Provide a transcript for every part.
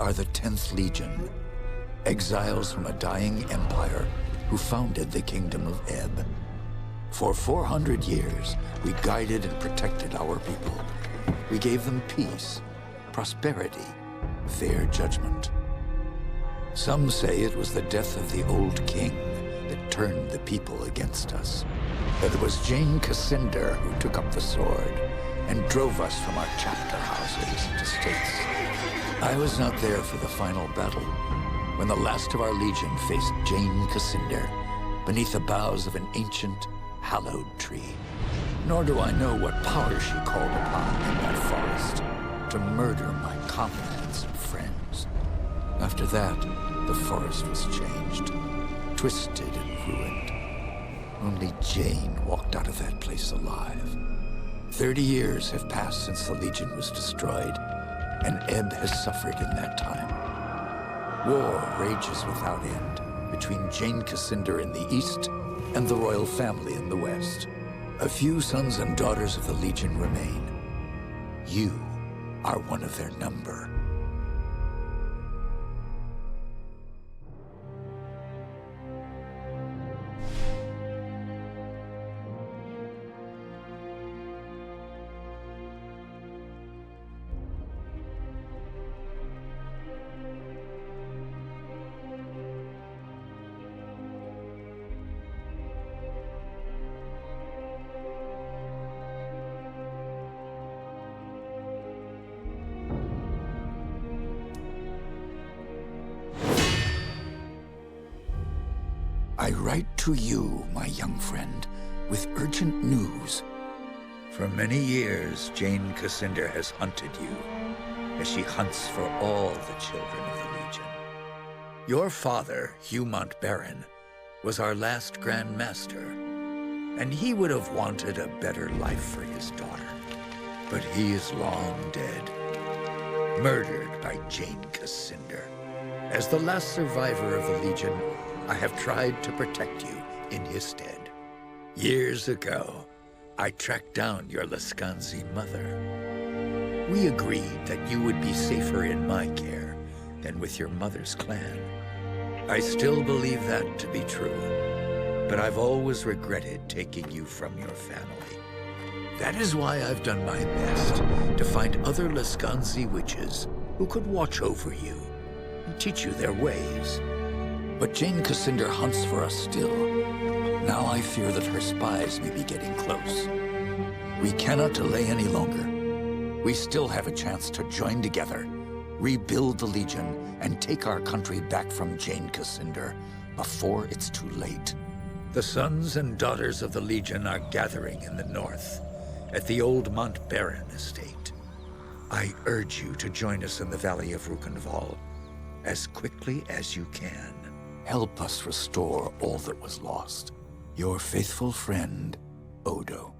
are the 10th Legion, exiles from a dying empire who founded the Kingdom of Ebb. For 400 years, we guided and protected our people. We gave them peace, prosperity, fair judgment. Some say it was the death of the old king that turned the people against us. That it was Jeyne Cassinder who took up the sword and drove us from our chapter houses and estates. I was not there for the final battle, when the last of our legion faced Jeyne Cassinder beneath the boughs of an ancient, hallowed tree. Nor do I know what power she called upon in that forest to murder my comrades and friends. After that, the forest was changed, twisted and ruined. Only Jeyne walked out of that place alive. 30 years have passed since the Legion was destroyed, and Ebb has suffered in that time. War rages without end between Jeyne Cassinder in the east and the royal family in the west. A few sons and daughters of the Legion remain. You are one of their number. I write to you, my young friend, with urgent news. For many years, Jeyne Cassinder has hunted you, as she hunts for all the children of the Legion. Your father, Hugh Montbarron, was our last Grand Master, and he would have wanted a better life for his daughter. But he is long dead, murdered by Jeyne Cassinder. As the last survivor of the Legion, I have tried to protect you in his stead. Years ago, I tracked down your Lascanzi mother. We agreed that you would be safer in my care than with your mother's clan. I still believe that to be true, but I've always regretted taking you from your family. That is why I've done my best to find other Lascanzi witches who could watch over you and teach you their ways. But Jeyne Cassinder hunts for us still. Now I fear that her spies may be getting close. We cannot delay any longer. We still have a chance to join together, rebuild the Legion, and take our country back from Jeyne Cassinder before it's too late. The sons and daughters of the Legion are gathering in the north, at the old Montbarron estate. I urge you to join us in the Valley of Rukenval as quickly as you can. Help us restore all that was lost. Your faithful friend, Odo.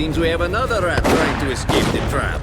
Seems we have another rat trying to escape the trap.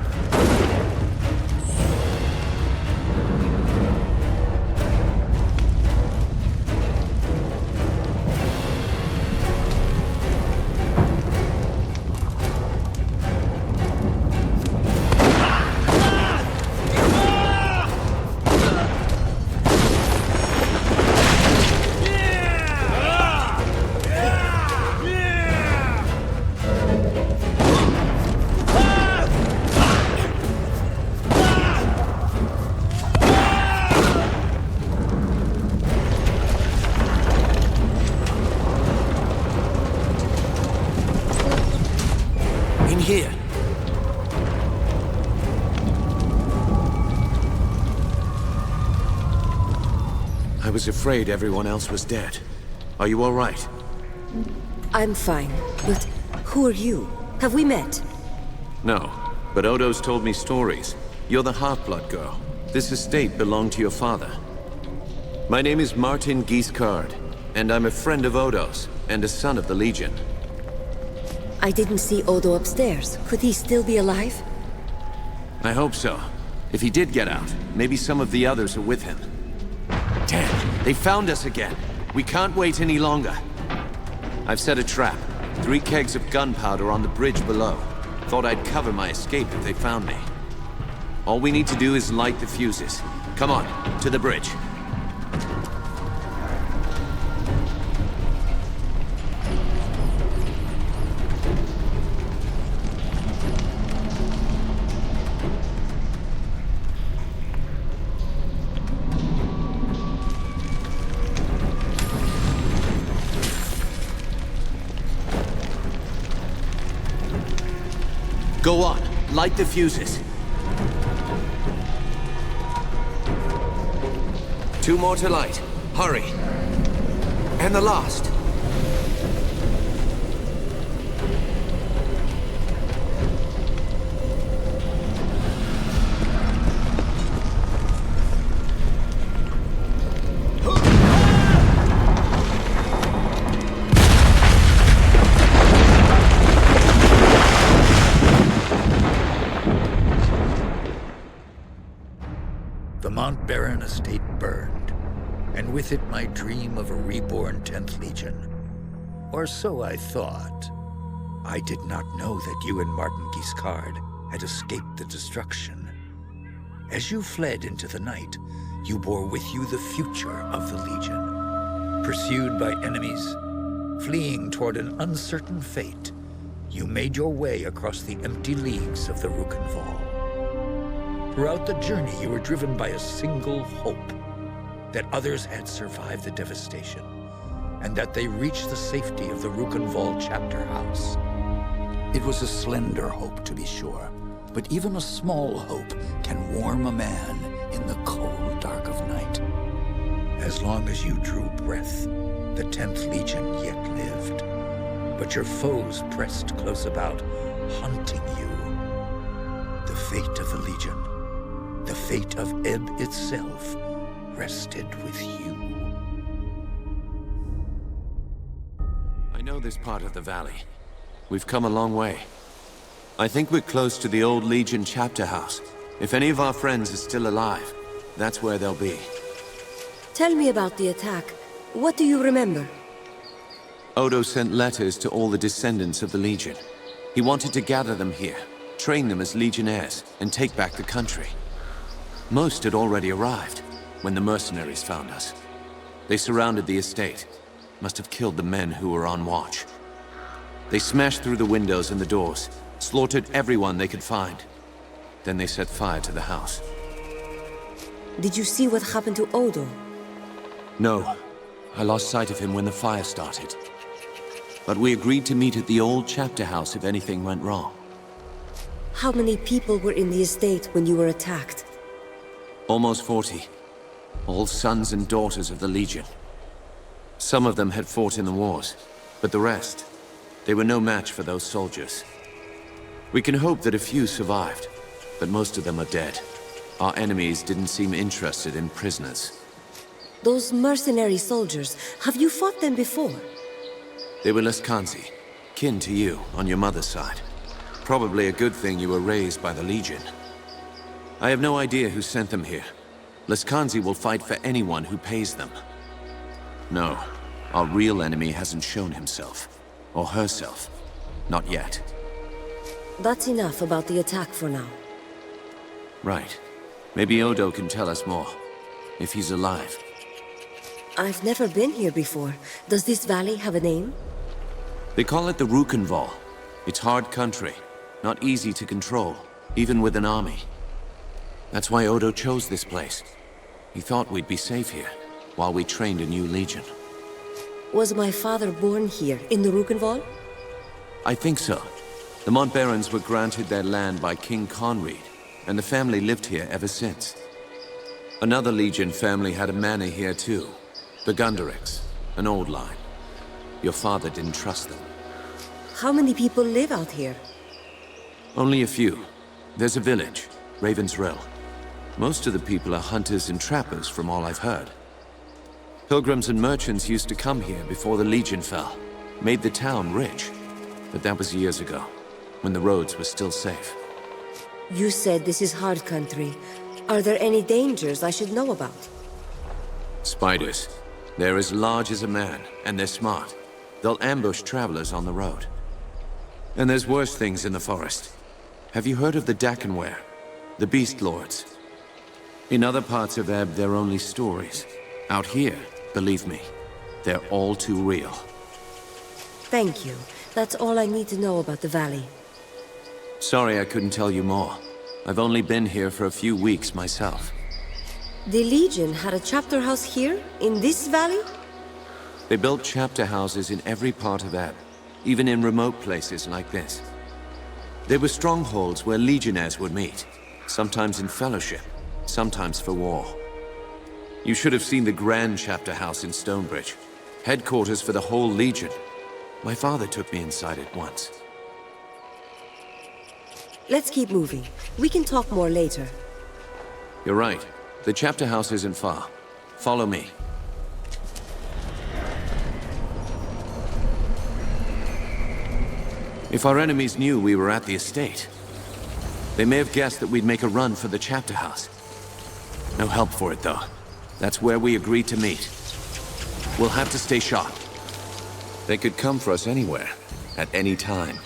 I was afraid everyone else was dead. Are you all right? I'm fine, but who are you? Have we met? No, but Odo's told me stories. You're the Half-Blood girl. This estate belonged to your father. My name is Martin Guiscard, and I'm a friend of Odo's, and a son of the Legion. I didn't see Odo upstairs. Could he still be alive? I hope so. If he did get out, maybe some of the others are with him. Damn, they found us again. We can't wait any longer. I've set a trap. 3 kegs of gunpowder on the bridge below. Thought I'd cover my escape if they found me. All we need to do is light the fuses. Come on, to the bridge. Go on, light the fuses. 2 more to light. Hurry. And the last. Barren estate burned, and with it my dream of a reborn 10th Legion. Or so I thought. I did not know that you and Martin Guiscard had escaped the destruction. As you fled into the night, you bore with you the future of the Legion. Pursued by enemies, fleeing toward an uncertain fate, you made your way across the empty leagues of the Rukenval. Throughout the journey, you were driven by a single hope, that others had survived the devastation, and that they reached the safety of the Rukenval Chapterhouse. It was a slender hope, to be sure, but even a small hope can warm a man in the cold dark of night. As long as you drew breath, the 10th Legion yet lived, but your foes pressed close about, hunting you. The fate of the Legion, the fate of Ebb itself, rested with you. I know this part of the valley. We've come a long way. I think we're close to the old Legion Chapterhouse. If any of our friends are still alive, that's where they'll be. Tell me about the attack. What do you remember? Odo sent letters to all the descendants of the Legion. He wanted to gather them here, train them as Legionnaires, and take back the country. Most had already arrived when the mercenaries found us. They surrounded the estate. Must have killed the men who were on watch. They smashed through the windows and the doors, slaughtered everyone they could find. Then they set fire to the house. Did you see what happened to Odo? No. I lost sight of him when the fire started. But we agreed to meet at the old chapter house if anything went wrong. How many people were in the estate when you were attacked? Almost 40. All sons and daughters of the Legion. Some of them had fought in the wars, but the rest, they were no match for those soldiers. We can hope that a few survived, but most of them are dead. Our enemies didn't seem interested in prisoners. Those mercenary soldiers, have you fought them before? They were Leskanzi, kin to you, on your mother's side. Probably a good thing you were raised by the Legion. I have no idea who sent them here. Leskanzi will fight for anyone who pays them. No, our real enemy hasn't shown himself. Or herself. Not yet. That's enough about the attack for now. Right. Maybe Odo can tell us more. If he's alive. I've never been here before. Does this valley have a name? They call it the Rukenval. It's hard country. Not easy to control, even with an army. That's why Odo chose this place. He thought we'd be safe here, while we trained a new legion. Was my father born here, in the Rukenval? I think so. The Montbarons were granted their land by King Conread, and the family lived here ever since. Another legion family had a manor here too. The Gunderics, an old line. Your father didn't trust them. How many people live out here? Only a few. There's a village, Raven's Rill. Most of the people are hunters and trappers from all I've heard. Pilgrims and merchants used to come here before the Legion fell. Made the town rich. But that was years ago, when the roads were still safe. You said this is hard country. Are there any dangers I should know about? Spiders. They're as large as a man, and they're smart. They'll ambush travelers on the road. And there's worse things in the forest. Have you heard of the Drakomir? The Beast Lords? In other parts of Ebb, they're only stories. Out here, believe me, they're all too real. Thank you. That's all I need to know about the valley. Sorry I couldn't tell you more. I've only been here for a few weeks myself. The Legion had a chapter house here, in this valley? They built chapter houses in every part of Ebb, even in remote places like this. They were strongholds where legionnaires would meet, sometimes in fellowship, sometimes for war. You should have seen the Grand Chapterhouse in Stonebridge, headquarters for the whole Legion. My father took me inside it once. Let's keep moving. We can talk more later. You're right. The chapter house isn't far. Follow me. If our enemies knew we were at the estate, they may have guessed that we'd make a run for the chapter house. No help for it, though. That's where we agreed to meet. We'll have to stay sharp. They could come for us anywhere, at any time.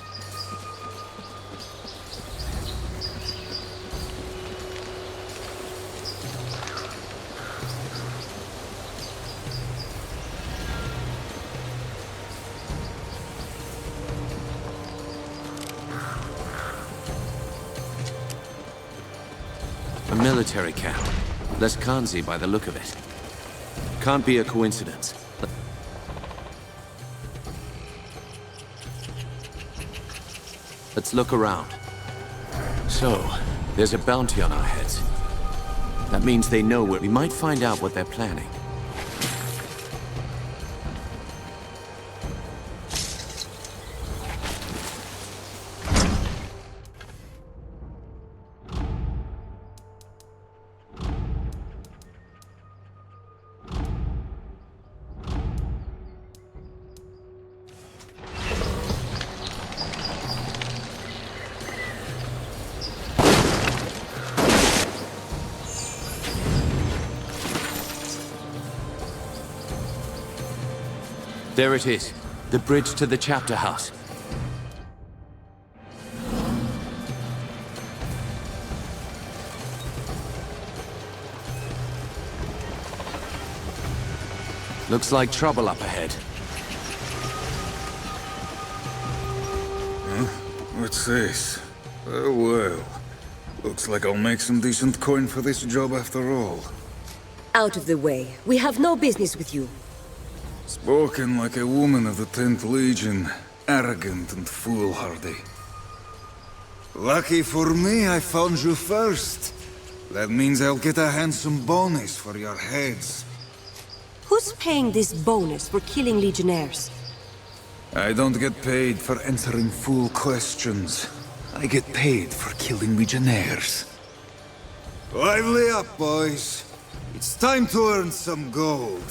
A military camp. Leskanzi by the look of it. Can't be a coincidence. Let's look around. So, there's a bounty on our heads. That means they know we might find out what they're planning. There it is, the bridge to the chapter house. Looks like trouble up ahead. Huh? What's this? Oh well. Looks like I'll make some decent coin for this job after all. Out of the way. We have no business with you. Spoken like a woman of the 10th Legion, arrogant and foolhardy. Lucky for me, I found you first. That means I'll get a handsome bonus for your heads. Who's paying this bonus for killing Legionnaires? I don't get paid for answering fool questions. I get paid for killing Legionnaires. Lively up, boys. It's time to earn some gold.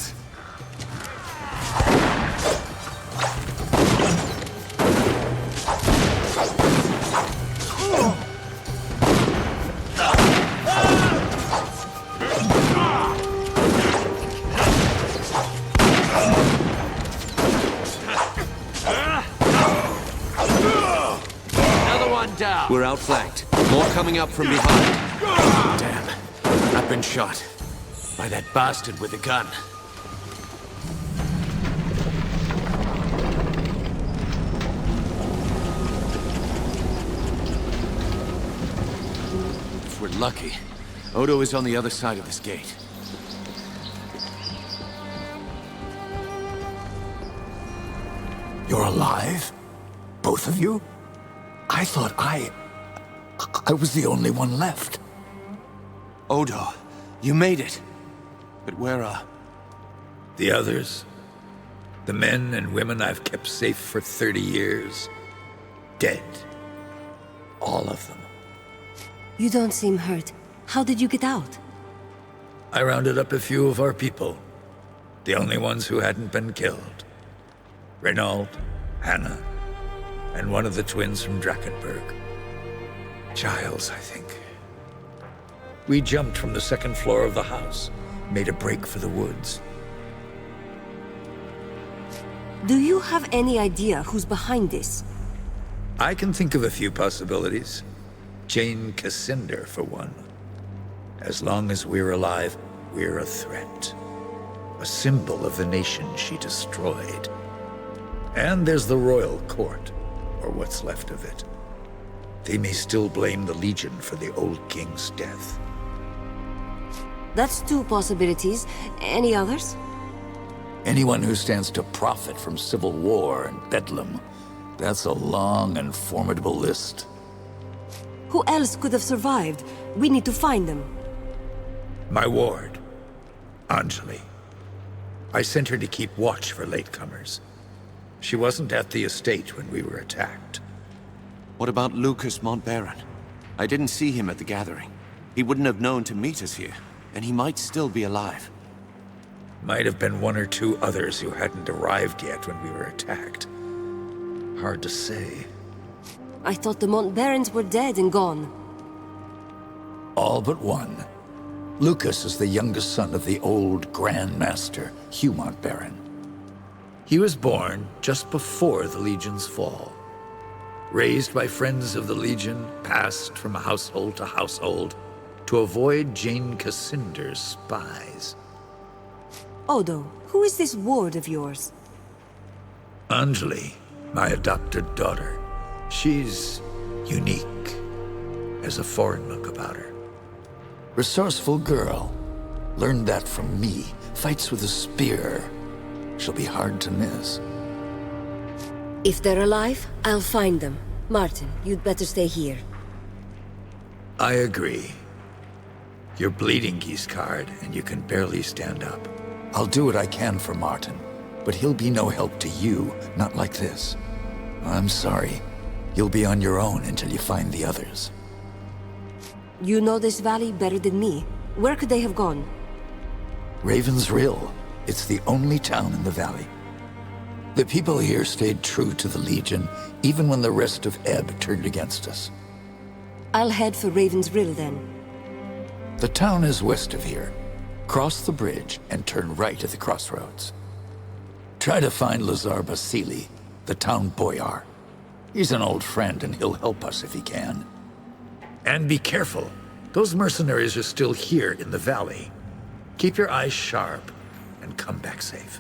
One down. We're outflanked. More coming up from behind. Damn. I've been shot. By that bastard with the gun. If we're lucky, Odo is on the other side of this gate. You're alive? Both of you? I thought I was the only one left. Odo, you made it. But where are... The others? The men and women I've kept safe for 30 years? Dead. All of them. You don't seem hurt. How did you get out? I rounded up a few of our people. The only ones who hadn't been killed. Renaud, Hannah, and one of the twins from Drakenberg. Giles, I think. We jumped from the second floor of the house, made a break for the woods. Do you have any idea who's behind this? I can think of a few possibilities. Jeyne Cassinder, for one. As long as we're alive, we're a threat. A symbol of the nation she destroyed. And there's the royal court, or what's left of it. They may still blame the Legion for the old king's death. That's two possibilities. Any others? Anyone who stands to profit from civil war and bedlam. That's a long and formidable list. Who else could have survived? We need to find them. My ward, Anjali. I sent her to keep watch for latecomers. She wasn't at the estate when we were attacked. What about Lucas Montbaron? I didn't see him at the gathering. He wouldn't have known to meet us here, and he might still be alive. Might have been one or two others who hadn't arrived yet when we were attacked. Hard to say. I thought the Montbarons were dead and gone. All but one. Lucas is the youngest son of the old Grand Master, Hugh Montbaron. He was born just before the Legion's fall. Raised by friends of the Legion, passed from household to household to avoid Jeyne Cassinder's spies. Odo, who is this ward of yours? Anjali, my adopted daughter. She's unique. Has a foreign look about her. Resourceful girl. Learned that from me. Fights with a spear. She'll be hard to miss. If they're alive, I'll find them. Martin, you'd better stay here. I agree. You're bleeding, Giscard, and you can barely stand up. I'll do what I can for Martin, but he'll be no help to you, not like this. I'm sorry. You'll be on your own until you find the others. You know this valley better than me. Where could they have gone? Raven's Rill. It's the only town in the valley. The people here stayed true to the Legion, even when the rest of Ebb turned against us. I'll head for Raven's Rill then. The town is west of here. Cross the bridge and turn right at the crossroads. Try to find Lazar Basili, the town boyar. He's an old friend and he'll help us if he can. And be careful. Those mercenaries are still here in the valley. Keep your eyes sharp and come back safe.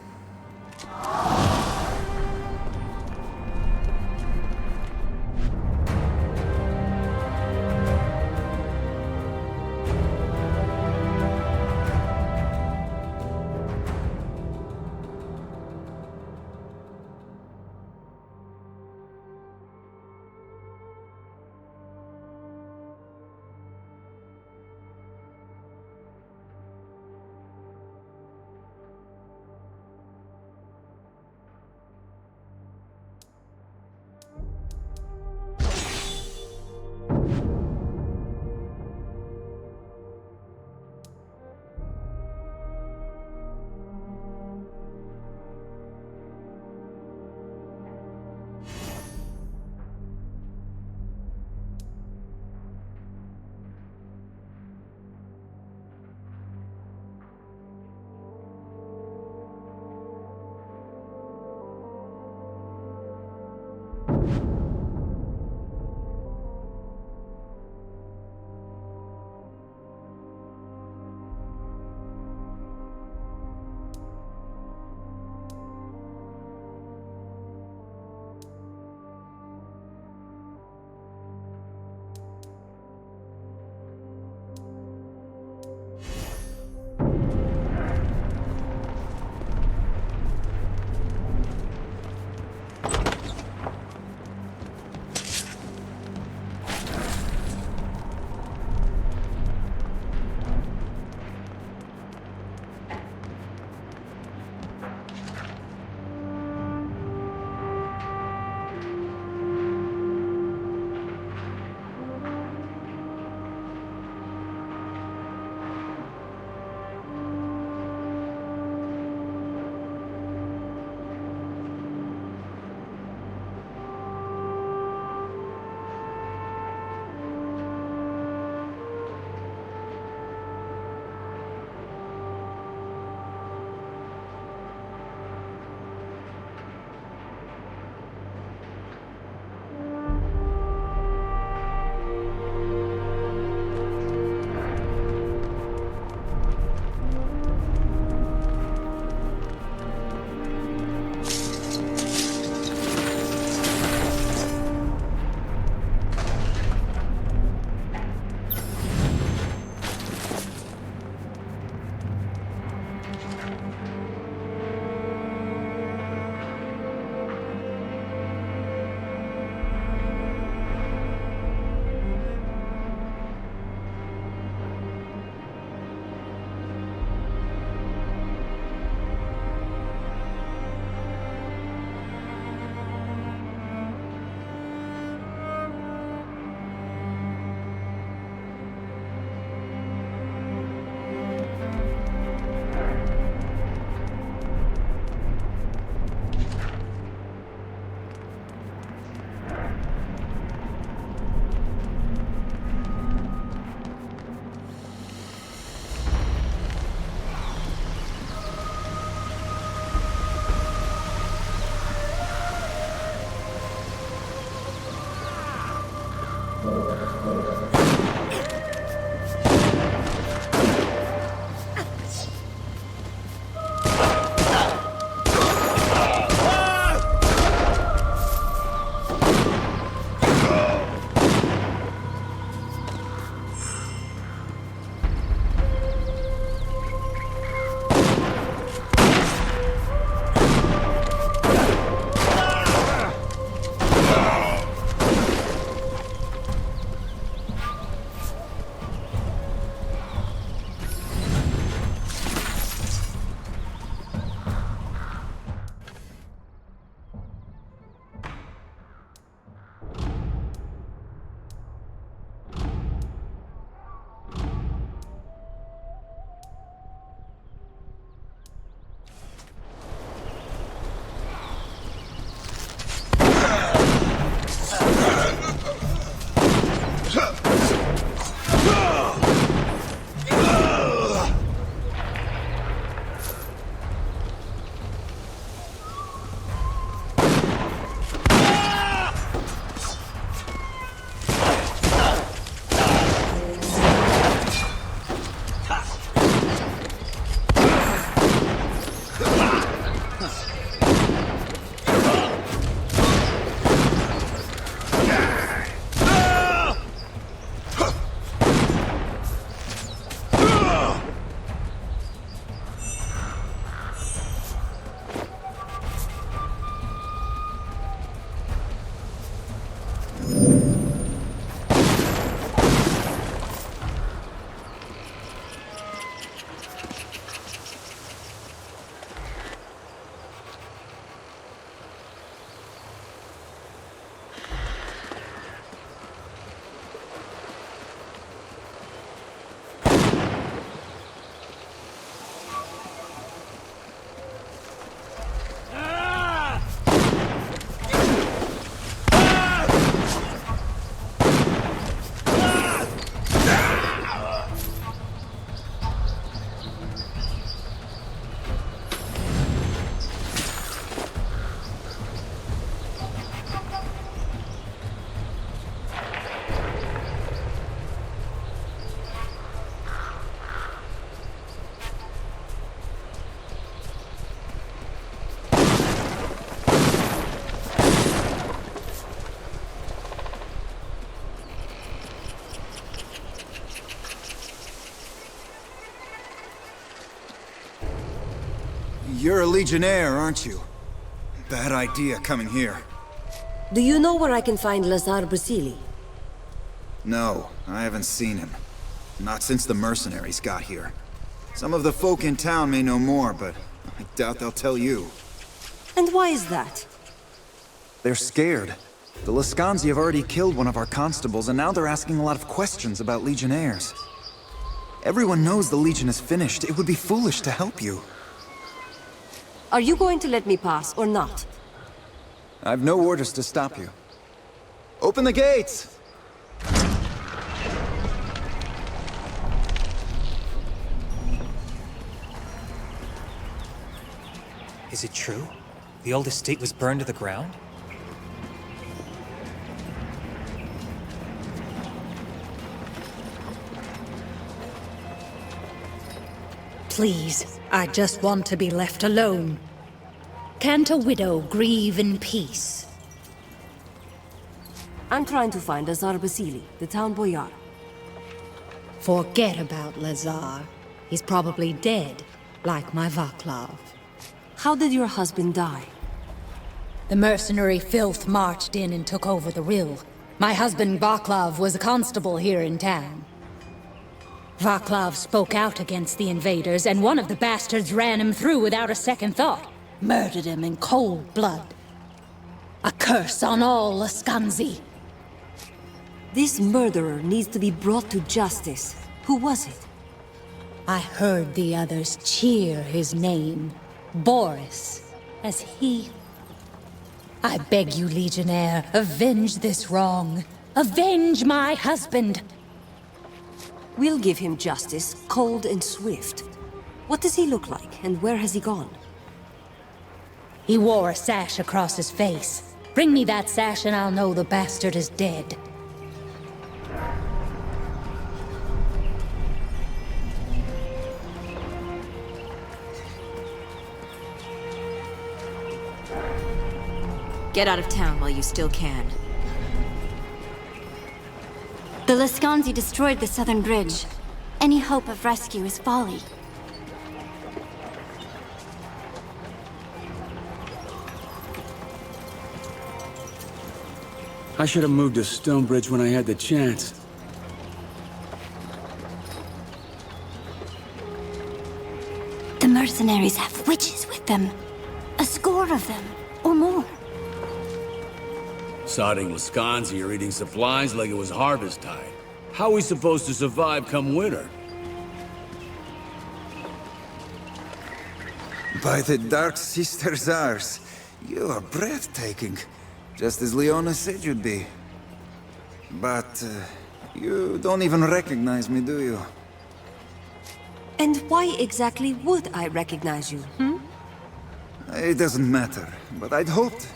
You're a Legionnaire, aren't you? Bad idea coming here. Do you know where I can find Lazar Basili? No, I haven't seen him. Not since the mercenaries got here. Some of the folk in town may know more, but I doubt they'll tell you. And why is that? They're scared. The Lascanzi have already killed one of our constables, and now they're asking a lot of questions about Legionnaires. Everyone knows the Legion is finished. It would be foolish to help you. Are you going to let me pass, or not? I've no orders to stop you. Open the gates! Is it true? The old estate was burned to the ground? Please, I just want to be left alone. Can't a widow grieve in peace? I'm trying to find Lazar Basili, the town boyar. Forget about Lazar. He's probably dead, like my Vaclav. How did your husband die? The mercenary filth marched in and took over the Rill. My husband Vaclav was a constable here in town. Vaclav spoke out against the invaders, and one of the bastards ran him through without a second thought. Murdered him in cold blood. A curse on all Lascanzi. This murderer needs to be brought to justice. Who was it? I heard the others cheer his name. Boris, as he... I beg you, Legionnaire, avenge this wrong. Avenge my husband! We'll give him justice, cold and swift. What does he look like, and where has he gone? He wore a sash across his face. Bring me that sash and I'll know the bastard is dead. Get out of town while you still can. The Lascanzi destroyed the southern bridge. Any hope of rescue is folly. I should have moved to Stonebridge when I had the chance. The mercenaries have witches with them. A score of them, or more. Sodding Lascanzi are eating supplies like it was harvest time. How are we supposed to survive come winter? By the Dark Sister Zars, you are breathtaking. Just as Leona said you'd be. But, you don't even recognize me, do you? And why exactly would I recognize you, It doesn't matter, but I'd hoped.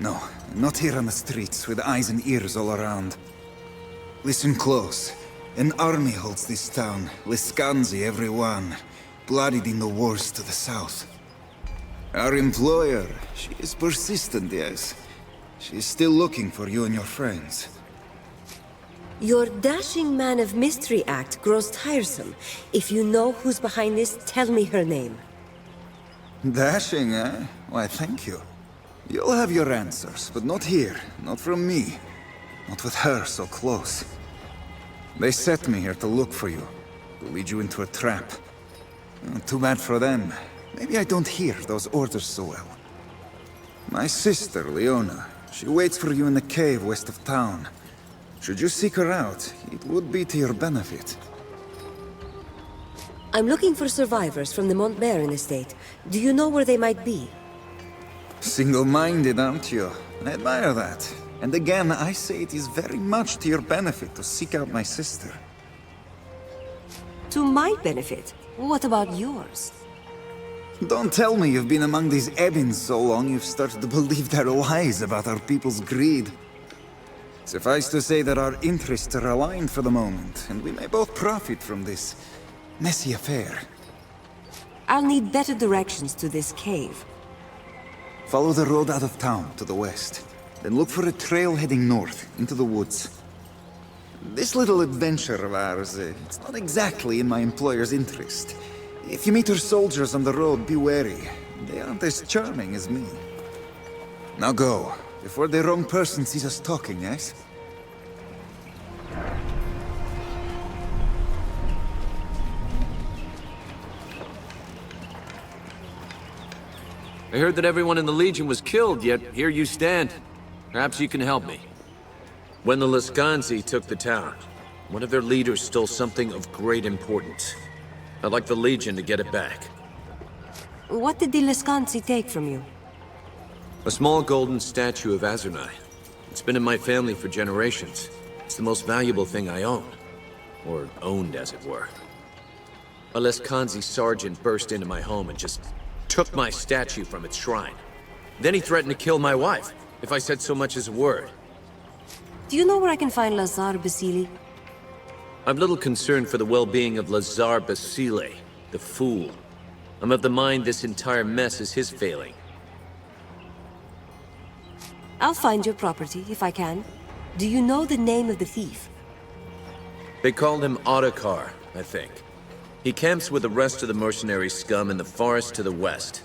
No, not here on the streets, with eyes and ears all around. Listen close. An army holds this town, Lascanzi every one, bloodied in the wars to the south. Our employer, she is persistent, yes. She's still looking for you and your friends. Your dashing man of mystery act grows tiresome. If you know who's behind this, tell me her name. Dashing, eh? Why, thank you. You'll have your answers, but not here, not from me. Not with her so close. They set me here to look for you, to lead you into a trap. Too bad for them. Maybe I don't hear those orders so well. My sister, Leona, she waits for you in the cave west of town. Should you seek her out, it would be to your benefit. I'm looking for survivors from the Montbaron estate. Do you know where they might be? Single-minded, aren't you? I admire that. And again, I say it is very much to your benefit to seek out my sister. To my benefit? What about yours? Don't tell me you've been among these Ebbins so long you've started to believe their lies about our people's greed. Suffice to say that our interests are aligned for the moment, and we may both profit from this messy affair. I'll need better directions to this cave. Follow the road out of town to the west. Then look for a trail heading north, into the woods. This little adventure of ours, it's not exactly in my employer's interest. If you meet her soldiers on the road, be wary. They aren't as charming as me. Now go, before the wrong person sees us talking, yes? I heard that everyone in the Legion was killed, yet here you stand. Perhaps you can help me. When the Lascanzi took the town, one of their leaders stole something of great importance. I'd like the Legion to get it back. What did the Lascanzi take from you? A small golden statue of Azurnai. It's been in my family for generations. It's the most valuable thing I own. Or owned, as it were. A Lascanzi sergeant burst into my home and just took my statue from its shrine. Then he threatened to kill my wife if I said so much as a word. Do you know where I can find Lazar Basili? I'm little concerned for the well-being of Lazar Basile, the fool. I'm of the mind this entire mess is his failing. I'll find your property, if I can. Do you know the name of the thief? They called him Ottokar, I think. He camps with the rest of the mercenary scum in the forest to the west.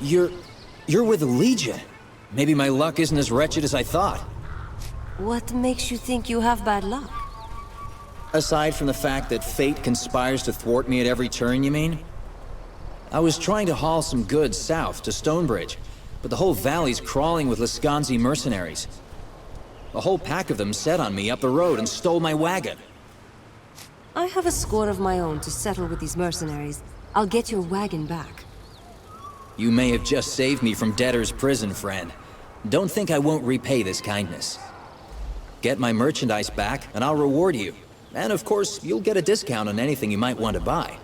You're with the Legion. Maybe my luck isn't as wretched as I thought. What makes you think you have bad luck? Aside from the fact that fate conspires to thwart me at every turn, you mean? I was trying to haul some goods south to Stonebridge, but the whole valley's crawling with Laskanzi mercenaries. A whole pack of them set on me up the road and stole my wagon. I have a score of my own to settle with these mercenaries. I'll get your wagon back. You may have just saved me from debtor's prison, friend. Don't think I won't repay this kindness. Get my merchandise back, and I'll reward you. And of course, you'll get a discount on anything you might want to buy.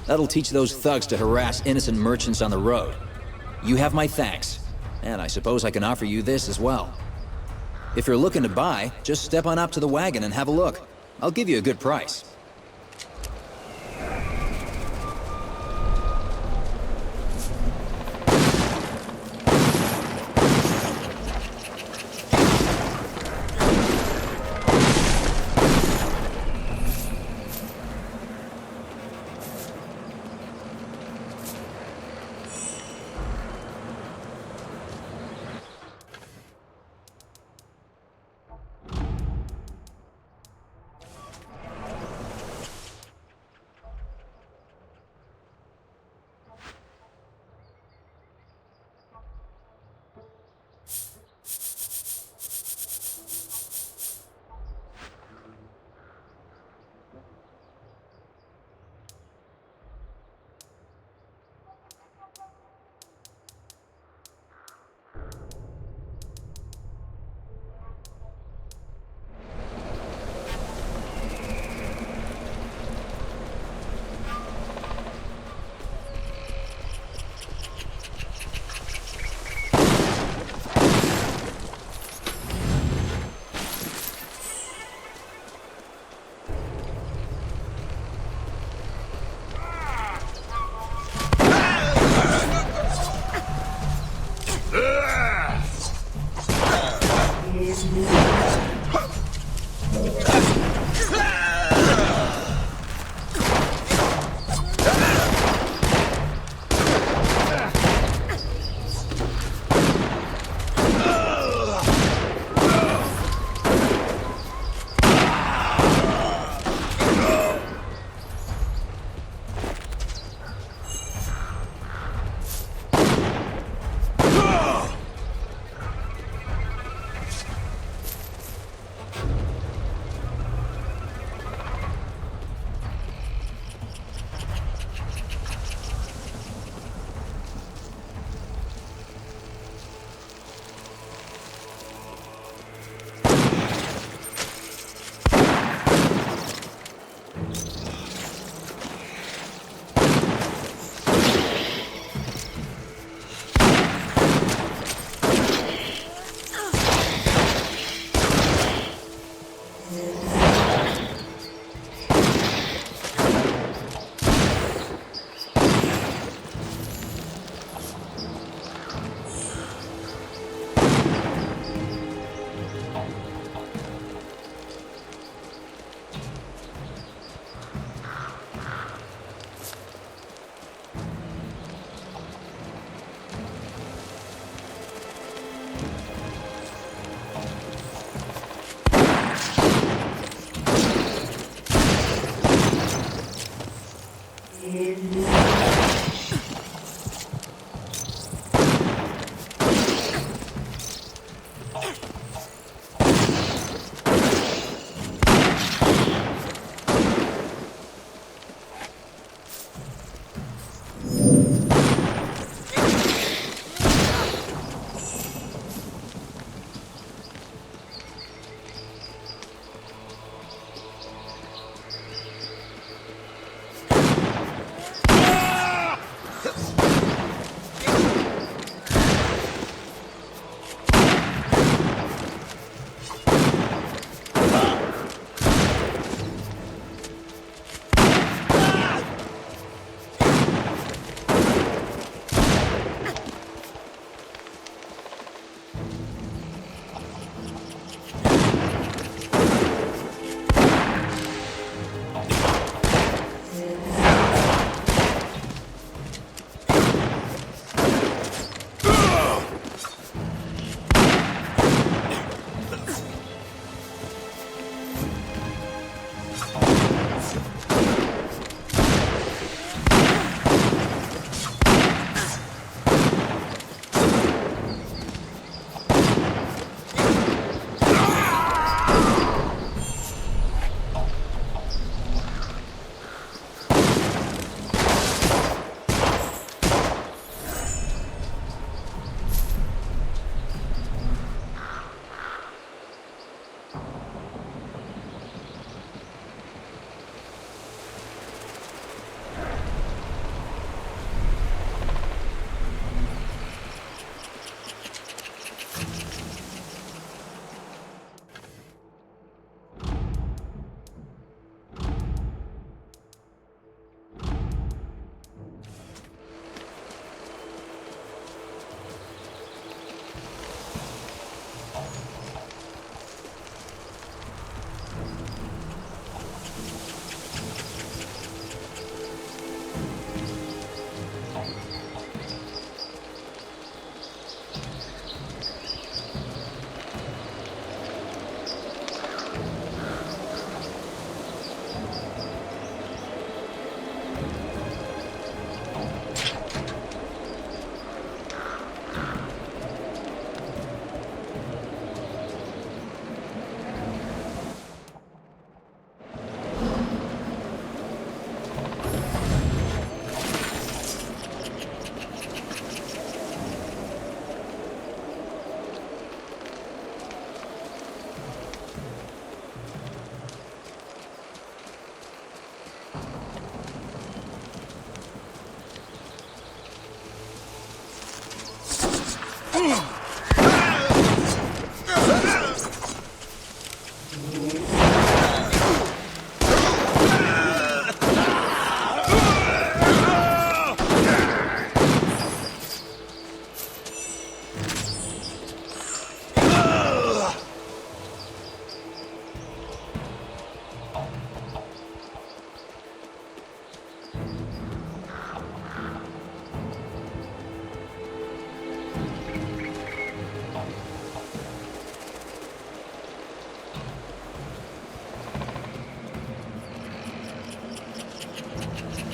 That'll teach those thugs to harass innocent merchants on the road. You have my thanks, and I suppose I can offer you this as well. If you're looking to buy, just step on up to the wagon and have a look. I'll give you a good price.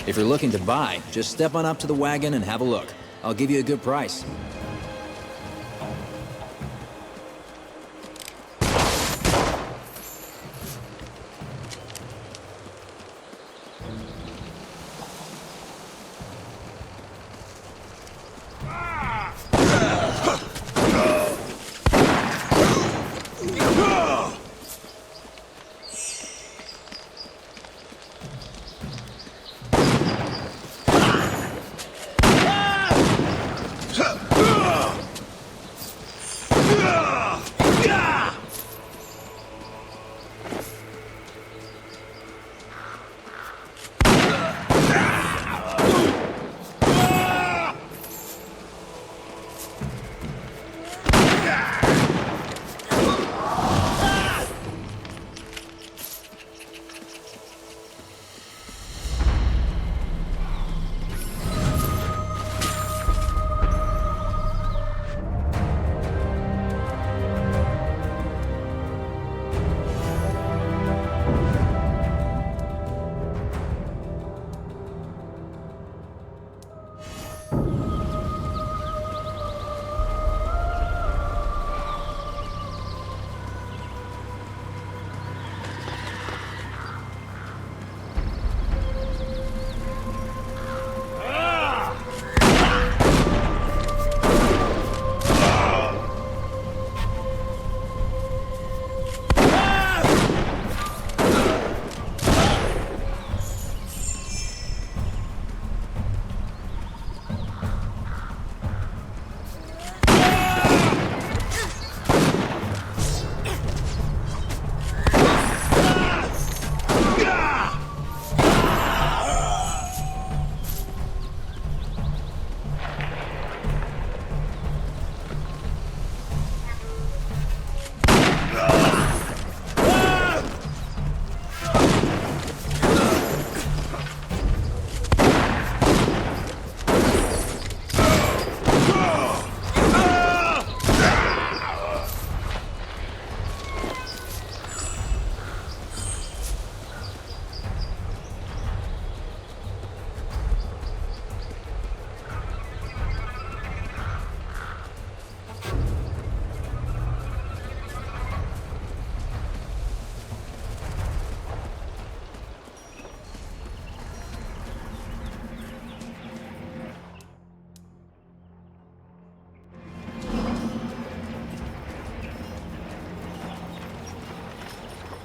If you're looking to buy, just step on up to the wagon and have a look. I'll give you a good price.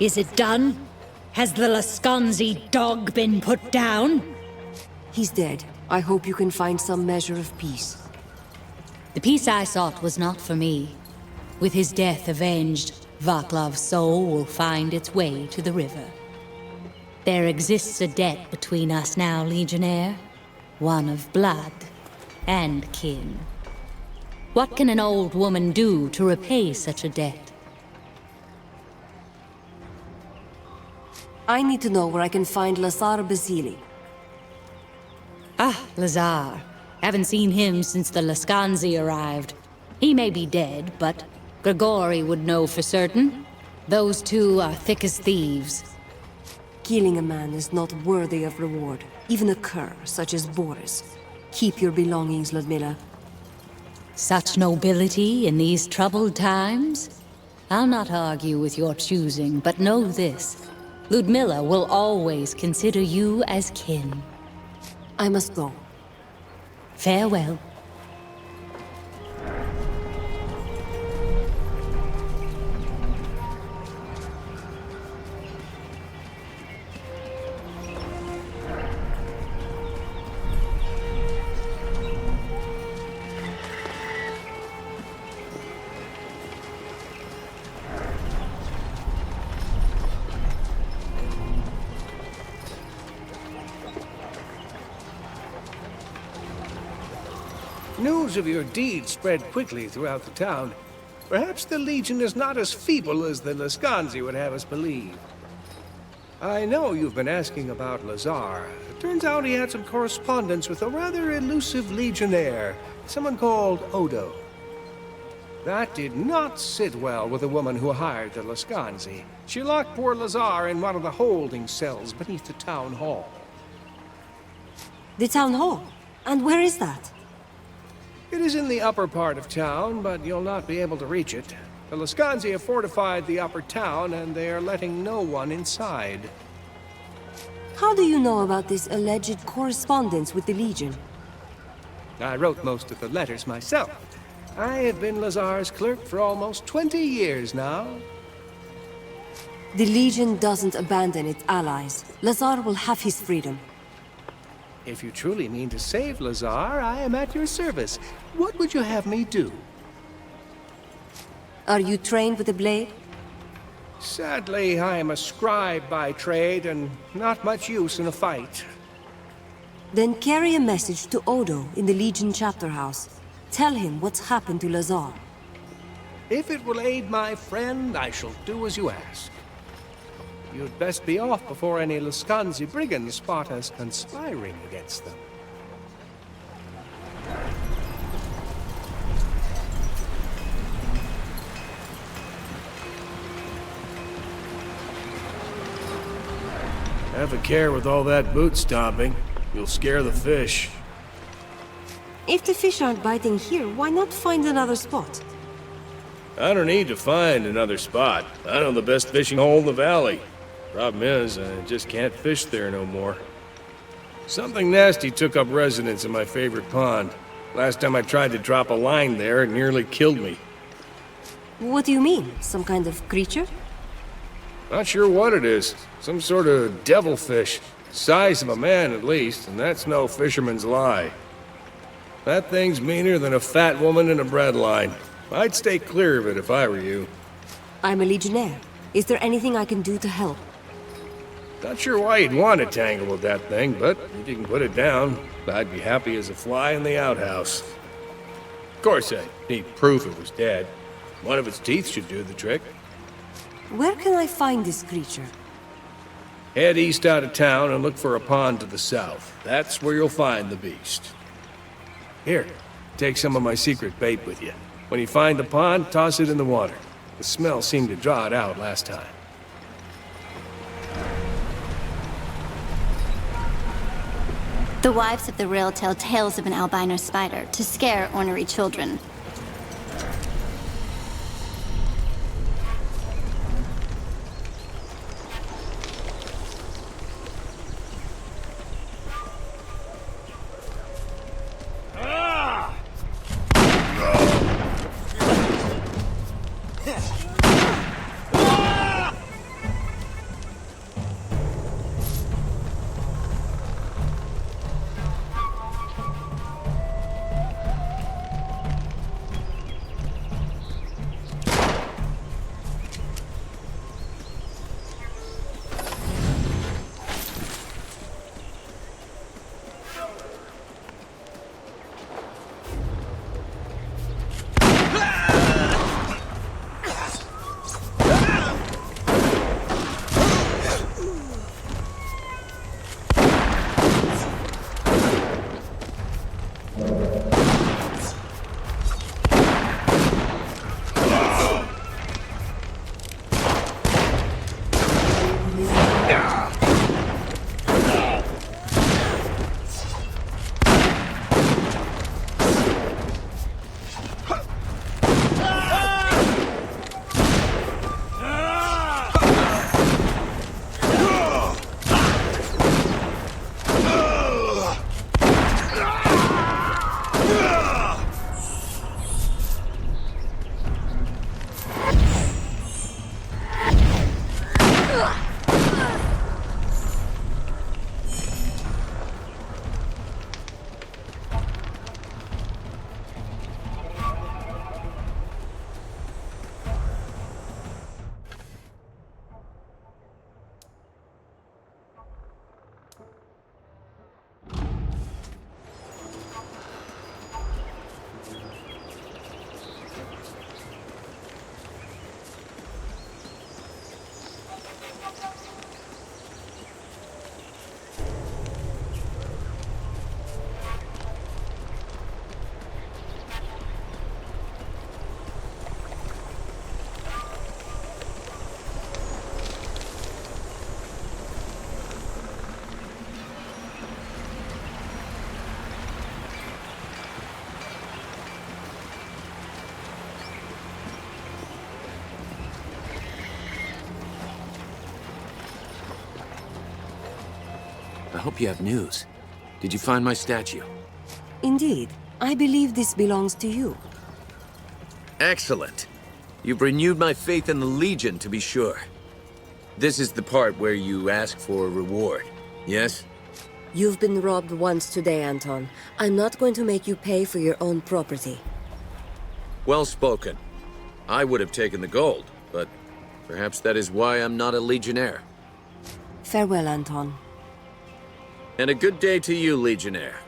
Is it done? Has the Lascanzi dog been put down? He's dead. I hope you can find some measure of peace. The peace I sought was not for me. With his death avenged, Vaclav's soul will find its way to the river. There exists a debt between us now, Legionnaire. One of blood and kin. What can an old woman do to repay such a debt? I need to know where I can find Lazar Basili. Ah, Lazar. Haven't seen him since the Lascanzi arrived. He may be dead, but Grigori would know for certain. Those two are thick as thieves. Killing a man is not worthy of reward, even a cur such as Boris. Keep your belongings, Ludmilla. Such nobility in these troubled times? I'll not argue with your choosing, but know this. Ludmilla will always consider you as kin. I must go. Farewell. News of your deeds spread quickly throughout the town. Perhaps the Legion is not as feeble as the Lascanzi would have us believe. I know you've been asking about Lazar. It turns out he had some correspondence with a rather elusive Legionnaire, someone called Odo. That did not sit well with the woman who hired the Lascanzi. She locked poor Lazar in one of the holding cells beneath the town hall. The town hall? And where is that? It is in the upper part of town, but you'll not be able to reach it. The Lascanzi have fortified the upper town, and they are letting no one inside. How do you know about this alleged correspondence with the Legion? I wrote most of the letters myself. I have been Lazar's clerk for almost 20 years now. The Legion doesn't abandon its allies. Lazar will have his freedom. If you truly mean to save Lazar, I am at your service. What would you have me do? Are you trained with a blade? Sadly, I am a scribe by trade, and not much use in a fight. Then carry a message to Odo in the Legion Chapterhouse. Tell him what's happened to Lazar. If it will aid my friend, I shall do as you ask. You'd best be off before any Lascanzi brigands spot us conspiring against them. Have a care with all that boot stomping. You'll scare the fish. If the fish aren't biting here, why not find another spot? I don't need to find another spot. I know the best fishing hole in the valley. Problem is, I just can't fish there no more. Something nasty took up residence in my favorite pond. Last time I tried to drop a line there, it nearly killed me. What do you mean? Some kind of creature? Not sure what it is. Some sort of devilfish. Size of a man, at least, and that's no fisherman's lie. That thing's meaner than a fat woman in a bread line. I'd stay clear of it if I were you. I'm a Legionnaire. Is there anything I can do to help? Not sure why you'd want to tangle with that thing, but if you can put it down, I'd be happy as a fly in the outhouse. Of course, I need proof it was dead. One of its teeth should do the trick. Where can I find this creature? Head east out of town and look for a pond to the south. That's where you'll find the beast. Here, take some of my secret bait with you. When you find the pond, toss it in the water. The smell seemed to draw it out last time. The wives of the Rill tell tales of an albino spider to scare ornery children. I hope you have news. Did you find my statue? Indeed. I believe this belongs to you. Excellent. You've renewed my faith in the Legion, to be sure. This is the part where you ask for a reward, yes? You've been robbed once today, Anton. I'm not going to make you pay for your own property. Well spoken. I would have taken the gold, but perhaps that is why I'm not a Legionnaire. Farewell, Anton. And a good day to you, Legionnaire.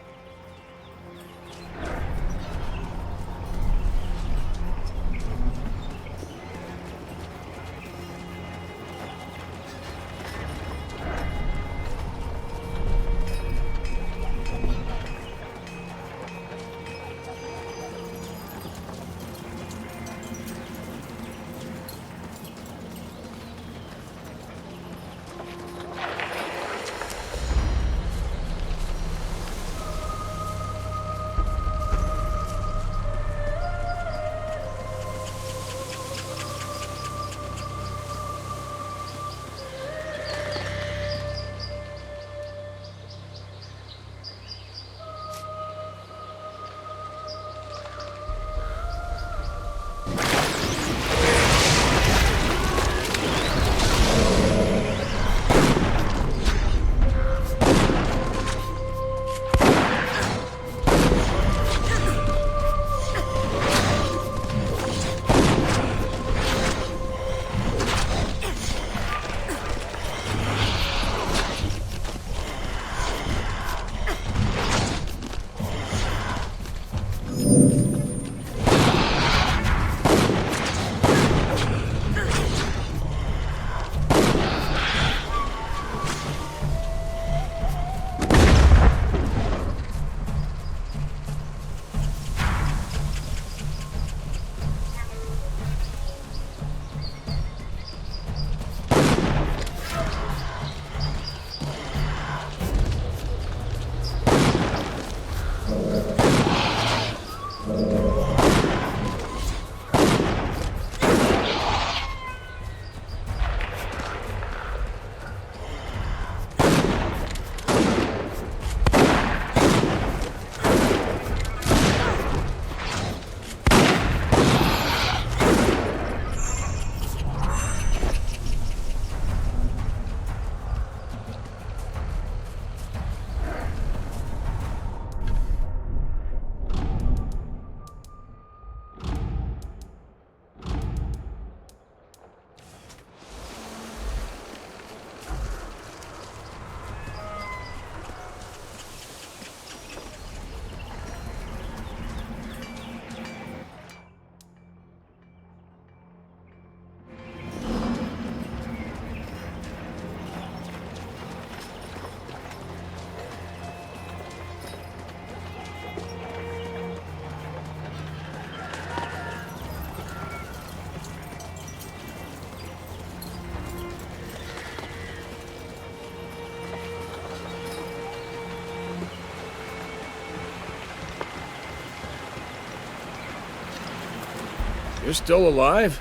You're still alive?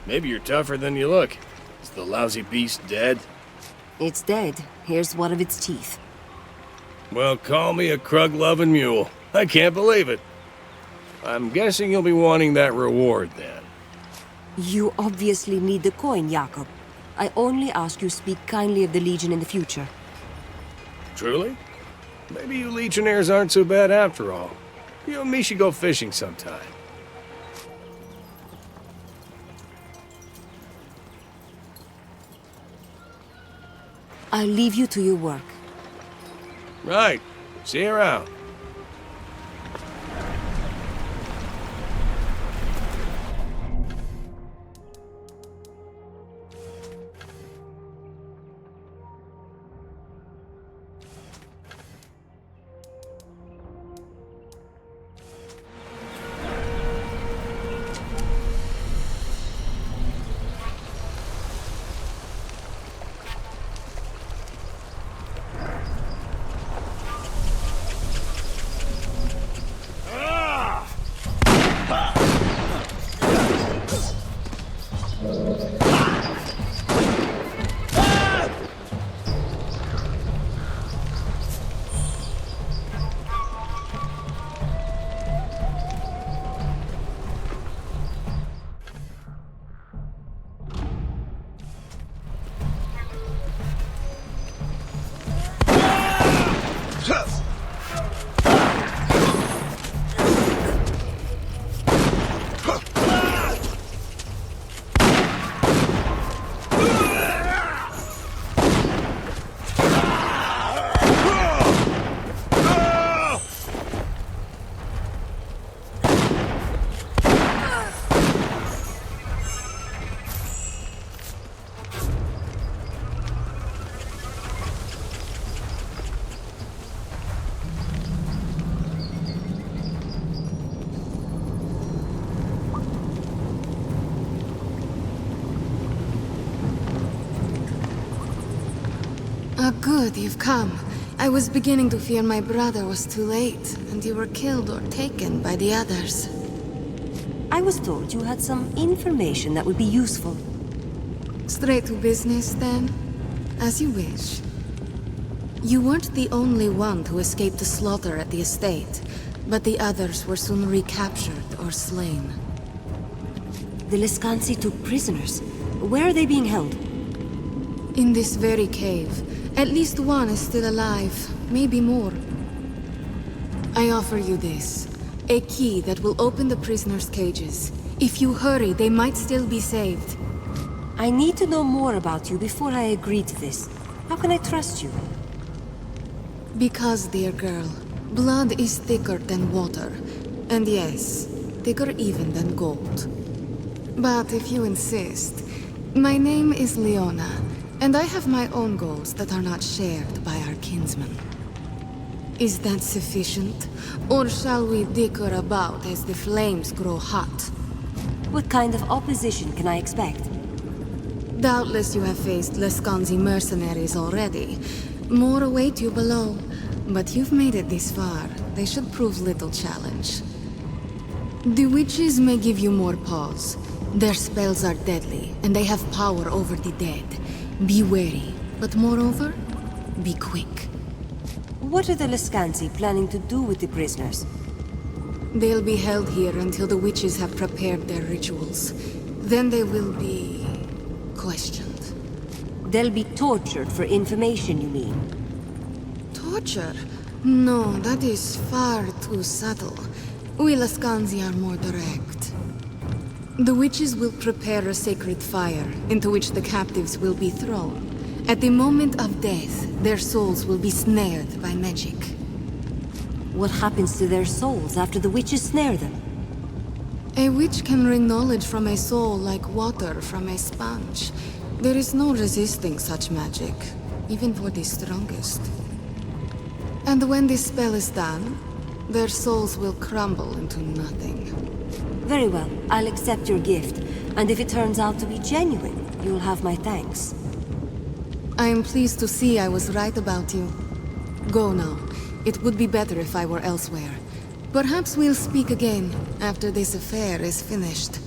Maybe you're tougher than you look. Is the lousy beast dead? It's dead. Here's one of its teeth. Well, call me a Krug-loving mule. I can't believe it. I'm guessing you'll be wanting that reward, then. You obviously need the coin, Jakob. I only ask you speak kindly of the Legion in the future. Truly? Maybe you Legionnaires aren't so bad after all. You and me should go fishing sometime. I'll leave you to your work. Right. See you around. Good, you've come. I was beginning to fear my brother was too late, and you were killed or taken by the others. I was told you had some information that would be useful. Straight to business, then? As you wish. You weren't the only one who escaped the slaughter at the estate, but the others were soon recaptured or slain. The Lescansi took prisoners. Where are they being held? In this very cave. At least one is still alive, maybe more. I offer you this. A key that will open the prisoners' cages. If you hurry, they might still be saved. I need to know more about you before I agree to this. How can I trust you? Because, dear girl, blood is thicker than water. And yes, thicker even than gold. But if you insist, my name is Leona. And I have my own goals that are not shared by our kinsmen. Is that sufficient? Or shall we dicker about as the flames grow hot? What kind of opposition can I expect? Doubtless you have faced Lescansi mercenaries already. More await you below. But you've made it this far. They should prove little challenge. The witches may give you more pause. Their spells are deadly, and they have power over the dead. Be wary, but moreover, be quick. What are the Lescansi planning to do with the prisoners? They'll be held here until the witches have prepared their rituals. Then they will be... questioned. They'll be tortured for information, you mean? Torture? No, that is far too subtle. We Lescansi are more direct. The witches will prepare a sacred fire, into which the captives will be thrown. At the moment of death, their souls will be snared by magic. What happens to their souls after the witches snare them? A witch can wring knowledge from a soul like water from a sponge. There is no resisting such magic, even for the strongest. And when this spell is done, their souls will crumble into nothing. Very well, I'll accept your gift, and if it turns out to be genuine, you'll have my thanks. I am pleased to see I was right about you. Go now. It would be better if I were elsewhere. Perhaps we'll speak again, after this affair is finished.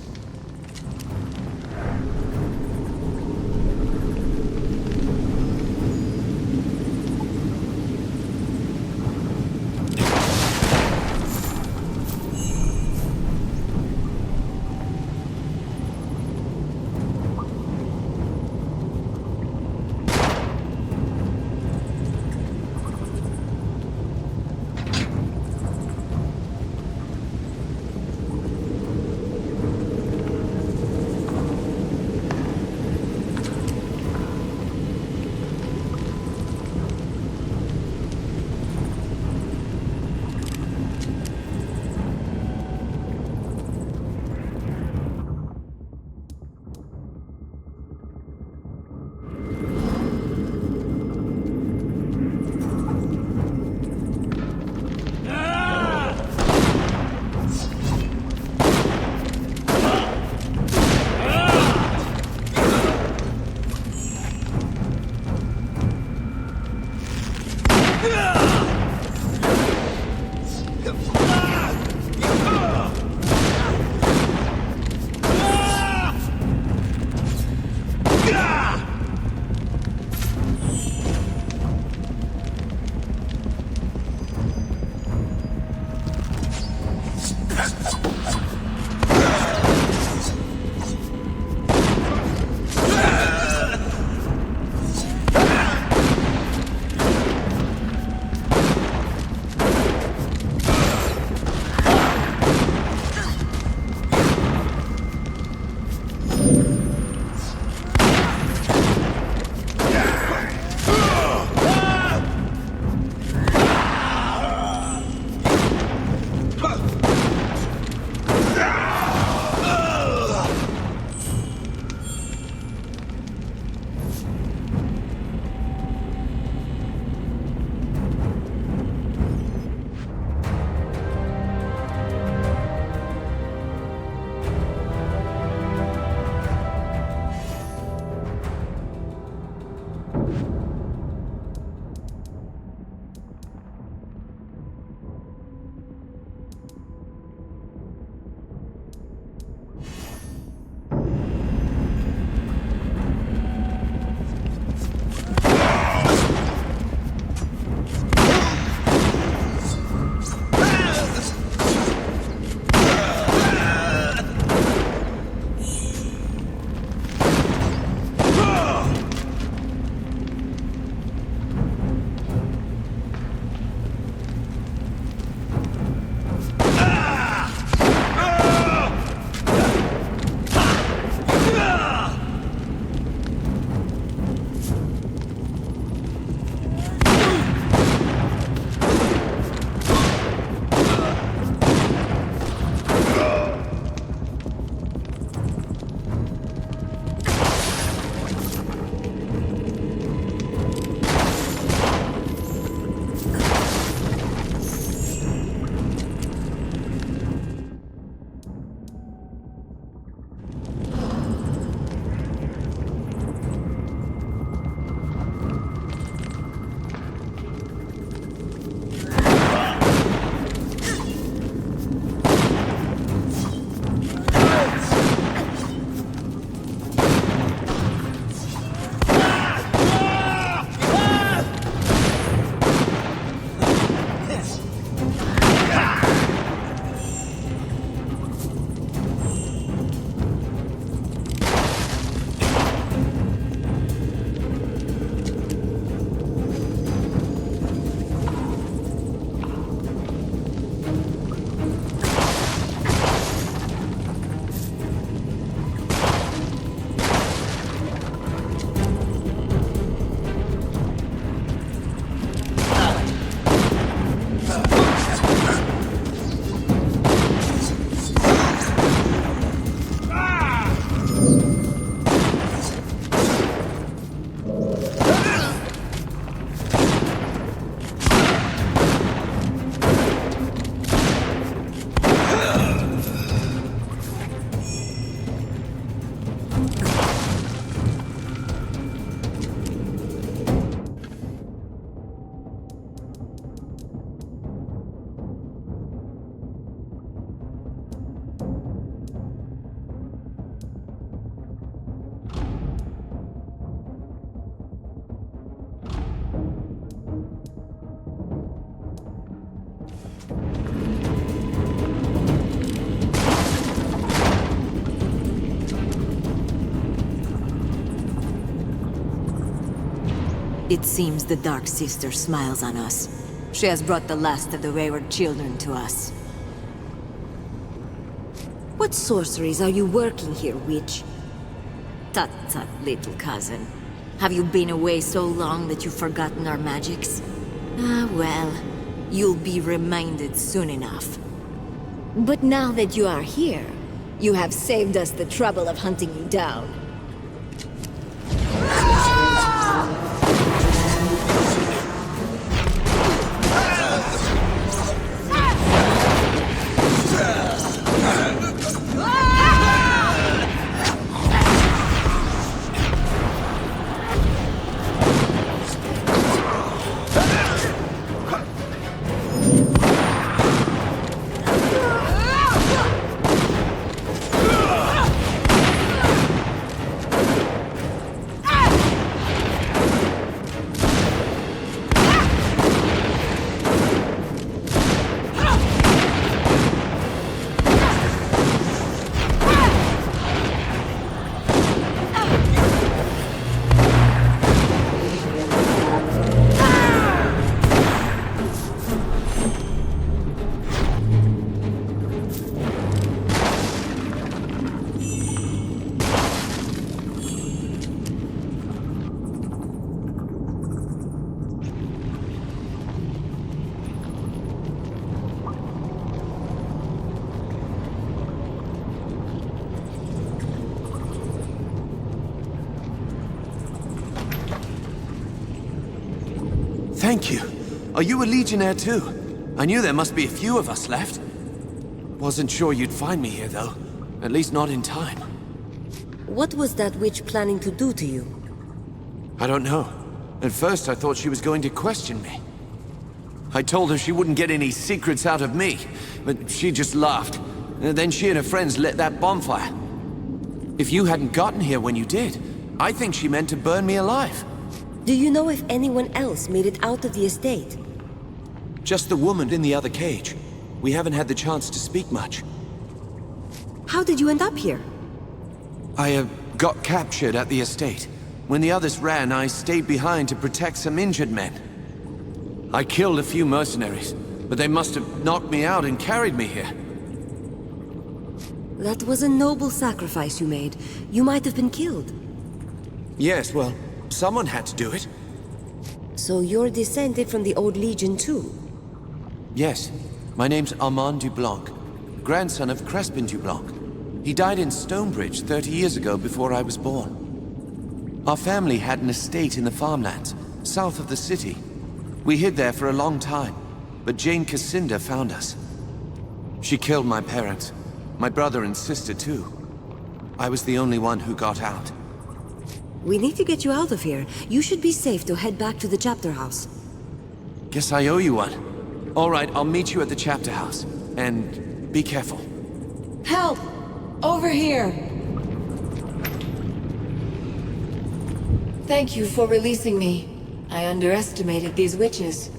It seems the Dark Sister smiles on us. She has brought the last of the wayward children to us. What sorceries are you working here, witch? Tut tut, little cousin. Have you been away so long that you've forgotten our magics? Ah, well, you'll be reminded soon enough. But now that you are here, you have saved us the trouble of hunting you down. Thank you. Are you a Legionnaire too? I knew there must be a few of us left. Wasn't sure you'd find me here, though. At least not in time. What was that witch planning to do to you? I don't know. At first I thought she was going to question me. I told her she wouldn't get any secrets out of me, but she just laughed. And then she and her friends lit that bonfire. If you hadn't gotten here when you did, I think she meant to burn me alive. Do you know if anyone else made it out of the estate? Just the woman in the other cage. We haven't had the chance to speak much. How did you end up here? I got captured at the estate. When the others ran, I stayed behind to protect some injured men. I killed a few mercenaries, but they must have knocked me out and carried me here. That was a noble sacrifice you made. You might have been killed. Yes, well, someone had to do it. So you're descended from the old Legion too? Yes. My name's Armand Dublanc, grandson of Crespin Dublanc. He died in Stonebridge 30 years ago before I was born. Our family had an estate in the farmlands, south of the city. We hid there for a long time, but Jeyne Cassinda found us. She killed my parents, my brother and sister too. I was the only one who got out. We need to get you out of here. You should be safe to head back to the Chapterhouse. Guess I owe you one. All right, I'll meet you at the Chapterhouse. And be careful. Help! Over here! Thank you for releasing me. I underestimated these witches.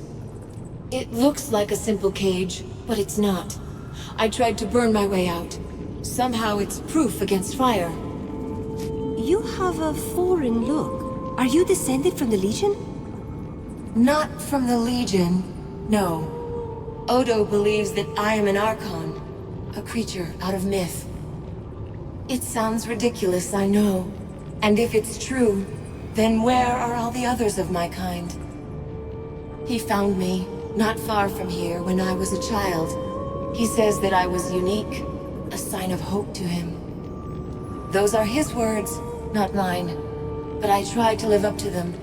It looks like a simple cage, but it's not. I tried to burn my way out. Somehow it's proof against fire. You have a foreign look. Are you descended from the Legion? Not from the Legion, no. Odo believes that I am an Archon, a creature out of myth. It sounds ridiculous, I know. And if it's true, then where are all the others of my kind? He found me, not far from here, when I was a child. He says that I was unique, a sign of hope to him. Those are his words, not mine. But I tried to live up to them.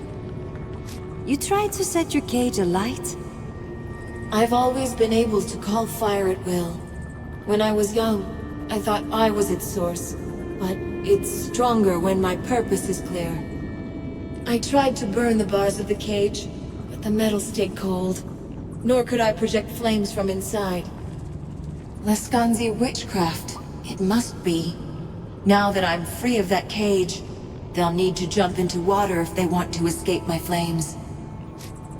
You tried to set your cage alight? I've always been able to call fire at will. When I was young, I thought I was its source. But it's stronger when my purpose is clear. I tried to burn the bars of the cage, but the metal stayed cold. Nor could I project flames from inside. Laskanzi witchcraft, it must be. Now that I'm free of that cage, they'll need to jump into water if they want to escape my flames.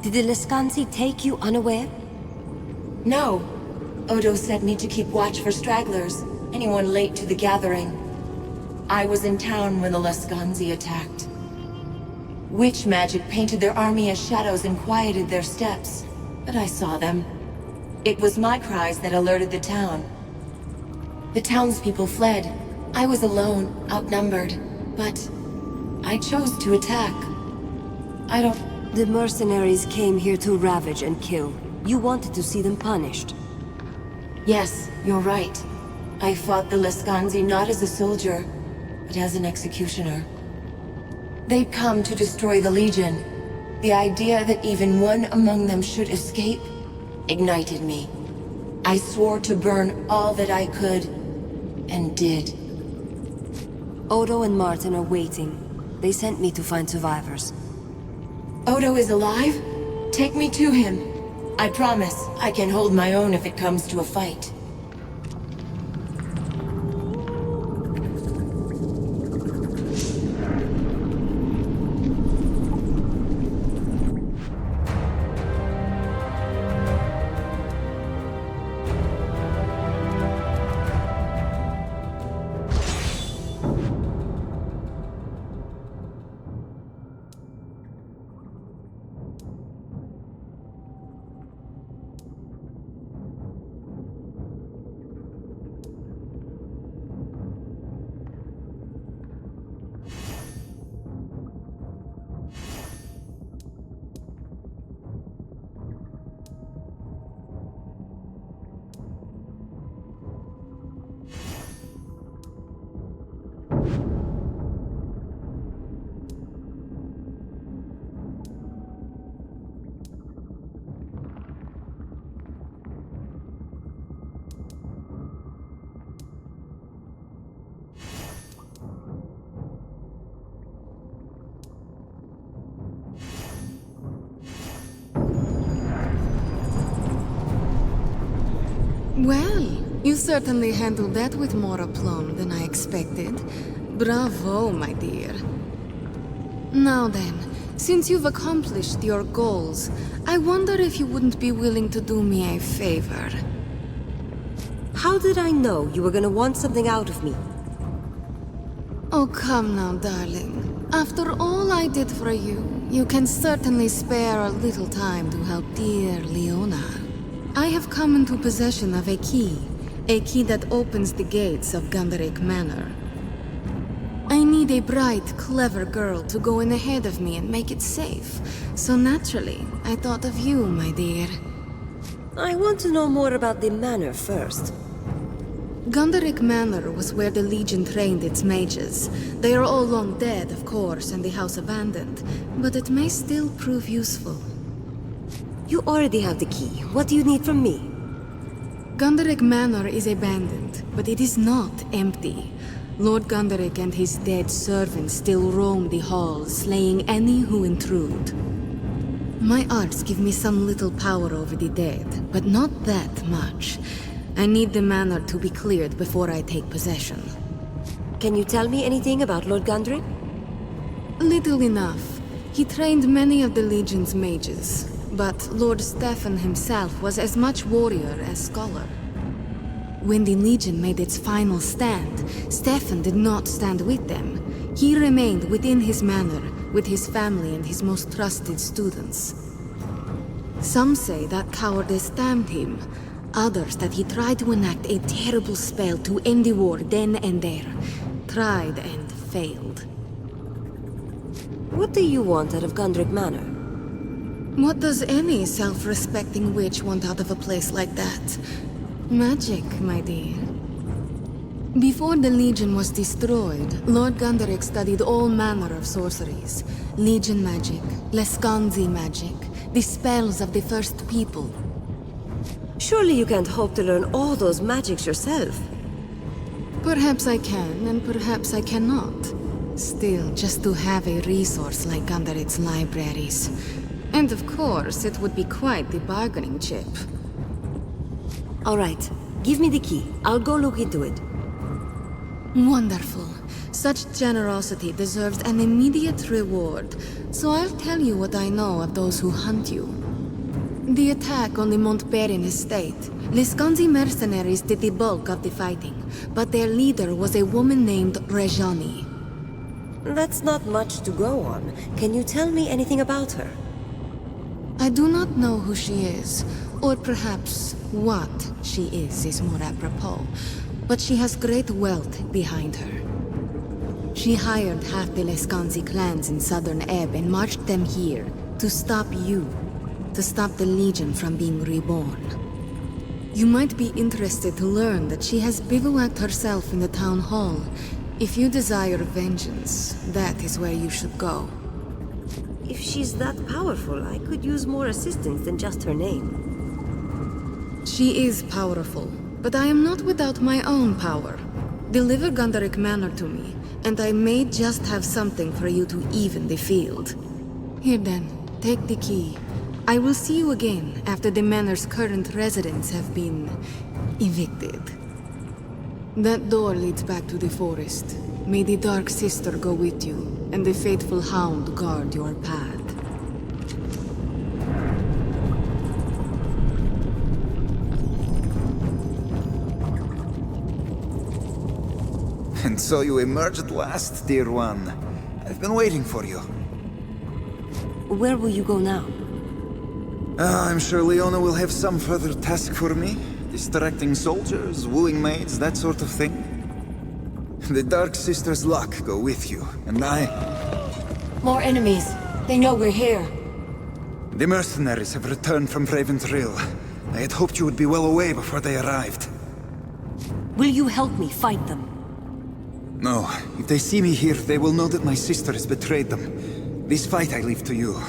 Did the Laskanzi take you unaware? No. Odo sent me to keep watch for stragglers, anyone late to the gathering. I was in town when the Laskanzi attacked. Witch magic painted their army as shadows and quieted their steps, but I saw them. It was my cries that alerted the town. The townspeople fled. I was alone, outnumbered, but I chose to attack. The mercenaries came here to ravage and kill. You wanted to see them punished. Yes, you're right. I fought the Laskanzi not as a soldier, but as an executioner. They'd come to destroy the Legion. The idea that even one among them should escape ignited me. I swore to burn all that I could, and did. Odo and Martin are waiting. They sent me to find survivors. Odo is alive? Take me to him. I promise I can hold my own if it comes to a fight. Well, you certainly handled that with more aplomb than I expected. Bravo, my dear. Now then, since you've accomplished your goals, I wonder if you wouldn't be willing to do me a favor. How did I know you were gonna want something out of me? Oh, come now, darling. After all I did for you, you can certainly spare a little time to help dear Leona. I have come into possession of a key that opens the gates of Gunderic Manor. I need a bright, clever girl to go in ahead of me and make it safe. So naturally, I thought of you, my dear. I want to know more about the manor first. Gunderic Manor was where the Legion trained its mages. They are all long dead, of course, and the house abandoned, but it may still prove useful. You already have the key. What do you need from me? Gunderic Manor is abandoned, but it is not empty. Lord Gunderic and his dead servants still roam the halls, slaying any who intrude. My arts give me some little power over the dead, but not that much. I need the manor to be cleared before I take possession. Can you tell me anything about Lord Gunderic? Little enough. He trained many of the Legion's mages, but Lord Stefan himself was as much warrior as scholar. When the Legion made its final stand, Stefan did not stand with them. He remained within his manor, with his family and his most trusted students. Some say that cowardice damned him. Others that he tried to enact a terrible spell to end the war then and there. Tried and failed. What do you want out of Gunderic Manor? What does any self-respecting witch want out of a place like that? Magic, my dear. Before the Legion was destroyed, Lord Gunderic studied all manner of sorceries. Legion magic, Leskanzi magic, the spells of the First People. Surely you can't hope to learn all those magics yourself. Perhaps I can, and perhaps I cannot. Still, just to have a resource like Gunderic's libraries. And of course, it would be quite the bargaining chip. All right, give me the key. I'll go look into it. Wonderful. Such generosity deserves an immediate reward, so I'll tell you what I know of those who hunt you. The attack on the Montbarren estate. Leskanzi mercenaries did the bulk of the fighting, but their leader was a woman named Rajani. That's not much to go on. Can you tell me anything about her? I do not know who she is, or perhaps what she is more apropos, but she has great wealth behind her. She hired half the Leskanzi clans in southern Ebb and marched them here to stop you, to stop the Legion from being reborn. You might be interested to learn that she has bivouacked herself in the town hall. If you desire vengeance, that is where you should go. If she's that powerful, I could use more assistance than just her name. She is powerful, but I am not without my own power. Deliver Gunderic Manor to me, and I may just have something for you to even the field. Here then, take the key. I will see you again after the manor's current residents have been evicted. That door leads back to the forest. May the Dark Sister go with you, and the faithful hound guard your path. And so you emerged at last, dear one. I've been waiting for you. Where will you go now? I'm sure Leona will have some further task for me. Distracting soldiers, wooing maids, that sort of thing. The Dark Sister's luck go with you, and I... More enemies. They know we're here. The mercenaries have returned from Raven's Rill. I had hoped you would be well away before they arrived. Will you help me fight them? No. If they see me here, they will know that my sister has betrayed them. This fight I leave to you.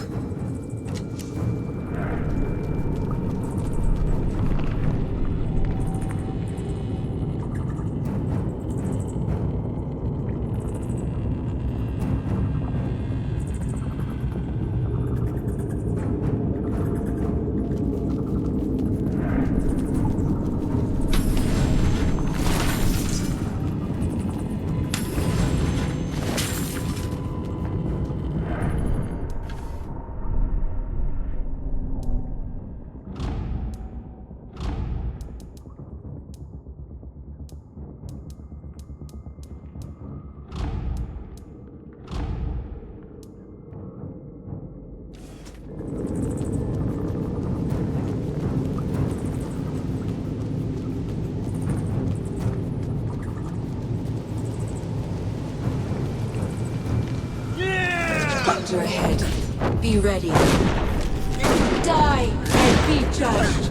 danger ahead. Be ready. Die and be judged.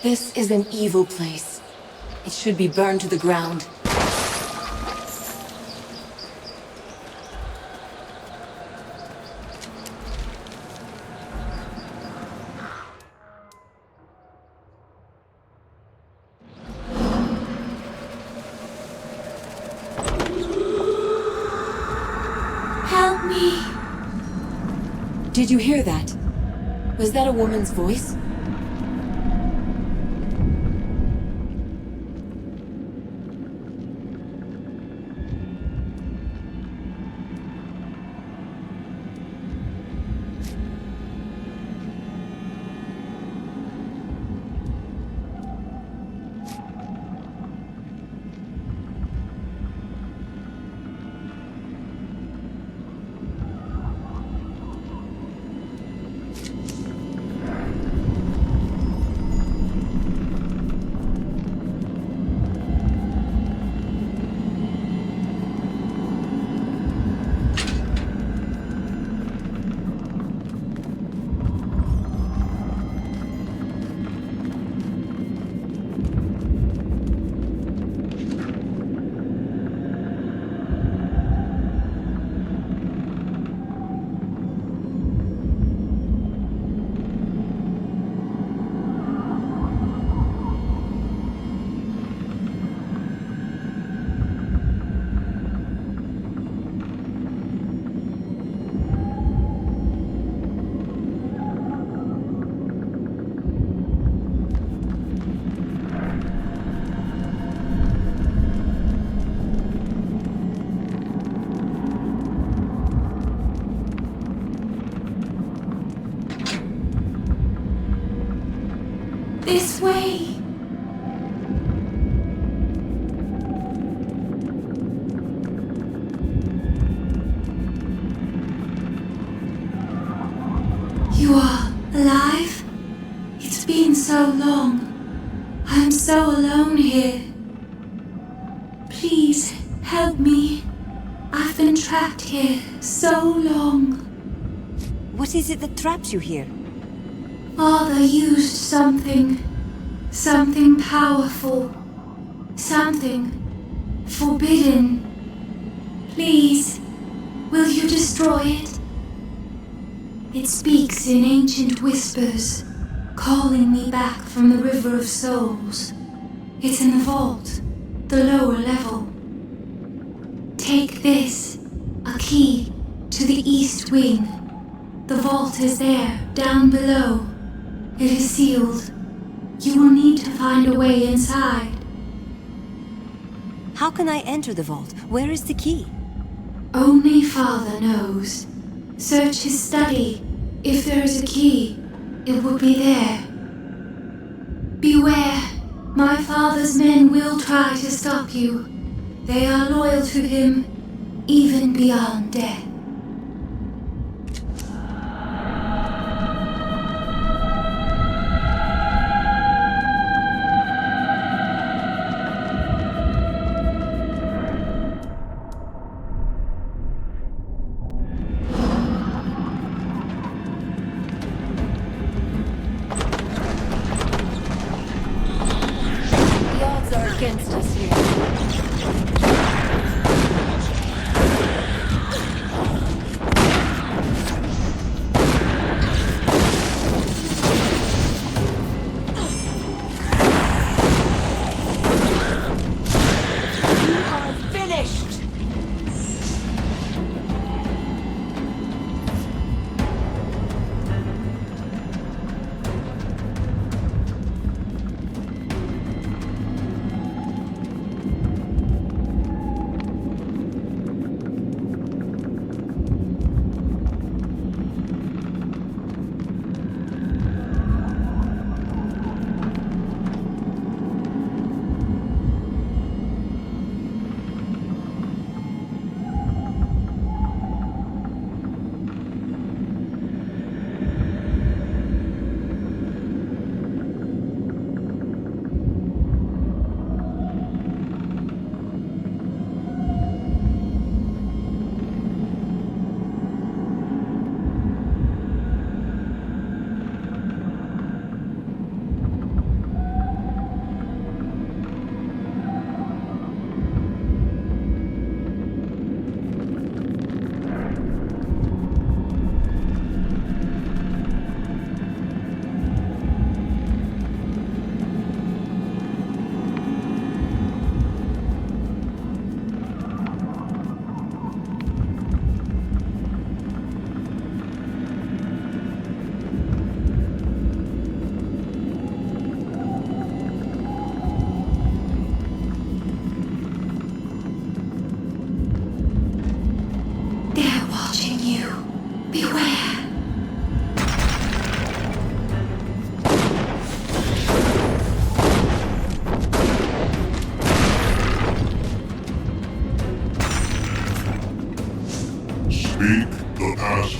This is an evil place. It should be burned to the ground. Help me! Did you hear that? Was that a woman's voice? This way! You are alive? It's been so long. I'm so alone here. Please, help me. I've been trapped here so long. What is it that traps you here? Father used something powerful, something forbidden. Please, will you destroy it? It speaks in ancient whispers, calling me back from the River of Souls. It's in the vault the lower level. Take this, a key to the east wing. The vault is there, down below. It is sealed. You will need to find a way inside. How can I enter the vault? Where is the key? Only Father knows. Search his study. If there is a key, it will be there. Beware. My father's men will try to stop you. They are loyal to him, even beyond death.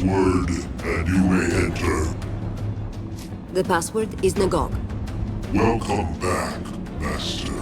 password, and you may enter. The password is Nagog. Welcome back, Master.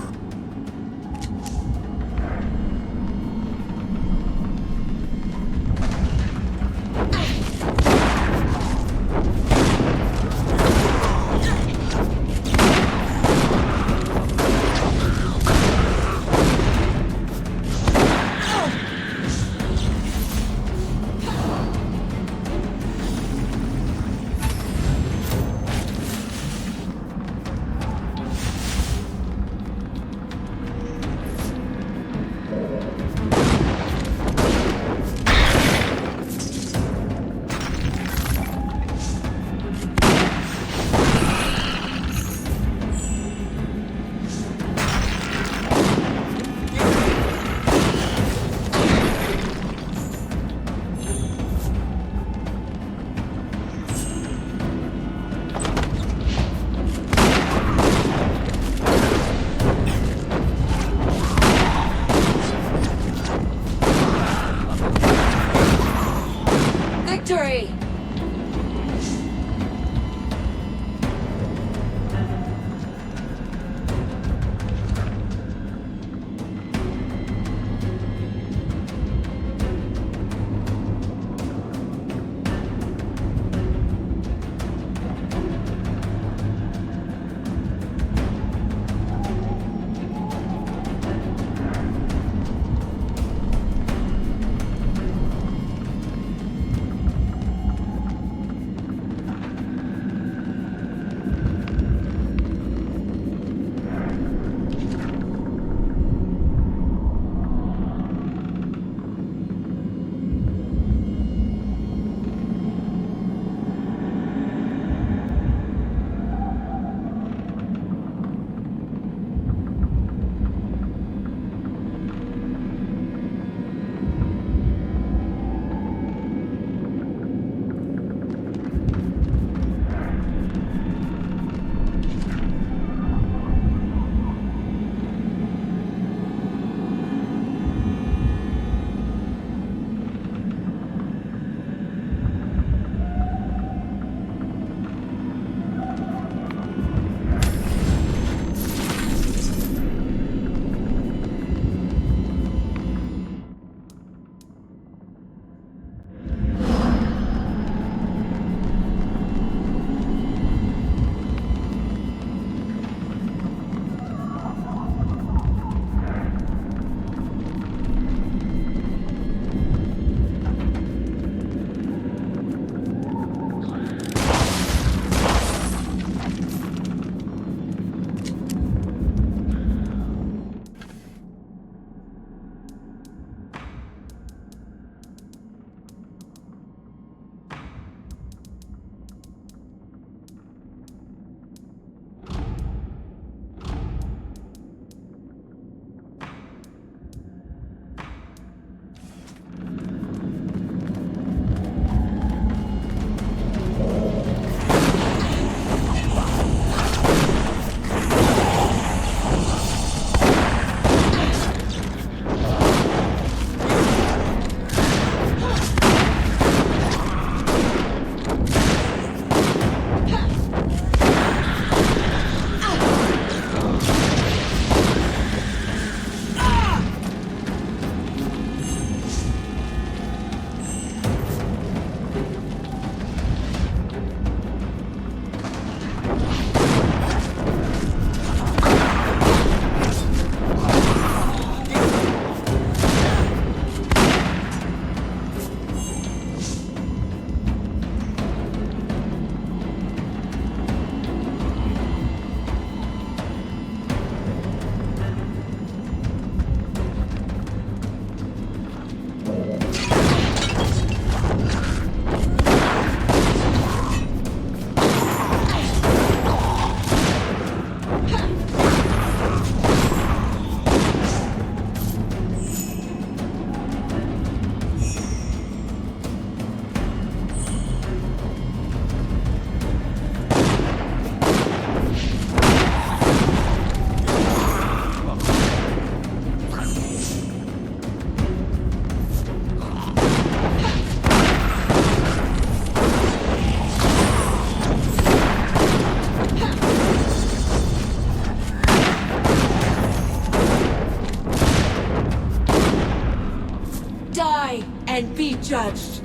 and be judged.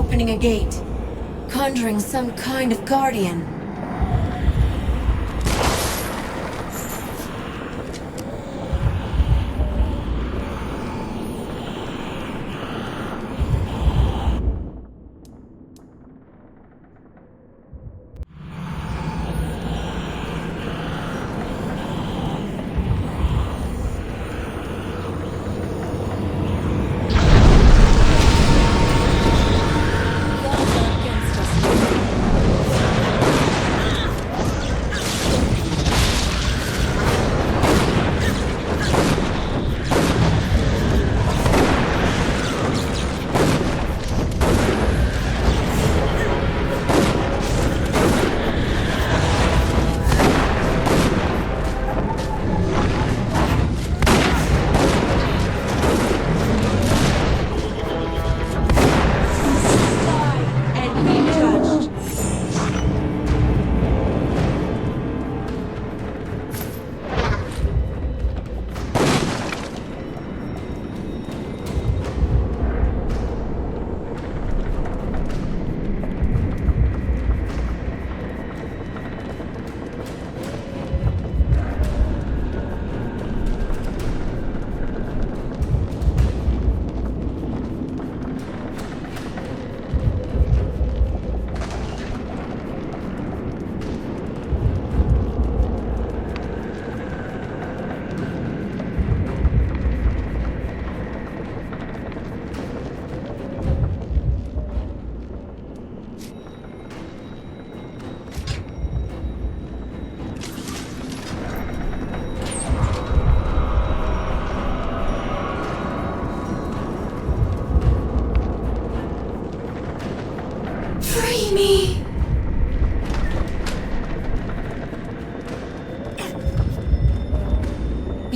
opening a gate, conjuring some kind of guardian.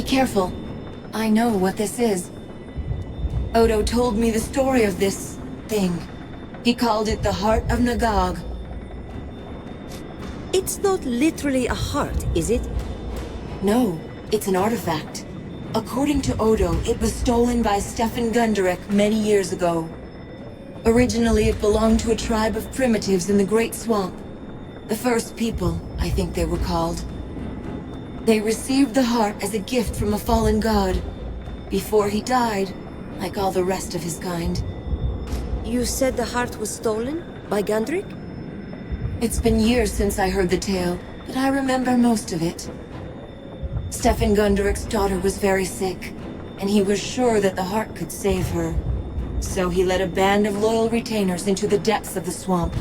Careful. I know what this is. Odo told me the story of this thing. He called it the Heart of Nagog. It's not literally a heart, is it? No, it's an artifact. According to Odo, it was stolen by Stefan Gunderic many years ago. Originally, it belonged to a tribe of primitives in the Great Swamp. The first people, I think they were called. They received the heart as a gift from a fallen god, before he died, like all the rest of his kind. You said the heart was stolen? By Gunderic? It's been years since I heard the tale, but I remember most of it. Stefan Gunderic's daughter was very sick, and he was sure that the heart could save her. So he led a band of loyal retainers into the depths of the swamp.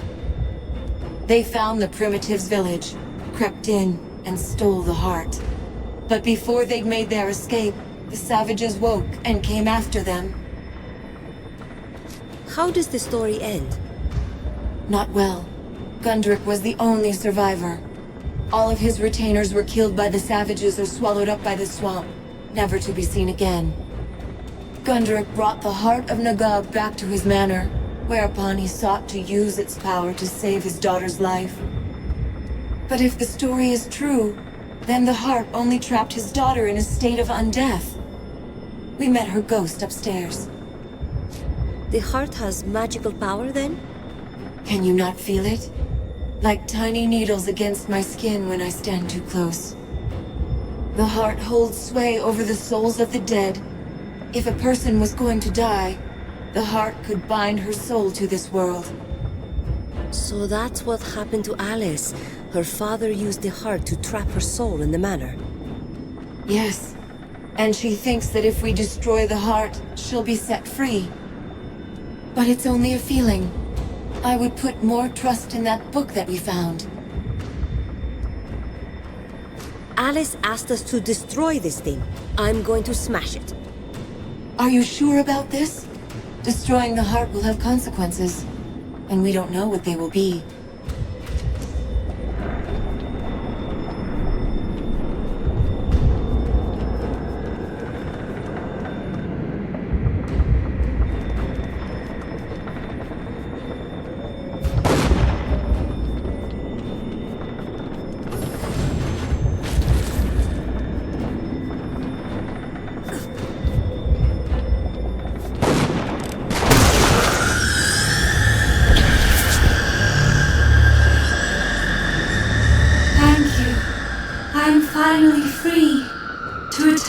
They found the primitives' village, crept in, and stole the heart. But before they'd made their escape, the savages woke and came after them. How does the story end? Not well. Gunderic was the only survivor. All of his retainers were killed by the savages or swallowed up by the swamp, never to be seen again. Gunderic brought the heart of Nagog back to his manor, whereupon he sought to use its power to save his daughter's life. But if the story is true, then the heart only trapped his daughter in a state of undeath. We met her ghost upstairs. The heart has magical power, then? Can you not feel it? Like tiny needles against my skin when I stand too close. The heart holds sway over the souls of the dead. If a person was going to die, the heart could bind her soul to this world. So that's what happened to Alice. Her father used the heart to trap her soul in the manor. Yes. And she thinks that if we destroy the heart, she'll be set free. But it's only a feeling. I would put more trust in that book that we found. Alice asked us to destroy this thing. I'm going to smash it. Are you sure about this? Destroying the heart will have consequences, and we don't know what they will be.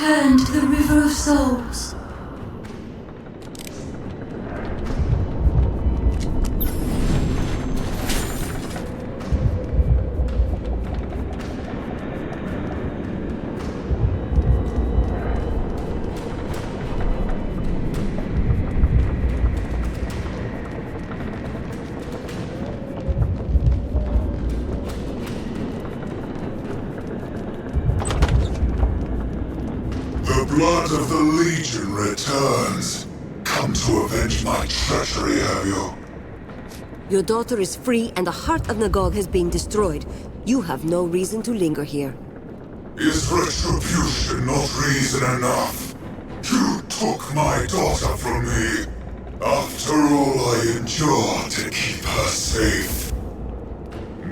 return to the River of Souls. Blood of the Legion returns. Come to avenge my treachery, have you? Your daughter is free and the heart of Nagog has been destroyed. You have no reason to linger here. Is retribution not reason enough? You took my daughter from me. After all I endured to keep her safe.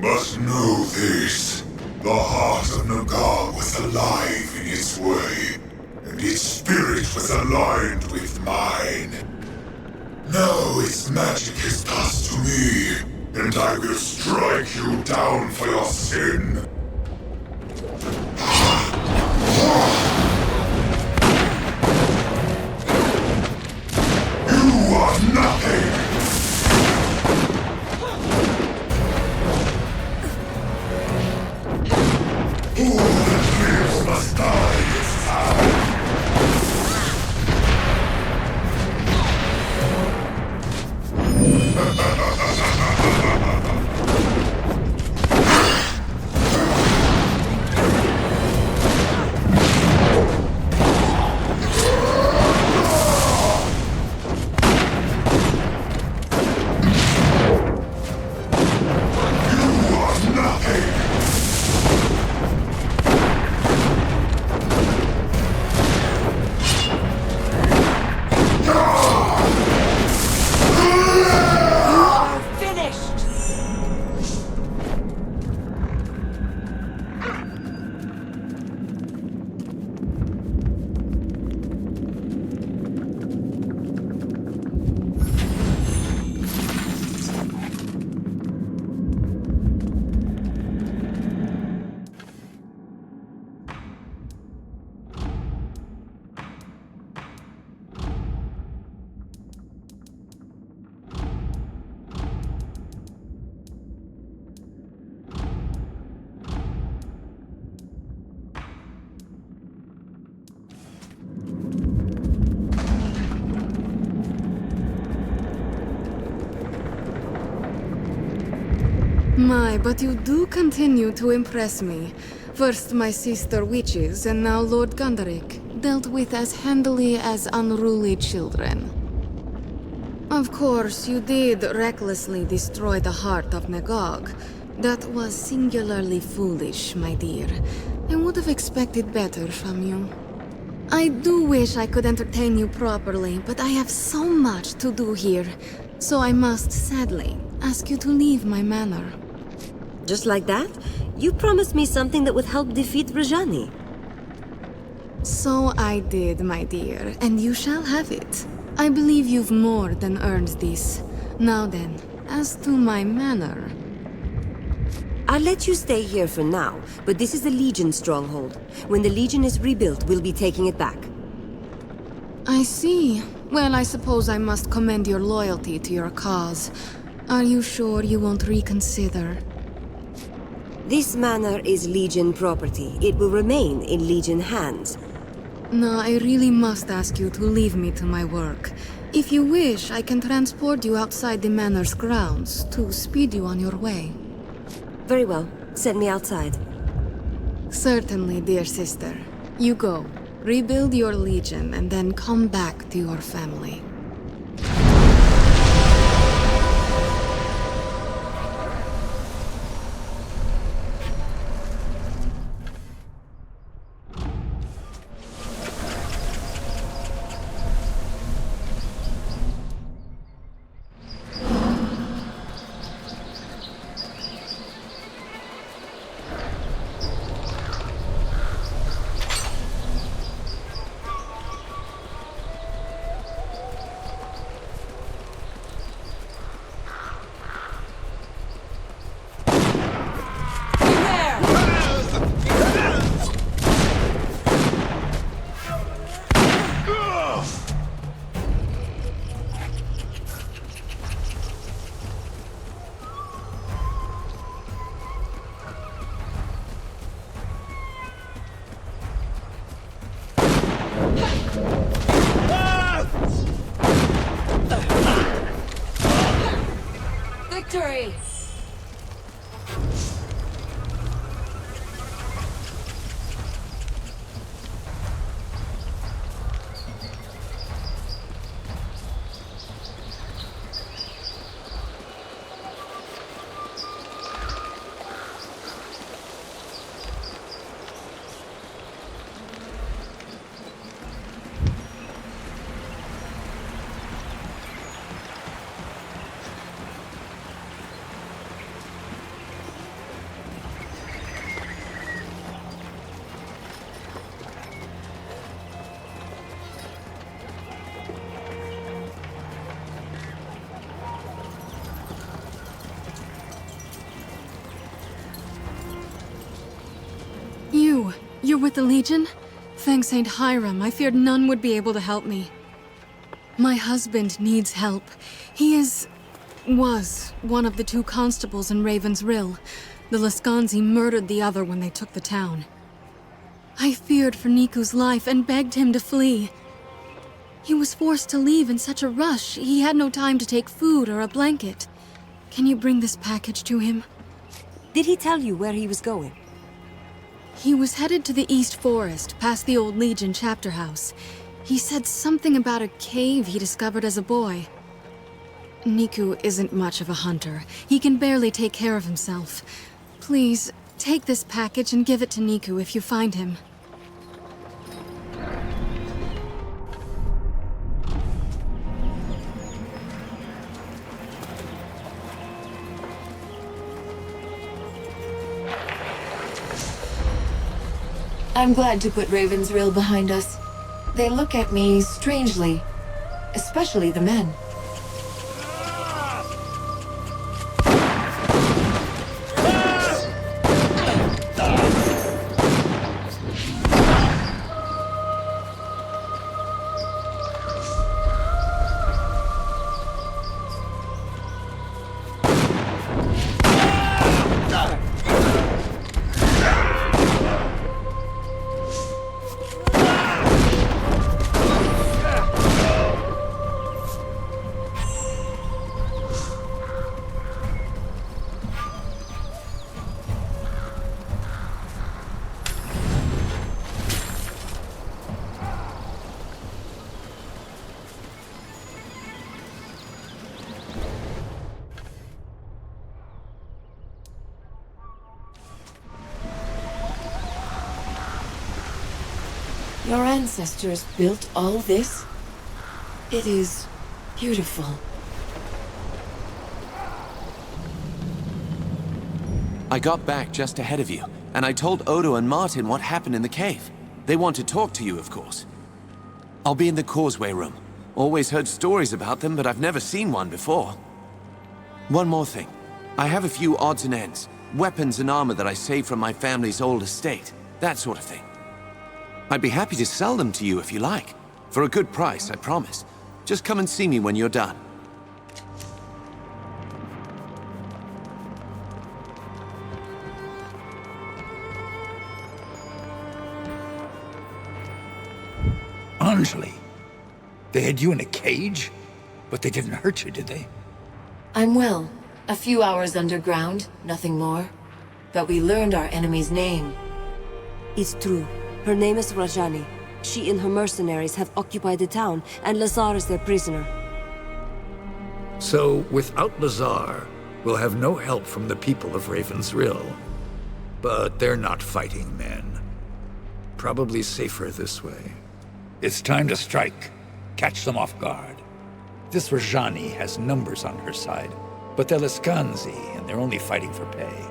But know this. The heart of Nagog was alive in its way. And its spirit was aligned with mine. Now its magic is passed to me, and I will strike you down for your sin. You are nothing! All that lives must die this time. My, but you do continue to impress me. First my sister witches, and now Lord Gunderic, dealt with as handily as unruly children. Of course, you did recklessly destroy the heart of Nagog. That was singularly foolish, my dear. I would have expected better from you. I do wish I could entertain you properly, but I have so much to do here. So I must, sadly, ask you to leave my manor. Just like that? You promised me something that would help defeat Rajani. So I did, my dear, and you shall have it. I believe you've more than earned this. Now then, as to my manor... I'll let you stay here for now, but this is the Legion stronghold. When the Legion is rebuilt, we'll be taking it back. I see. Well, I suppose I must commend your loyalty to your cause. Are you sure you won't reconsider? This manor is Legion property. It will remain in Legion hands. No, I really must ask you to leave me to my work. If you wish, I can transport you outside the manor's grounds to speed you on your way. Very well. Send me outside. Certainly, dear sister. You go. Rebuild your Legion and then come back to your family. Victory! You're with the Legion? Thanks Saint Hiram, I feared none would be able to help me. My husband needs help. He was one of the 2 constables in Raven's Rill. The Laskanzi murdered the other when they took the town. I feared for Niku's life and begged him to flee. He was forced to leave in such a rush, he had no time to take food or a blanket. Can you bring this package to him? Did he tell you where he was going? He was headed to the East Forest, past the old Legion Chapterhouse. He said something about a cave he discovered as a boy. Niku isn't much of a hunter. He can barely take care of himself. Please, take this package and give it to Niku if you find him. I'm glad to put Raven's Rill behind us. They look at me strangely, especially the men. Your ancestors built all this? It is beautiful. I got back just ahead of you, and I told Odo and Martin what happened in the cave. They want to talk to you, of course. I'll be in the causeway room. Always heard stories about them, but I've never seen one before. One more thing. I have a few odds and ends. Weapons and armor that I saved from my family's old estate. That sort of thing. I'd be happy to sell them to you if you like. For a good price, I promise. Just come and see me when you're done. Anjali, they had you in a cage? But they didn't hurt you, did they? I'm well. A few hours underground, nothing more. But we learned our enemy's name. It's true. Her name is Rajani. She and her mercenaries have occupied the town, and Lazar is their prisoner. So, without Lazar, we'll have no help from the people of Raven's Rill. But they're not fighting men. Probably safer this way. It's time to strike. Catch them off guard. This Rajani has numbers on her side, but they're Laskanzi, and they're only fighting for pay.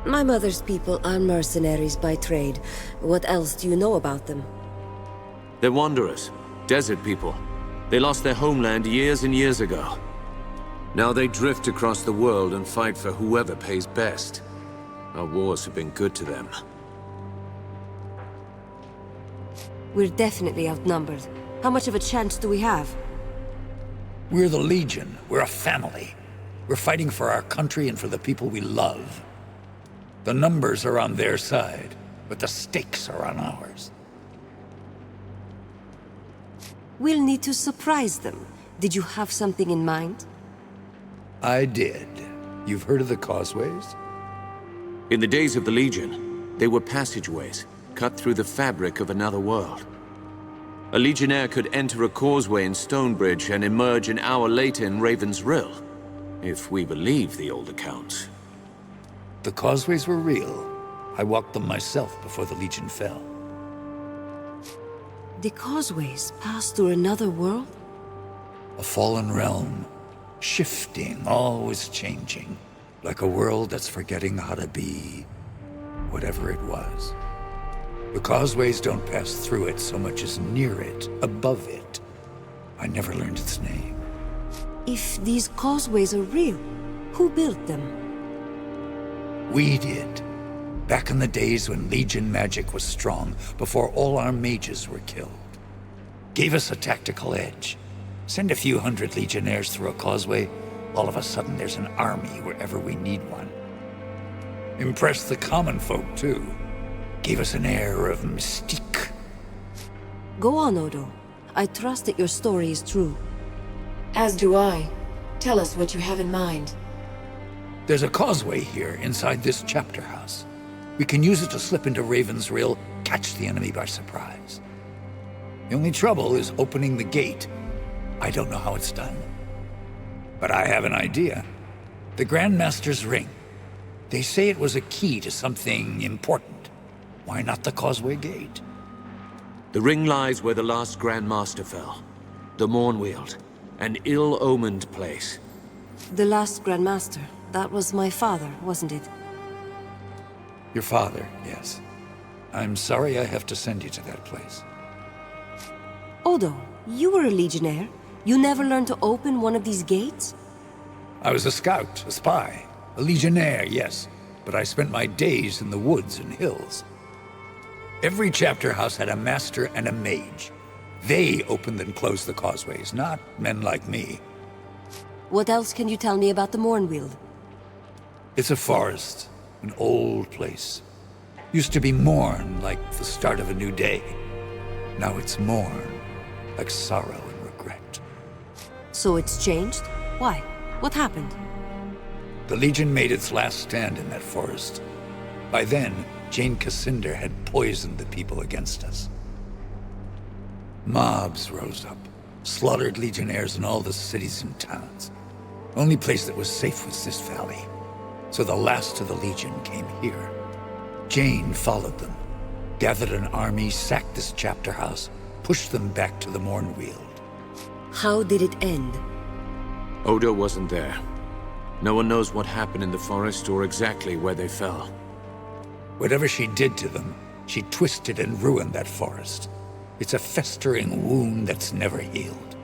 My mother's people are mercenaries by trade. What else do you know about them? They're wanderers, desert people. They lost their homeland years and years ago. Now they drift across the world and fight for whoever pays best. Our wars have been good to them. We're definitely outnumbered. How much of a chance do we have? We're the Legion. We're a family. We're fighting for our country and for the people we love. The numbers are on their side, but the stakes are on ours. We'll need to surprise them. Did you have something in mind? I did. You've heard of the causeways? In the days of the Legion, they were passageways, cut through the fabric of another world. A Legionnaire could enter a causeway in Stonebridge and emerge an hour later in Raven's Rill, if we believe the old accounts. The causeways were real. I walked them myself before the Legion fell. The causeways pass through another world? A fallen realm, shifting, always changing, like a world that's forgetting how to be whatever it was. The causeways don't pass through it so much as near it, above it. I never learned its name. If these causeways are real, who built them? We did. Back in the days when Legion magic was strong, before all our mages were killed. Gave us a tactical edge. Send a few hundred Legionnaires through a causeway, all of a sudden there's an army wherever we need one. Impressed the common folk, too. Gave us an air of mystique. Go on, Odo. I trust that your story is true. As do I. Tell us what you have in mind. There's a causeway here inside this chapterhouse. We can use it to slip into Raven's Rill, catch the enemy by surprise. The only trouble is opening the gate. I don't know how it's done. But I have an idea. The Grand Master's ring. They say it was a key to something important. Why not the causeway gate? The ring lies where the last Grand Master fell. The Mournweald. An ill-omened place. The last Grand Master. That was my father, wasn't it? Your father, yes. I'm sorry I have to send you to that place. Odo, you were a Legionnaire. You never learned to open one of these gates? I was a scout, a spy, a Legionnaire, yes. But I spent my days in the woods and hills. Every chapter house had a master and a mage. They opened and closed the causeways, not men like me. What else can you tell me about the Mournweald? It's a forest, an old place. Used to be mourn, like the start of a new day. Now it's mourn, like sorrow and regret. So it's changed? Why? What happened? The Legion made its last stand in that forest. By then, Jeyne Cassinder had poisoned the people against us. Mobs rose up, slaughtered Legionnaires in all the cities and towns. Only place that was safe was this valley. So the last of the Legion came here. Jeyne followed them, gathered an army, sacked this chapter house, pushed them back to the Mournweald. How did it end? Odo wasn't there. No one knows what happened in the forest or exactly where they fell. Whatever she did to them, she twisted and ruined that forest. It's a festering wound that's never healed.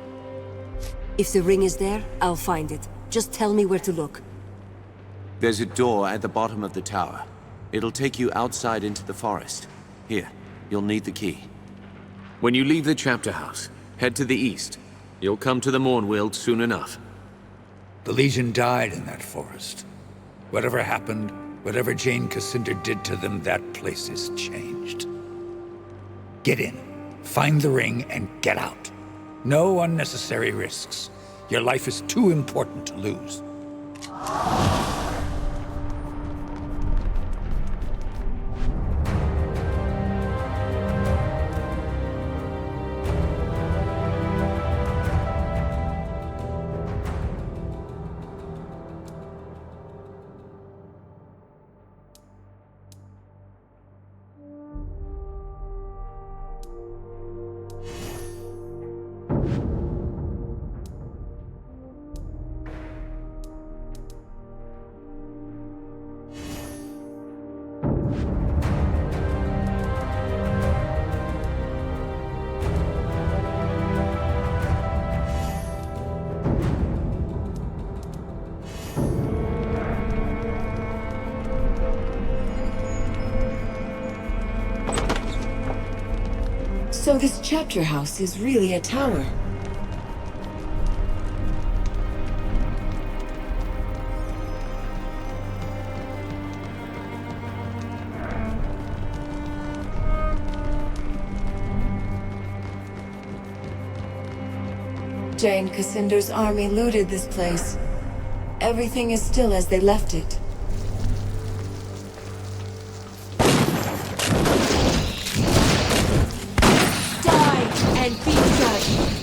If the ring is there, I'll find it. Just tell me where to look. There's a door at the bottom of the tower. It'll take you outside into the forest. Here, you'll need the key. When you leave the chapter house, head to the east. You'll come to the Mournweald soon enough. The Legion died in that forest. Whatever happened, whatever Jeyne Cassinder did to them, that place is changed. Get in, find the ring, and get out. No unnecessary risks. Your life is too important to lose. So this chapter house is really a tower. Jeyne Cassinder's army looted this place. Everything is still as they left it. Die and be judged!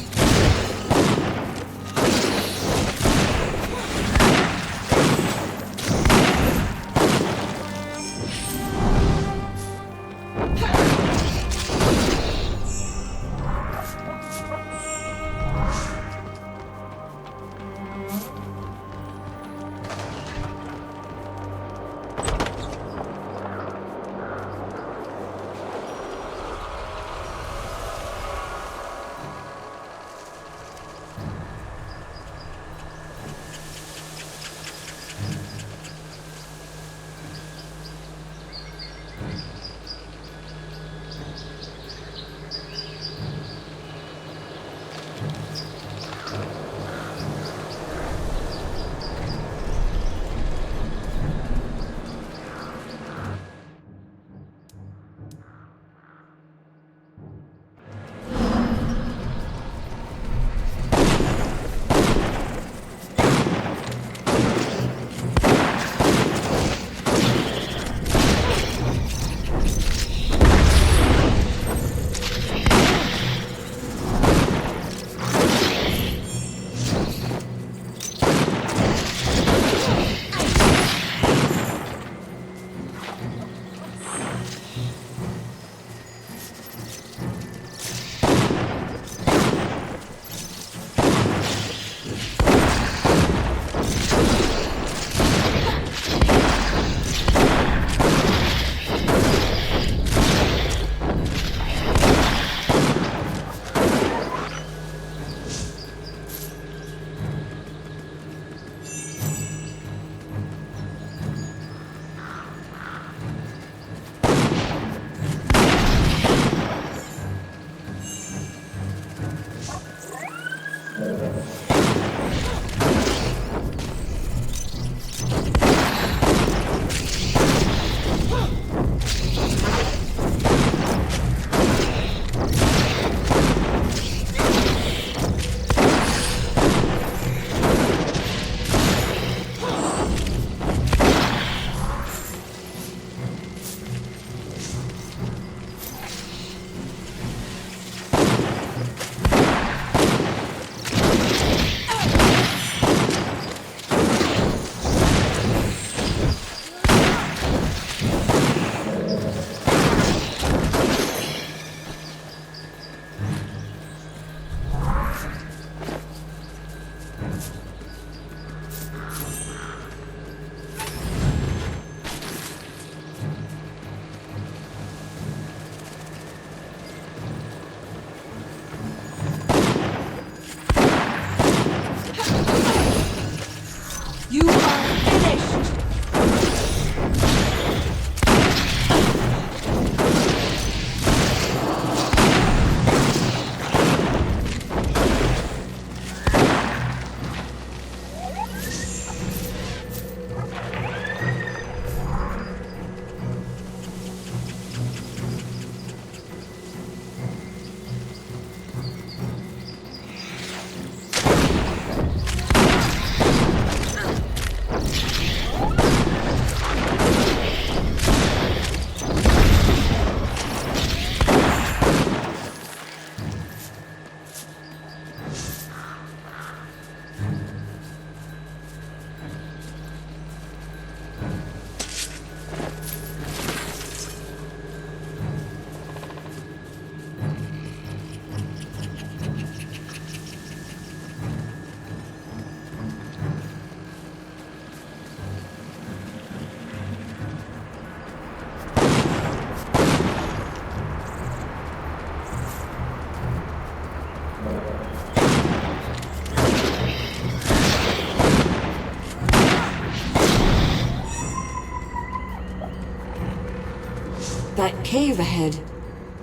That cave ahead.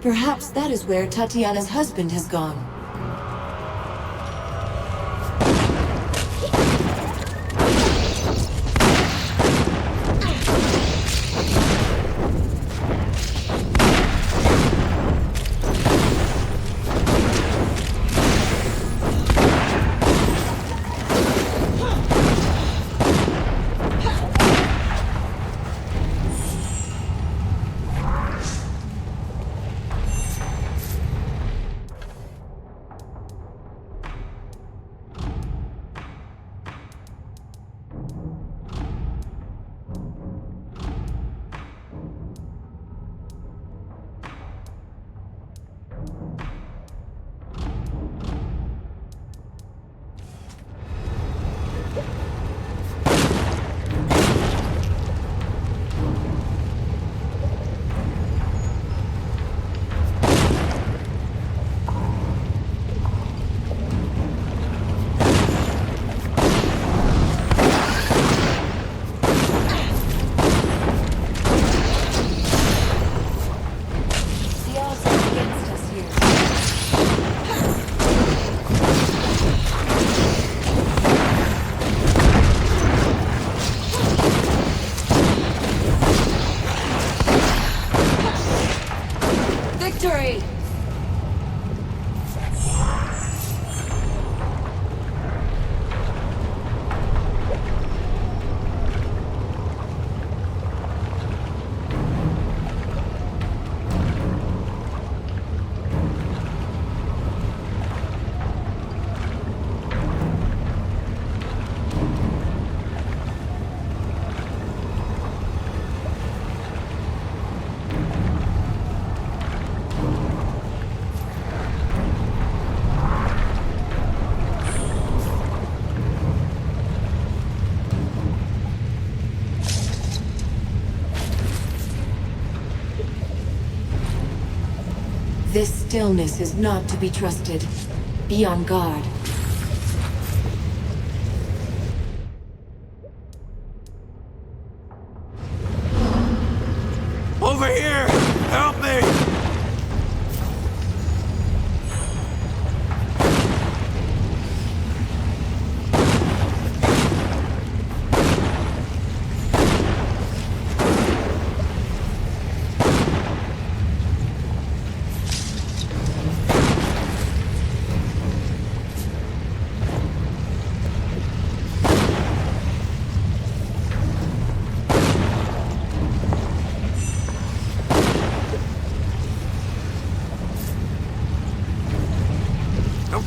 Perhaps that is where Tatiana's husband has gone. This stillness is not to be trusted. Be on guard. Over here! Help me!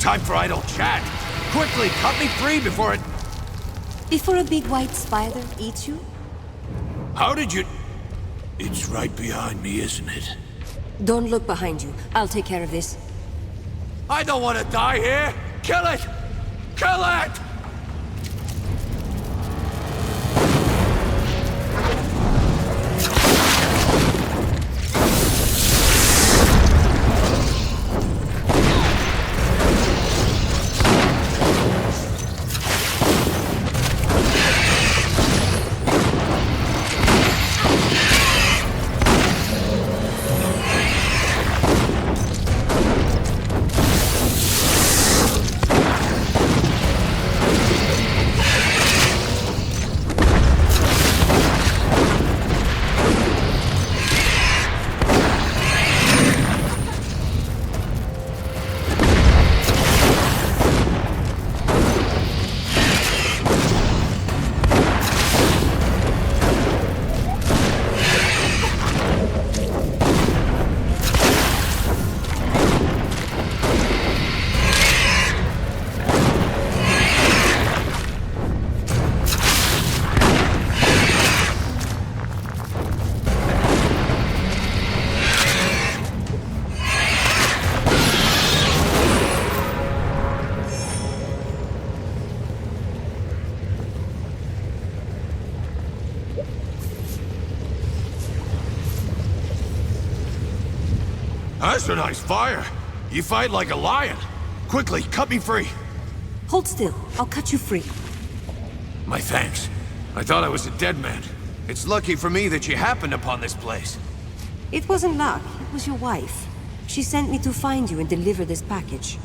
Time for idle chat. Quickly, cut me free before it... Before a big white spider eats you? How did you... It's right behind me, isn't it? Don't look behind you. I'll take care of this. I don't want to die here! Kill it! Kill it! That's a nice fire. You fight like a lion. Quickly, cut me free. Hold still. I'll cut you free. My thanks. I thought I was a dead man. It's lucky for me that you happened upon this place. It wasn't luck. It was your wife. She sent me to find you and deliver this package.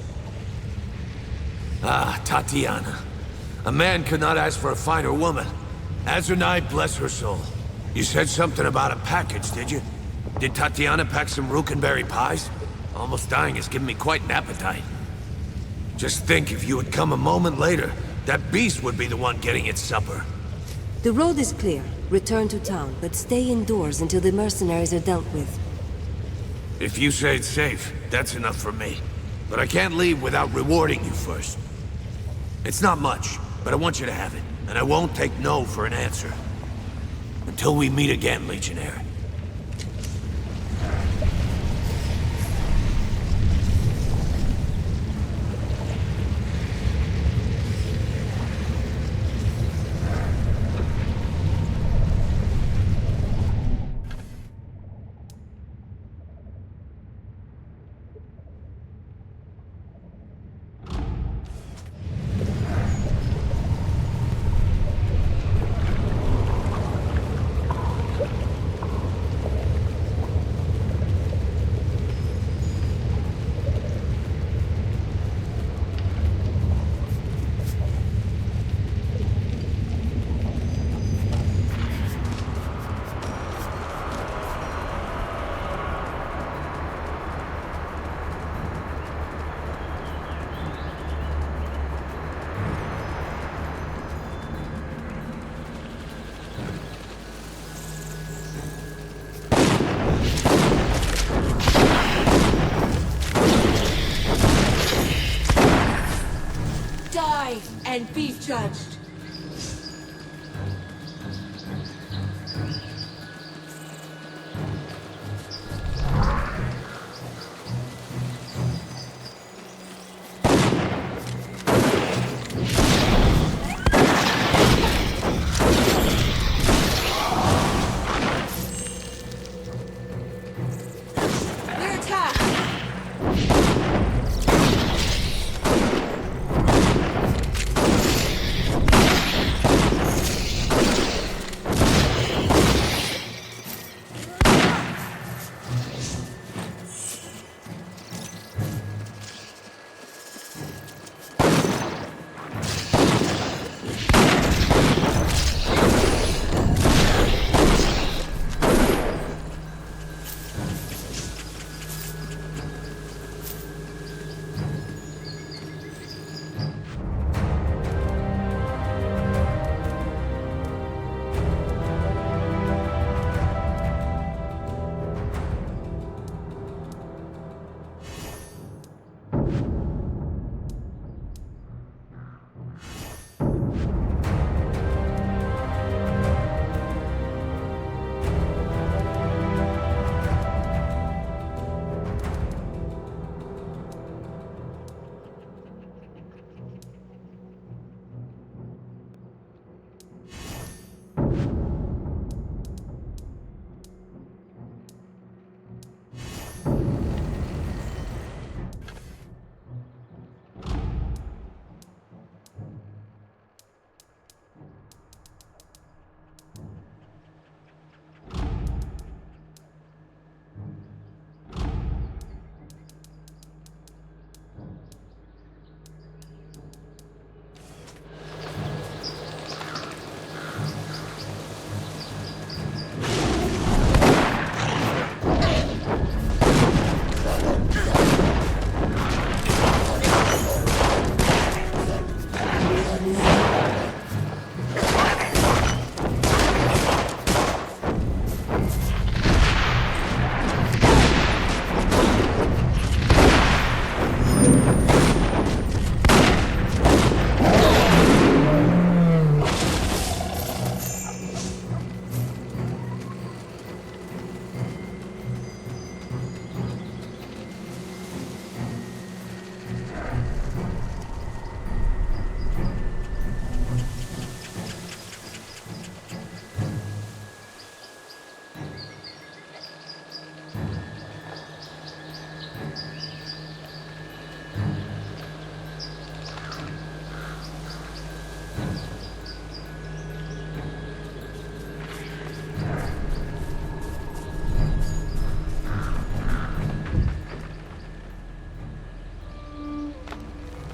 Ah, Tatiana. A man could not ask for a finer woman. Azernai, bless her soul. You said something about a package, did you? Did Tatiana pack some Rook'n'berry pies? Almost dying has given me quite an appetite. Just think, if you had come a moment later, that beast would be the one getting its supper. The road is clear. Return to town, but stay indoors until the mercenaries are dealt with. If you say it's safe, that's enough for me. But I can't leave without rewarding you first. It's not much, but I want you to have it, and I won't take no for an answer. Until we meet again, Legionnaire. And be judged. We're attacked.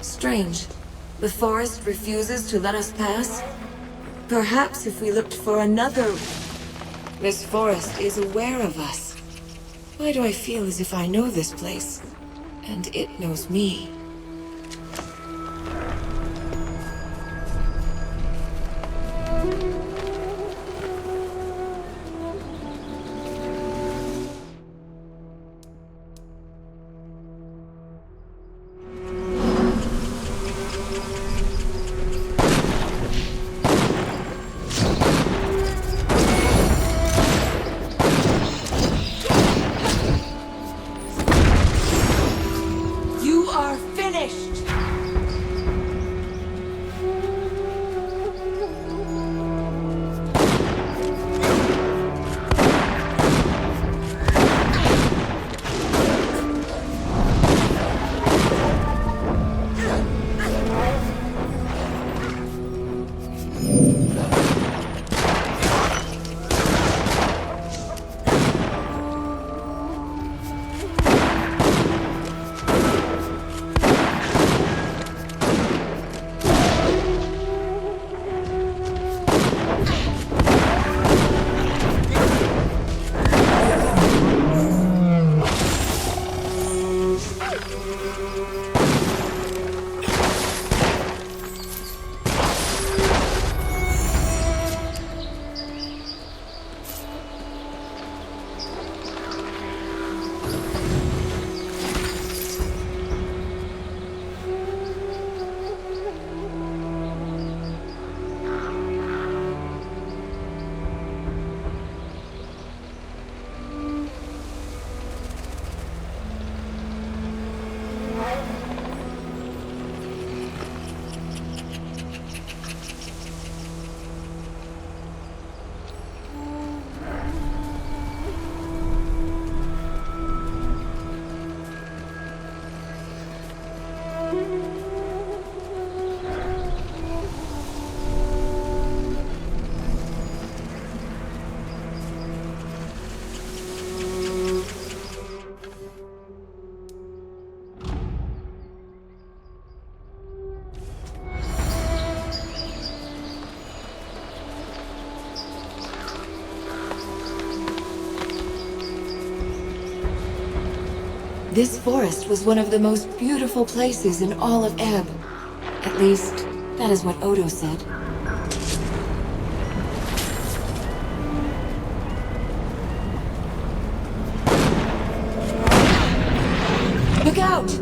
Strange. The forest refuses to let us pass? Perhaps if we looked for another... This forest is aware of us. Why do I feel as if I know this place? And it knows me. This forest was one of the most beautiful places in all of Ebb. At least, that is what Odo said. Look out!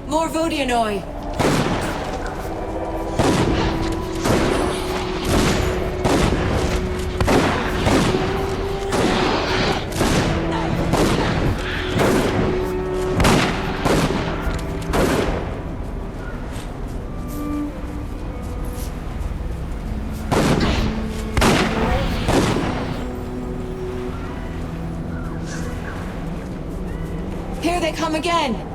More Vodianoi! Here they come again!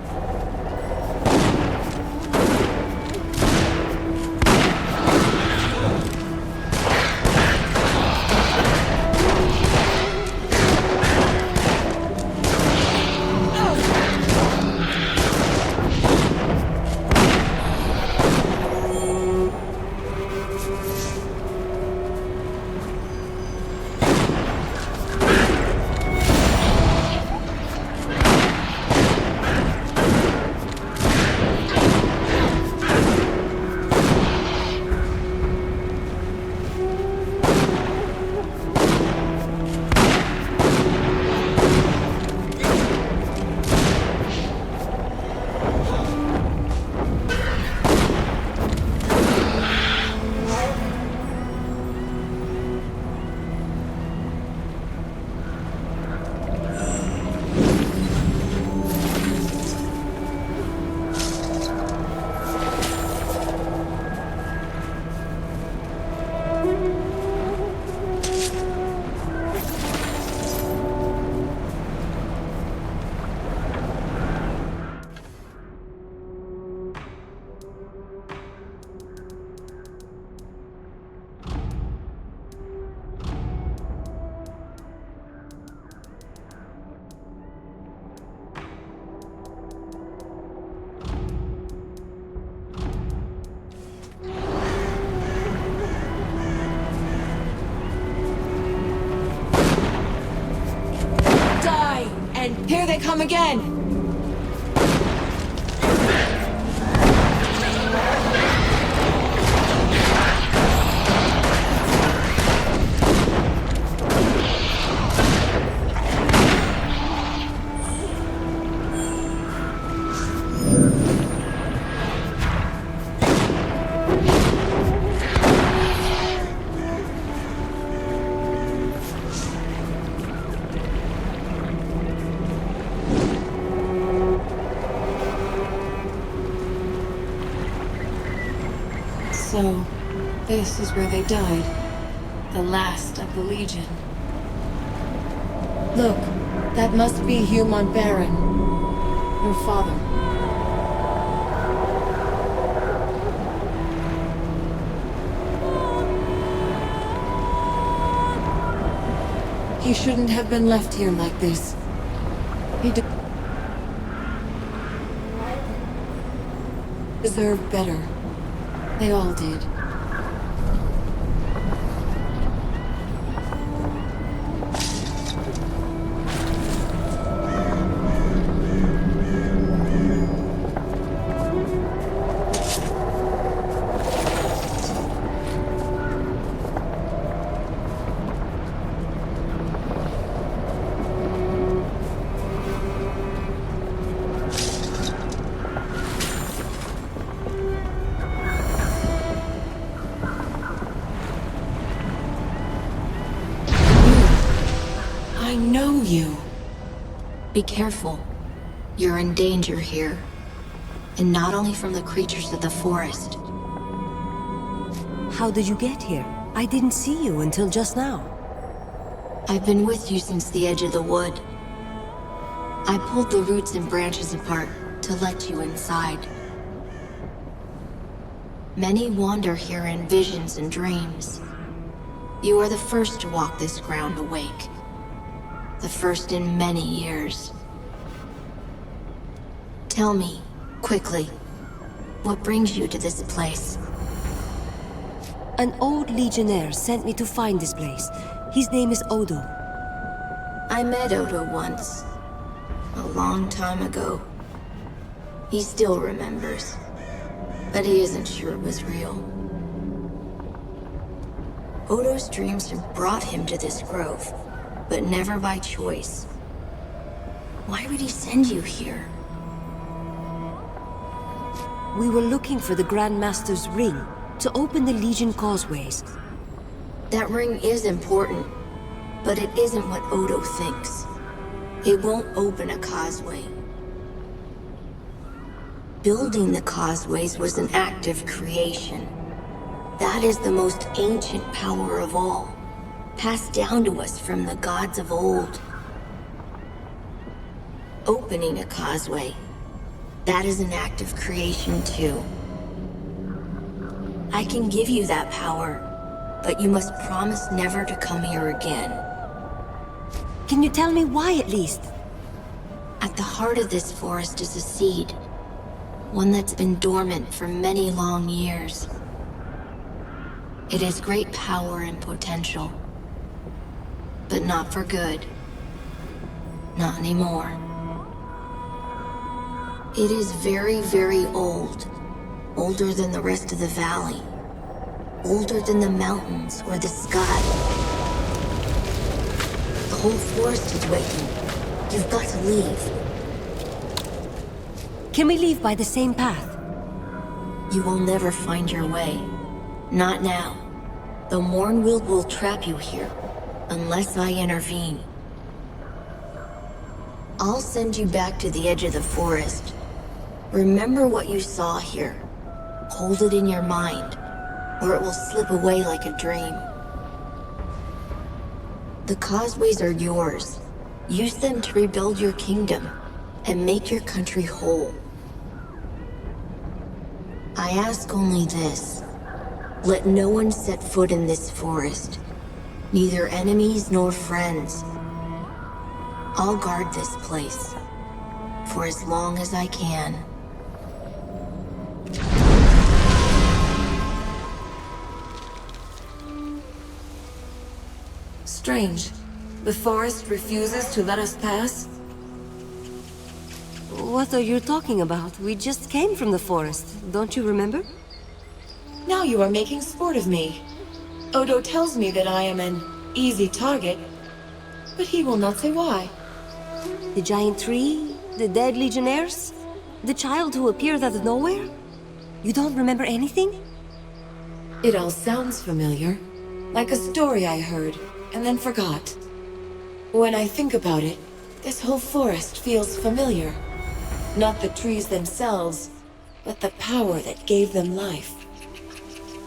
Here they come again! So, this is where they died. The last of the Legion. Look, that must be Hugh Montbaron. Your father. He shouldn't have been left here like this. He deserved better. They all did. Be careful. You're in danger here. And not only from the creatures of the forest. How did you get here? I didn't see you until just now. I've been with you since the edge of the wood. I pulled the roots and branches apart to let you inside. Many wander here in visions and dreams. You are the first to walk this ground awake. The first in many years. Tell me, quickly, what brings you to this place? An old legionnaire sent me to find this place. His name is Odo. I met Odo once. A long time ago. He still remembers. But he isn't sure it was real. Odo's dreams have brought him to this grove. But never by choice. Why would he send you here? We were looking for the Grand Master's ring to open the Legion causeways. That ring is important, but it isn't what Odo thinks. It won't open a causeway. Building the causeways was an act of creation. That is the most ancient power of all. Passed down to us from the gods of old. Opening a causeway, That is an act of creation, too. I can give you that power, but you must promise never to come here again. Can you tell me why, at least? At the heart of this forest is a seed. One that's been dormant for many long years. It has great power and potential. But not for good. Not anymore. It is very, very old. Older than the rest of the valley. Older than the mountains or the sky. The whole forest is waiting. You've got to leave. Can we leave by the same path? You will never find your way. Not now. The Mournweald will trap you here, unless I intervene. I'll send you back to the edge of the forest. Remember what you saw here. Hold it in your mind, or it will slip away like a dream. The causeways are yours. Use them to rebuild your kingdom, and make your country whole. I ask only this. Let no one set foot in this forest. Neither enemies nor friends. I'll guard this place. For as long as I can. Strange. The forest refuses to let us pass? What are you talking about? We just came from the forest. Don't you remember? Now you are making sport of me. Odo tells me that I am an easy target, but he will not say why. The giant tree? The dead legionnaires? The child who appeared out of nowhere? You don't remember anything? It all sounds familiar. Like a story I heard, and then forgot. When I think about it, this whole forest feels familiar. Not the trees themselves, but the power that gave them life.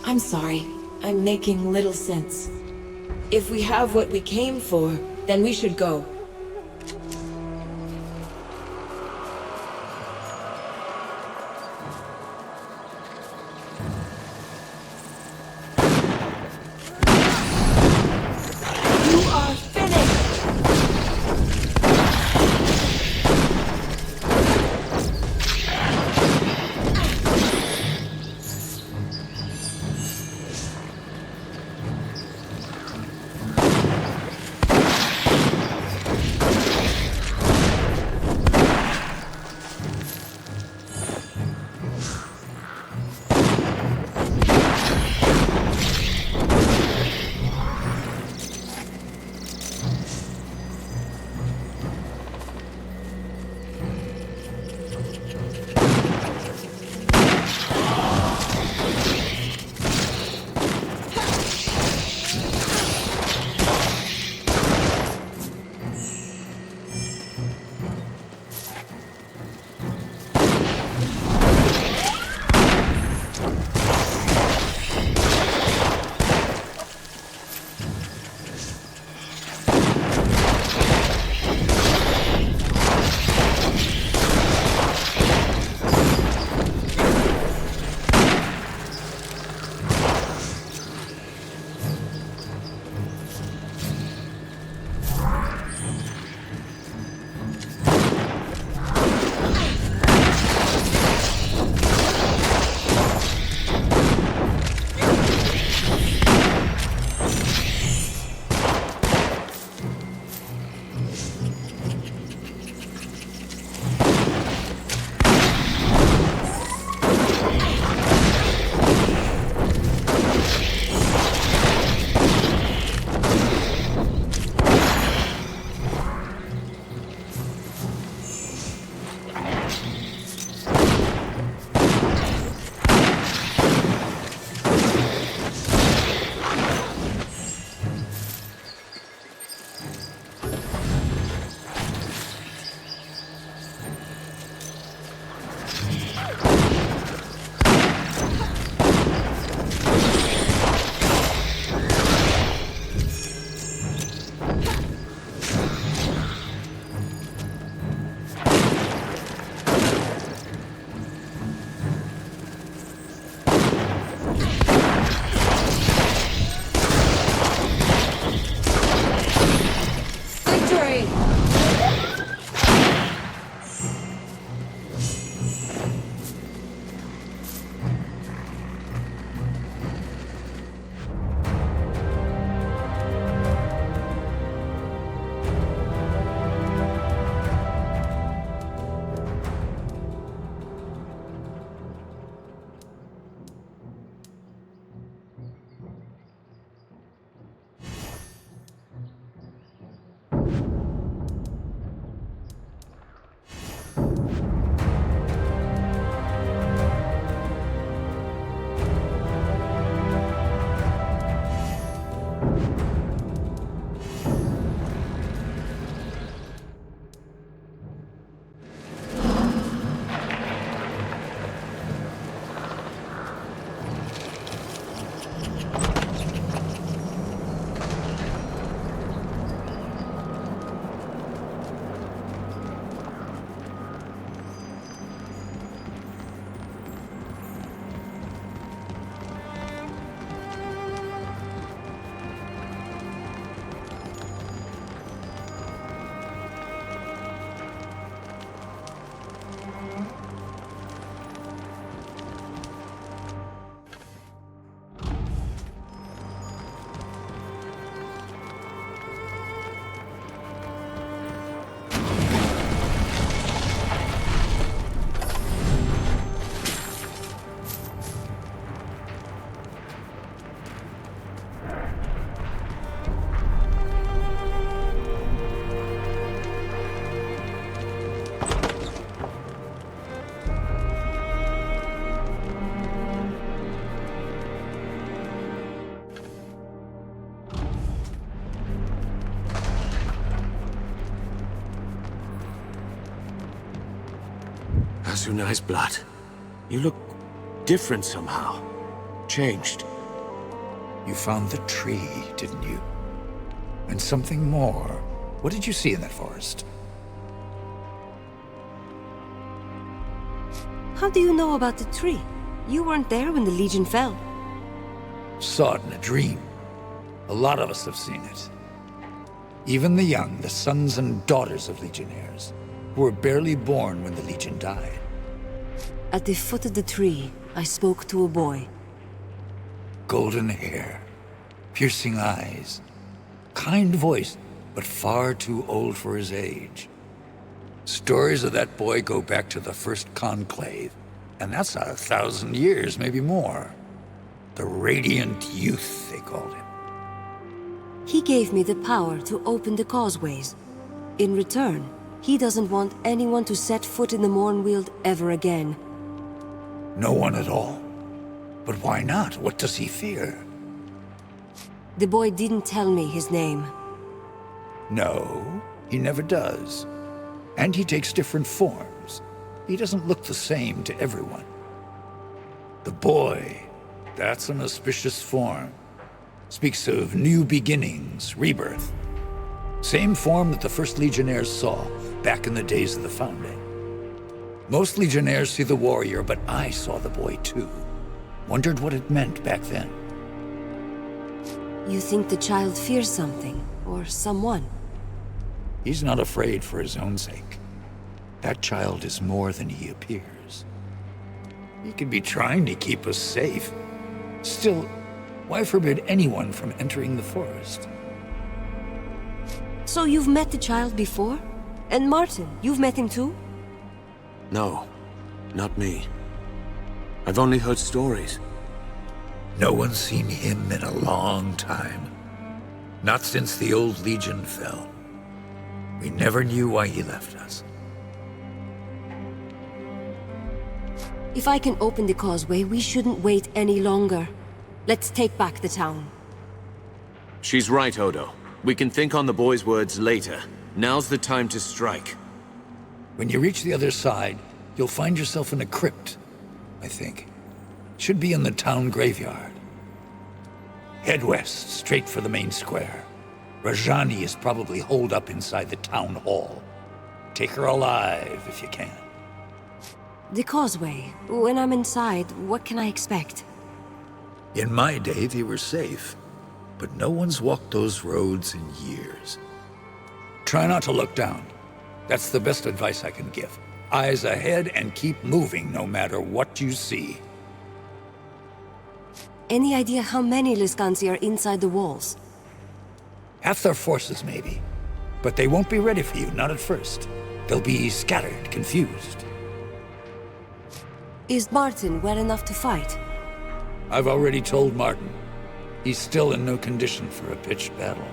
I'm sorry, I'm making little sense. If we have what we came for, then we should go. Azunai's blood. You look different somehow. Changed. You found the tree, didn't you? And something more. What did you see in that forest? How do you know about the tree? You weren't there when the Legion fell. Saw it in a dream. A lot of us have seen it. Even the young, the sons and daughters of Legionnaires, who were barely born when the Legion died. At the foot of the tree, I spoke to a boy. Golden hair, piercing eyes, kind voice, but far too old for his age. Stories of that boy go back to the first conclave, and that's 1,000 years, maybe more. The Radiant Youth, they called him. He gave me the power to open the causeways. In return, he doesn't want anyone to set foot in the Mournweald ever again. No one at all. But why not? What does he fear? The boy didn't tell me his name. No, he never does. And he takes different forms. He doesn't look the same to everyone. The boy, that's an auspicious form. Speaks of new beginnings, rebirth. Same form that the first Legionnaires saw back in the days of the Founding. Most Legionnaires see the warrior, but I saw the boy too. Wondered what it meant back then. You think the child fears something, or someone? He's not afraid for his own sake. That child is more than he appears. He could be trying to keep us safe. Still, why forbid anyone from entering the forest? So you've met the child before? And Martin, you've met him too? No, not me. I've only heard stories. No one's seen him in a long time. Not since the old Legion fell. We never knew why he left us. If I can open the causeway, we shouldn't wait any longer. Let's take back the town. She's right, Odo. We can think on the boy's words later. Now's the time to strike. When you reach the other side, you'll find yourself in a crypt, I think. Should be in the town graveyard. Head west, straight for the main square. Rajani is probably holed up inside the town hall. Take her alive if you can. The causeway. When I'm inside, what can I expect? In my day, they were safe. But no one's walked those roads in years. Try not to look down. That's the best advice I can give. Eyes ahead and keep moving no matter what you see. Any idea how many Liscanzi are inside the walls? Half their forces, maybe. But they won't be ready for you, not at first. They'll be scattered, confused. Is Martin well enough to fight? I've already told Martin. He's still in no condition for a pitched battle.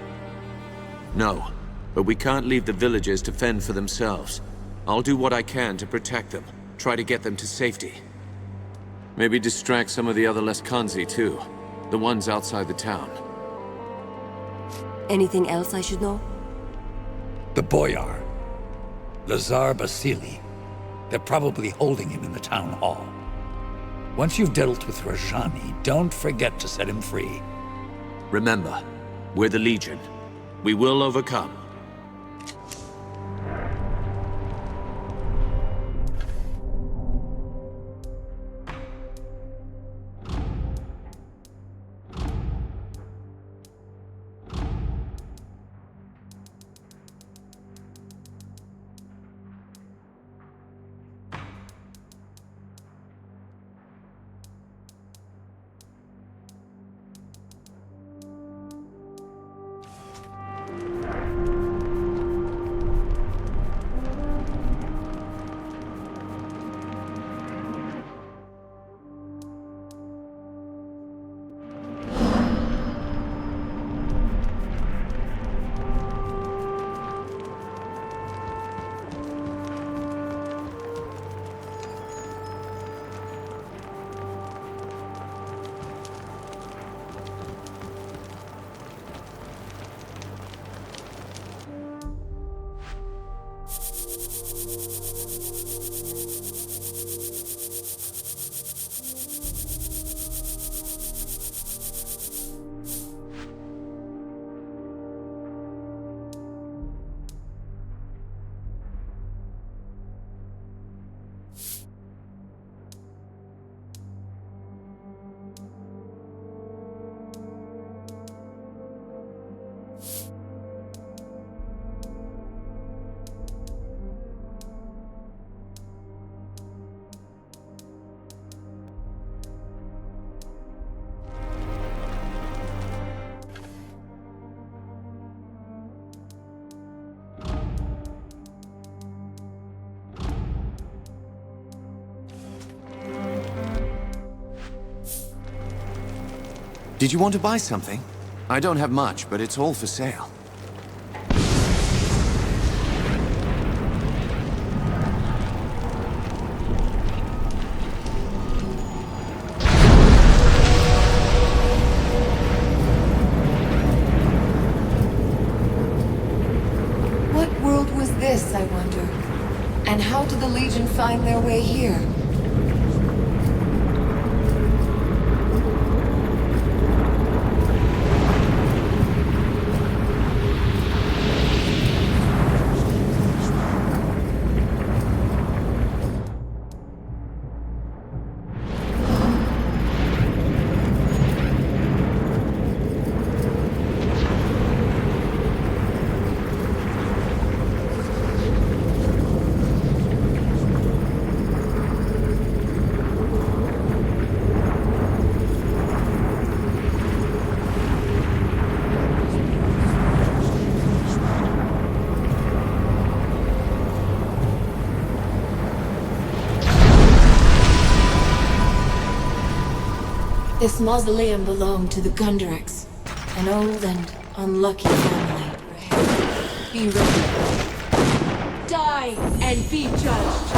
No, but we can't leave the villagers to fend for themselves. I'll do what I can to protect them, try to get them to safety. Maybe distract some of the other Leskanzi too, the ones outside the town. Anything else I should know? The Boyar. Lazar Basili. They're probably holding him in the town hall. Once you've dealt with Rajani, don't forget to set him free. Remember, we're the Legion. We will overcome. Did you want to buy something? I don't have much, but it's all for sale. What world was this, I wonder? And how did the Legion find their way here? This mausoleum belonged to the Gunderics, an old and unlucky family. Be ready. Die and be judged.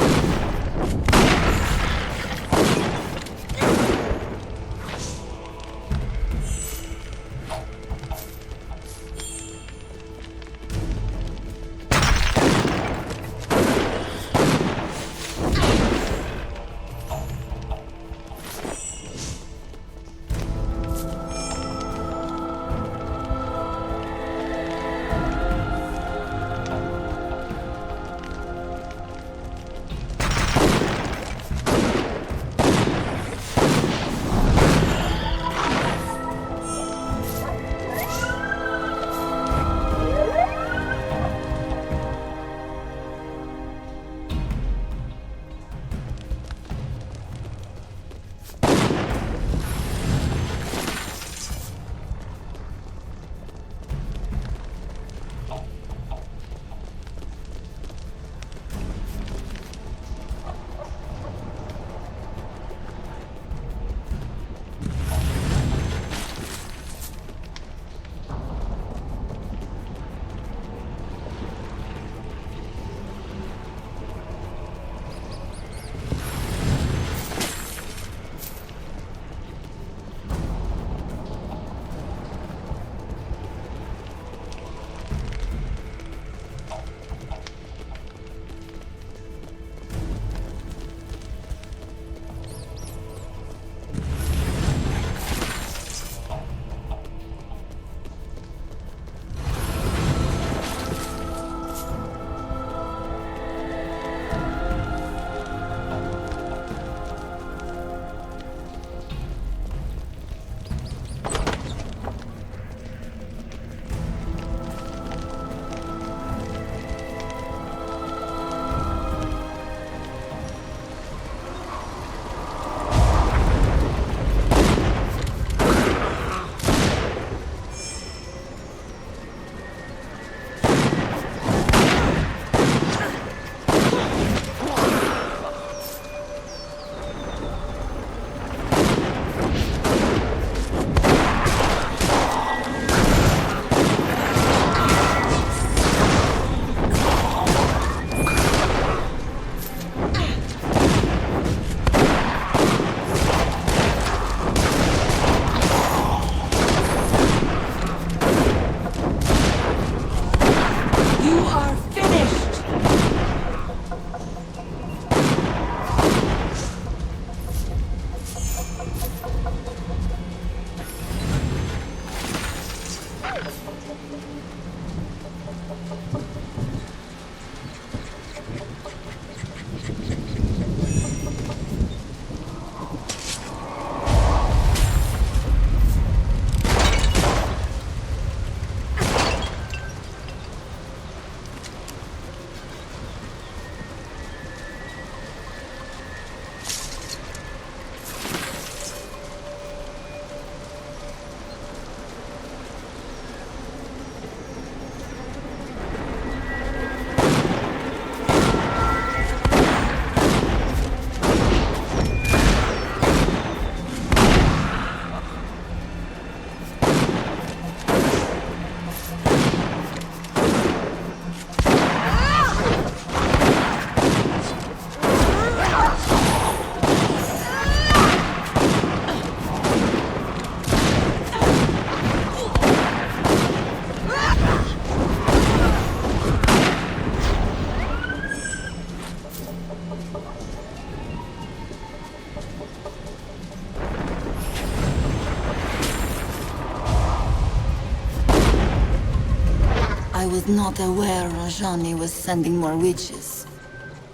was not aware Rajani was sending more witches.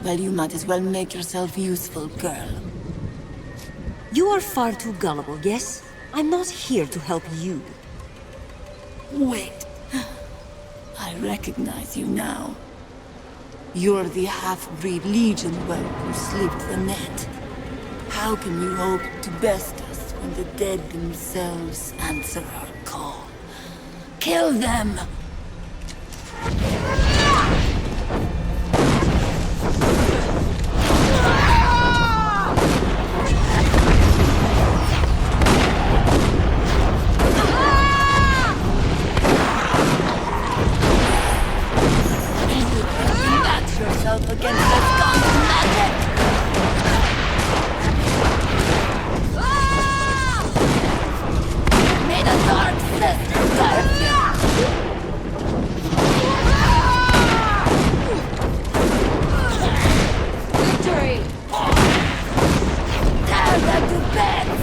Well, you might as well make yourself useful, girl. You are far too gullible, yes? I'm not here to help you. Wait. I recognize you now. You're the half-breed Legion whelp who slipped the net. How can you hope to best us when the dead themselves answer our call? Kill them! Against the scum magic! May the dark sister serve you! Victory! Tear them to bits!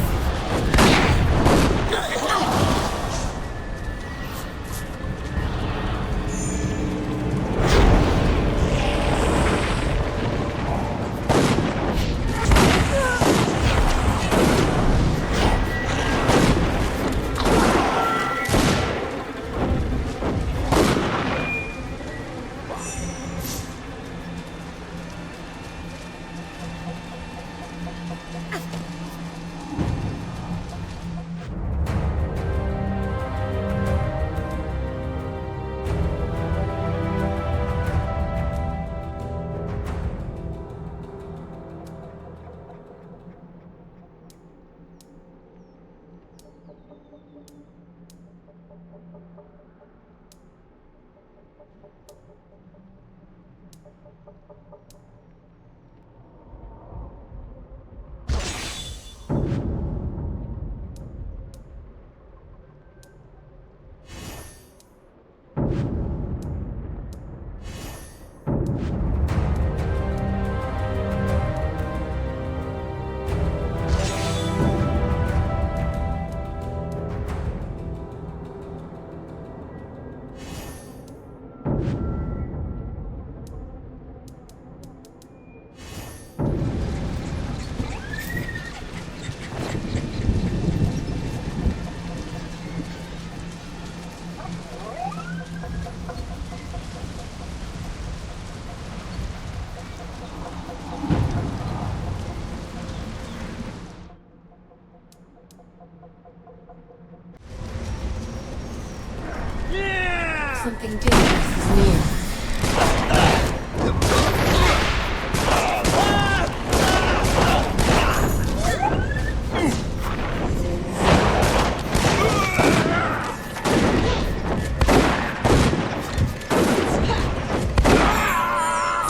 Something dangerous is near.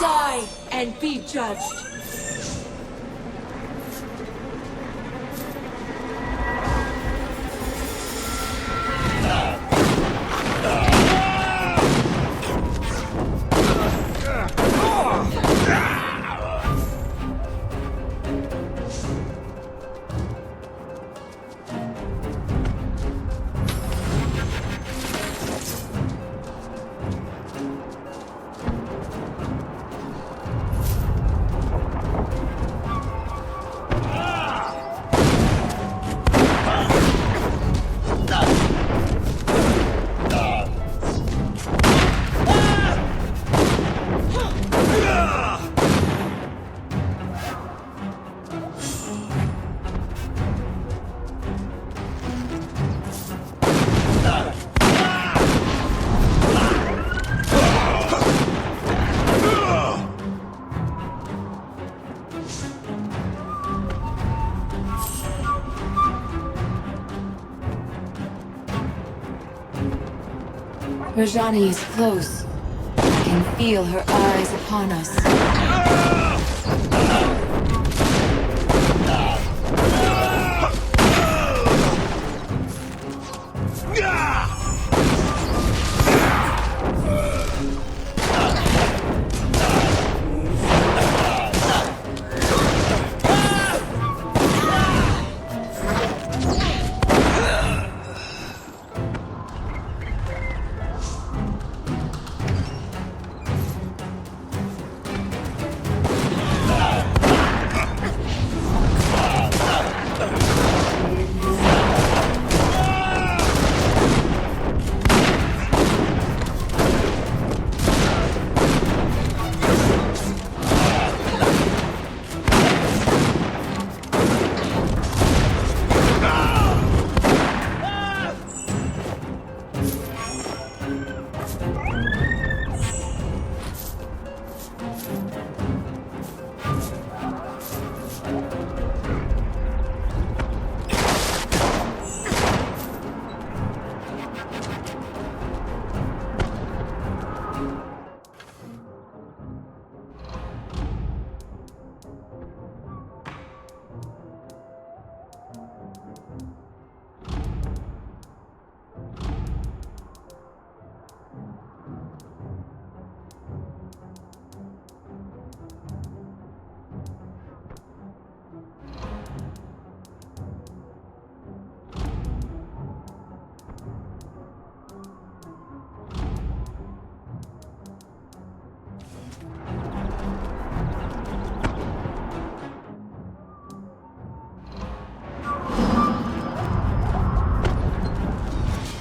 Die and be judged. Rajani is close. I can feel her eyes upon us.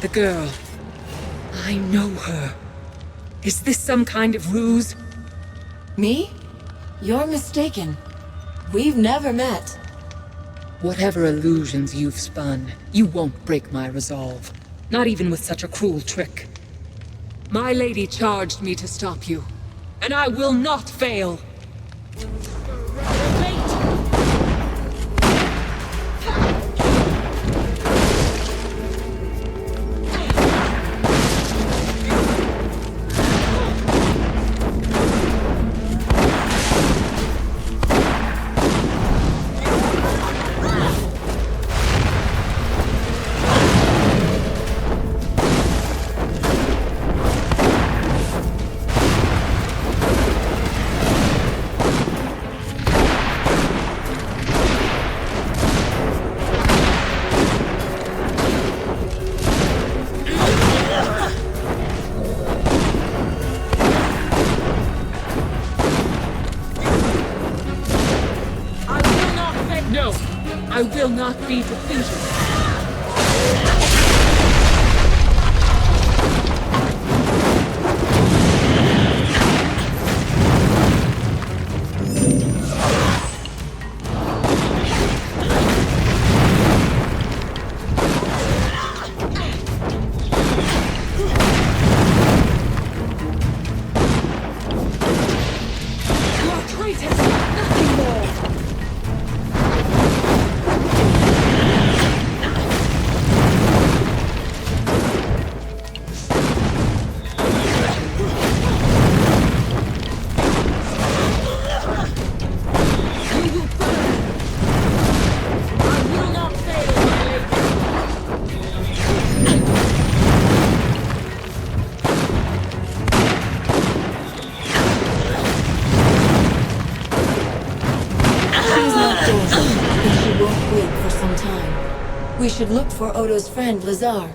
The girl. I know her. Is this some kind of ruse? Me? You're mistaken. We've never met. Whatever illusions you've spun, you won't break my resolve. Not even with such a cruel trick. My lady charged me to stop you, and I will not fail. I will not be defeated. We should look for Odo's friend, Lazar.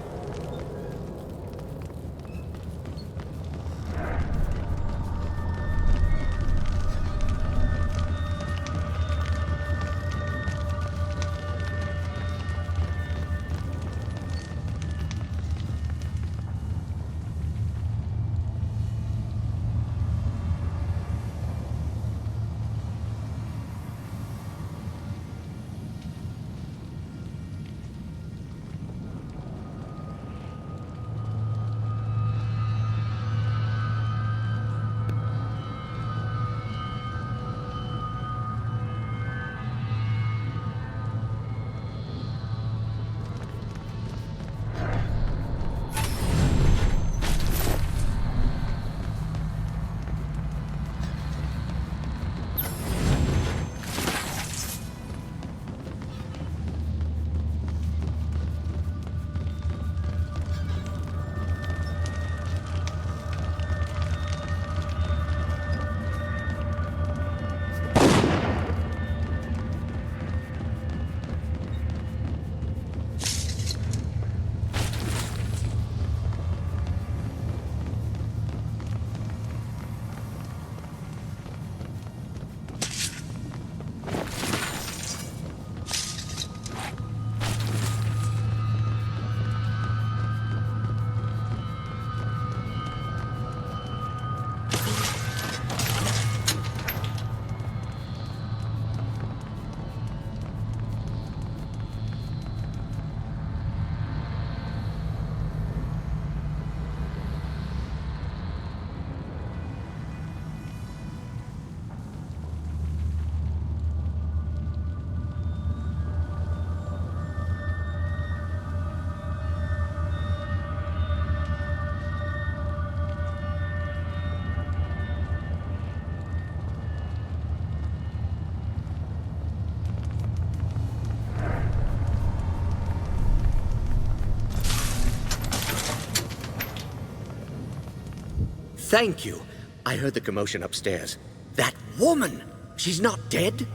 Thank you. I heard the commotion upstairs. That woman! She's not dead?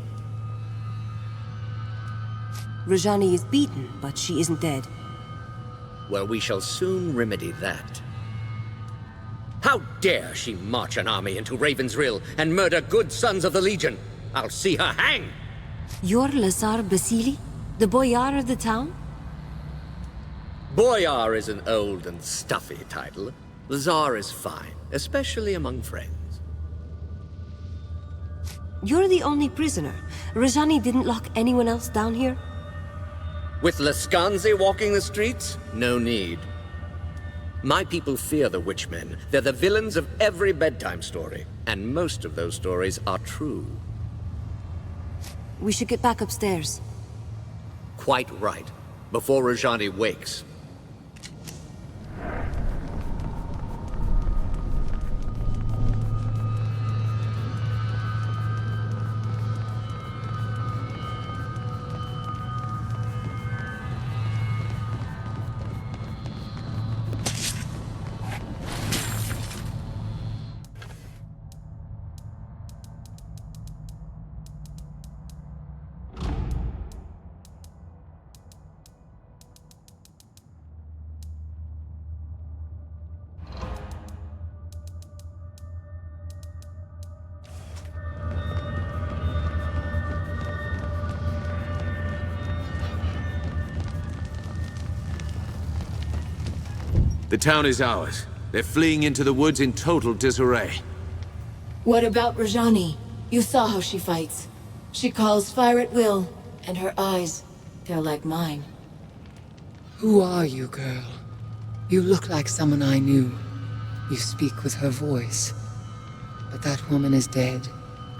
Rajani is beaten, but she isn't dead. Well, we shall soon remedy that. How dare she march an army into Raven's Rill and murder good sons of the Legion? I'll see her hang! You're Lazar Basili? The boyar of the town? Boyar is an old and stuffy title. Lazar is fine, especially among friends. You're the only prisoner. Rajani didn't lock anyone else down here? With Laskanzi walking the streets? No need. My people fear the Witchmen. They're the villains of every bedtime story. And most of those stories are true. We should get back upstairs. Quite right. Before Rajani wakes. The town is ours. They're fleeing into the woods in total disarray. What about Rajani? You saw how she fights. She calls fire at will, and her eyes, they're like mine. Who are you, girl? You look like someone I knew. You speak with her voice. But that woman is dead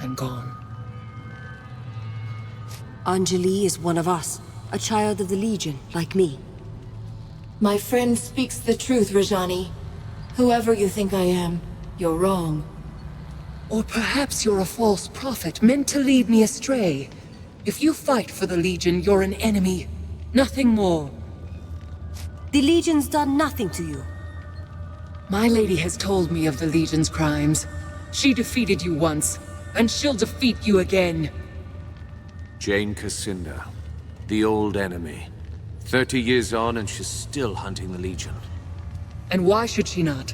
and gone. Anjali is one of us, a child of the Legion, like me. My friend speaks the truth, Rajani. Whoever you think I am, you're wrong. Or perhaps you're a false prophet meant to lead me astray. If you fight for the Legion, you're an enemy. Nothing more. The Legion's done nothing to you. My lady has told me of the Legion's crimes. She defeated you once, and she'll defeat you again. Jeyne Cassinda, the old enemy. 30 years on and she's still hunting the Legion. And why should she not?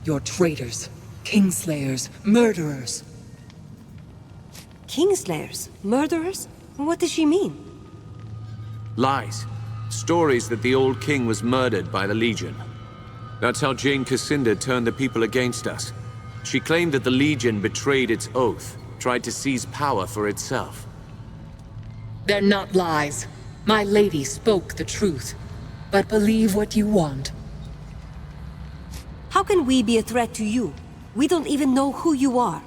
You're traitors, kingslayers, murderers. Kingslayers? Murderers? What does she mean? Lies. Stories that the old king was murdered by the Legion. That's how Jeyne Cassinda turned the people against us. She claimed that the Legion betrayed its oath, tried to seize power for itself. They're not lies. My lady spoke the truth. But believe what you want. How can we be a threat to you? We don't even know who you are.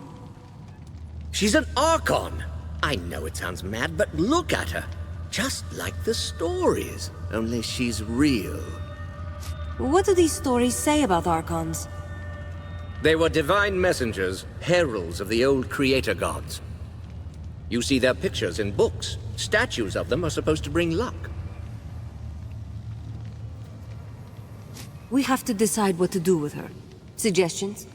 She's an Archon! I know it sounds mad, but look at her. Just like the stories, only she's real. What do these stories say about Archons? They were divine messengers, heralds of the old creator gods. You see their pictures in books. Statues of them are supposed to bring luck. We have to decide what to do with her. Suggestions?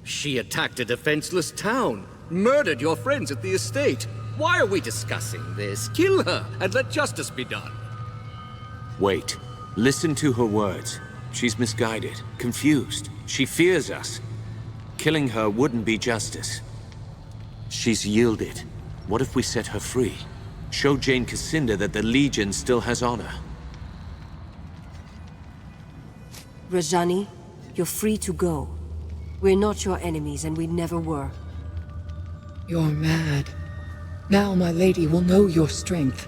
She attacked a defenseless town, murdered your friends at the estate. Why are we discussing this? Kill her and let justice be done. Wait. Listen to her words. She's misguided, confused. She fears us. Killing her wouldn't be justice. She's yielded. What if we set her free? Show Jeyne Cassinda that the Legion still has honor. Rajani, you're free to go. We're not your enemies, and we never were. You're mad. Now my lady will know your strength.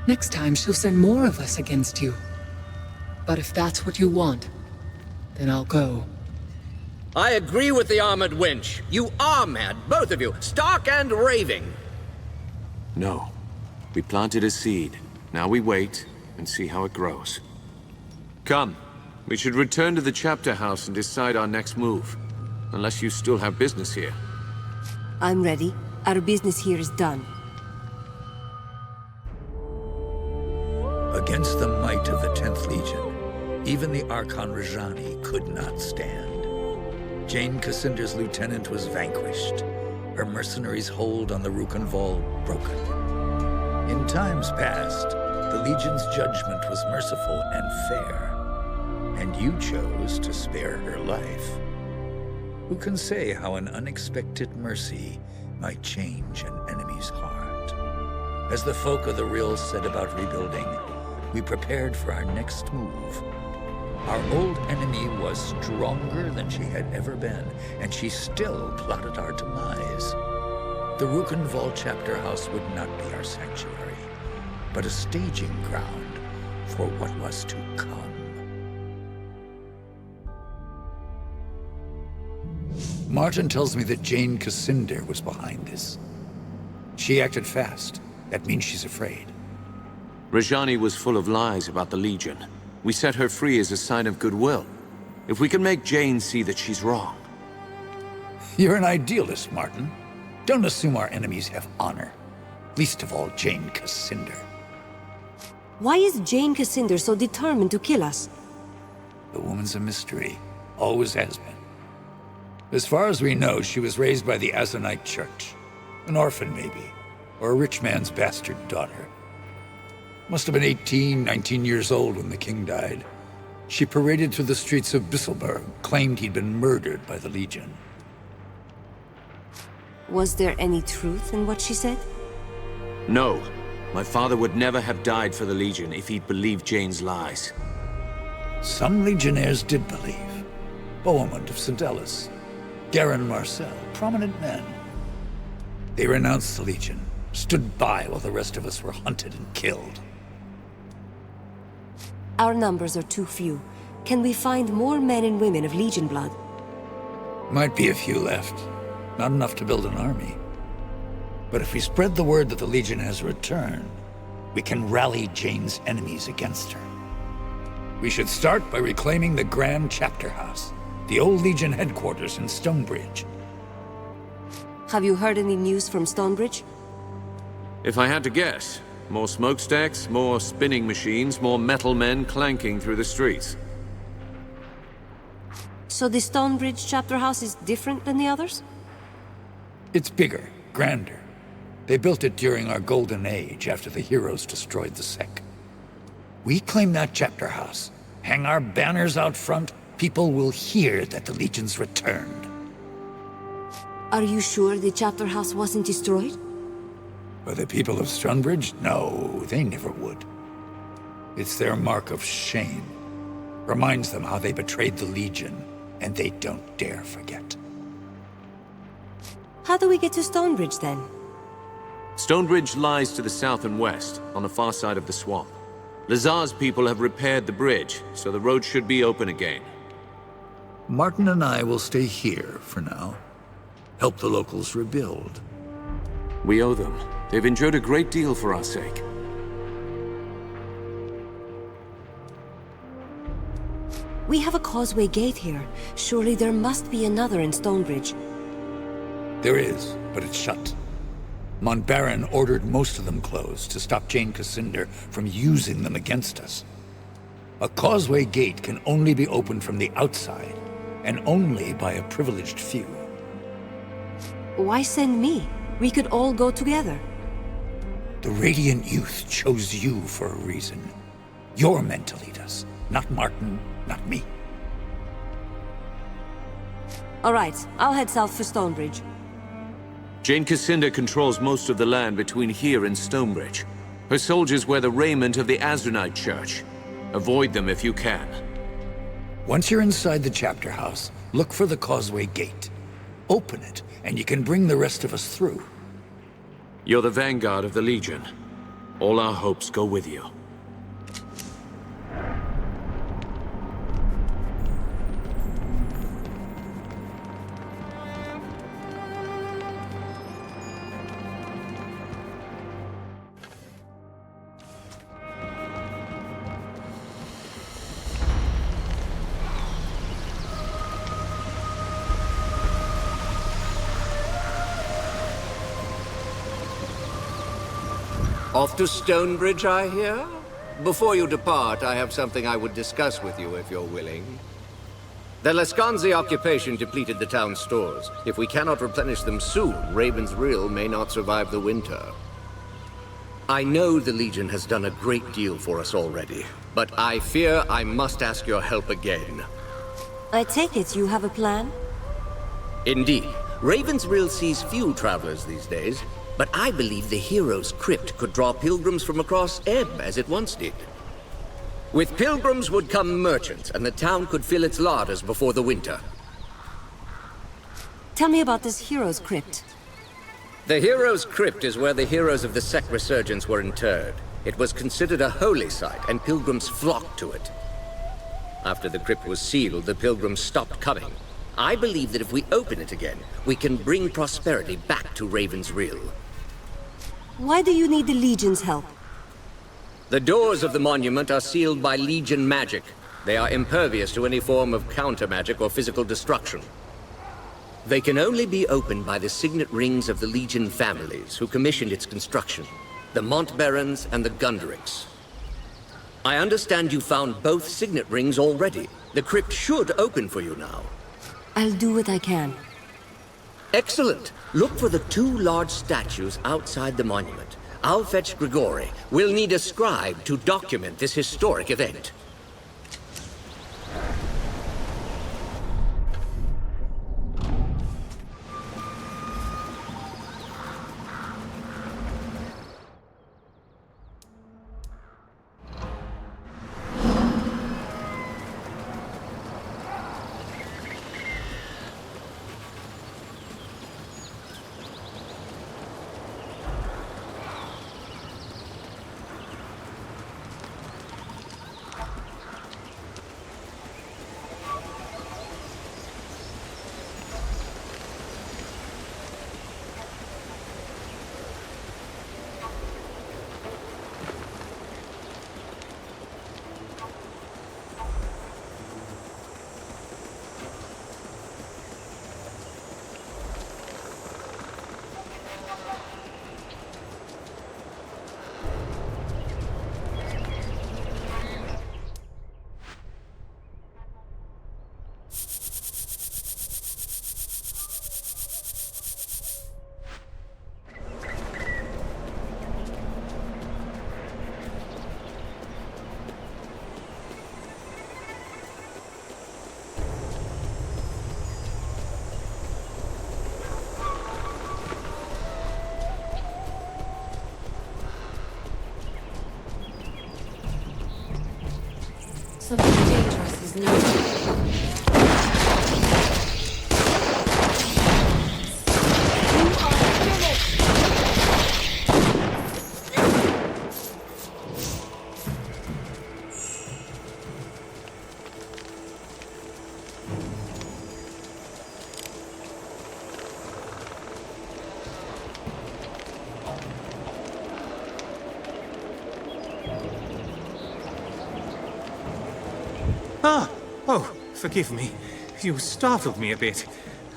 Next time she'll send more of us against you. But if that's what you want, then I'll go. I agree with the armored wench. You are mad, both of you, stark and raving. No. We planted a seed. Now we wait and see how it grows. Come. We should return to the Chapterhouse and decide our next move. Unless you still have business here. I'm ready. Our business here is done. Against the might of the 10th Legion, even the Archon Rajani could not stand. Jeyne Cassinda's lieutenant was vanquished. Her mercenaries' hold on the Rukenval broken. In times past, the Legion's judgment was merciful and fair. And you chose to spare her life. Who can say how an unexpected mercy might change an enemy's heart? As the folk of the Rill said about rebuilding, we prepared for our next move. Our old enemy was stronger than she had ever been, and she still plotted our demise. The Rokenval Chapterhouse would not be our sanctuary, but a staging ground for what was to come. Martin tells me that Jeyne Cassinder was behind this. She acted fast. That means she's afraid. Rajani was full of lies about the Legion. We set her free as a sign of goodwill. If we can make Jeyne see that she's wrong. You're an idealist, Martin. Don't assume our enemies have honor. Least of all, Jeyne Cassinder. Why is Jeyne Cassinder so determined to kill us? The woman's a mystery. Always has been. As far as we know, she was raised by the Azanite Church. An orphan, maybe. Or a rich man's bastard daughter. Must have been 18, 19 years old when the king died. She paraded through the streets of Bisselberg, claimed he'd been murdered by the Legion. Was there any truth in what she said? No. My father would never have died for the Legion if he'd believed Jeyne's lies. Some Legionnaires did believe. Bohemond of Sedelis, Garen Marcel, prominent men. They renounced the Legion, stood by while the rest of us were hunted and killed. Our numbers are too few. Can we find more men and women of Legion blood? Might be a few left. Not enough to build an army. But if we spread the word that the Legion has returned, we can rally Jeyne's enemies against her. We should start by reclaiming the Grand Chapterhouse, the old Legion headquarters in Stonebridge. Have you heard any news from Stonebridge? If I had to guess, more smokestacks, more spinning machines, more metal men clanking through the streets. So the Stonebridge Chapterhouse is different than the others? It's bigger, grander. They built it during our Golden Age after the heroes destroyed the Sec. We claim that Chapterhouse, hang our banners out front, people will hear that the Legion's returned. Are you sure the Chapterhouse wasn't destroyed? By the people of Stonebridge? No, they never would. It's their mark of shame. Reminds them how they betrayed the Legion, and they don't dare forget. How do we get to Stonebridge, then? Stonebridge lies to the south and west, on the far side of the swamp. Lazar's people have repaired the bridge, so the road should be open again. Martin and I will stay here for now. Help the locals rebuild. We owe them. They've endured a great deal for our sake. We have a causeway gate here. Surely there must be another in Stonebridge. There is, but it's shut. Montbaron ordered most of them closed to stop Jeyne Cassinder from using them against us. A causeway gate can only be opened from the outside, and only by a privileged few. Why send me? We could all go together. The Radiant Youth chose you for a reason. You're meant to lead us, not Martin, not me. All right, I'll head south for Stonebridge. Jeyne Cassinder controls most of the land between here and Stonebridge. Her soldiers wear the raiment of the Azanite Church. Avoid them if you can. Once you're inside the Chapterhouse, look for the causeway gate. Open it, and you can bring the rest of us through. You're the vanguard of the Legion. All our hopes go with you. Off to Stonebridge, I hear? Before you depart, I have something I would discuss with you, if you're willing. The Lascanzi occupation depleted the town's stores. If we cannot replenish them soon, Raven's Rill may not survive the winter. I know the Legion has done a great deal for us already, but I fear I must ask your help again. I take it you have a plan? Indeed. Raven's Rill sees few travelers these days, but I believe the hero's Crypt could draw pilgrims from across Ebb as it once did. With pilgrims would come merchants, and the town could fill its larders before the winter. Tell me about this hero's crypt. The hero's crypt is where the heroes of the sect resurgence were interred. It was considered a holy site, and pilgrims flocked to it. After the crypt was sealed, the pilgrims stopped coming. I believe that if we open it again, we can bring prosperity back to Raven's Rill. Why do you need the Legion's help? The doors of the monument are sealed by Legion magic. They are impervious to any form of counter-magic or physical destruction. They can only be opened by the signet rings of the Legion families who commissioned its construction, the Montbarons and the Gunderics. I understand you found both signet rings already. The crypt should open for you now. I'll do what I can. Excellent. Look for the 2 large statues outside the monument. I'll fetch Grigori. We'll need a scribe to document this historic event. Something dangerous is near. Oh, forgive me. You startled me a bit.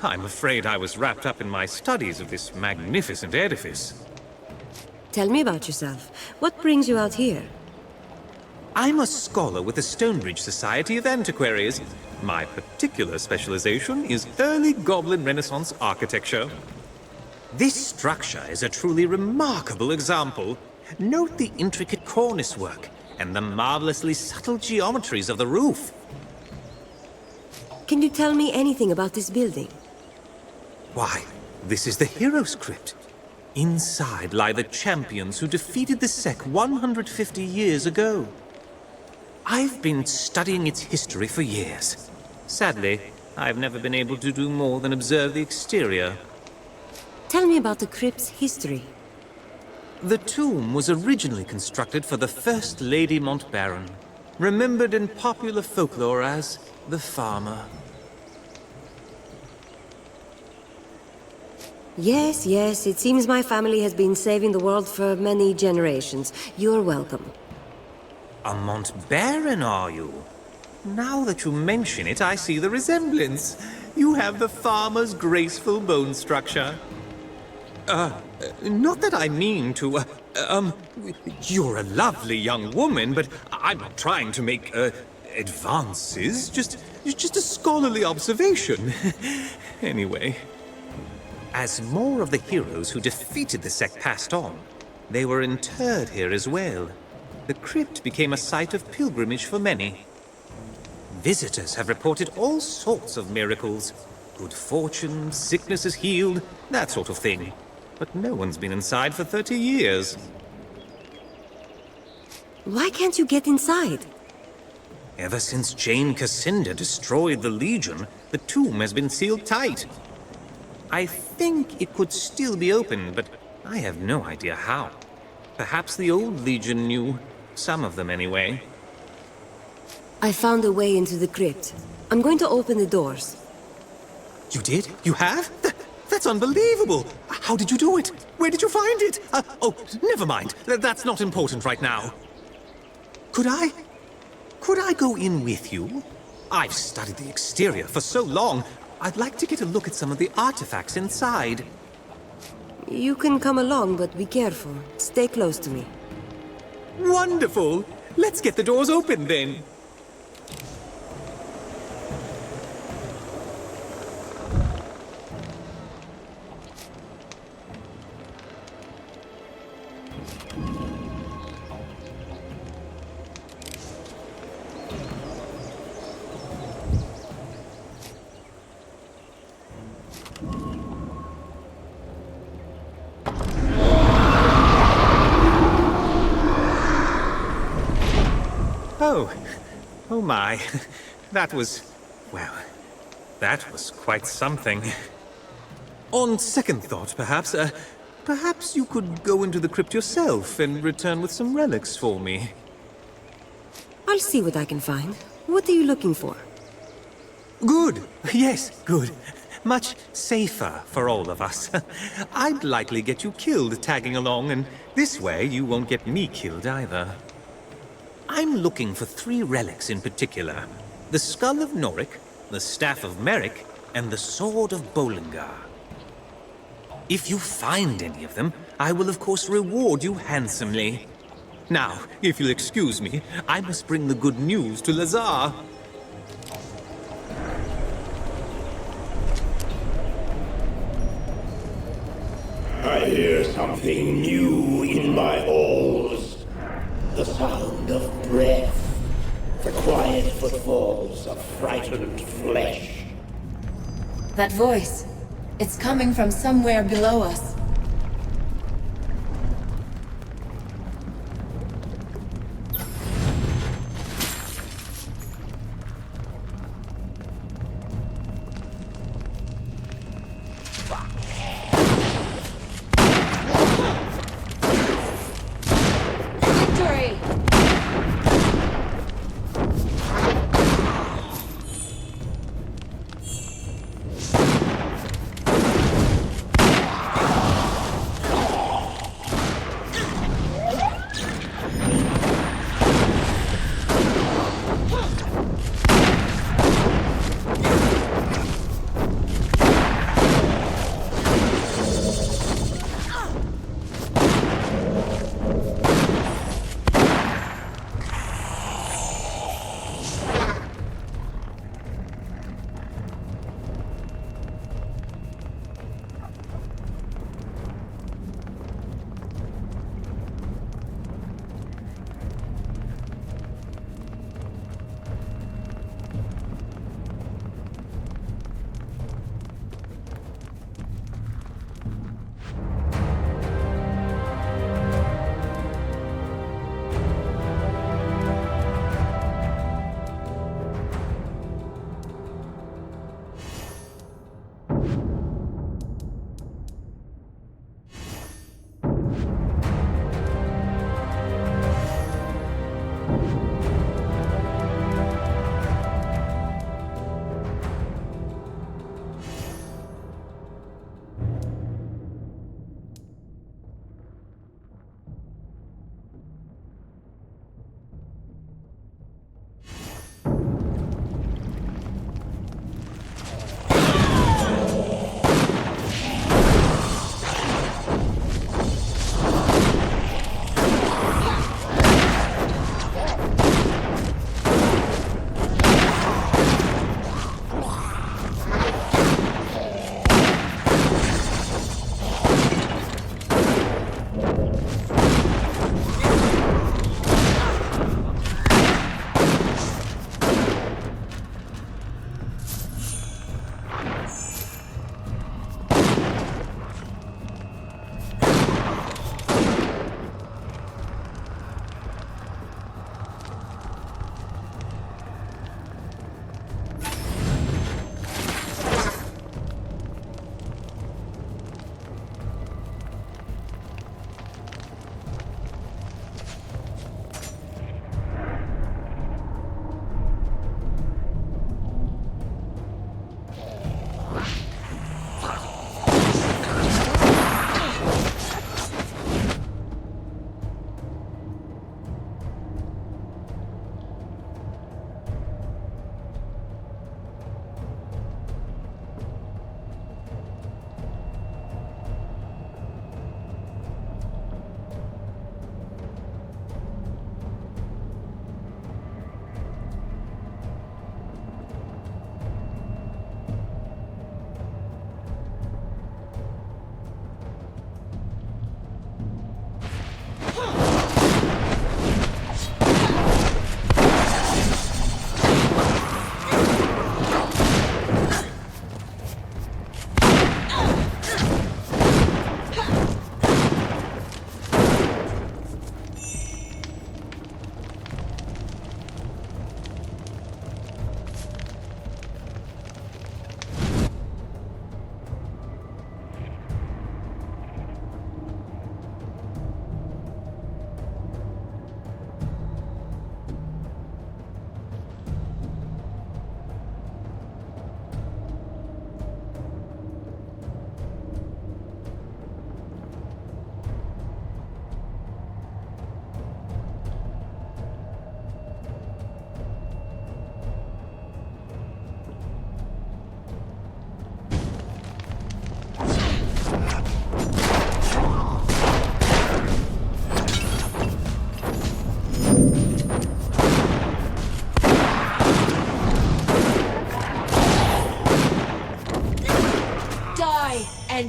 I'm afraid I was wrapped up in my studies of this magnificent edifice. Tell me about yourself. What brings you out here? I'm a scholar with the Stonebridge Society of Antiquaries. My particular specialization is early Goblin Renaissance architecture. This structure is a truly remarkable example. Note the intricate cornice work and the marvelously subtle geometries of the roof. Can you tell me anything about this building? Why, this is the Hero's Crypt. Inside lie the champions who defeated the Sec 150 years ago. I've been studying its history for years. Sadly, I've never been able to do more than observe the exterior. Tell me about the crypt's history. The tomb was originally constructed for the First Lady Montbaron, remembered in popular folklore as the Farmer. Yes, it seems my family has been saving the world for many generations. You're welcome. A Montbaron, are you? Now that you mention it, I see the resemblance. You have the farmer's graceful bone structure. Not that I mean to, you're a lovely young woman, but I'm not trying to make, advances. Just a scholarly observation. Anyway, as more of the heroes who defeated the sect passed on, they were interred here as well. The crypt became a site of pilgrimage for many. Visitors have reported all sorts of miracles. Good fortune, sicknesses healed, that sort of thing. But no one's been inside for 30 years. Why can't you get inside? Ever since Jeyne Cascinder destroyed the Legion, the tomb has been sealed tight. I think it could still be open, but I have no idea how. Perhaps the old Legion knew. Some of them, anyway. I found a way into the crypt. I'm going to open the doors. You did? You have? That's unbelievable! How did you do it? Where did you find it? Oh, never mind. That's not important right now. Could I go in with you? I've studied the exterior for so long. I'd like to get a look at some of the artifacts inside. You can come along, but be careful. Stay close to me. Wonderful! Let's get the doors open, then. Oh my. That was quite something. On second thought, perhaps you could go into the crypt yourself and return with some relics for me. I'll see what I can find. What are you looking for? Good. Yes, good. Much safer for all of us. I'd likely get you killed tagging along, and this way you won't get me killed either. I'm looking for 3 relics in particular. The Skull of Noric, the Staff of Merrick, and the Sword of Bollingar. If you find any of them, I will of course reward you handsomely. Now, if you'll excuse me, I must bring the good news to Lazar. I hear something new in my halls. The sound of breath, the quiet footfalls of frightened flesh. That voice, it's coming from somewhere below us.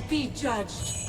be judged.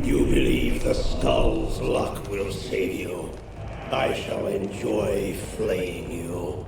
You believe the skull's luck will save you. I shall enjoy flaying you.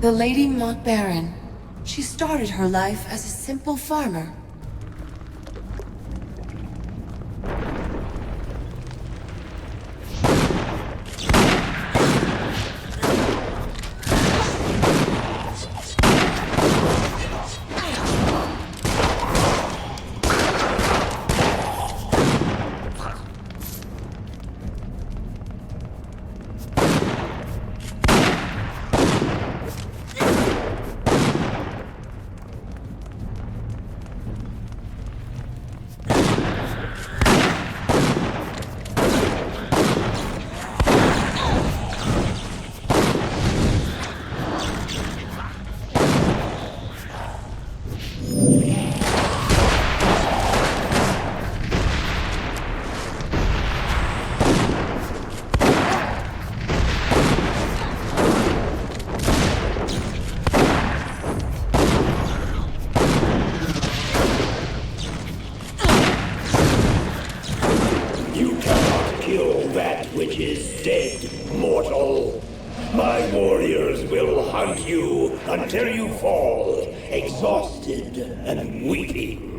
The Lady Mock Baron. She started her life as a simple farmer. that which is dead, mortal. My warriors will hunt you until you fall, exhausted and weeping.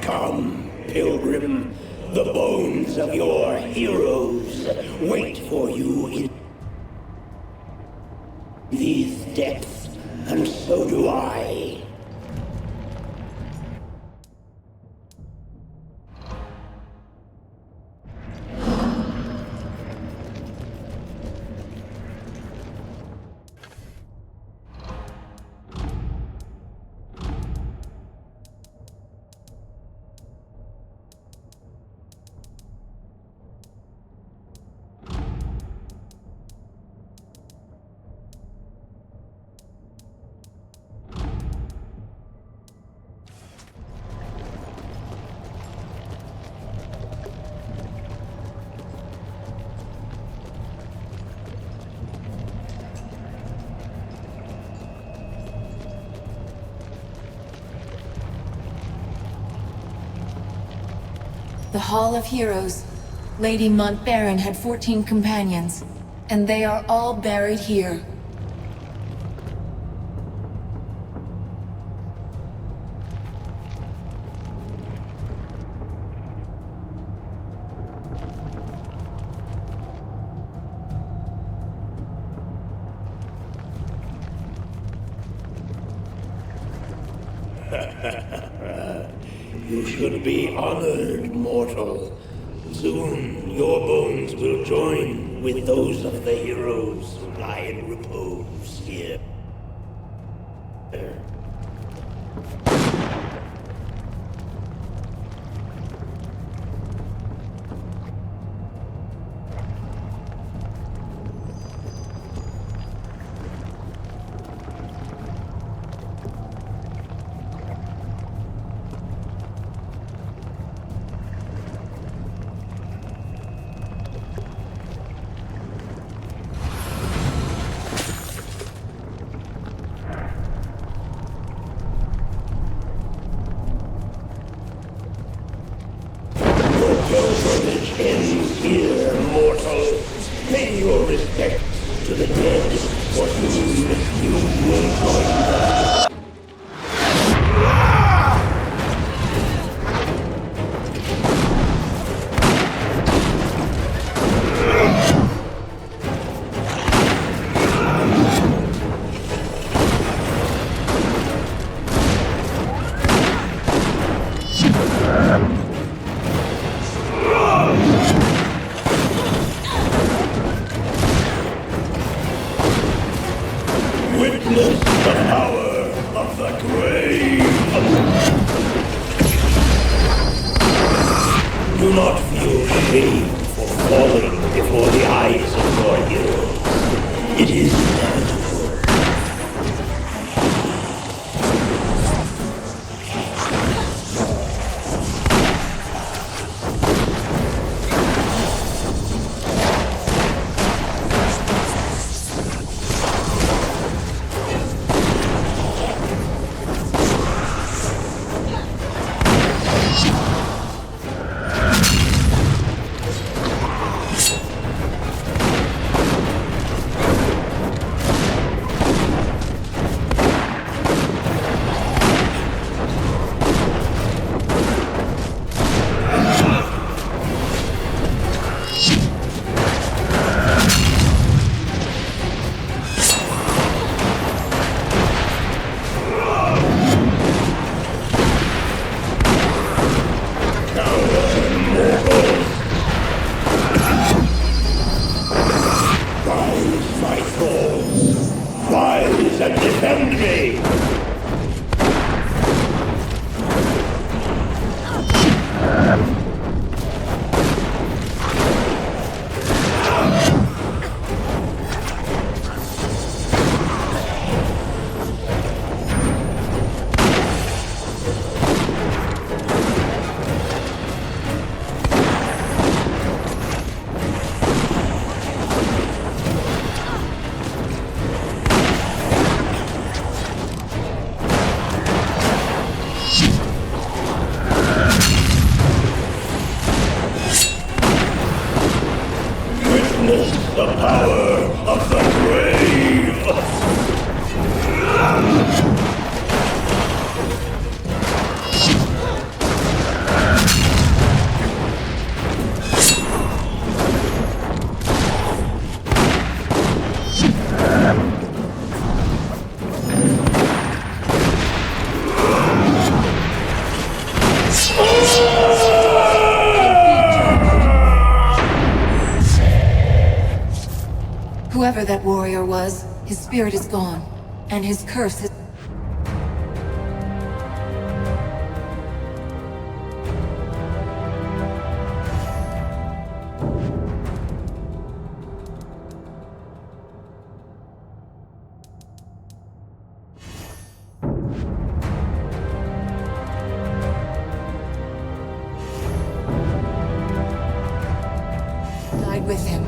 Come, pilgrim, the bones of your heroes wait for you in these depths, and so do I. The Hall of Heroes. Lady Montbarron had 14 companions, and they are all buried here. You should be honored, mortal. Soon your bones will join with those of the heroes who lie in repose here. Pilgrimage ends here, mortal. Pay your respects to the dead, for soon you will join them. shame for falling before the eyes of your heroes. It is inevitable. Whoever that warrior was, his spirit is gone, and his curse is... died with him.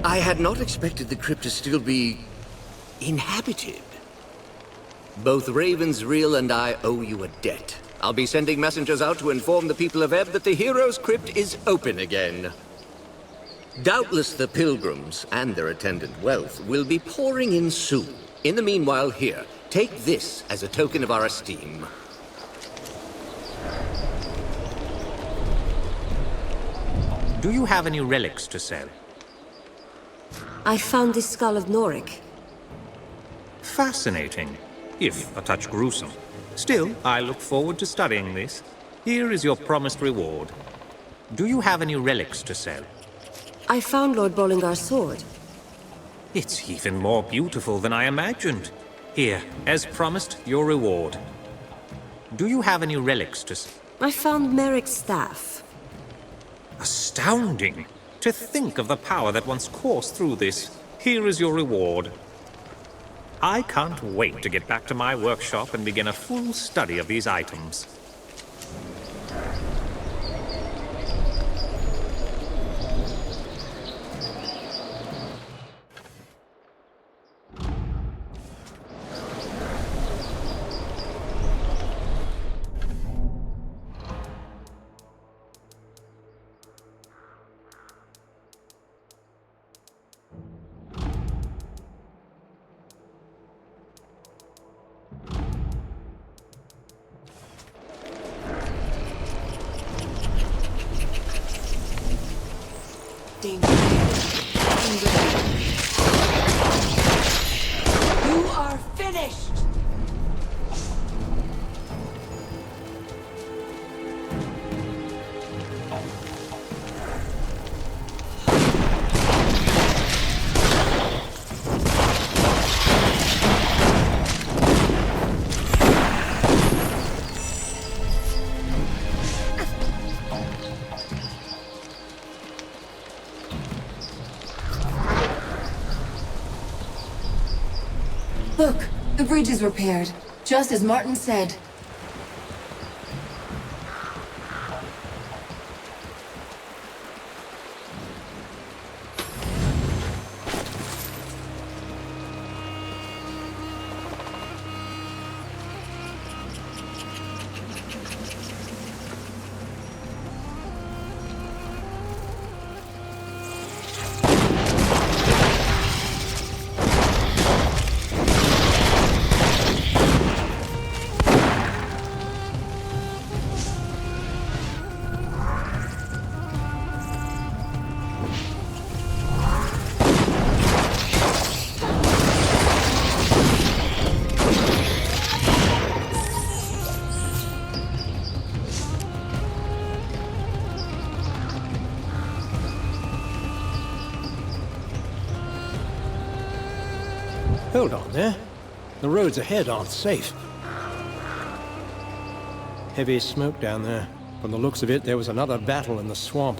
I had not expected the crypt to still be inhabited. Both Ravens, Rill, and I owe you a debt. I'll be sending messengers out to inform the people of Ebb that the hero's crypt is open again. Doubtless the pilgrims and their attendant wealth will be pouring in soon. In the meanwhile, here, take this as a token of our esteem. Do you have any relics to sell? I found this skull of Noric. Fascinating, if a touch gruesome. Still, I look forward to studying this. Here is your promised reward. Do you have any relics to sell? I found Lord Bollingar's sword. It's even more beautiful than I imagined. Here, as promised, your reward. Do you have any relics to sell? I found Merrick's staff. Astounding! To think of the power that once coursed through this. Here is your reward. I can't wait to get back to my workshop and begin a full study of these items. You are finished! Look, the bridge is repaired, just as Martin said. Hold on there. The roads ahead aren't safe. Heavy smoke down there. From the looks of it, there was another battle in the swamp.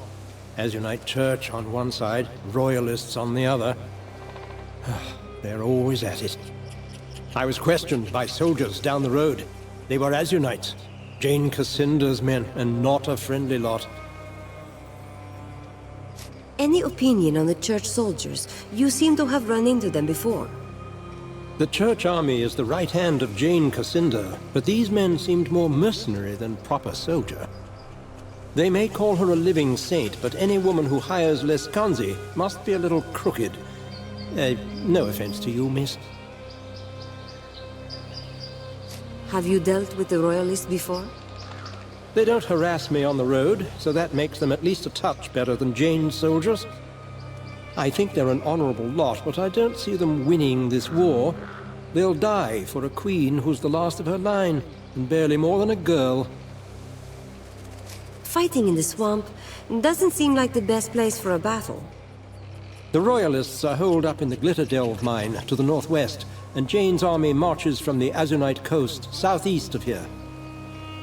Azunite Church on one side, Royalists on the other. They're always at it. I was questioned by soldiers down the road. They were Azunites, Jeyne Cassinder's men, and not a friendly lot. Any opinion on the church soldiers? You seem to have run into them before. The church army is the right hand of Jeyne Cassinder, but these men seemed more mercenary than proper soldier. They may call her a living saint, but any woman who hires Lescanzi must be a little crooked. No offense to you, miss. Have you dealt with the Royalists before? They don't harass me on the road, so that makes them at least a touch better than Jeyne's soldiers. I think they're an honorable lot, but I don't see them winning this war. They'll die for a queen who's the last of her line, and barely more than a girl. Fighting in the swamp doesn't seem like the best place for a battle. The Royalists are holed up in the Glitterdelve mine to the northwest, and Jeyne's army marches from the Azunite coast southeast of here.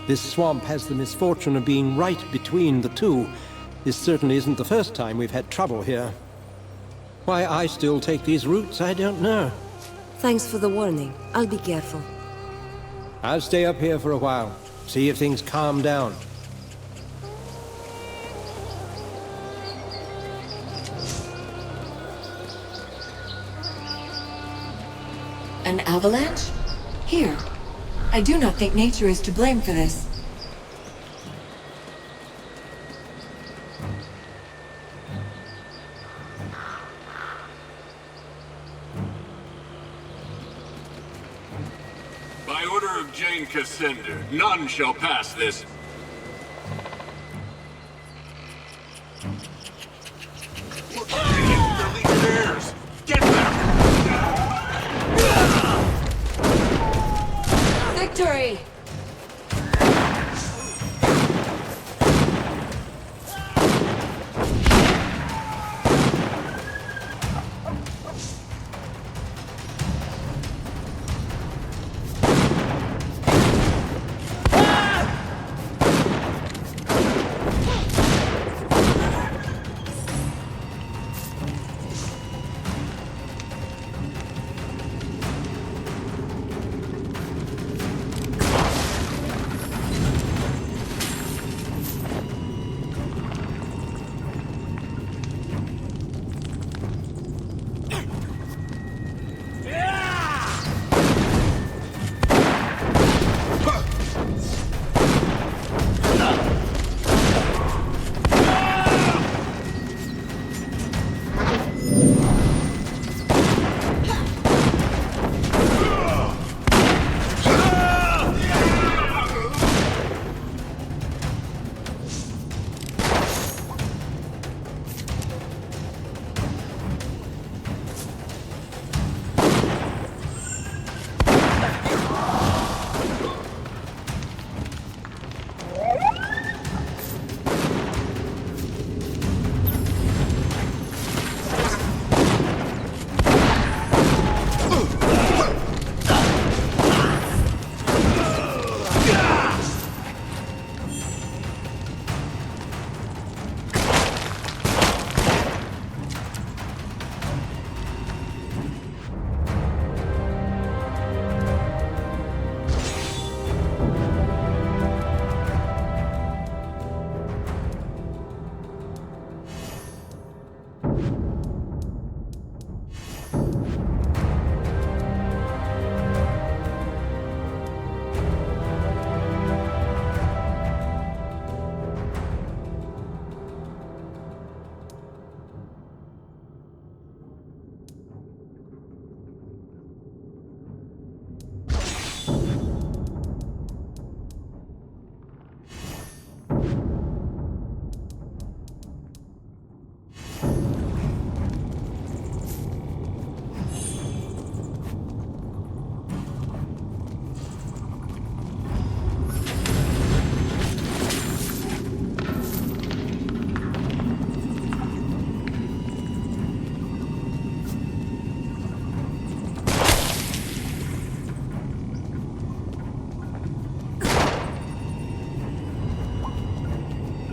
This swamp has the misfortune of being right between the two. This certainly isn't the first time we've had trouble here. Why I still take these routes, I don't know. Thanks for the warning. I'll be careful. I'll stay up here for a while, see if things calm down. avalanche? Here. I do not think nature is to blame for this. By order of Jeyne Cassandra, none shall pass this. The Legionnaires! Get them! Victory!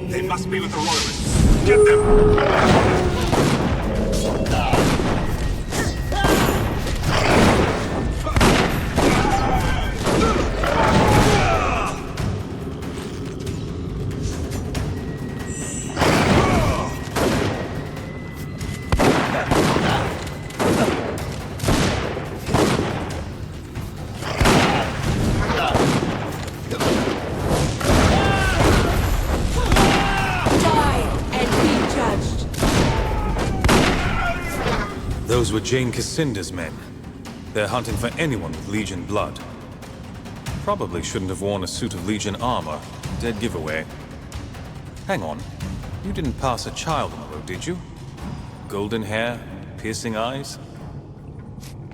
They must be with the Royalists. Get them! Those were Jeyne Cassinder's men. They're hunting for anyone with Legion blood. Probably shouldn't have worn a suit of Legion armor. Dead giveaway. Hang on. You didn't pass a child on the road, did you? Golden hair, piercing eyes?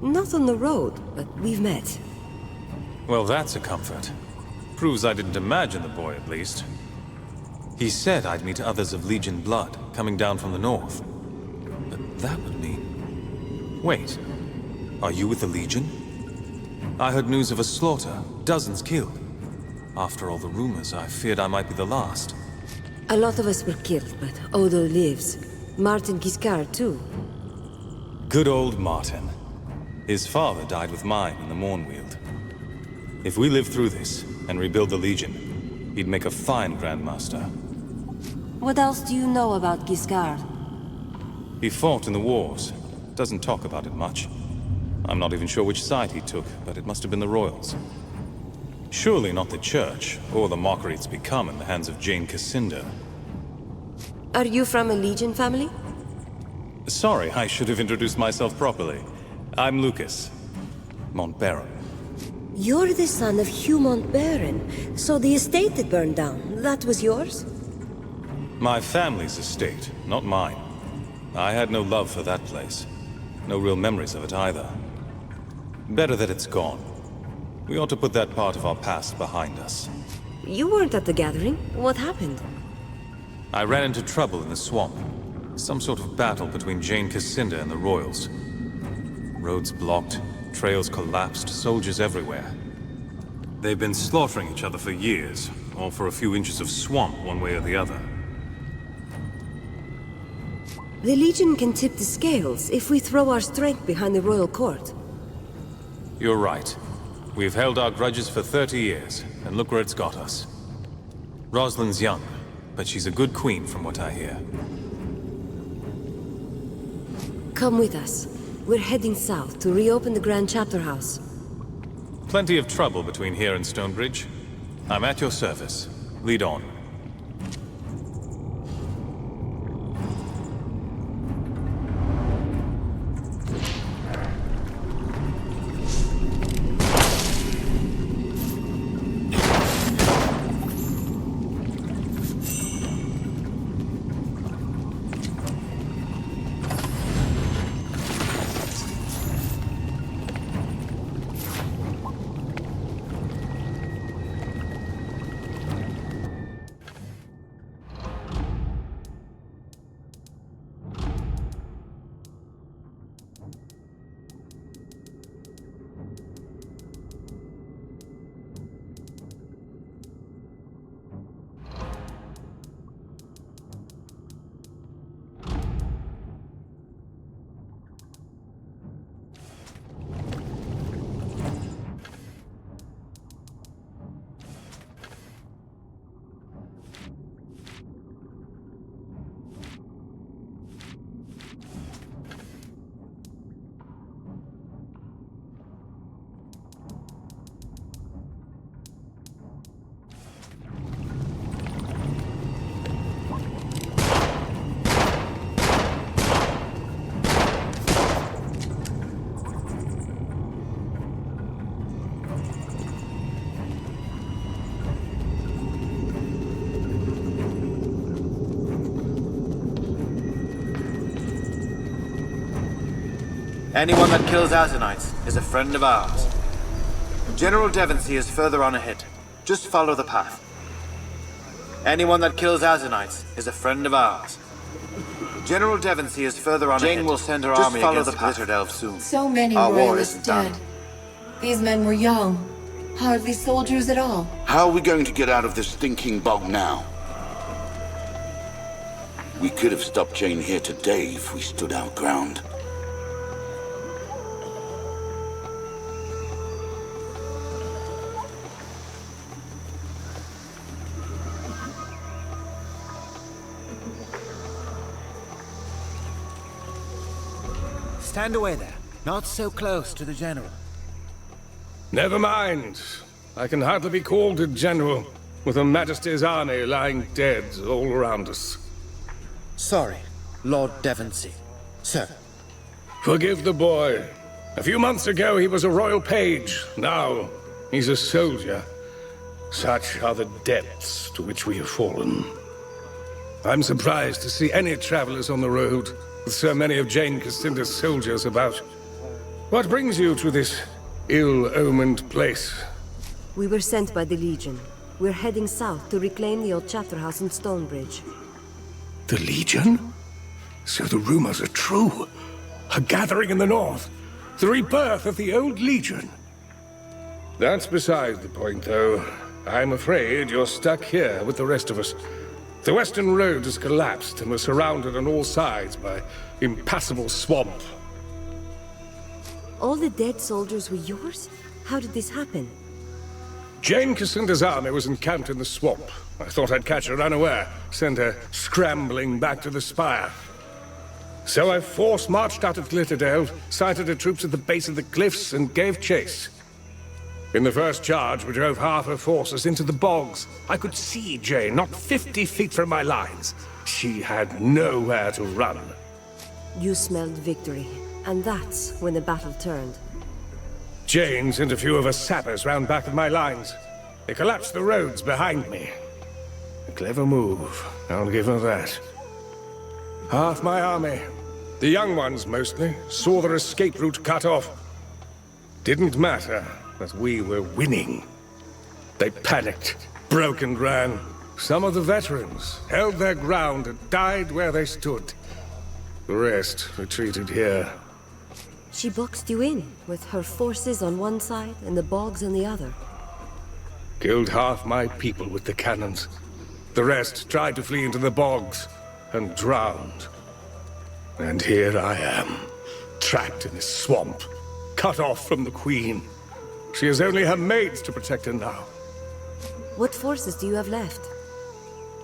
Not on the road, but we've met. Well, that's a comfort. Proves I didn't imagine the boy, at least. He said I'd meet others of Legion blood, coming down from the north. But that would mean... Wait. Are you with the Legion? I heard news of a slaughter, dozens killed. After all the rumors, I feared I might be the last. A lot of us were killed, but Odo lives. Martin Giscard, too. Good old Martin. His father died with mine in the Mournweald. If we live through this, and rebuild the Legion, he'd make a fine Grandmaster. What else do you know about Giscard? He fought in the wars. Doesn't talk about it much. I'm not even sure which side he took, but it must have been the royals. Surely not the church, or the mockery it's become in the hands of Jeyne Cassinder. Are you from a Legion family? Sorry, I should have introduced myself properly. I'm Lucas, Montbaron. You're the son of Hugh Montbaron, so the estate that burned down, that was yours? My family's estate, not mine. I had no love for that place. No real memories of it either. Better that it's gone. We ought to put that part of our past behind us. You weren't at the gathering. What happened? I ran into trouble in the swamp. Some sort of battle between Jeyne Cassinder and the royals. Roads blocked, trails collapsed, soldiers everywhere. They've been slaughtering each other for years, all for a few inches of swamp one way or the other. The Legion can tip the scales if we throw our strength behind the royal court. You're right. We've held our grudges for 30 years, and look where it's got us. Rosalind's young, but she's a good queen from what I hear. Come with us. We're heading south to reopen the Grand Chapterhouse. Plenty of trouble between here and Stonebridge. I'm at your service. Lead on. Anyone that kills Azanites is a friend of ours. General Devonsey is further on ahead. Just follow the path. Anyone that kills Azanites is a friend of ours. General Devonsey is further on ahead. Jeyne will send her army against the Glittered Elf soon. So many Our war royalists isn't dead. done. These men were young. Hardly soldiers at all. How are we going to get out of this stinking bog now? We could have stopped Jeyne here today if we stood our ground. Stand away there. Not so close to the General. Never mind. I can hardly be called a general, with Her Majesty's army lying dead all around us. Sorry, Lord Devonsey. Sir. Forgive the boy. A few months ago he was a royal page. Now he's a soldier. Such are the depths to which we have fallen. I'm surprised to see any travelers on the road, with so many of Jeyne Cassinder's soldiers about. What brings you to this ill-omened place? We were sent by the Legion. We're heading south to reclaim the old Chapterhouse in Stonebridge. The Legion? So the rumors are true. A gathering in the north. The rebirth of the old Legion. That's beside the point, though. I'm afraid you're stuck here with the rest of us. The western road has collapsed and we're surrounded on all sides by impassable swamp. All the dead soldiers were yours? How did this happen? Jeyne Cassinder's army was encamped in the swamp. I thought I'd catch her unaware, send her scrambling back to the spire. So I force-marched out of Glitterdale, sighted the troops at the base of the cliffs, and gave chase. In the first charge, we drove half her forces into the bogs. I could see Jeyne not 50 feet from my lines. She had nowhere to run. You smelled victory, and that's when the battle turned. Jeyne sent a few of her sappers round back of my lines. They collapsed the roads behind me. A clever move, I'll give her that. Half my army, the young ones mostly, saw their escape route cut off. Didn't matter, as we were winning. They panicked, broke and ran. Some of the veterans held their ground and died where they stood. The rest retreated here. She boxed you in, with her forces on one side and the bogs on the other. Killed half my people with the cannons. The rest tried to flee into the bogs and drowned. And here I am, trapped in this swamp, cut off from the Queen. She has only her maids to protect her now. What forces do you have left?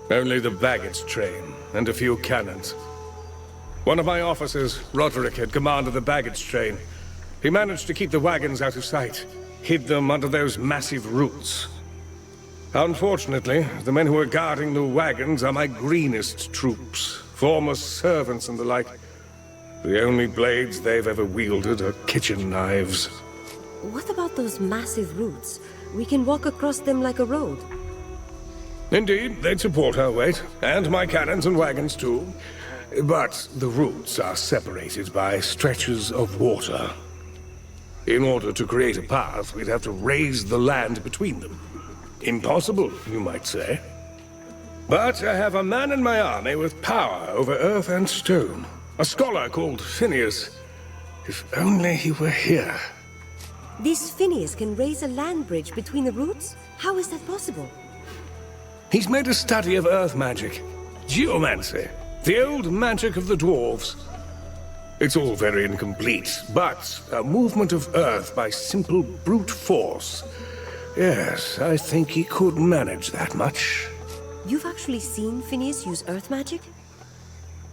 Only the baggage train and a few cannons. One of my officers, Roderick, had commanded the baggage train. He managed to keep the wagons out of sight, hid them under those massive roots. Unfortunately, the men who are guarding the wagons are my greenest troops, former servants and the like. The only blades they've ever wielded are kitchen knives. What about those massive roots? We can walk across them like a road. Indeed, they'd support our weight, and my cannons and wagons too. But the routes are separated by stretches of water. In order to create a path, we'd have to raise the land between them. Impossible, you might say. But I have a man in my army with power over earth and stone. A scholar called Phineas. If only he were here. This Phineas can raise a land bridge between the roots? How is that possible? He's made a study of earth magic. Geomancy. The old magic of the dwarves. It's all very incomplete, but a movement of earth by simple brute force. Yes, I think he could manage that much. You've actually seen Phineas use earth magic?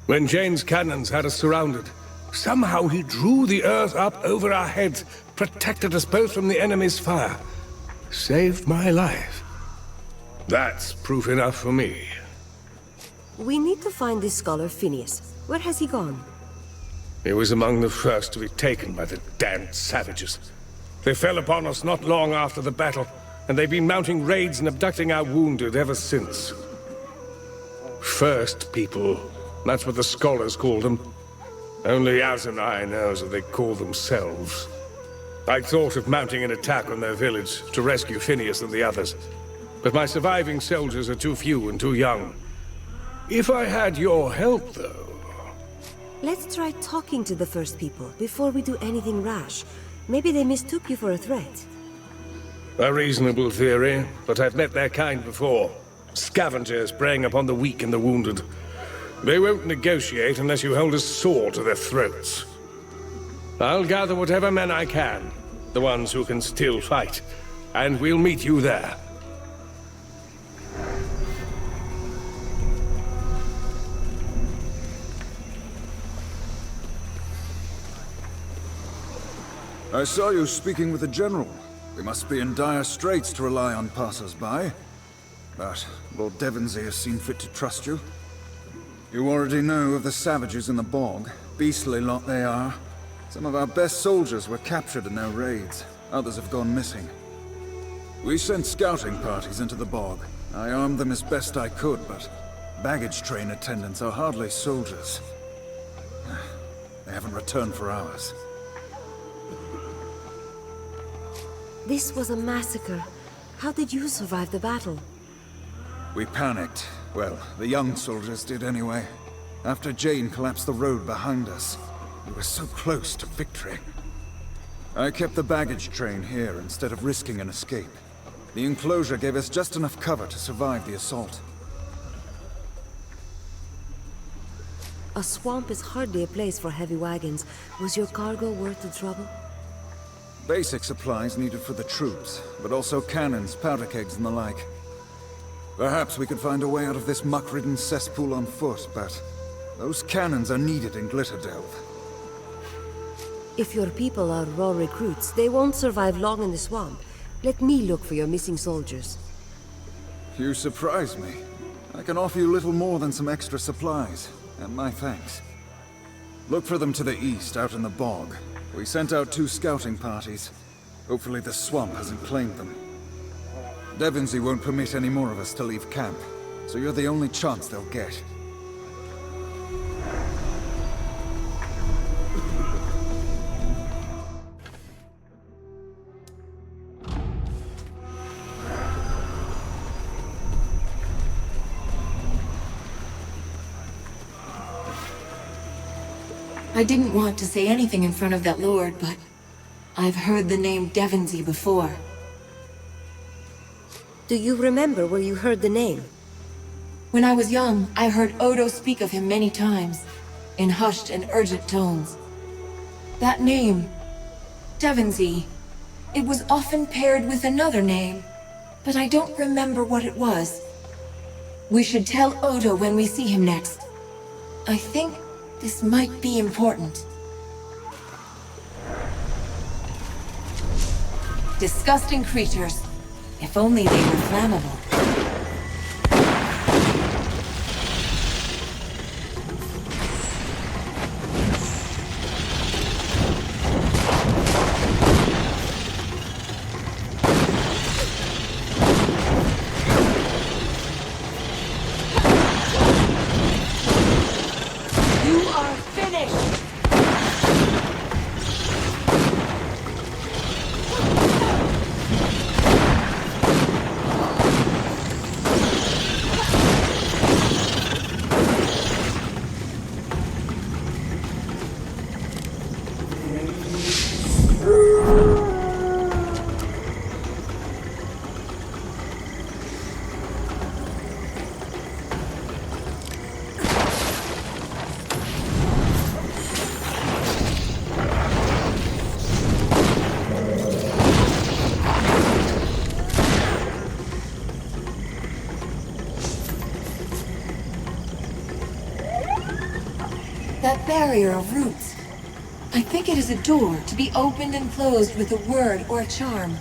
When Jeyne's cannons had us surrounded, somehow he drew the earth up over our heads, protected us both from the enemy's fire. Saved my life. That's proof enough for me. We need to find this scholar Phineas. Where has he gone? He was among the first to be taken by the damned savages. They fell upon us not long after the battle, and they've been mounting raids and abducting our wounded ever since. First people, that's what the scholars called them. Only Azunai knows what they call themselves. I thought of mounting an attack on their village to rescue Phineas and the others, but my surviving soldiers are too few and too young. If I had your help, though... Let's try talking to the first people before we do anything rash. Maybe they mistook you for a threat. A reasonable theory, but I've met their kind before. Scavengers preying upon the weak and the wounded. They won't negotiate unless you hold a sword to their throats. I'll gather whatever men I can, the ones who can still fight, and we'll meet you there. I saw you speaking with the General. We must be in dire straits to rely on passers-by. But Lord Devonsey has seen fit to trust you. You already know of the savages in the bog. Beastly lot they are. Some of our best soldiers were captured in their raids. Others have gone missing. We sent scouting parties into the bog. I armed them as best I could, but baggage train attendants are hardly soldiers. They haven't returned for hours. This was a massacre. How did you survive the battle? We panicked. Well, the young soldiers did anyway. After Jeyne collapsed the road behind us, we were so close to victory. I kept the baggage train here instead of risking an escape. The enclosure gave us just enough cover to survive the assault. A swamp is hardly a place for heavy wagons. Was your cargo worth the trouble? Basic supplies needed for the troops, but also cannons, powder kegs, and the like. Perhaps we could find a way out of this muck-ridden cesspool on foot, but Those cannons are needed in Glitterdelve. If your people are raw recruits, they won't survive long in the swamp. Let me look for your missing soldiers. You surprise me. I can offer you little more than some extra supplies, and my thanks. Look for them to the east, out in the bog. We sent out 2 scouting parties. Hopefully the swamp hasn't claimed them. Devonsey won't permit any more of us to leave camp, so you're the only chance they'll get. I didn't want to say anything in front of that lord, but I've heard the name Devonsey before. Do you remember where you heard the name? When I was young, I heard Odo speak of him many times, in hushed and urgent tones. That name, Devonsey, it was often paired with another name, but I don't remember what it was. We should tell Odo when we see him next. I think this might be important. Disgusting creatures. If only they were flammable. You are finished! That barrier of roots. I think it is a door to be opened and closed with a word or a charm.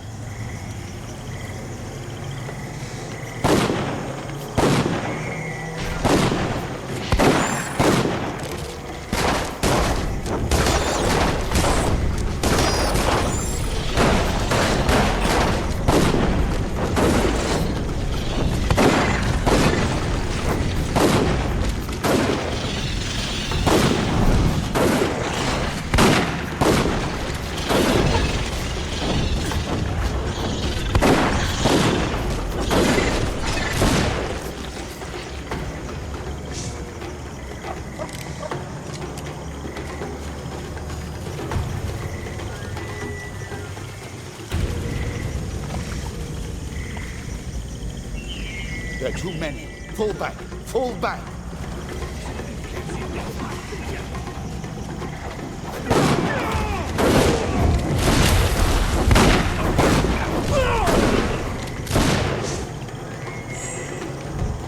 There are too many. Fall back. Fall back.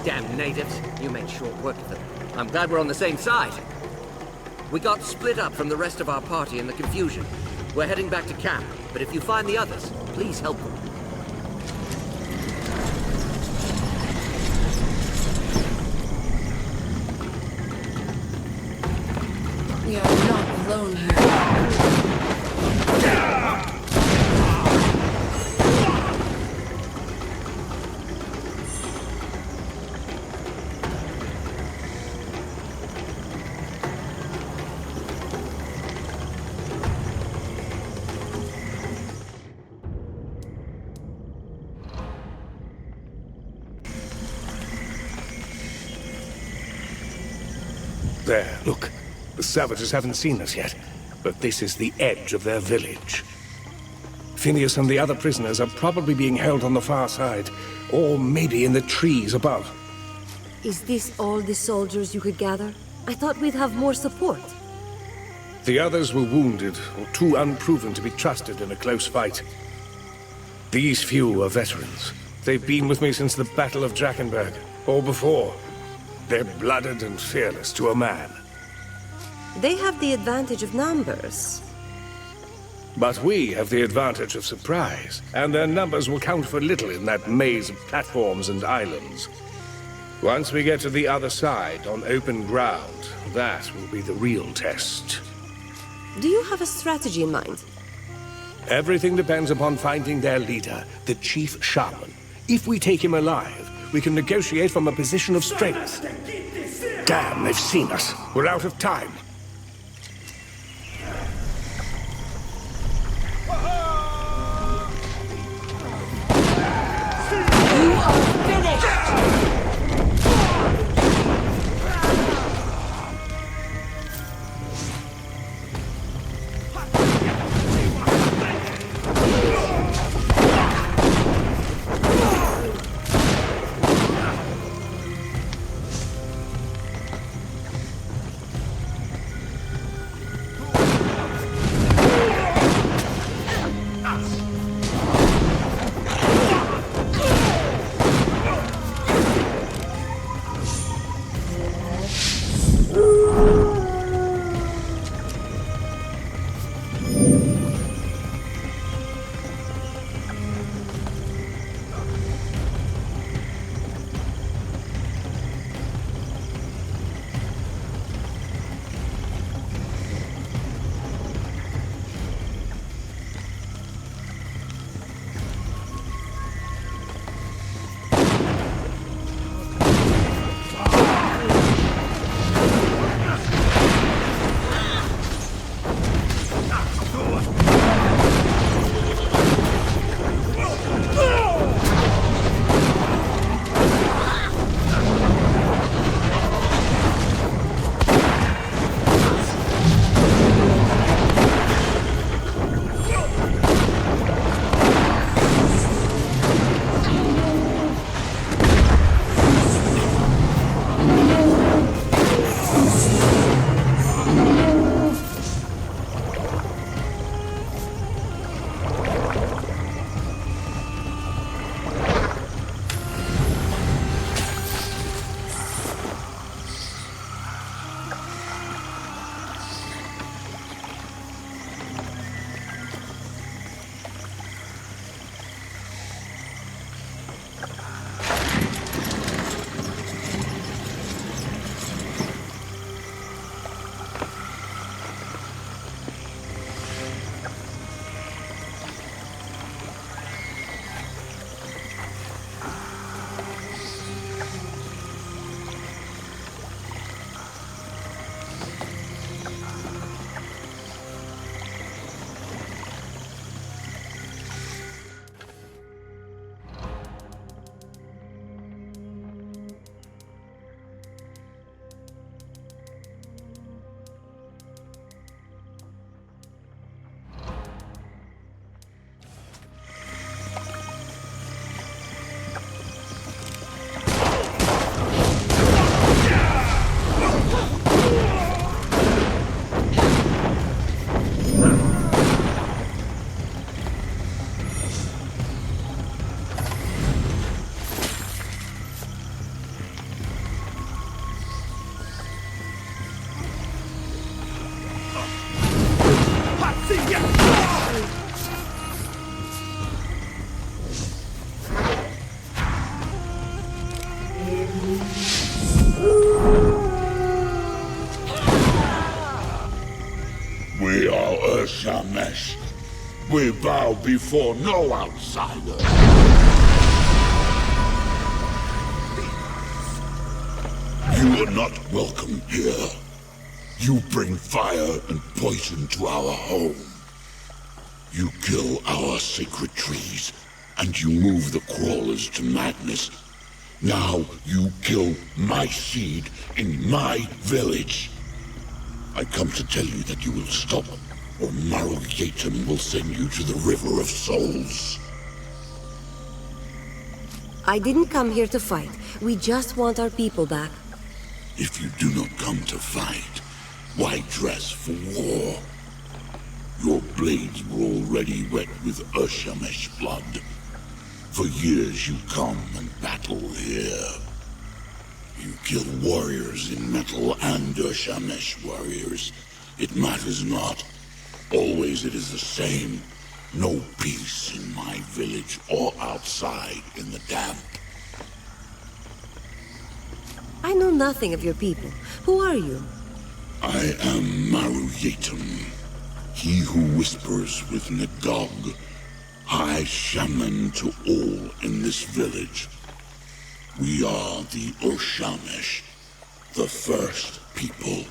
Damn natives. You made short work of them. I'm glad we're on the same side. We got split up from the rest of our party in the confusion. We're heading back to camp, but if you find the others, please help them. We are not alone here. There, look. The savages haven't seen us yet, but this is the edge of their village. Phineas and the other prisoners are probably being held on the far side, or maybe in the trees above. Is this all the soldiers you could gather? I thought we'd have more support. The others were wounded, or too unproven to be trusted in a close fight. These few are veterans. They've been with me since the Battle of Drakkenberg, or before. They're blooded and fearless to a man. They have the advantage of numbers. But we have the advantage of surprise, and their numbers will count for little in that maze of platforms and islands. Once we get to the other side, on open ground, that will be the real test. Do you have a strategy in mind? Everything depends upon finding their leader, the Chief Shaman. If we take him alive, we can negotiate from a position of strength. Damn, they've seen us. We're out of time. You are finished! We are Urshamesh. We bow before no outsider. You are not welcome here. You bring fire and poison to our home. You kill our sacred trees, and you move the crawlers to madness. Now you kill my seed in my village. I come to tell you that you will stop, or Maru-yatum will send you to the River of Souls. I didn't come here to fight. We just want our people back. If you do not come to fight, why dress for war? Your blades were already wet with Urshamesh blood. For years you come and battle here. You kill warriors in metal and Urshamesh warriors. It matters not. Always it is the same. No peace in my village or outside in the damp. I know nothing of your people. Who are you? I am Maru-yatum, he who whispers with Nagog, High Shaman to all in this village. We are the Urshamesh, the first people.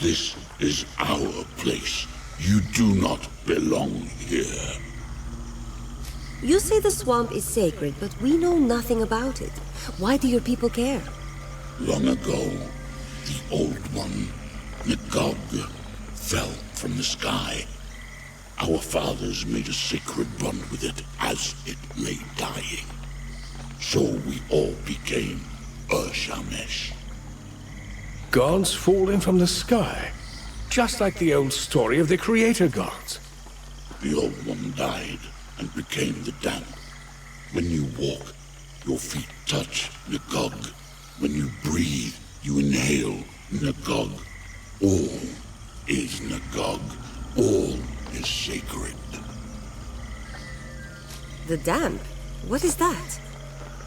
This is our place. You do not belong here. You say the swamp is sacred, but we know nothing about it. Why do your people care? Long ago, the Old One, Nagog, fell from the sky. Our fathers made a sacred bond with it as it lay dying. So we all became Urshamesh. Gods falling from the sky? Just like the old story of the creator gods. The Old One died and became the damp. When you walk, your feet touch Nagog. When you breathe, you inhale Nagog. All is Nagog. All is sacred. The damp? What is that?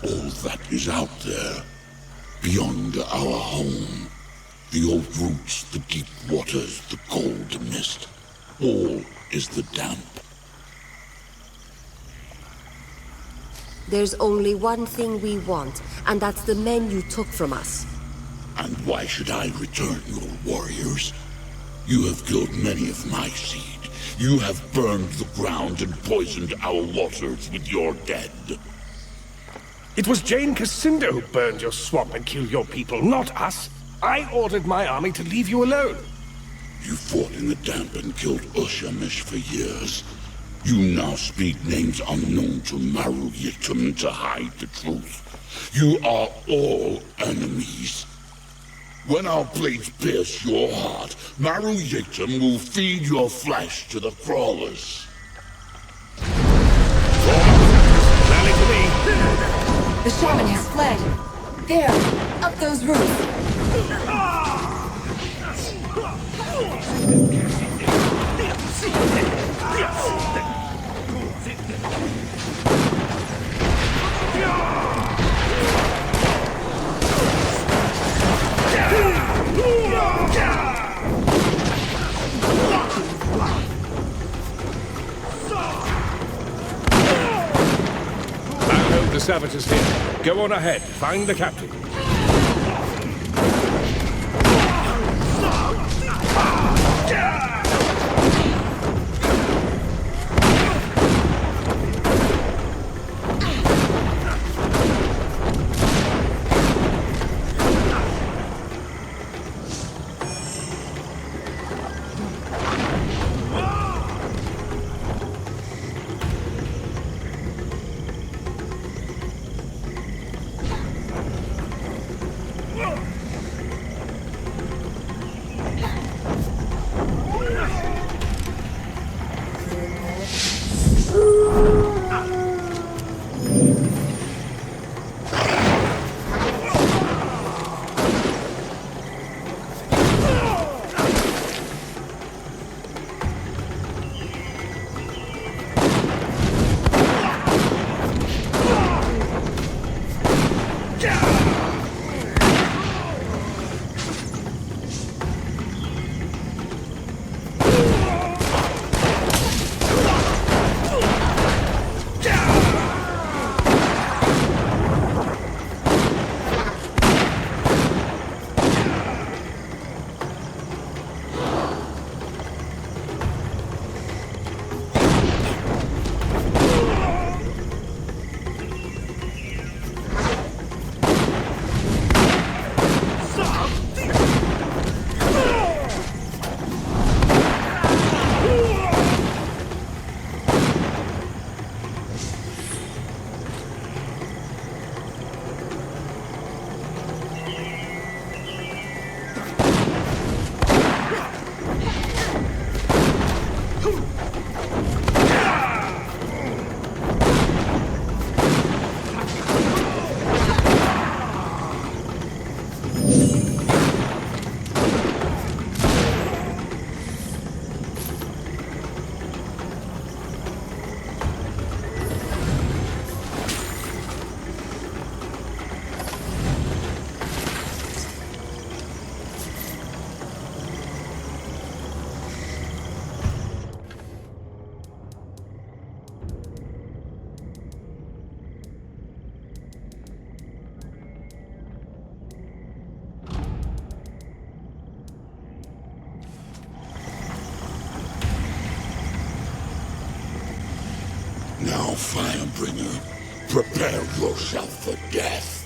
All that is out there, beyond our home. The old roots, the deep waters, the cold mist. All is the damp. There's only one thing we want, and that's the men you took from us. And why should I return your warriors? You have killed many of my seed. You have burned the ground and poisoned our waters with your dead. It was Jeyne Cascinder who burned your swamp and killed your people, not us. I ordered my army to leave you alone. You fought in the damp and killed Urshamesh for years. You now speak names unknown to Maru-yatum to hide the truth. You are all enemies. When our blades pierce your heart, Maru-yatum will feed your flesh to the crawlers. Rally to me. The shaman has fled. There, up those roofs. The savages here. Go on ahead. Find the captain. Firebringer, prepare yourself for death.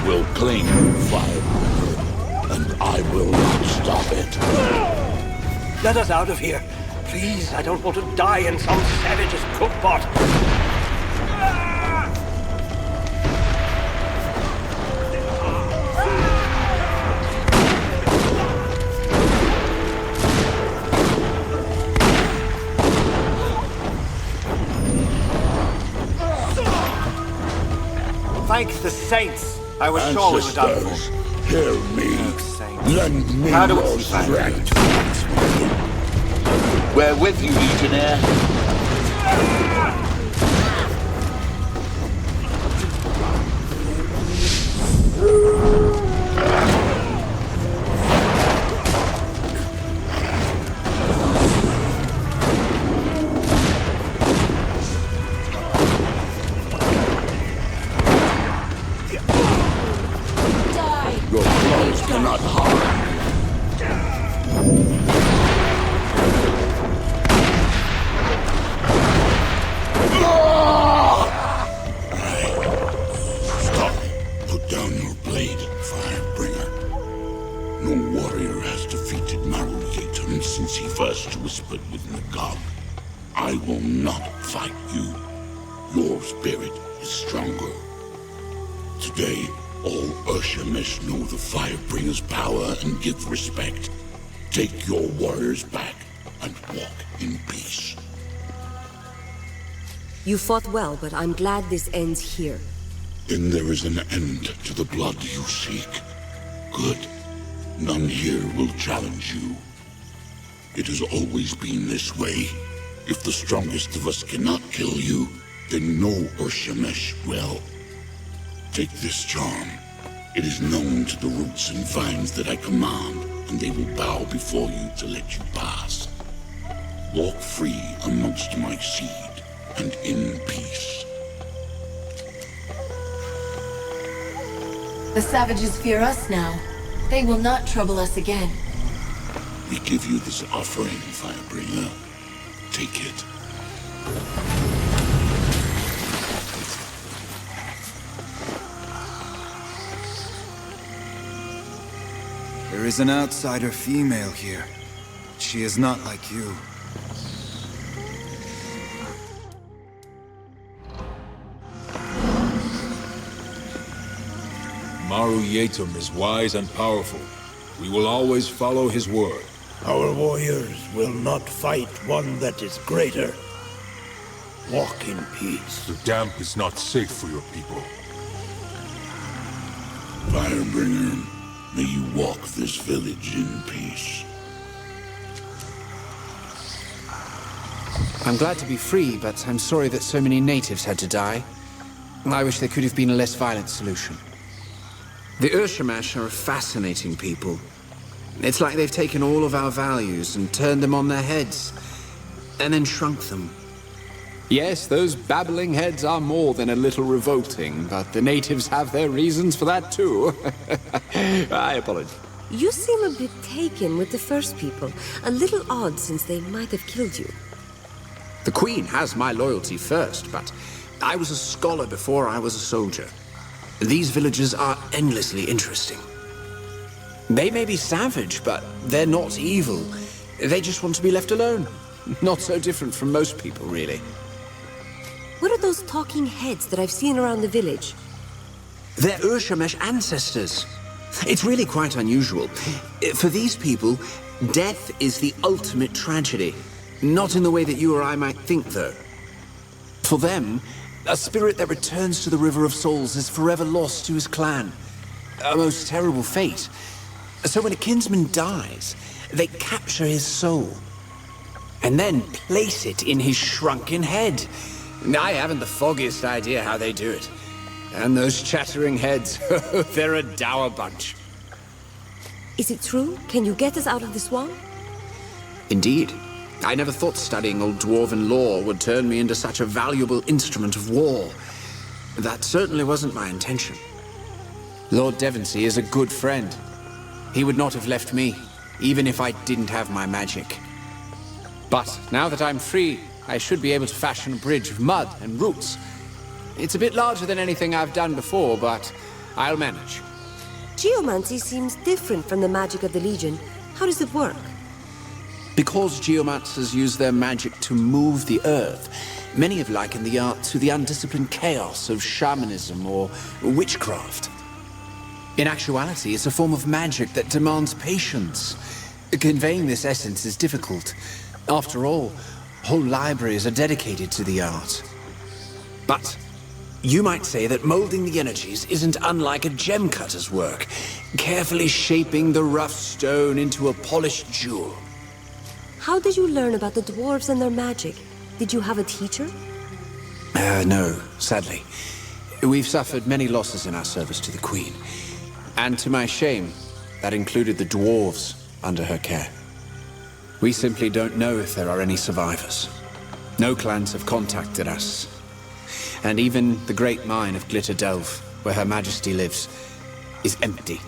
Will claim you, Firebringer, and I will not stop it. Let us out of here. Please, I don't want to die in some savage's cookpot. Thank the saints! I was sure we were done for. Hear me. Lend me How do your we strength. We're with you, Legionnaire. Your blows cannot harm. Stop. Put down your blade, Firebringer. No warrior has defeated Maru-yatum since he first whispered with Nagab. I will not fight you. Your spirit is stronger. Today, all Urshemesh know the Firebringer's power and give respect. Take your warriors back and walk in peace. You fought well, but I'm glad this ends here. Then there is an end to the blood you seek. Good. None here will challenge you. It has always been this way. If the strongest of us cannot kill you, then no Urshemesh will. Take this charm. It is known to the roots and vines that I command, and they will bow before you to let you pass. Walk free amongst my seed, and in peace. The savages fear us now. They will not trouble us again. We give you this offering, Firebringer. Take it. There is an outsider female here. She is not like you. Maru-yatum is wise and powerful. We will always follow his word. Our warriors will not fight one that is greater. Walk in peace. The damp is not safe for your people. Firebringer, may you walk this village in peace. I'm glad to be free, but I'm sorry that so many natives had to die. I wish there could have been a less violent solution. The Urshemesh are a fascinating people. It's like they've taken all of our values and turned them on their heads, and then shrunk them. Yes, those babbling heads are more than a little revolting, but the natives have their reasons for that too. I apologize. You seem a bit taken with the first people. A little odd since they might have killed you. The Queen has my loyalty first, but I was a scholar before I was a soldier. These villagers are endlessly interesting. They may be savage, but they're not evil. They just want to be left alone. Not so different from most people, really. What are those talking heads that I've seen around the village? They're Urshemesh ancestors. It's really quite unusual. For these people, death is the ultimate tragedy. Not in the way that you or I might think, though. For them, a spirit that returns to the River of Souls is forever lost to his clan. A most terrible fate. So when a kinsman dies, they capture his soul, and then place it in his shrunken head. I haven't the foggiest idea how they do it. And those chattering heads, they're a dour bunch. Is it true? Can you get us out of the swamp? Indeed. I never thought studying old dwarven lore would turn me into such a valuable instrument of war. That certainly wasn't my intention. Lord Devonsey is a good friend. He would not have left me, even if I didn't have my magic. But now that I'm free, I should be able to fashion a bridge of mud and roots. It's a bit larger than anything I've done before, but I'll manage. Geomancy seems different from the magic of the Legion. How does it work? Because geomancers use their magic to move the earth, many have likened the art to the undisciplined chaos of shamanism or witchcraft. In actuality, it's a form of magic that demands patience. Conveying this essence is difficult. After all, whole libraries are dedicated to the art. But you might say that molding the energies isn't unlike a gem cutter's work, carefully shaping the rough stone into a polished jewel. How did you learn about the dwarves and their magic? Did you have a teacher? No, sadly. We've suffered many losses in our service to the Queen. And to my shame, that included the dwarves under her care. We simply don't know if there are any survivors. No clans have contacted us. And even the great mine of Glitter Delve, where Her Majesty lives, is empty.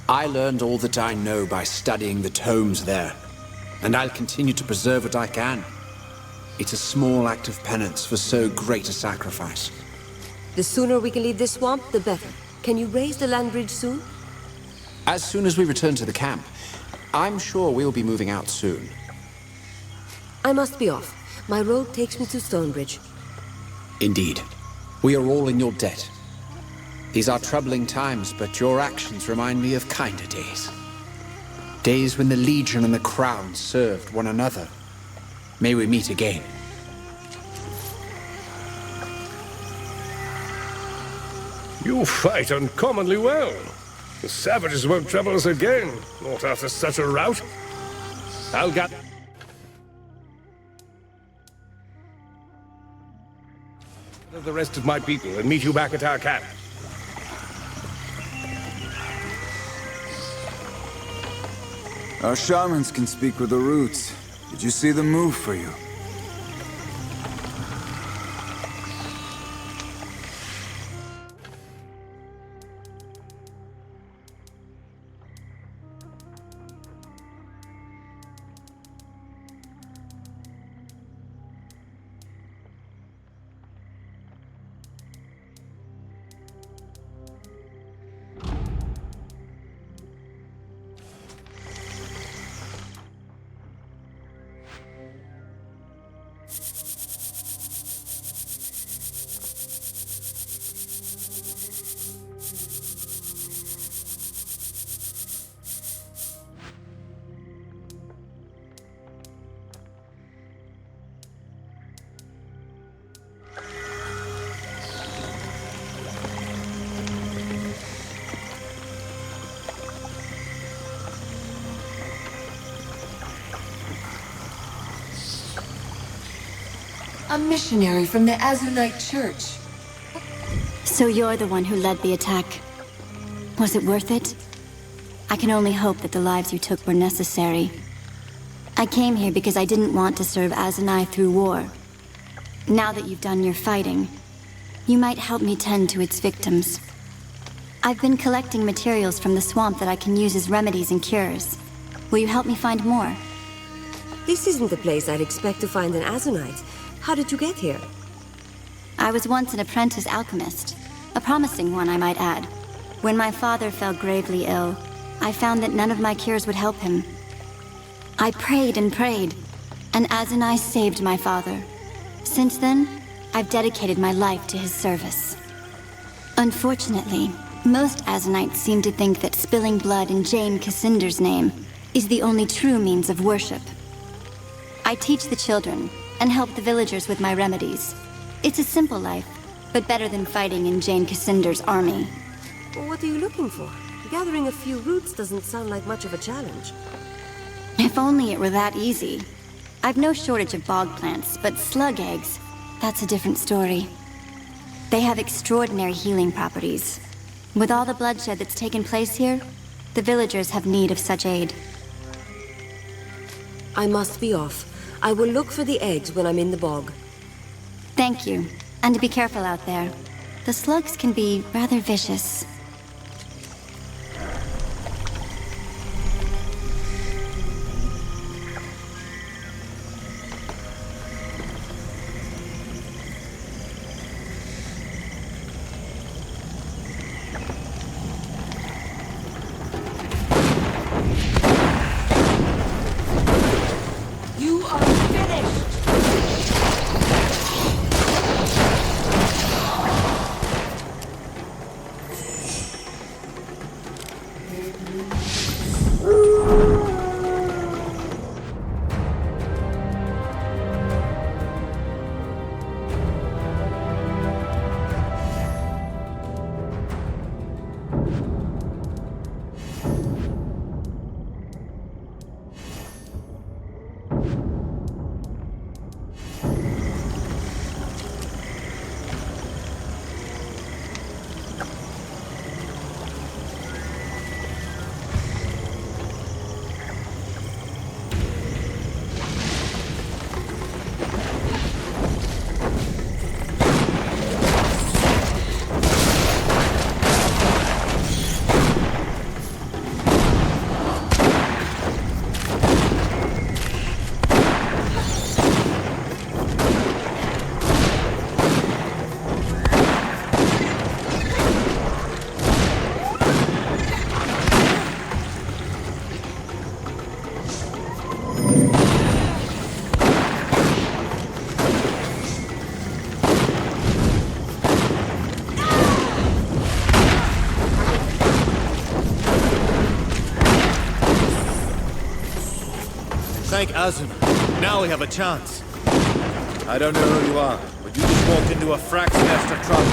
I learned all that I know by studying the tomes there, and I'll continue to preserve what I can. It's a small act of penance for so great a sacrifice. The sooner we can leave this swamp, the better. Can you raise the land bridge soon? As soon as we return to the camp, I'm sure we'll be moving out soon. I must be off. My road takes me to Stonebridge. Indeed. We are all in your debt. These are troubling times, but your actions remind me of kinder days. Days when the Legion and the Crown served one another. May we meet again. You fight uncommonly well. The savages won't trouble us again, not after such a rout. I'll gather the rest of my people and meet you back at our camp. Our shamans can speak with the roots. Did you see them move for you? A missionary from the Azunite Church. So you're the one who led the attack. Was it worth it? I can only hope that the lives you took were necessary. I came here because I didn't want to serve Azunai through war. Now that you've done your fighting, you might help me tend to its victims. I've been collecting materials from the swamp that I can use as remedies and cures. Will you help me find more? This isn't the place I'd expect to find an Azunite. How did you get here? I was once an apprentice alchemist. A promising one, I might add. When my father fell gravely ill, I found that none of my cures would help him. I prayed and prayed, and Azunai saved my father. Since then, I've dedicated my life to his service. Unfortunately, most Azunites seem to think that spilling blood in Jeyne Cassinder's name is the only true means of worship. I teach the children, and help the villagers with my remedies. It's a simple life, but better than fighting in Jeyne Cassinder's army. Well, what are you looking for? Gathering a few roots doesn't sound like much of a challenge. If only it were that easy. I've no shortage of bog plants, but slug eggs, that's a different story. They have extraordinary healing properties. With all the bloodshed that's taken place here, the villagers have need of such aid. I must be off. I will look for the eggs when I'm in the bog. Thank you. And be careful out there. The slugs can be rather vicious. Thank Azuna. Now we have a chance. I don't know who you are, but you just walked into a frack's nest of trouble.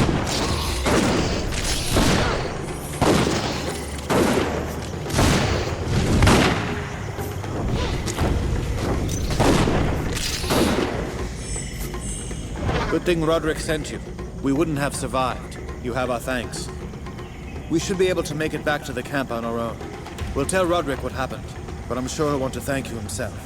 Good thing Roderick sent you. We wouldn't have survived. You have our thanks. We should be able to make it back to the camp on our own. We'll tell Roderick what happened, but I'm sure he'll want to thank you himself.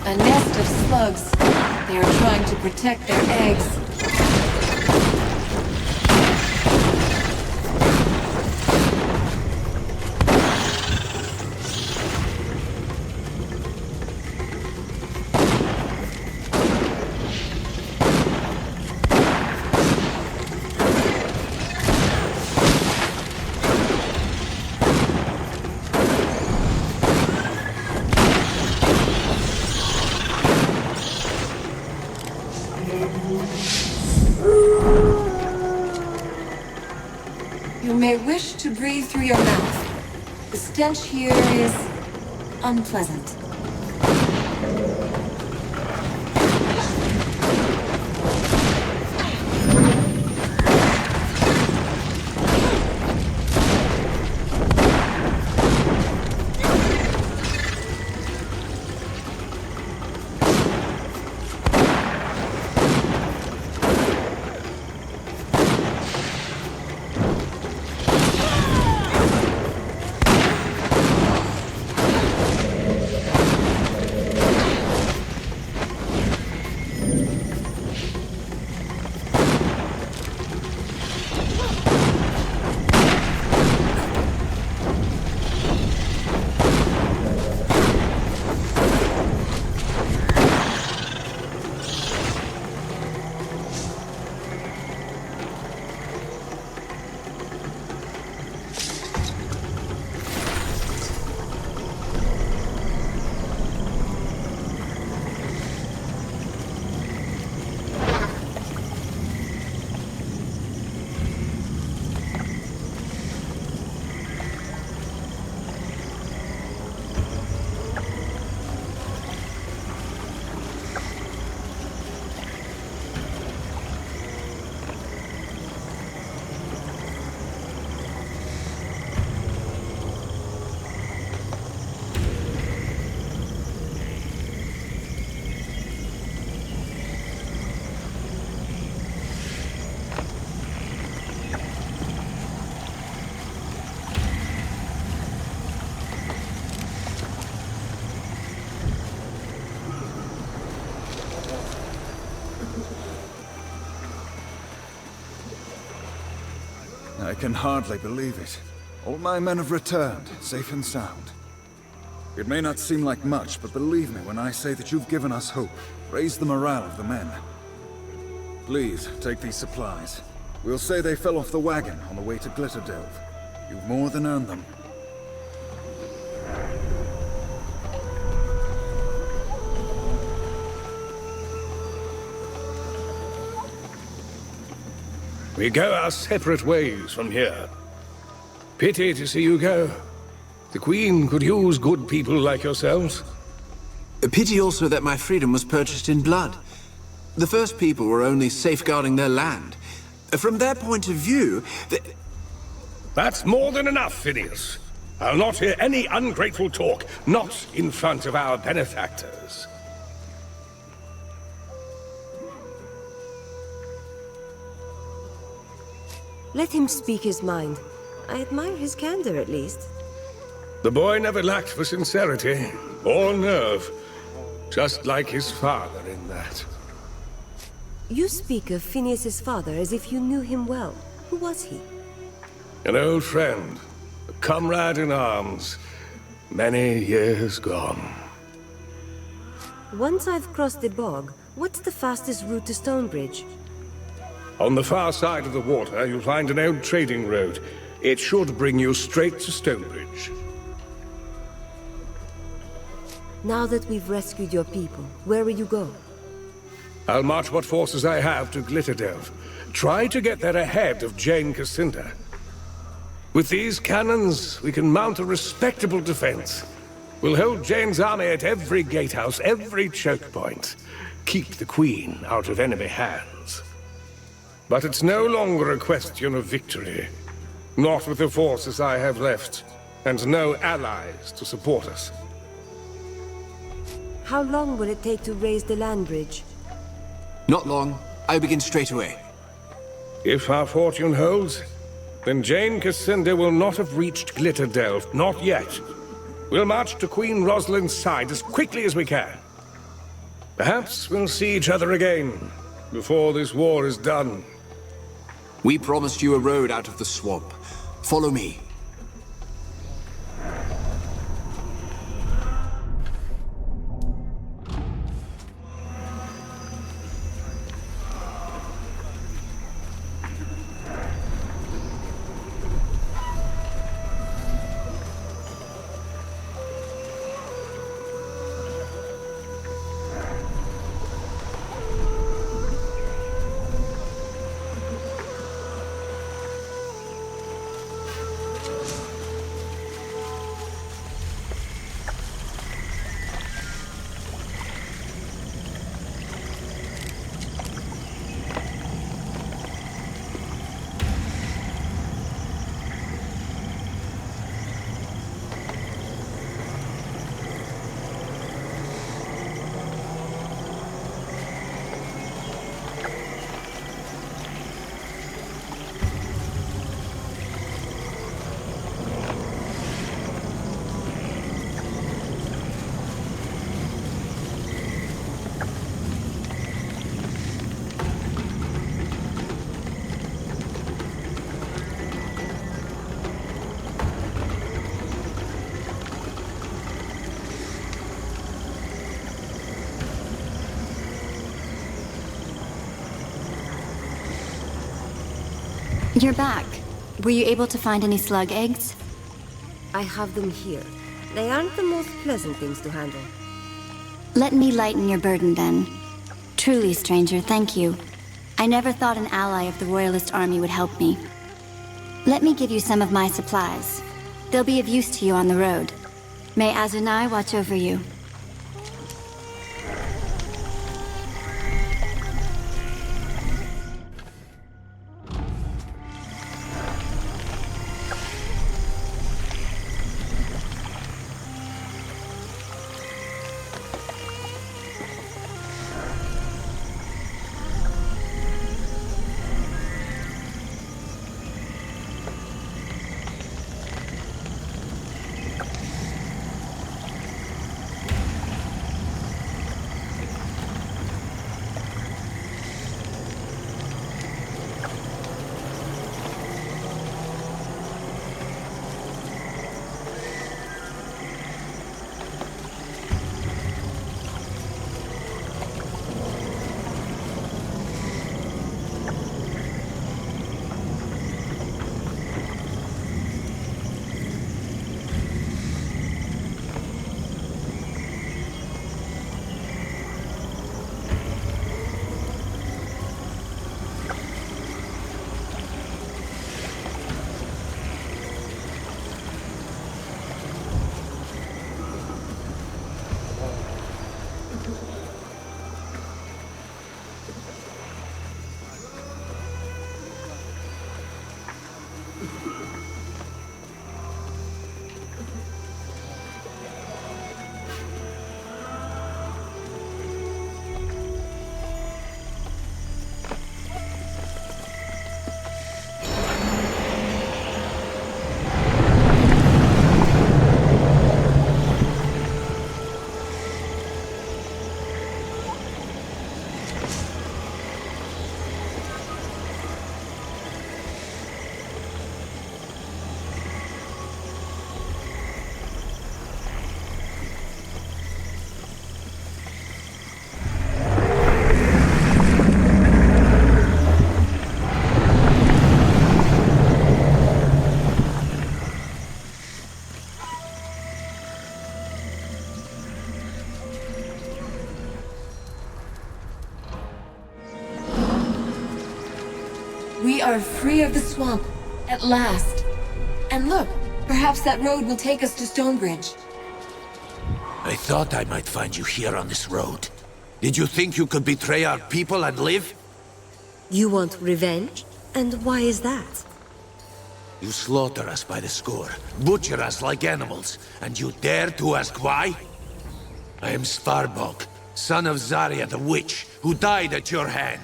A nest of slugs. They are trying to protect their eggs. Wish to breathe through your mouth. The stench here is unpleasant. I can hardly believe it. All my men have returned, safe and sound. It may not seem like much, but believe me when I say that you've given us hope. Raised the morale of the men. Please, take these supplies. We'll say they fell off the wagon on the way to Glitterdelve. You've more than earned them. We go our separate ways from here. Pity to see you go. The Queen could use good people like yourselves. A pity also that my freedom was purchased in blood. The first people were only safeguarding their land. From their point of view, That's more than enough, Phineas. I'll not hear any ungrateful talk, not in front of our benefactors. Let him speak his mind. I admire his candor, at least. The boy never lacked for sincerity, or nerve. Just like his father in that. You speak of Phineas's father as if you knew him well. Who was he? An old friend, a comrade in arms, many years gone. Once I've crossed the bog, what's the fastest route to Stonebridge? On the far side of the water, you'll find an old trading road. It should bring you straight to Stonebridge. Now that we've rescued your people, where will you go? I'll march what forces I have to Glitterdelve. Try to get there ahead of Jeyne Cassinda. With these cannons, we can mount a respectable defense. We'll hold Jeyne's army at every gatehouse, every choke point. Keep the Queen out of enemy hands. But it's no longer a question of victory. Not with the forces I have left, and no allies to support us. How long will it take to raise the land bridge? Not long. I begin straight away. If our fortune holds, then Jeyne Cassinda will not have reached Glitterdelve, not yet. We'll march to Queen Rosalind's side as quickly as we can. Perhaps we'll see each other again, before this war is done. We promised you a road out of the swamp. Follow me. You're back. Were you able to find any slug eggs? I have them here. They aren't the most pleasant things to handle. Let me lighten your burden then. Truly, stranger, thank you. I never thought an ally of the Royalist army would help me. Let me give you some of my supplies. They'll be of use to you on the road. May Azunai watch over you. are free of the swamp, at last. And look, perhaps that road will take us to Stonebridge. I thought I might find you here on this road. Did you think you could betray our people and live? You want revenge? And why is that? You slaughter us by the score, butcher us like animals, and you dare to ask why? I am Svarbog, son of Zaria the witch, who died at your hand.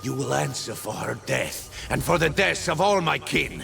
You will answer for her death, and for the deaths of all my kin.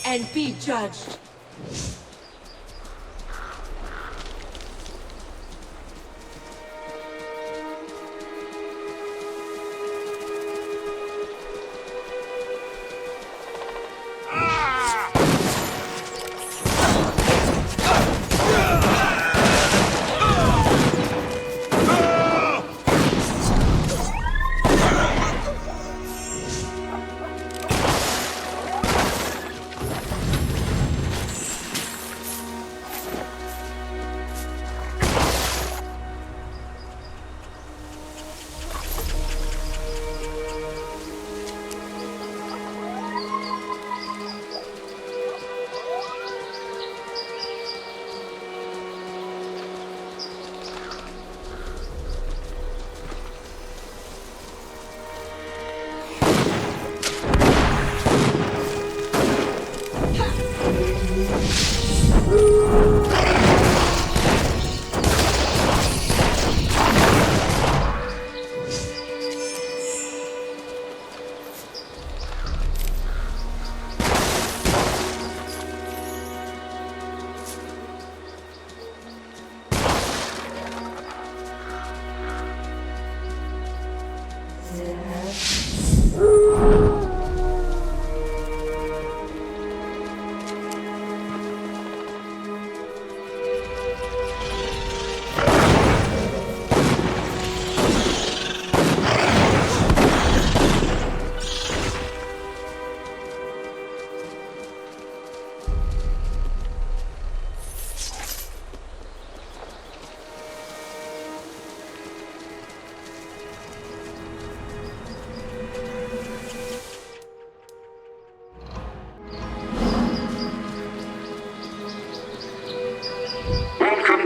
And be judged.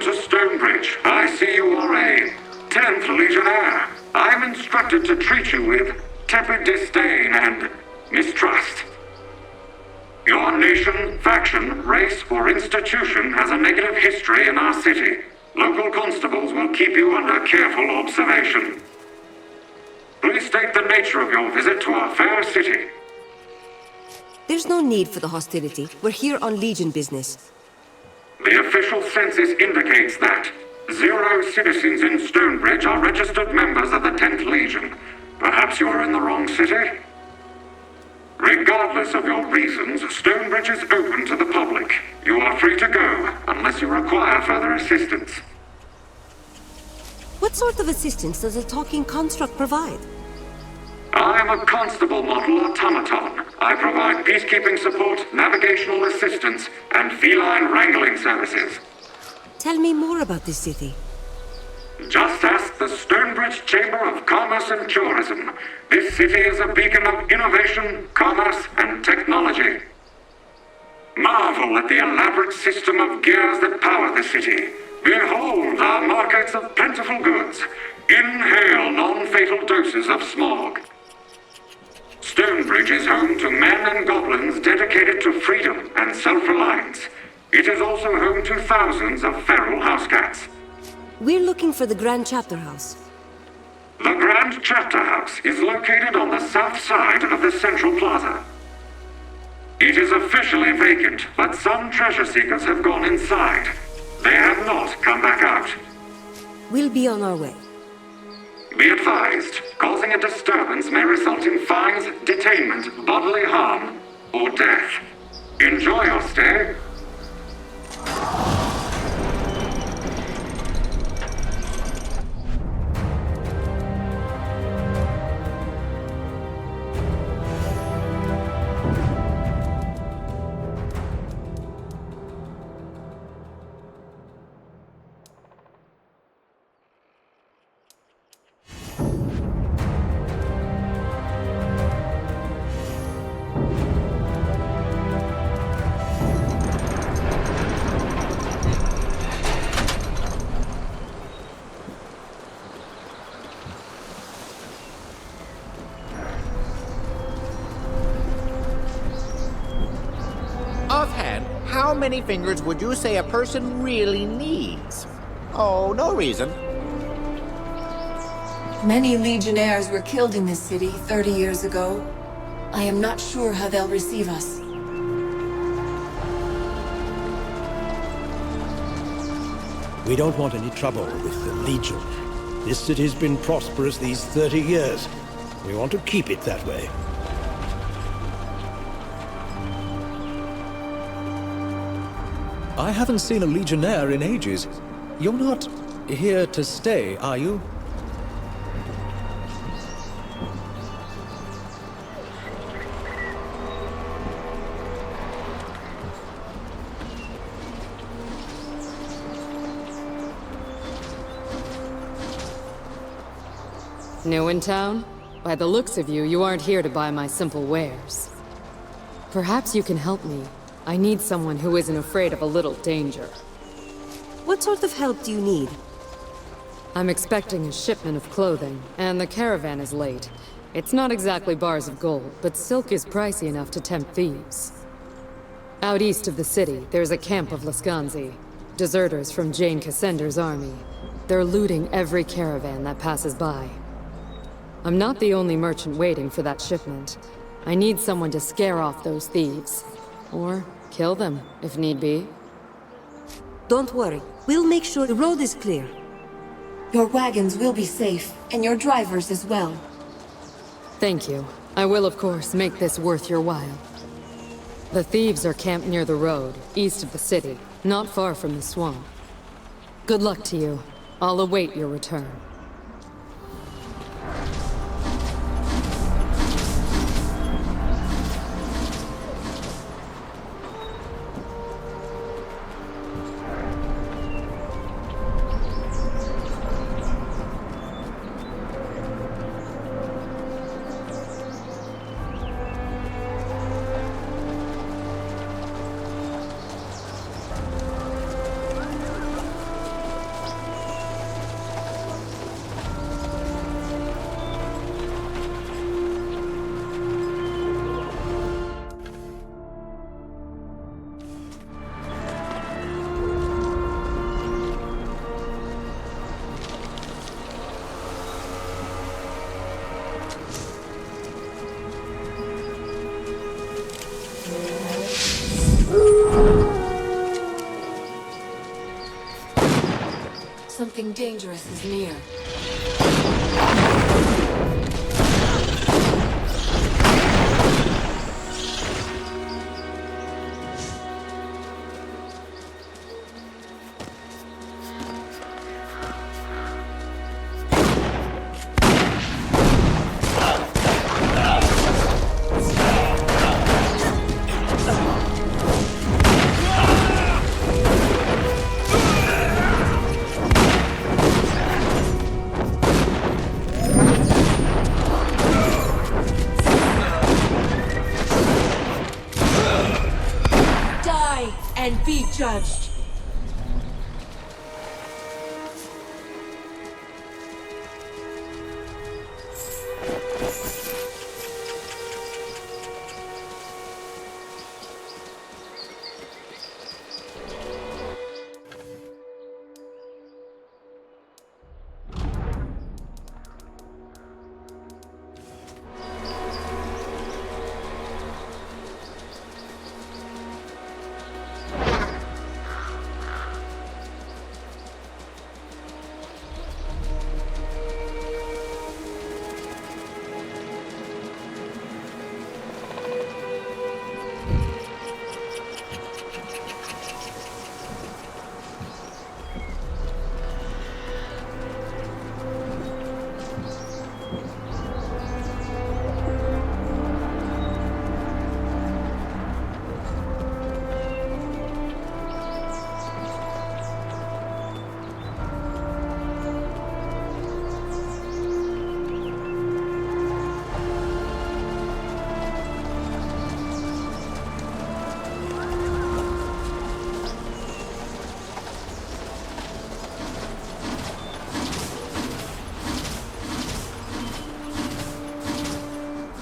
to Stonebridge. I see you are a 10th Legionnaire. I'm instructed to treat you with tepid disdain and mistrust. Your nation, faction, race, or institution has a negative history in our city. Local constables will keep you under careful observation. Please state the nature of your visit to our fair city. There's no need for the hostility. We're here on Legion business. The official census indicates that 0 citizens in Stonebridge are registered members of the 10th Legion. Perhaps you are in the wrong city? Regardless of your reasons, Stonebridge is open to the public. You are free to go, unless you require further assistance. What sort of assistance does a talking construct provide? I am a constable model automaton. I provide peacekeeping support, navigational assistance, and feline wrangling services. Tell me more about this city. Just ask the Stonebridge Chamber of Commerce and Tourism. This city is a beacon of innovation, commerce, and technology. Marvel at the elaborate system of gears that power the city. Behold our markets of plentiful goods. Inhale non-fatal doses of smog. Stonebridge is home to men and goblins dedicated to freedom and self-reliance. It is also home to thousands of feral housecats. We're looking for the Grand Chapterhouse. The Grand Chapterhouse is located on the south side of the Central Plaza. It is officially vacant, but some treasure seekers have gone inside. They have not come back out. We'll be on our way. Be advised, causing a disturbance may result in fines, detainment, bodily harm, or death. Enjoy your stay. Offhand, how many fingers would you say a person really needs? Oh, no reason. Many Legionnaires were killed in this city 30 years ago. I am not sure how they'll receive us. We don't want any trouble with the Legion. This city's been prosperous these 30 years. We want to keep it that way. I haven't seen a Legionnaire in ages. You're not here to stay, are you? New in town? By the looks of you, you aren't here to buy my simple wares. Perhaps you can help me. I need someone who isn't afraid of a little danger. What sort of help do you need? I'm expecting a shipment of clothing, and the caravan is late. It's not exactly bars of gold, but silk is pricey enough to tempt thieves. Out east of the city, there's a camp of Lascanzi, deserters from Jeyne Cassender's army. They're looting every caravan that passes by. I'm not the only merchant waiting for that shipment. I need someone to scare off those thieves. Or kill them, if need be. Don't worry. We'll make sure the road is clear. Your wagons will be safe, and your drivers as well. Thank you. I will, of course, make this worth your while. The thieves are camped near the road, east of the city, not far from the swamp. Good luck to you. I'll await your return. Something dangerous is near. And be judged.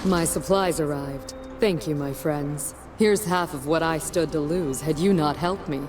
My supplies arrived. Thank you, my friends. Here's half of what I stood to lose had you not helped me.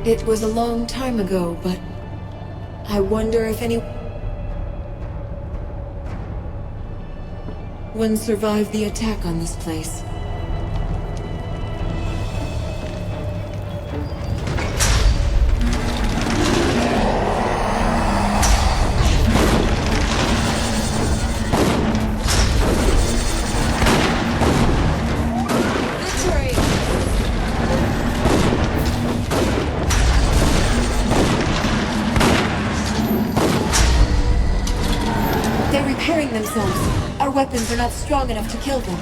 It was a long time ago, but I wonder if anyone survived the attack on this place. Our weapons are not strong enough to kill them.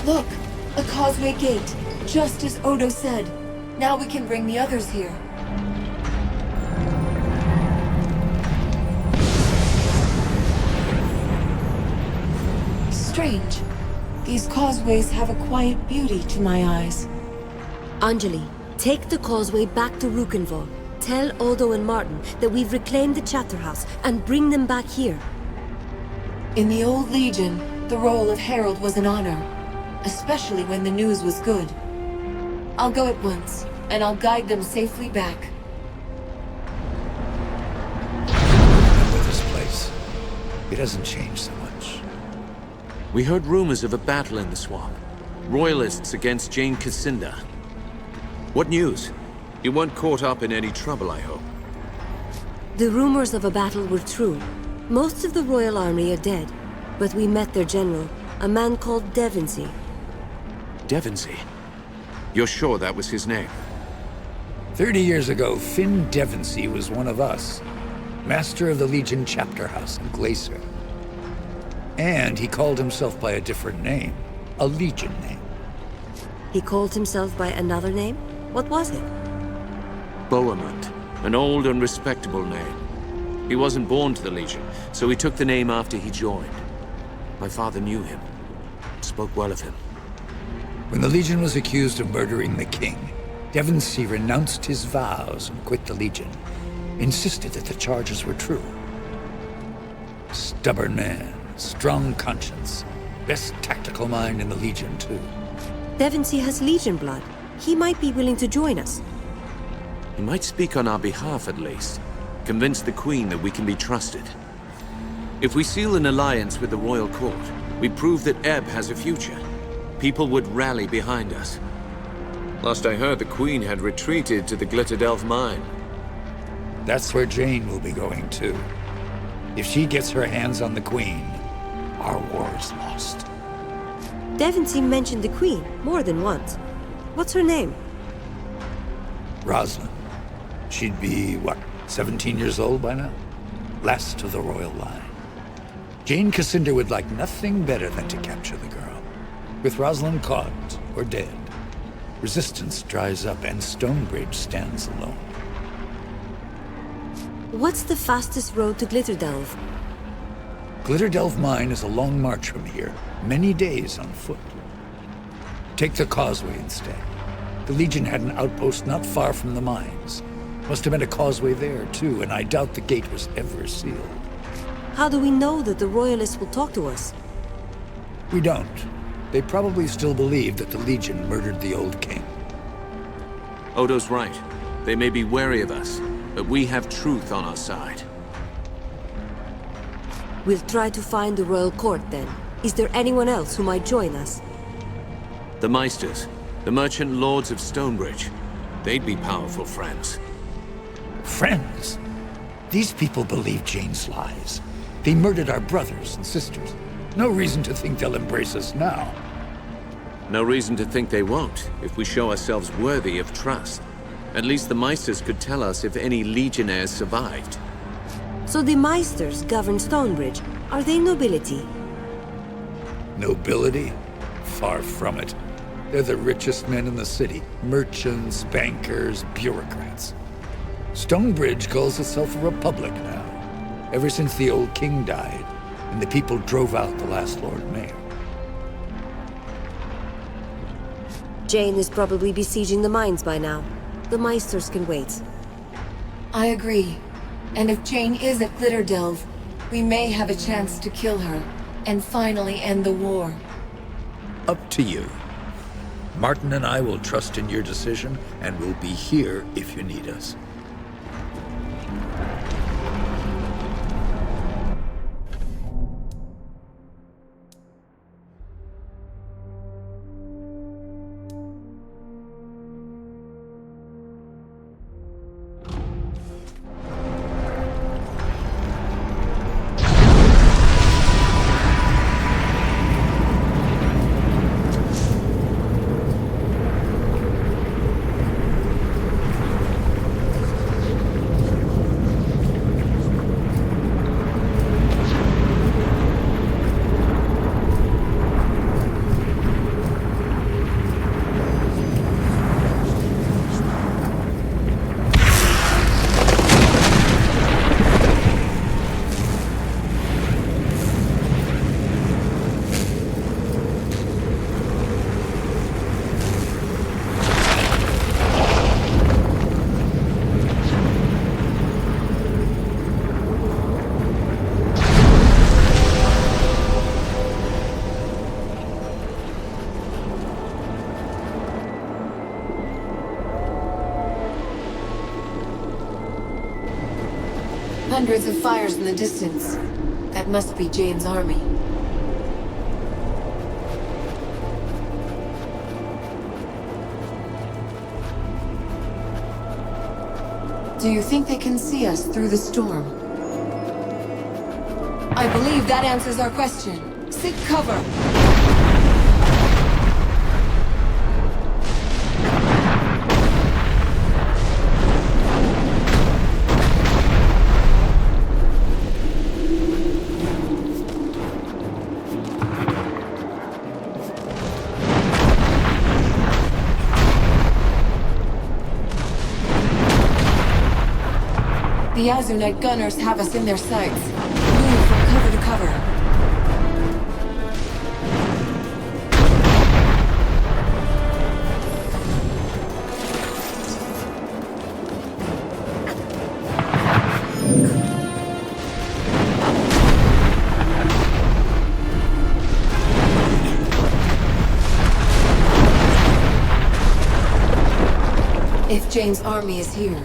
Look! A causeway gate, just as Odo said. Now we can bring the others here. Strange. These causeways have a quiet beauty to my eyes. Anjali, take the causeway back to Rukenvall. Tell Odo and Martin that we've reclaimed the Chapterhouse and bring them back here. In the old Legion, the role of herald was an honor, especially when the news was good. I'll go at once, and I'll guide them safely back. Remember this place. It hasn't changed so much. We heard rumors of a battle in the swamp. Royalists against Jeyne Cassinda. What news? You weren't caught up in any trouble, I hope. The rumors of a battle were true. Most of the royal army are dead, but we met their general, a man called Devonsey. Devonsey? You're sure that was his name? 30 years ago, Finn Devonsey was one of us. Master of the Legion Chapterhouse in Glacier. And he called himself by a different name. A Legion name. He called himself by another name? What was it? Bohemond. An old and respectable name. He wasn't born to the Legion, so he took the name after he joined. My father knew him. Spoke well of him. When the Legion was accused of murdering the king, Devonsey renounced his vows and quit the Legion. Insisted that the charges were true. Stubborn man, strong conscience. Best tactical mind in the Legion, too. Devonsey has Legion blood. He might be willing to join us. He might speak on our behalf, at least. Convince the Queen that we can be trusted. If we seal an alliance with the Royal Court, we prove that Ebb has a future. People would rally behind us. Last I heard, the Queen had retreated to the Glitterdelf mine. That's where Jeyne will be going, too. If she gets her hands on the Queen, our war is lost. Devonsey mentioned the Queen more than once. What's her name? Rosalind. She'd be, what, 17 years old by now? Last of the royal line. Jeyne Cassinda would like nothing better than to capture the girl. With Rosalind caught, or dead, resistance dries up and Stonebridge stands alone. What's the fastest road to Glitterdelf? Glitterdelf Mine is a long march from here, many days on foot. Take the causeway instead. The Legion had an outpost not far from the mines. Must have been a causeway there, too, and I doubt the gate was ever sealed. How do we know that the Royalists will talk to us? We don't. They probably still believe that the Legion murdered the old king. Odo's right. They may be wary of us, but we have truth on our side. We'll try to find the Royal Court, then. Is there anyone else who might join us? The Meisters, the merchant lords of Stonebridge. They'd be powerful friends. Friends? These people believe Jeyne's lies. They murdered our brothers and sisters. No reason to think they'll embrace us now. No reason to think they won't, if we show ourselves worthy of trust. At least the Meisters could tell us if any Legionnaires survived. So the Meisters govern Stonebridge. Are they nobility? Nobility? Far from it. They're the richest men in the city. Merchants, bankers, bureaucrats. Stonebridge calls itself a republic now. Ever since the old king died, and the people drove out the last Lord Mayor. Jeyne is probably besieging the mines by now. The Meisters can wait. I agree. And if Jeyne is at Glitterdelf, we may have a chance to kill her, and finally end the war. Up to you. Martin and I will trust in your decision, and we'll be here if you need us. Hundreds of fires in the distance. That must be Jeyne's army. Do you think they can see us through the storm? I believe that answers our question. Seek cover! The Azunite gunners have us in their sights. Move from cover to cover. If Jeyne's army is here,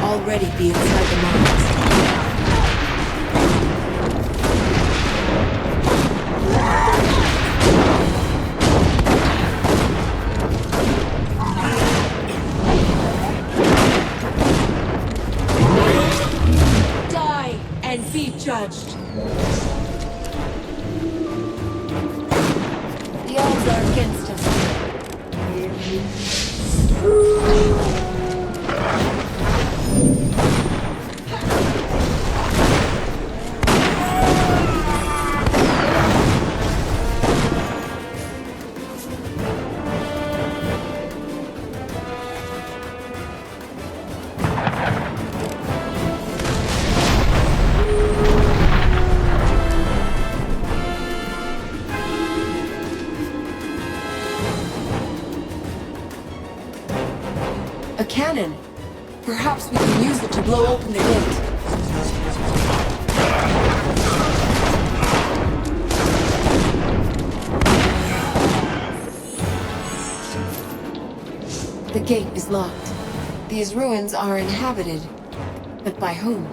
already be inside the mines. Die and be judged. The odds are against us. A cannon. Perhaps we can use it to blow open the gate. The gate is locked. These ruins are inhabited. But by whom?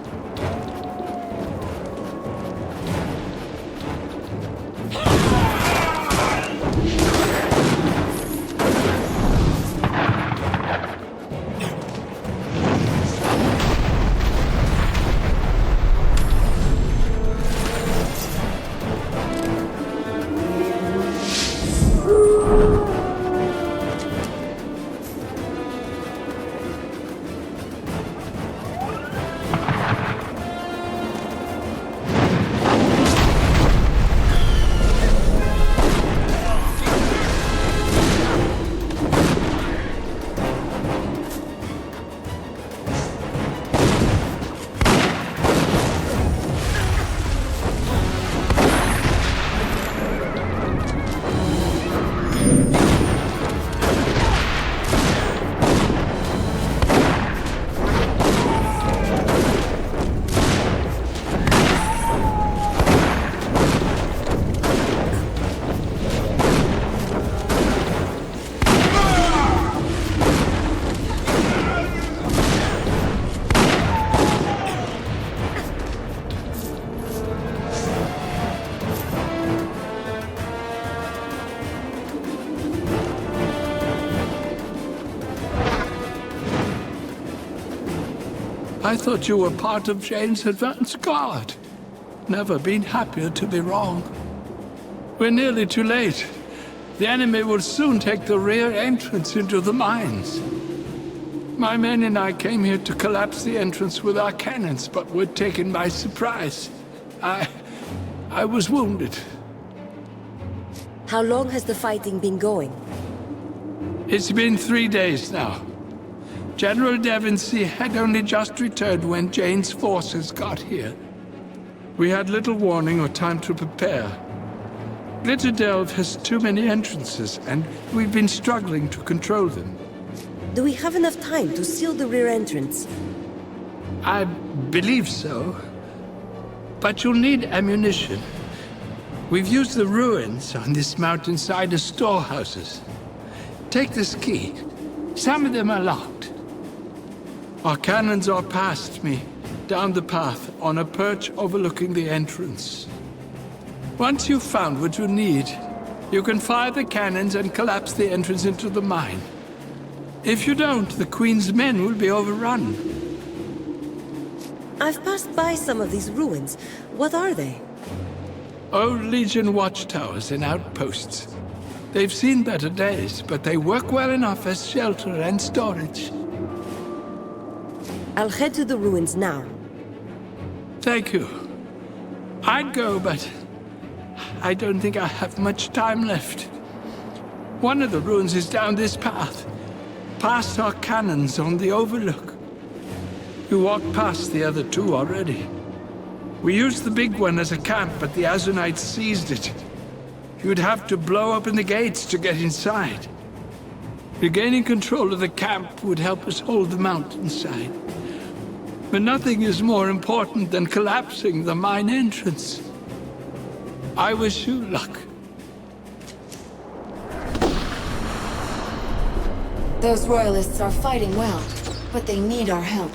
I thought you were part of Jeyne's advance guard. Never been happier to be wrong. We're nearly too late. The enemy will soon take the rear entrance into the mines. My men and I came here to collapse the entrance with our cannons, but were taken by surprise. I was wounded. How long has the fighting been going? It's been 3 days now. General Devonsey had only just returned when Jeyne's forces got here. We had little warning or time to prepare. Glitterdelve has too many entrances, and we've been struggling to control them. Do we have enough time to seal the rear entrance? I believe so. But you'll need ammunition. We've used the ruins on this mountainside as storehouses. Take this key. Some of them are locked. Our cannons are past me. down the path on a perch overlooking the entrance. Once you've found what you need, you can fire the cannons and collapse the entrance into the mine. If you don't, the Queen's men will be overrun. I've passed by some of these ruins. What are they? Old Legion watchtowers and outposts. They've seen better days, but they work well enough as shelter and storage. I'll head to the ruins now. Thank you. I'd go, but I don't think I have much time left. One of the ruins is down this path, past our cannons on the overlook. You walked past the other two already. We used the big one as a camp, but the Azunites seized it. You'd have to blow open the gates to get inside. Regaining control of the camp would help us hold the mountainside. But nothing is more important than collapsing the mine entrance. I wish you luck. Those royalists are fighting well, but they need our help.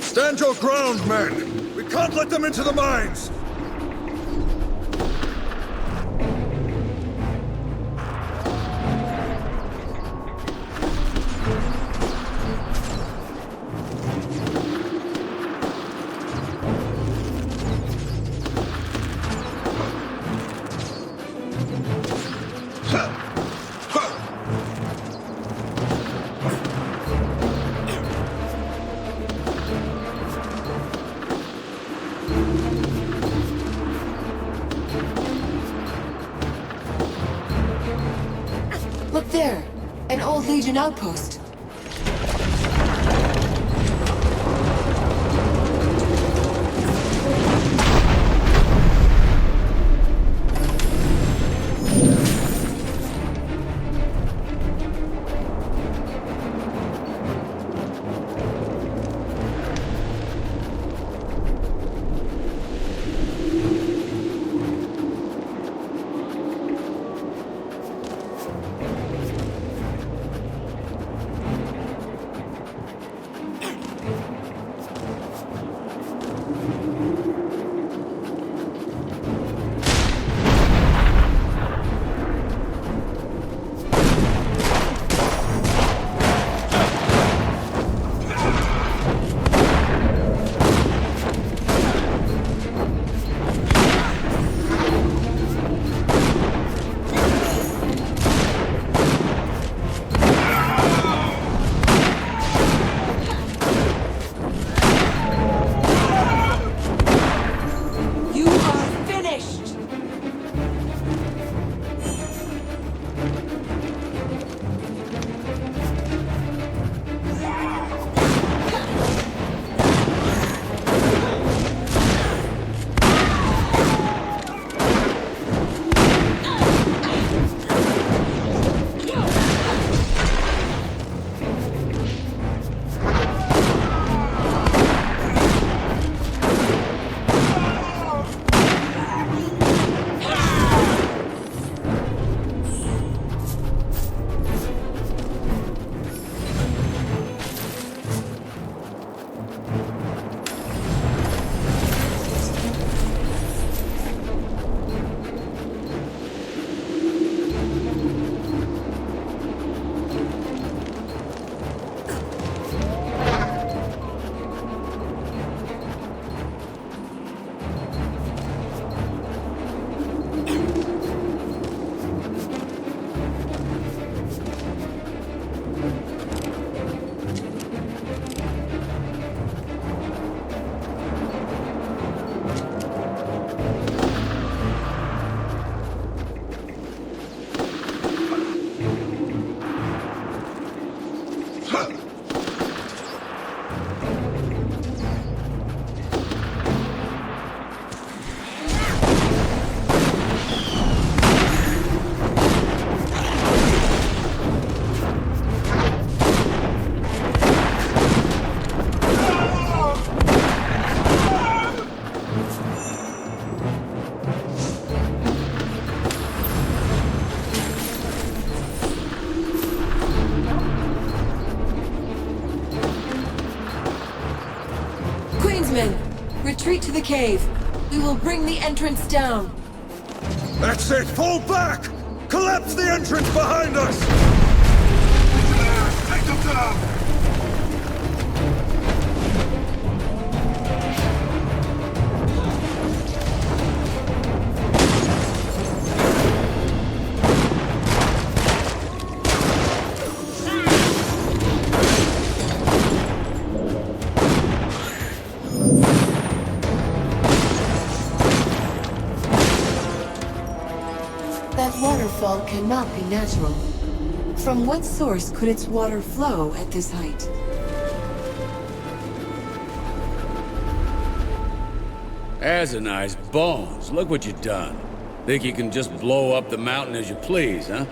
Stand your ground, men! We can't let them into the mines! Look there! An old Legion outpost. Retreat to the cave. We will bring the entrance down. That's it! Fall back! Collapse the entrance behind us! Take them down! That waterfall cannot be natural. From what source could its water flow at this height? Azani's bones, look what you've done. Think you can just blow up the mountain as you please, huh?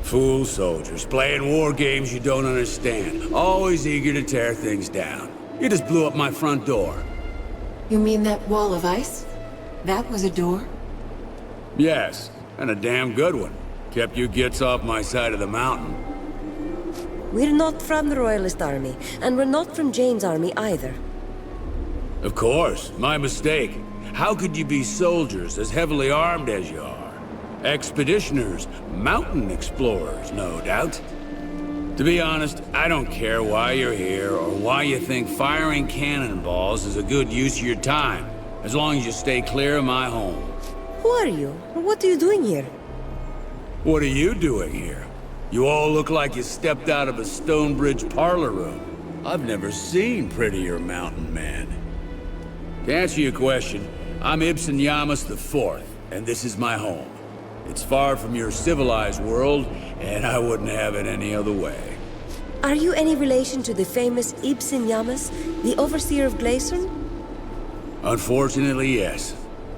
Fool soldiers, playing war games you don't understand. Always eager to tear things down. You just blew up my front door. You mean that wall of ice? That was a door? Yes, and a damn good one. Kept you gits off my side of the mountain. We're not from the Royalist Army, and we're not from Jeyne's army either. Of course, my mistake. How could you be soldiers as heavily armed as you are? Expeditioners, mountain explorers, no doubt. To be honest, I don't care why you're here or why you think firing cannonballs is a good use of your time, as long as you stay clear of my home. Who are you? What are you doing here? What are you doing here? You all look like you stepped out of a Stonebridge parlor room. I've never seen prettier mountain men. To answer your question, I'm Ibsen Yamas IV, and this is my home. It's far from your civilized world, and I wouldn't have it any other way. Are you any relation to the famous Ibsen Yamas, the overseer of Gleisern? Unfortunately, yes.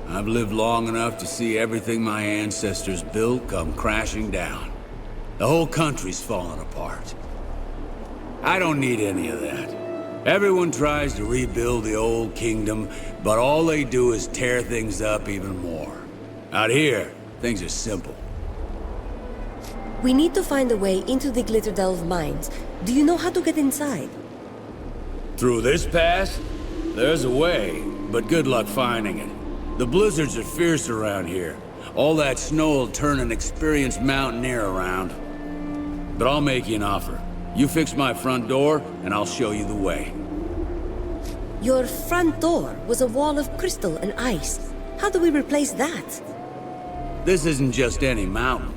I've lived long enough to see everything my ancestors built come crashing down. The whole country's fallen apart. I don't need any of that. Everyone tries to rebuild the old kingdom, but all they do is tear things up even more. Out here, things are simple. We need to find a way into the Glitterdelve mines. Do you know how to get inside? Through this pass? There's a way, but good luck finding it. The blizzards are fierce around here. All that snow will turn an experienced mountaineer around. But I'll make you an offer. You fix my front door, and I'll show you the way. Your front door was a wall of crystal and ice. How do we replace that? This isn't just any mountain.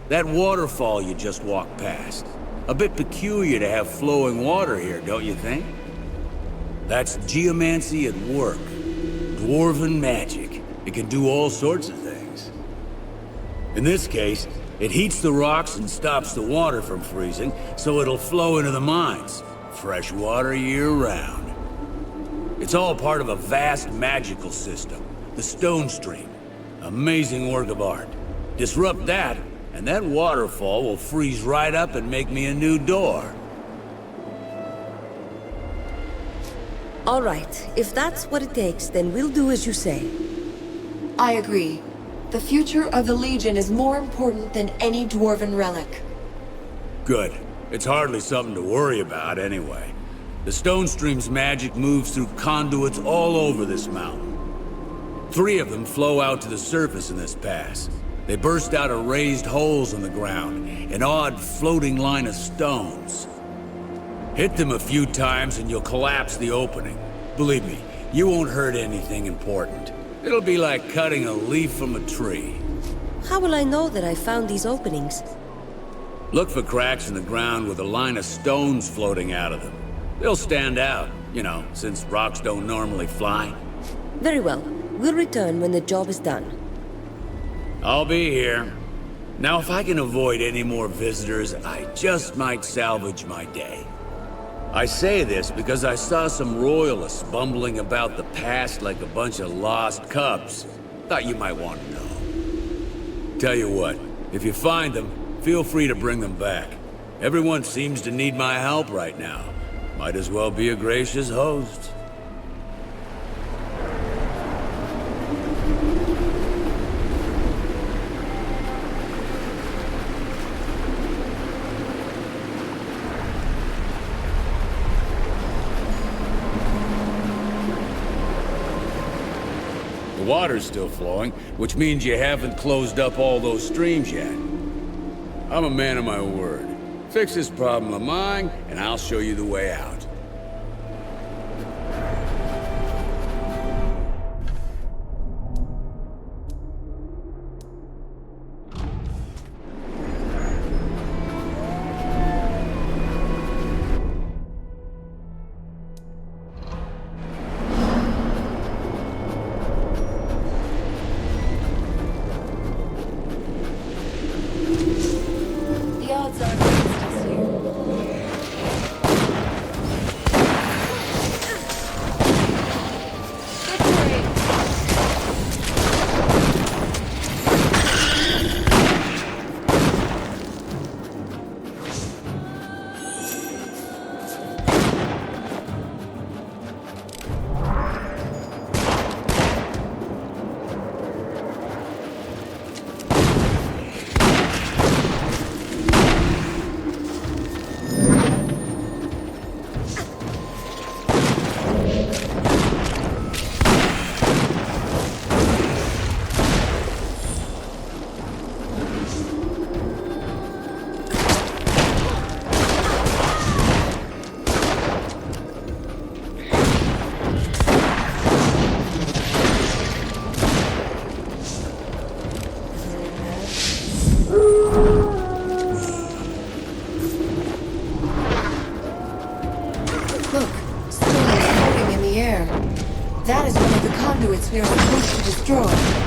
That waterfall you just walked past. A bit peculiar to have flowing water here, don't you think? That's geomancy at work. Dwarven magic. It can do all sorts of things. In this case, it heats the rocks and stops the water from freezing, so it'll flow into the mines. Fresh water year-round. It's all part of a vast magical system, the Stone Stream. Amazing work of art. Disrupt that, and that waterfall will freeze right up and make me a new door. All right, if that's what it takes, then we'll do as you say. I agree. The future of the Legion is more important than any dwarven relic. Good. It's hardly something to worry about, anyway. The Stone Stream's magic moves through conduits all over this mountain. 3 of them flow out to the surface in this pass. They burst out of raised holes in the ground, an odd floating line of stones. Hit them a few times and you'll collapse the opening. Believe me, you won't hurt anything important. It'll be like cutting a leaf from a tree. How will I know that I found these openings? Look for cracks in the ground with a line of stones floating out of them. They'll stand out, you know, since rocks don't normally fly. Very well. We'll return when the job is done. I'll be here. Now, if I can avoid any more visitors, I just might salvage my day. I say this because I saw some royalists bumbling about the past like a bunch of lost cubs. Thought you might want to know. Tell you what, if you find them, feel free to bring them back. Everyone seems to need my help right now. Might as well be a gracious host. water's still flowing, which means you haven't closed up all those streams yet. I'm a man of my word. Fix this problem of mine, and I'll show you the way out. That is one of the conduits we are supposed to destroy.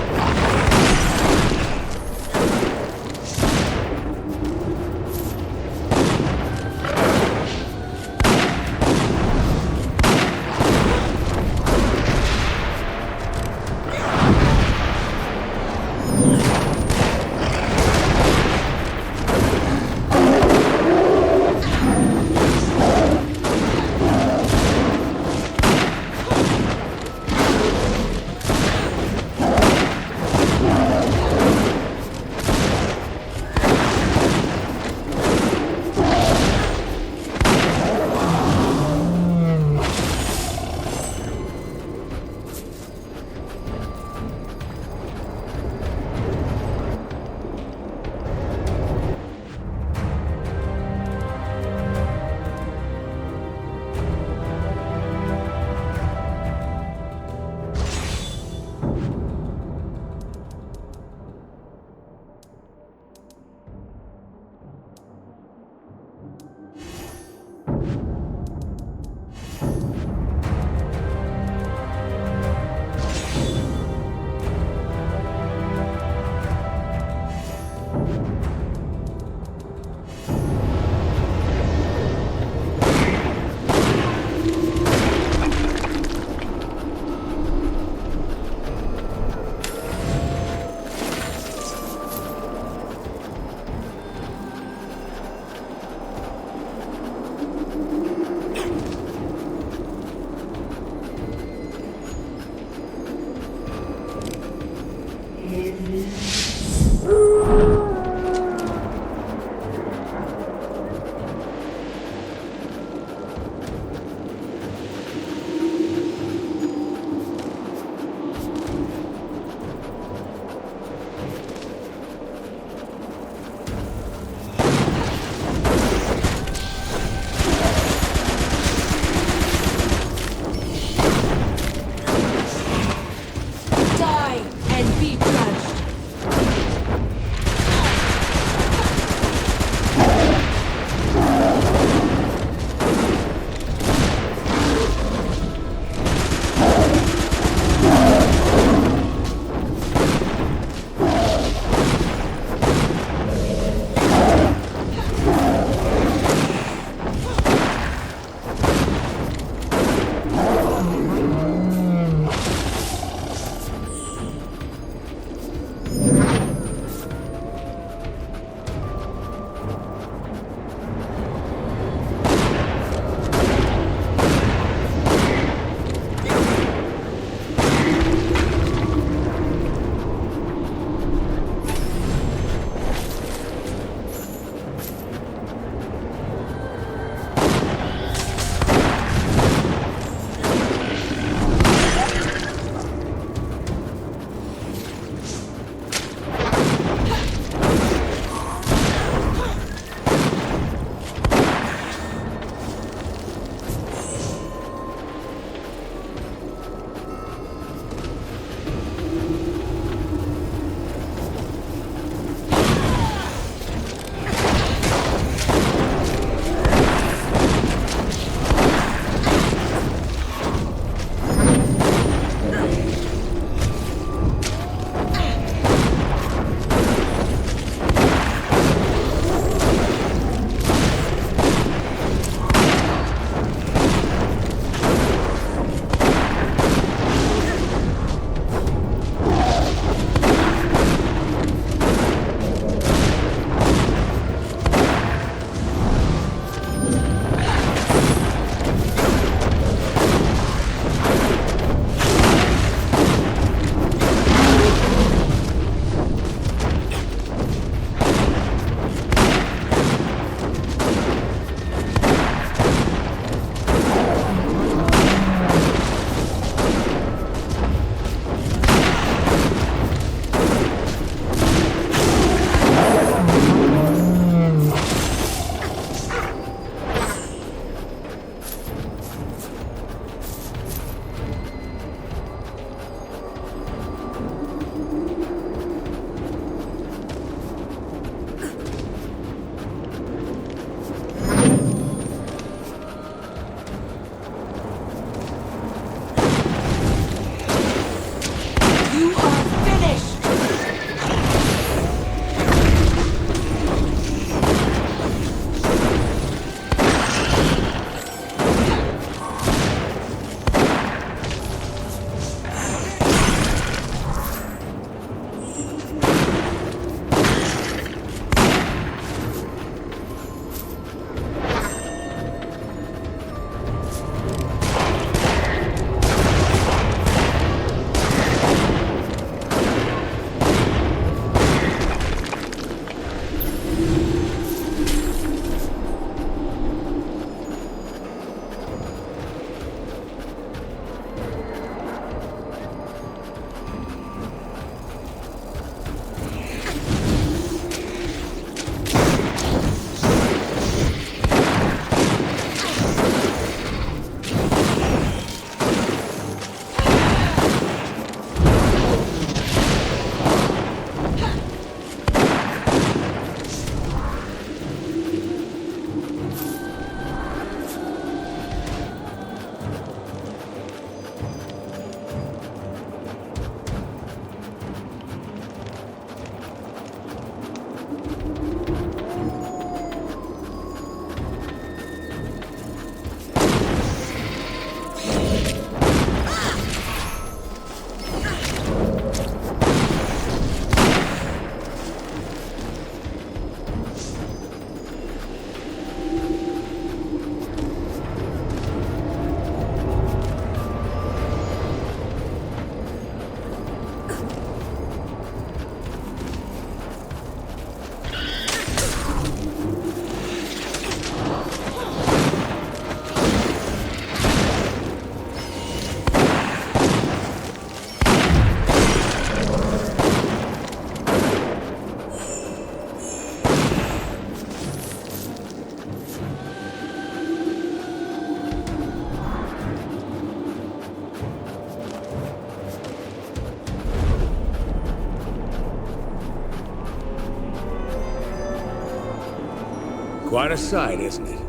Quite a sight, isn't it?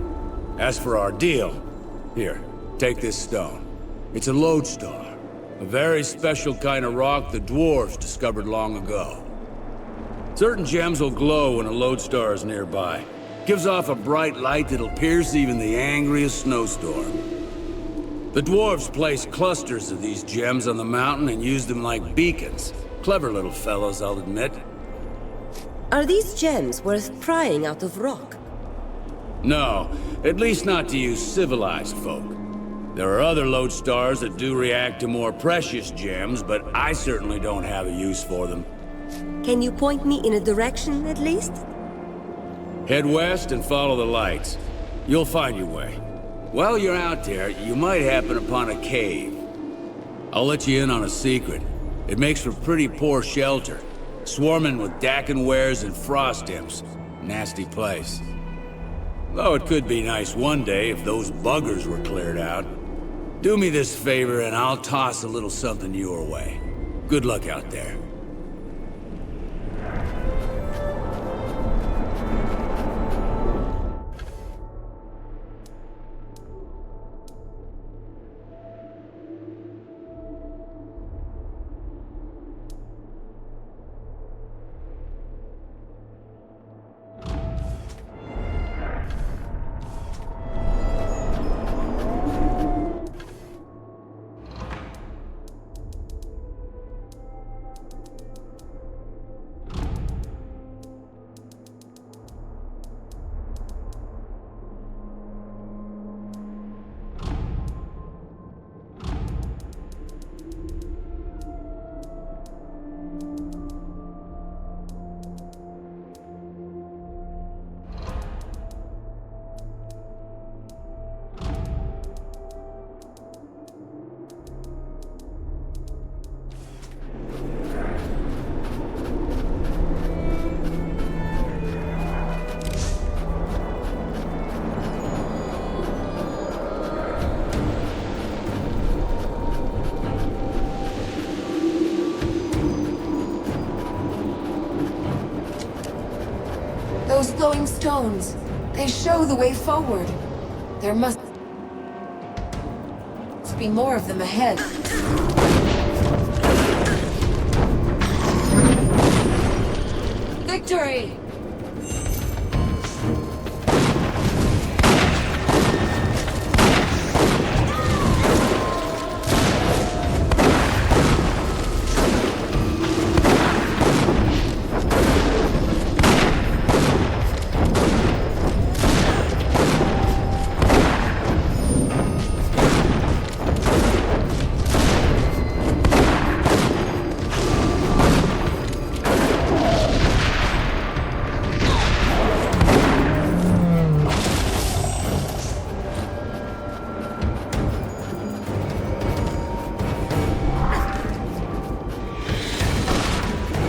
As for our deal, here, take this stone. It's a lodestar. A very special kind of rock the dwarves discovered long ago. Certain gems will glow when a lodestar is nearby. Gives off a bright light that'll pierce even the angriest snowstorm. The dwarves placed clusters of these gems on the mountain and used them like beacons. Clever little fellows, I'll admit. Are these gems worth prying out of rock? No, at least not to you civilized folk. There are other lodestars that do react to more precious gems, but I certainly don't have a use for them. Can you point me in a direction, at least? Head west and follow the lights. You'll find your way. While you're out there, you might happen upon a cave. I'll let you in on a secret. It makes for pretty poor shelter. Swarming with Dakenwares and frost imps. Nasty place. Though it could be nice one day if those buggers were cleared out. Do me this favor and I'll toss a little something your way. Good luck out there. Those glowing stones, they show the way forward. There must be more of them ahead. Victory!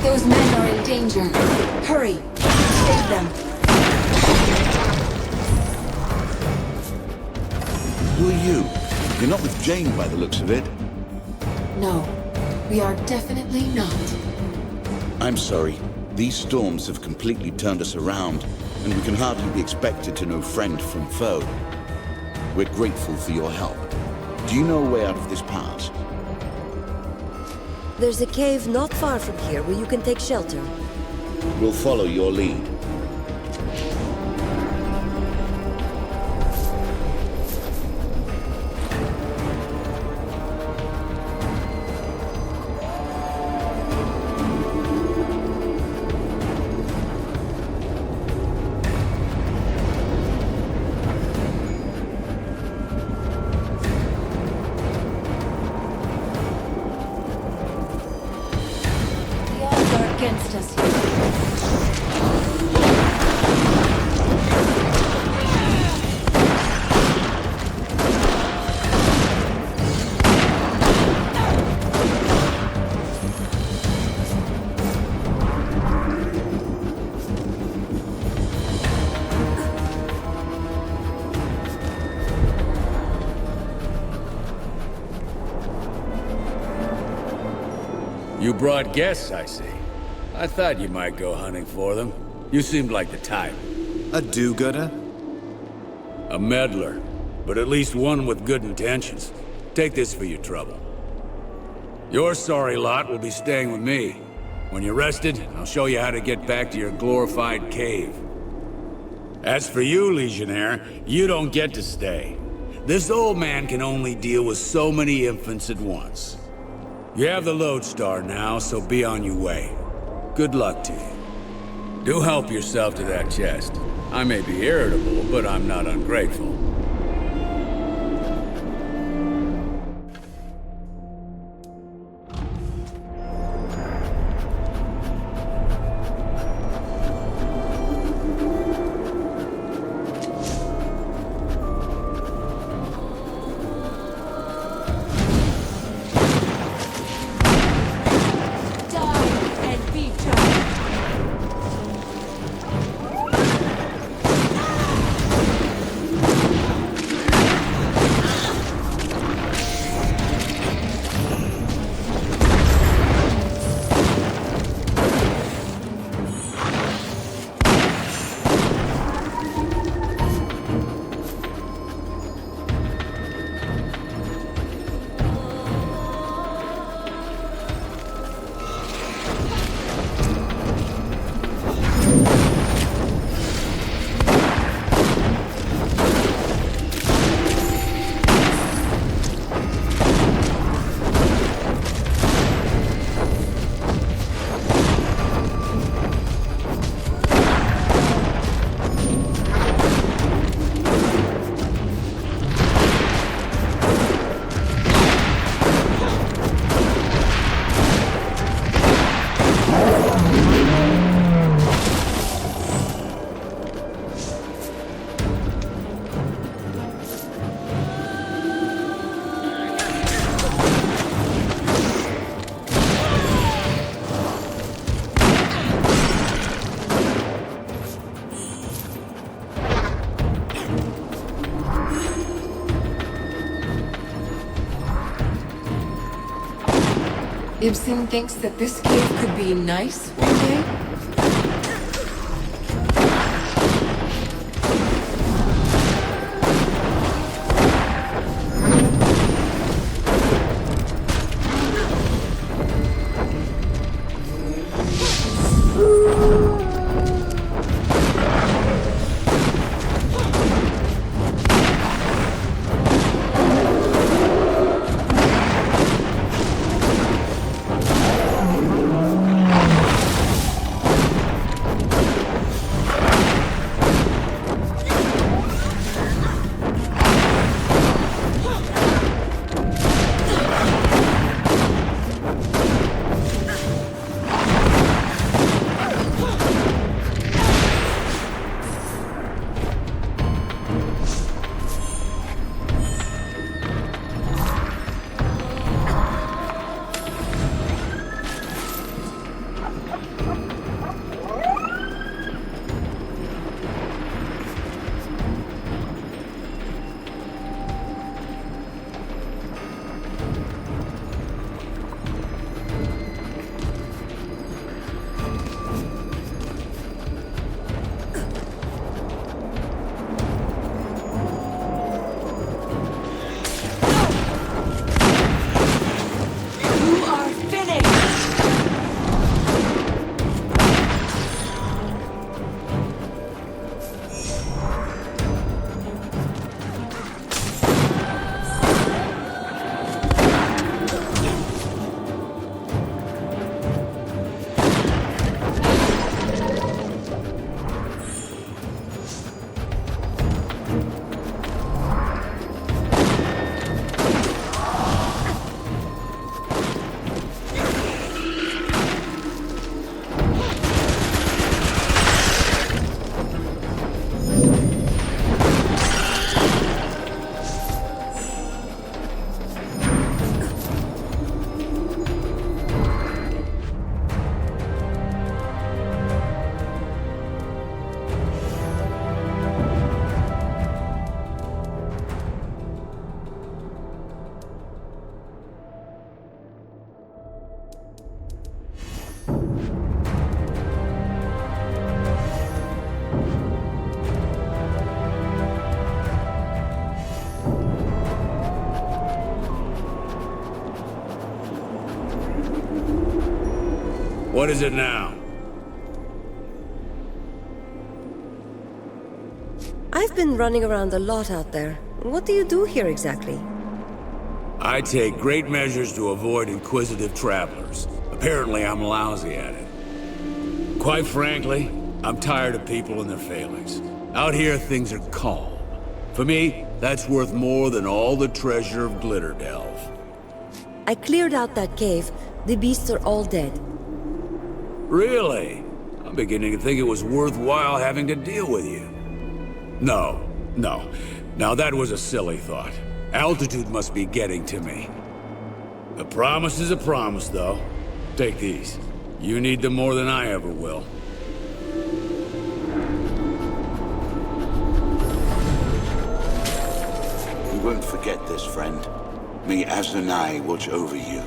Those men are in danger. Hurry! Save them! Who are you? You're not with Jeyne by the looks of it. No, we are definitely not. I'm sorry. These storms have completely turned us around, and we can hardly be expected to know friend from foe. We're grateful for your help. Do you know a way out of this pass? There's a cave not far from here where you can take shelter. We'll follow your lead. You brought guests, I see. I thought you might go hunting for them. You seemed like the type. A do-gooder? A meddler, but at least one with good intentions. Take this for your trouble. Your sorry lot will be staying with me. When you're rested, I'll show you how to get back to your glorified cave. As for you, Legionnaire, you don't get to stay. This old man can only deal with so many infants at once. You have the lodestar now, so be on your way. Good luck to you. Do help yourself to that chest. I may be irritable, but I'm not ungrateful. Ibsen thinks that this cave could be nice one day? What is it now? I've been running around a lot out there. What do you do here exactly? I take great measures to avoid inquisitive travelers. Apparently, I'm lousy at it. Quite frankly, I'm tired of people and their failings. Out here, things are calm. For me, that's worth more than all the treasure of Glitterdelve. I cleared out that cave. The beasts are all dead. Really? I'm beginning to think it was worthwhile having to deal with you. No. Now that was a silly thought. Altitude must be getting to me. A promise is a promise, though. Take these. You need them more than I ever will. We won't forget this, friend. May Azunai watch over you.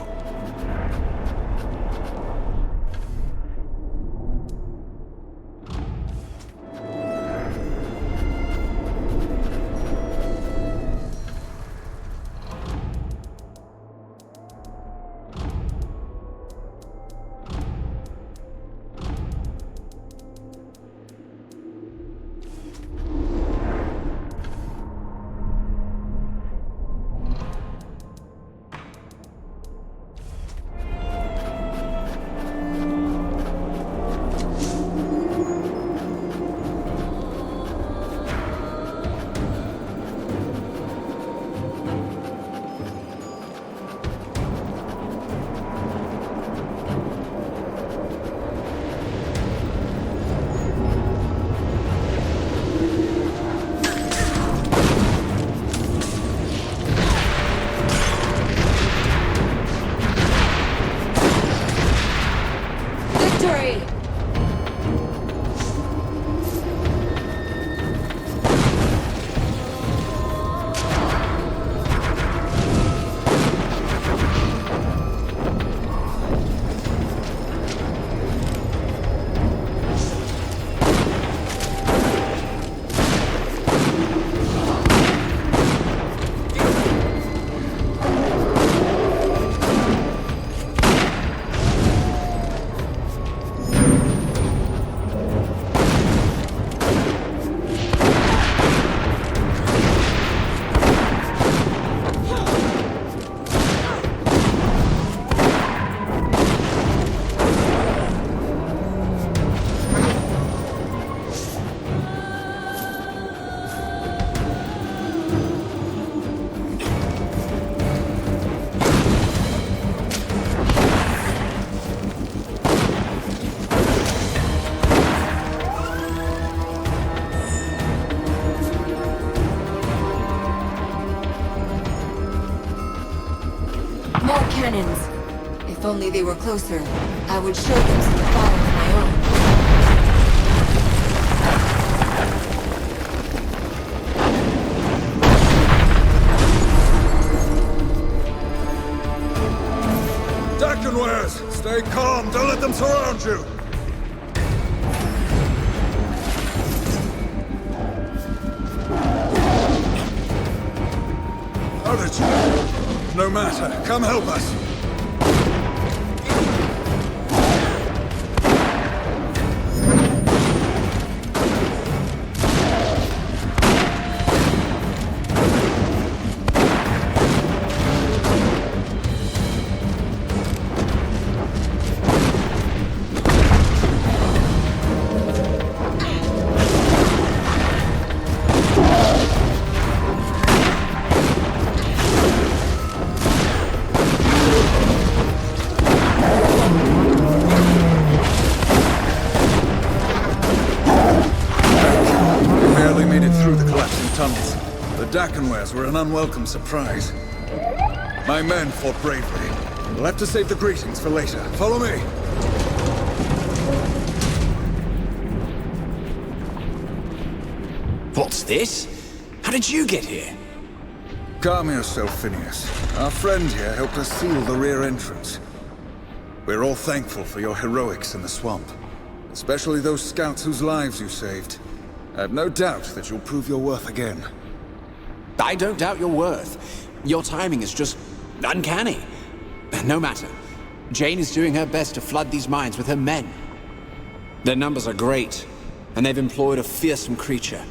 If only they were closer, I would show them some fire of my own. Dakenwares! Stay calm, don't let them surround you! How did you? No matter, come help us! Dakenwares were an unwelcome surprise. My men fought bravely. We'll have to save the greetings for later. Follow me! What's this? How did you get here? Calm yourself, Phineas. Our friend here helped us seal the rear entrance. We're all thankful for your heroics in the swamp. Especially those scouts whose lives you saved. I have no doubt that you'll prove your worth again. I don't doubt your worth. Your timing is just uncanny. No matter. Jeyne is doing her best to flood these mines with her men. Their numbers are great, and they've employed a fearsome creature.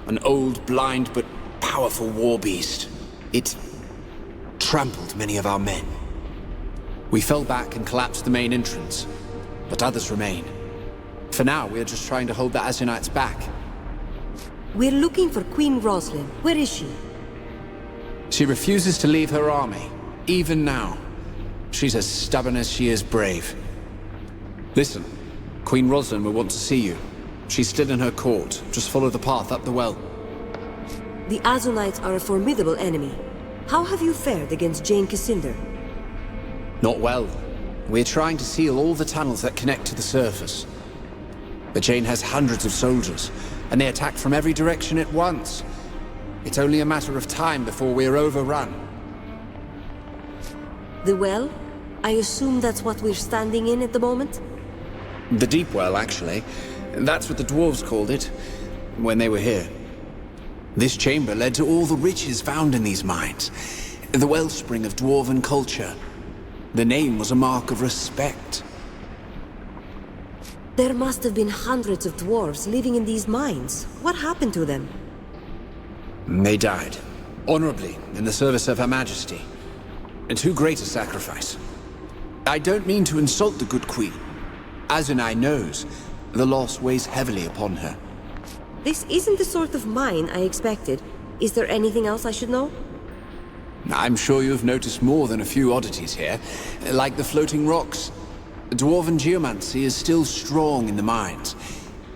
An old, blind, but powerful warbeast. It trampled many of our men. We fell back and collapsed the main entrance, but others remain. For now, we are just trying to hold the Azunites back. We're looking for Queen Roslyn. Where is she? She refuses to leave her army, even now. She's as stubborn as she is brave. Listen, Queen Roslyn will want to see you. She's still in her court. Just follow the path up the well. The Azunites are a formidable enemy. How have you fared against Jeyne Cassinder? Not well. We're trying to seal all the tunnels that connect to the surface. But Jeyne has hundreds of soldiers, and they attack from every direction at once. It's only a matter of time before we're overrun. The well? I assume that's what we're standing in at the moment? The deep well, actually. That's what the dwarves called it, when they were here. This chamber led to all the riches found in these mines. The wellspring of dwarven culture. The name was a mark of respect. There must have been hundreds of dwarves living in these mines. What happened to them? They died, honorably, in the service of Her Majesty. Too great a sacrifice. I don't mean to insult the good queen. Azunai knows the loss weighs heavily upon her. This isn't the sort of mine I expected. Is there anything else I should know? I'm sure you've noticed more than a few oddities here, like the floating rocks. Dwarven geomancy is still strong in the mines,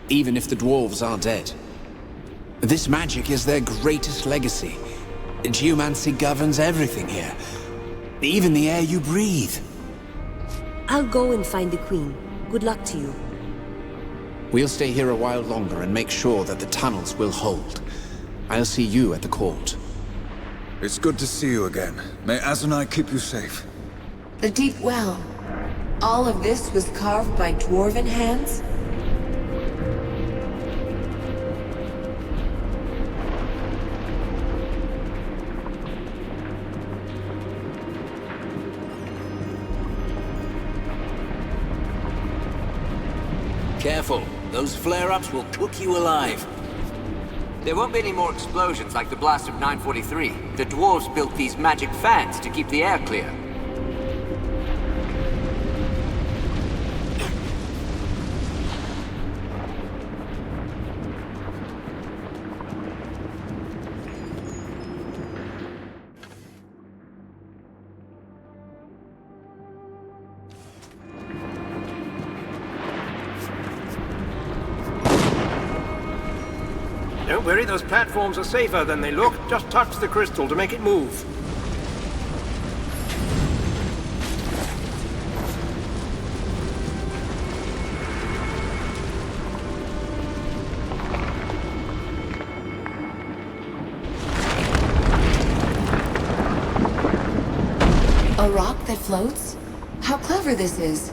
even if the dwarves are dead. This magic is their greatest legacy. Geomancy governs everything here, even the air you breathe. I'll go and find the queen. Good luck to you. We'll stay here a while longer and make sure that the tunnels will hold. I'll see you at the court. It's good to see you again. May Azunai keep you safe. The deep well. All of this was carved by dwarven hands? Careful. Those flare-ups will cook you alive. There won't be any more explosions like the blast of 943. The dwarves built these magic fans to keep the air clear. Don't worry, those platforms are safer than they look. Just touch the crystal to make it move. A rock that floats? How clever this is.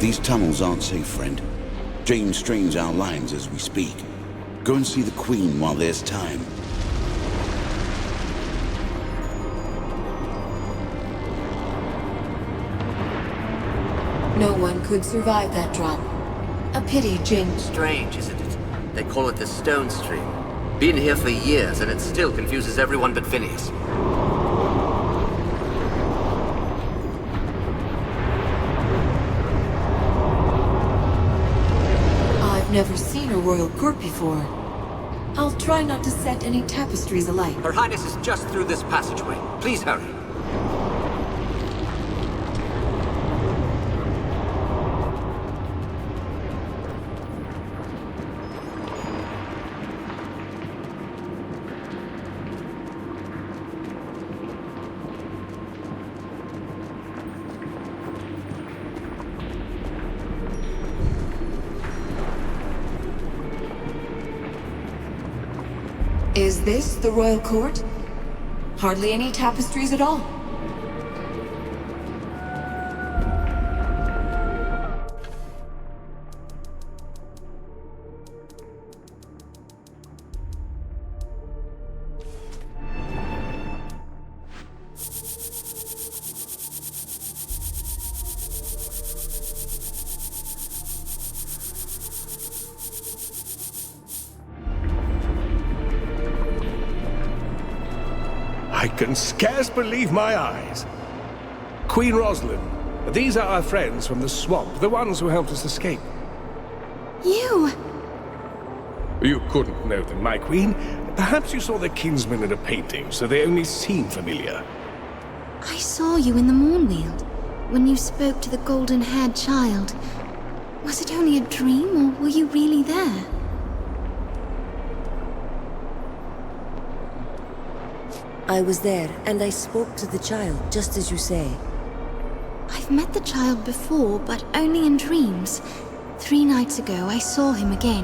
These tunnels aren't safe, friend. Jeyne strains our lines as we speak. Go and see the Queen while there's time. No one could survive that drop. A pity, Jeyne. Strange, isn't it? They call it the Stone Stream. Been here for years, and it still confuses everyone but Phineas. I've never seen a royal court before. I'll try not to set any tapestries alight. Her Highness is just through this passageway. Please hurry. Is this the royal court? Hardly any tapestries at all. I can scarce believe my eyes. Queen Rosalind, these are our friends from the swamp, the ones who helped us escape. You! You couldn't know them, my queen. Perhaps you saw their kinsmen in a painting, so they only seem familiar. I saw you in the Mournweald, when you spoke to the golden-haired child. Was it only a dream, or were you really there? I was there, and I spoke to the child, just as you say. I've met the child before, but only in dreams. 3 nights ago, I saw him again.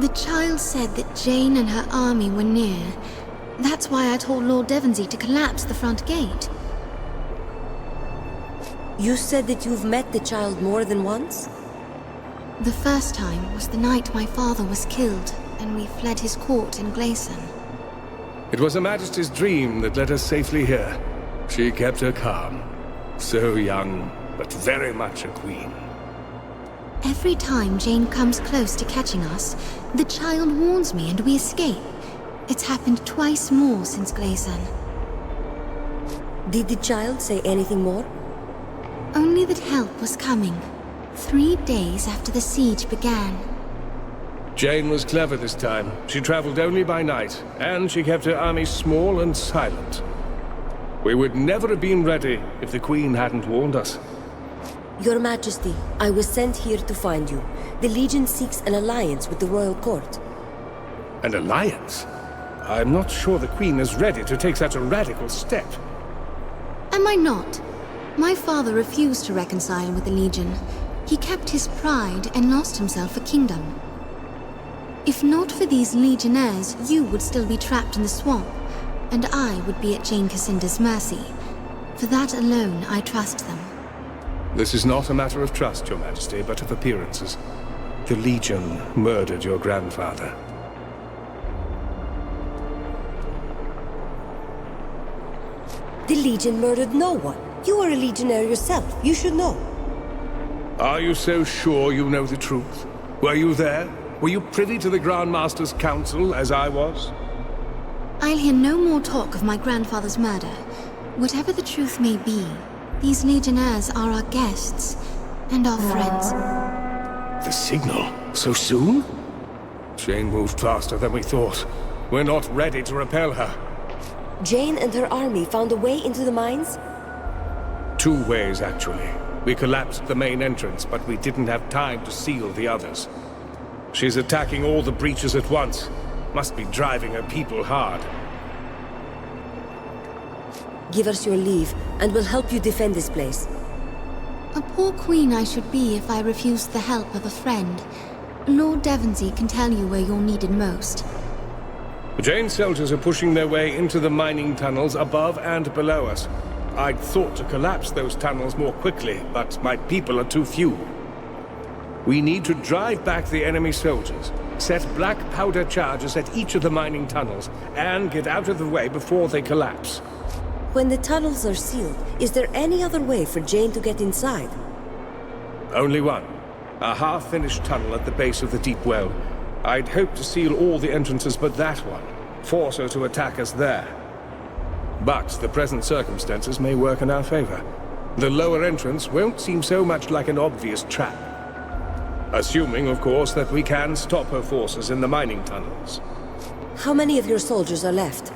The child said that Jeyne and her army were near. That's why I told Lord Devonsey to collapse the front gate. You said that you've met the child more than once? The first time was the night my father was killed, and we fled his court in Glayson. It was Her Majesty's dream that led us safely here. She kept her calm. So young, but very much a queen. Every time Jeyne comes close to catching us, the child warns me and we escape. It's happened twice more since Glayson. Did the child say anything more? Only that help was coming. 3 days after the siege began. Jeyne was clever this time. She traveled only by night, and she kept her army small and silent. We would never have been ready if the Queen hadn't warned us. Your Majesty, I was sent here to find you. The Legion seeks an alliance with the royal court. An alliance? I'm not sure the Queen is ready to take such a radical step. Am I not? My father refused to reconcile with the Legion. He kept his pride and lost himself a kingdom. If not for these Legionnaires, you would still be trapped in the swamp, and I would be at Jeyne Cassinder's mercy. For that alone, I trust them. This is not a matter of trust, Your Majesty, but of appearances. The Legion murdered your grandfather. The Legion murdered no one. You are a Legionnaire yourself. You should know. Are you so sure you know the truth? Were you there? Were you privy to the Grand Master's council, as I was? I'll hear no more talk of my grandfather's murder. Whatever the truth may be, these Legionnaires are our guests, and our friends. The signal? So soon? Jeyne moved faster than we thought. We're not ready to repel her. Jeyne and her army found a way into the mines? 2 ways, actually. We collapsed the main entrance, but we didn't have time to seal the others. She's attacking all the breaches at once. Must be driving her people hard. Give us your leave, and we'll help you defend this place. A poor queen I should be if I refused the help of a friend. Lord Devonsey can tell you where you're needed most. Jeyne's soldiers are pushing their way into the mining tunnels above and below us. I'd thought to collapse those tunnels more quickly, but my people are too few. We need to drive back the enemy soldiers, set black powder charges at each of the mining tunnels, and get out of the way before they collapse. When the tunnels are sealed, is there any other way for Jeyne to get inside? Only one. A half-finished tunnel at the base of the deep well. I'd hoped to seal all the entrances but that one, force her to attack us there. But the present circumstances may work in our favor. The lower entrance won't seem so much like an obvious trap. Assuming, of course, that we can stop her forces in the mining tunnels. How many of your soldiers are left?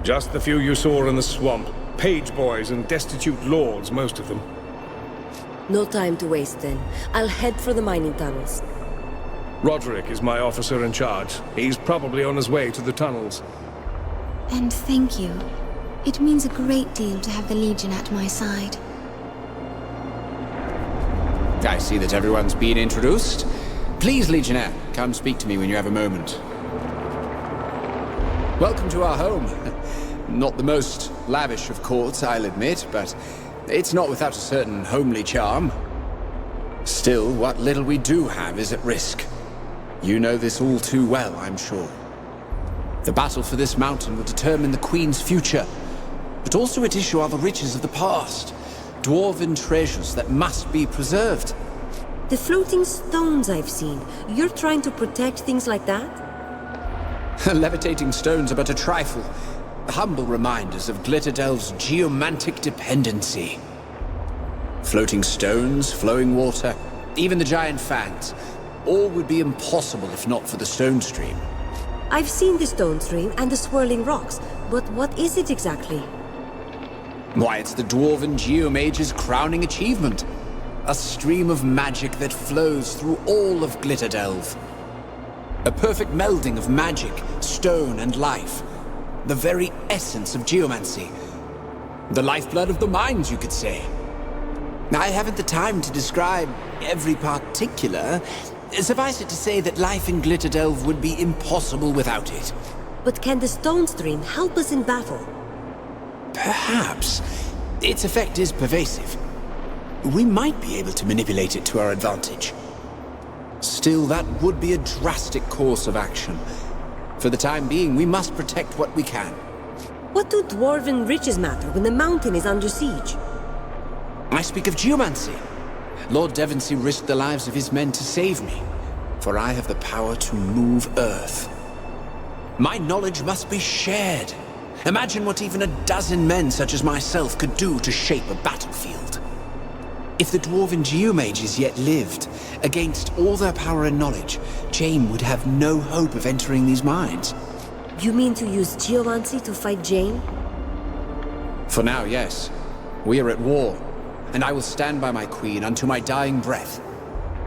Just the few you saw in the swamp. Page boys and destitute lords, most of them. No time to waste then. I'll head for the mining tunnels. Roderick is my officer in charge. He's probably on his way to the tunnels. And thank you. It means a great deal to have the Legion at my side. I see that everyone's been introduced. Please, Legionnaire, come speak to me when you have a moment. Welcome to our home. Not the most lavish of courts, I'll admit, but it's not without a certain homely charm. Still, what little we do have is at risk. You know this all too well, I'm sure. The battle for this mountain will determine the Queen's future, but also at issue are the riches of the past, dwarven treasures that must be preserved. The floating stones I've seen, you're trying to protect things like that? Levitating stones are but a trifle, humble reminders of Glitterdelv's geomantic dependency. Floating stones, flowing water, even the giant fangs, all would be impossible if not for the stone stream. I've seen the stone stream and the swirling rocks, but what is it exactly? Why, it's the Dwarven Geomage's crowning achievement. A stream of magic that flows through all of Glitterdelve. A perfect melding of magic, stone, and life. The very essence of geomancy. The lifeblood of the mines, you could say. I haven't the time to describe every particular. Suffice it to say that life in Glitterdelve would be impossible without it. But can the stone stream help us in battle? Perhaps. Its effect is pervasive. We might be able to manipulate it to our advantage. Still, that would be a drastic course of action. For the time being, we must protect what we can. What do dwarven riches matter when the mountain is under siege? I speak of geomancy. Lord Devonsey risked the lives of his men to save me, for I have the power to move Earth. My knowledge must be shared. Imagine what even a dozen men such as myself could do to shape a battlefield. If the Dwarven Geomages yet lived, against all their power and knowledge, Jeyne would have no hope of entering these mines. You mean to use geomancy to fight Jeyne? For now, yes. We are at war, and I will stand by my queen unto my dying breath.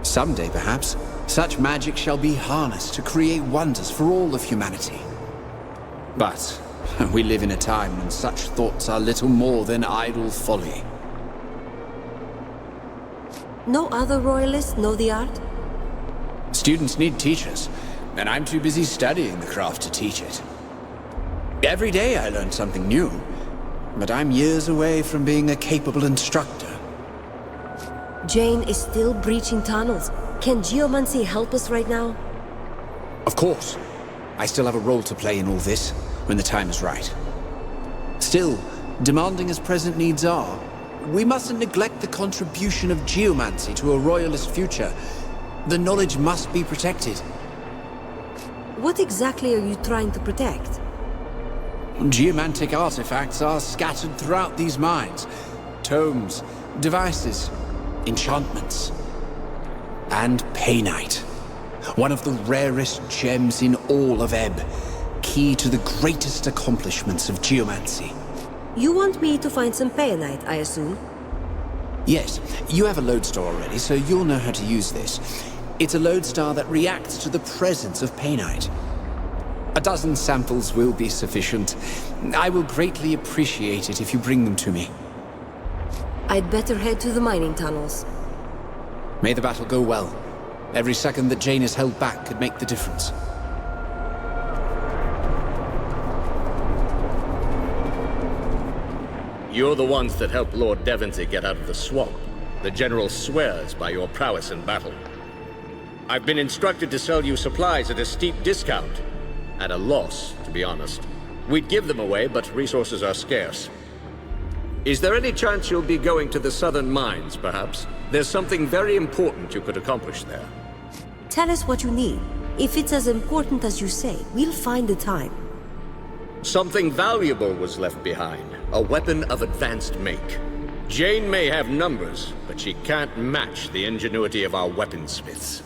Someday, perhaps, such magic shall be harnessed to create wonders for all of humanity. But we live in a time when such thoughts are little more than idle folly. No other royalists know the art? Students need teachers, and I'm too busy studying the craft to teach it. Every day I learn something new, but I'm years away from being a capable instructor. Jeyne is still breaching tunnels. Can geomancy help us right now? Of course. I still have a role to play in all this, when the time is right. Still, demanding as present needs are, we mustn't neglect the contribution of geomancy to a royalist future. The knowledge must be protected. What exactly are you trying to protect? Geomantic artifacts are scattered throughout these mines. Tomes, devices, enchantments. And Paynite. One of the rarest gems in all of Ebb. Key to the greatest accomplishments of geomancy. You want me to find some Paynite, I assume? Yes, you have a lodestar already, so you'll know how to use this. It's a lodestar that reacts to the presence of Paynite. A dozen samples will be sufficient. I will greatly appreciate it if you bring them to me. I'd better head to the mining tunnels. May the battle go well. Every second that Jeyne is held back could make the difference. You're the ones that helped Lord Devonsey get out of the swamp. The General swears by your prowess in battle. I've been instructed to sell you supplies at a steep discount. At a loss, to be honest. We'd give them away, but resources are scarce. Is there any chance you'll be going to the southern mines, perhaps? There's something very important you could accomplish there. Tell us what you need. If it's as important as you say, we'll find the time. Something valuable was left behind. A weapon of advanced make. Jeyne may have numbers, but she can't match the ingenuity of our weaponsmiths.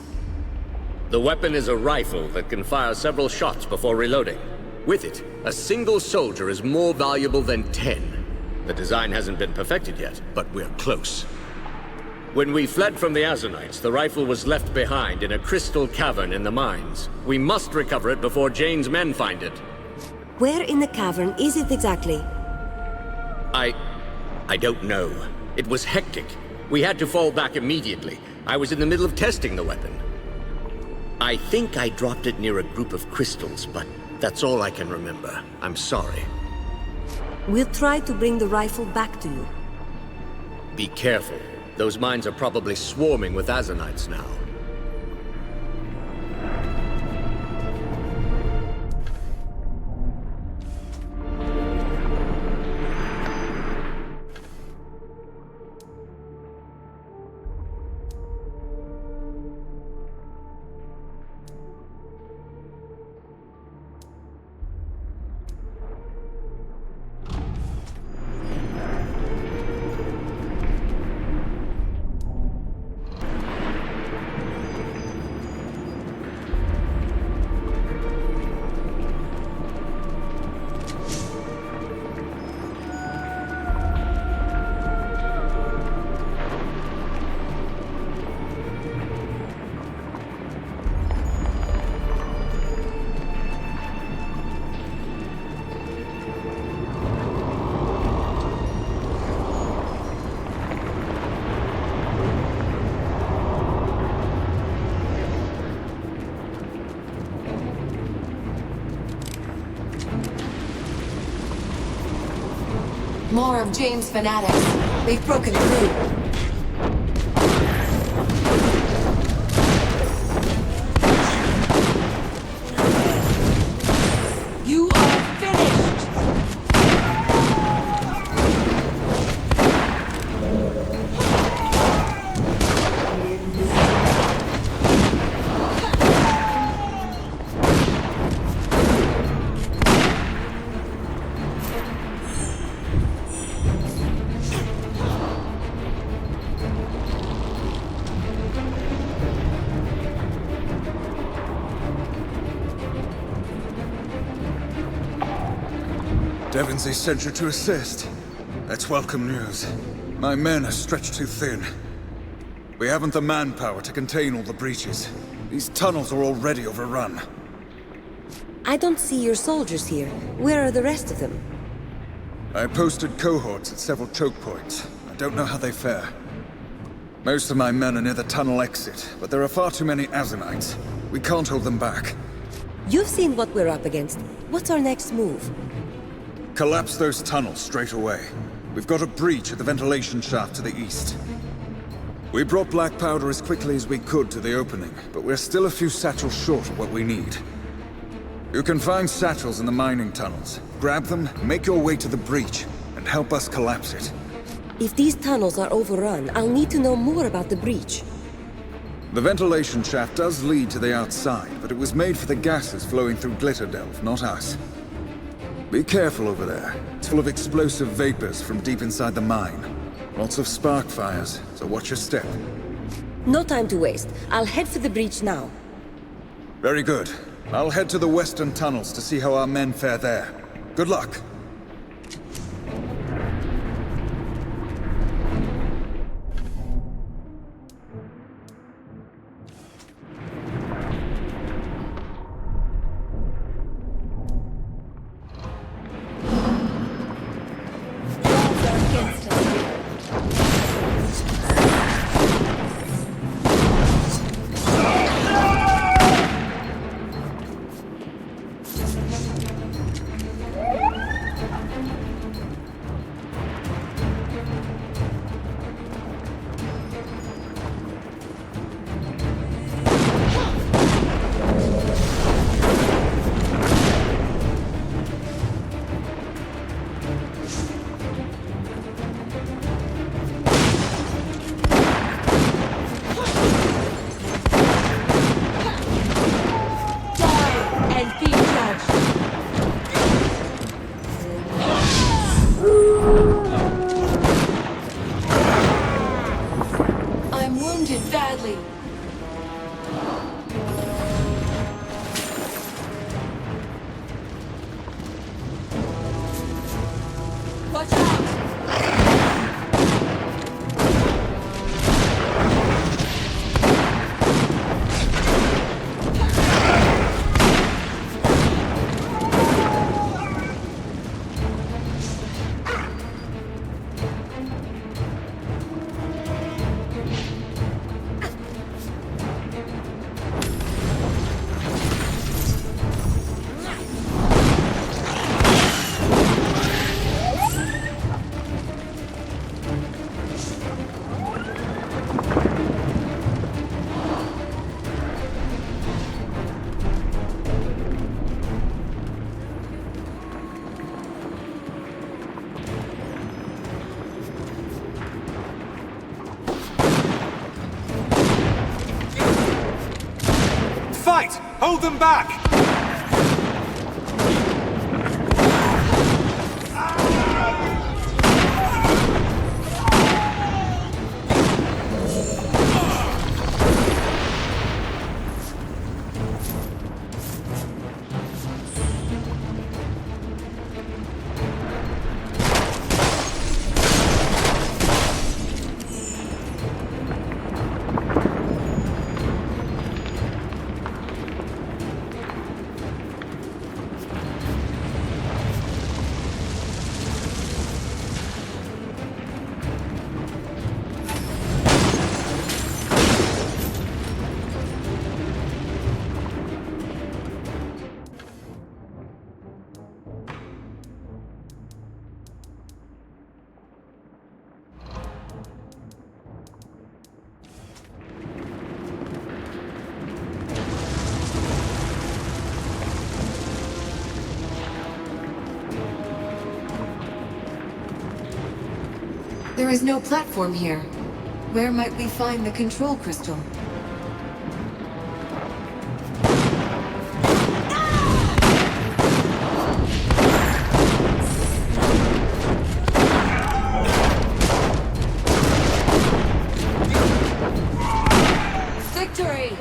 The weapon is a rifle that can fire several shots before reloading. With it, a single soldier is more valuable than 10. The design hasn't been perfected yet, but we're close. When we fled from the Azanites, the rifle was left behind in a crystal cavern in the mines. We must recover it before Jeyne's men find it. Where in the cavern is it exactly? I don't know. It was hectic. We had to fall back immediately. I was in the middle of testing the weapon. I think I dropped it near a group of crystals, but That's all I can remember. I'm sorry. We'll try to bring the rifle back to you. Be careful. Those mines are probably swarming with Azanites now. More of Jeyne's fanatics. They've broken through. You are finished! Devonsey sent you to assist. That's welcome news. My men are stretched too thin. We haven't the manpower to contain all the breaches. These tunnels are already overrun. I don't see your soldiers here. Where are the rest of them? I posted cohorts at several choke points. I don't know how they fare. Most of my men are near the tunnel exit, but there are far too many Azanites. We can't hold them back. You've seen what we're up against. What's our next move? Collapse those tunnels straight away. We've got a breach at the ventilation shaft to the east. We brought black powder as quickly as we could to the opening, but we're still a few satchels short of what we need. You can find satchels in the mining tunnels. Grab them, make your way to the breach, and help us collapse it. If these tunnels are overrun, I'll need to know more about the breach. The ventilation shaft does lead to the outside, but it was made for the gases flowing through Glitterdelve, not us. Be careful over there. It's full of explosive vapors from deep inside the mine. Lots of spark fires, so watch your step. No time to waste. I'll head for the breach now. Very good. I'll head to the western tunnels to see how our men fare there. Good luck. sight! Hold them back! There is no platform here. Where might we find the control crystal? Victory!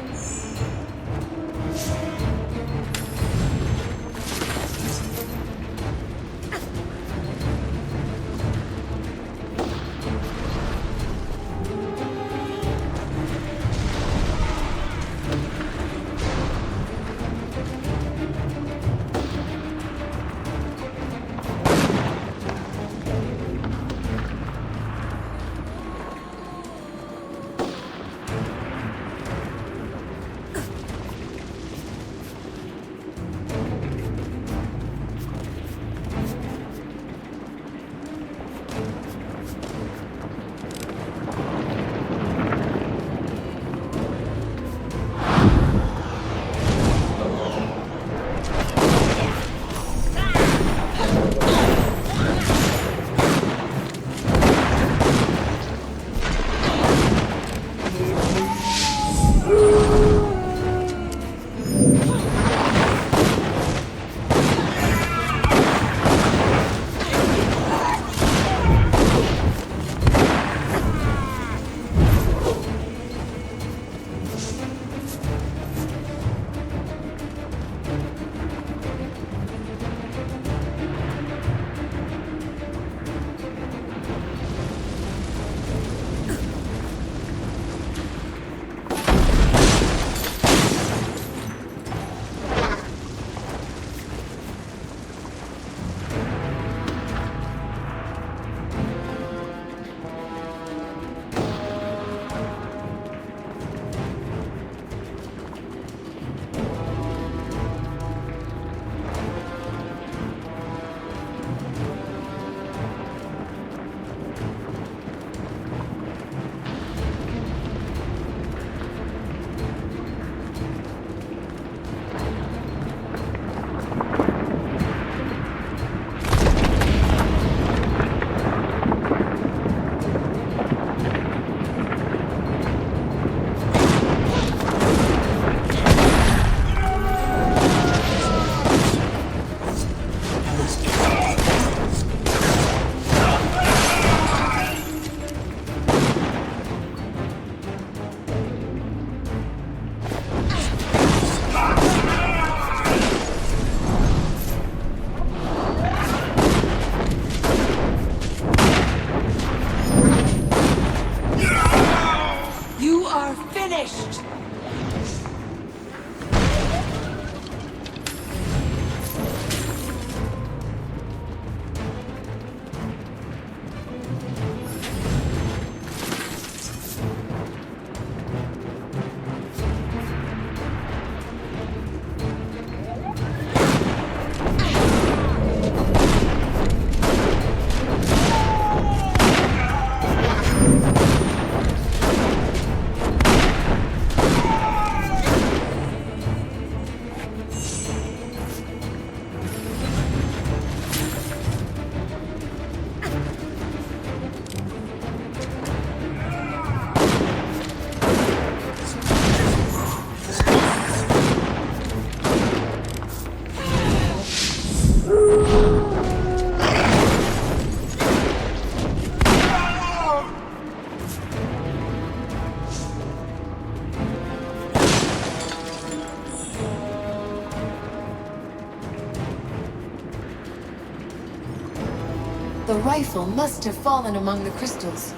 The rifle must have fallen among the crystals.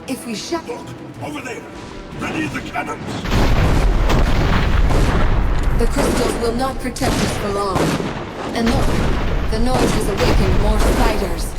If we shut... Look! Over there! Ready the cannons! The crystals will not protect us for long. And look, the noise has awakened more spiders.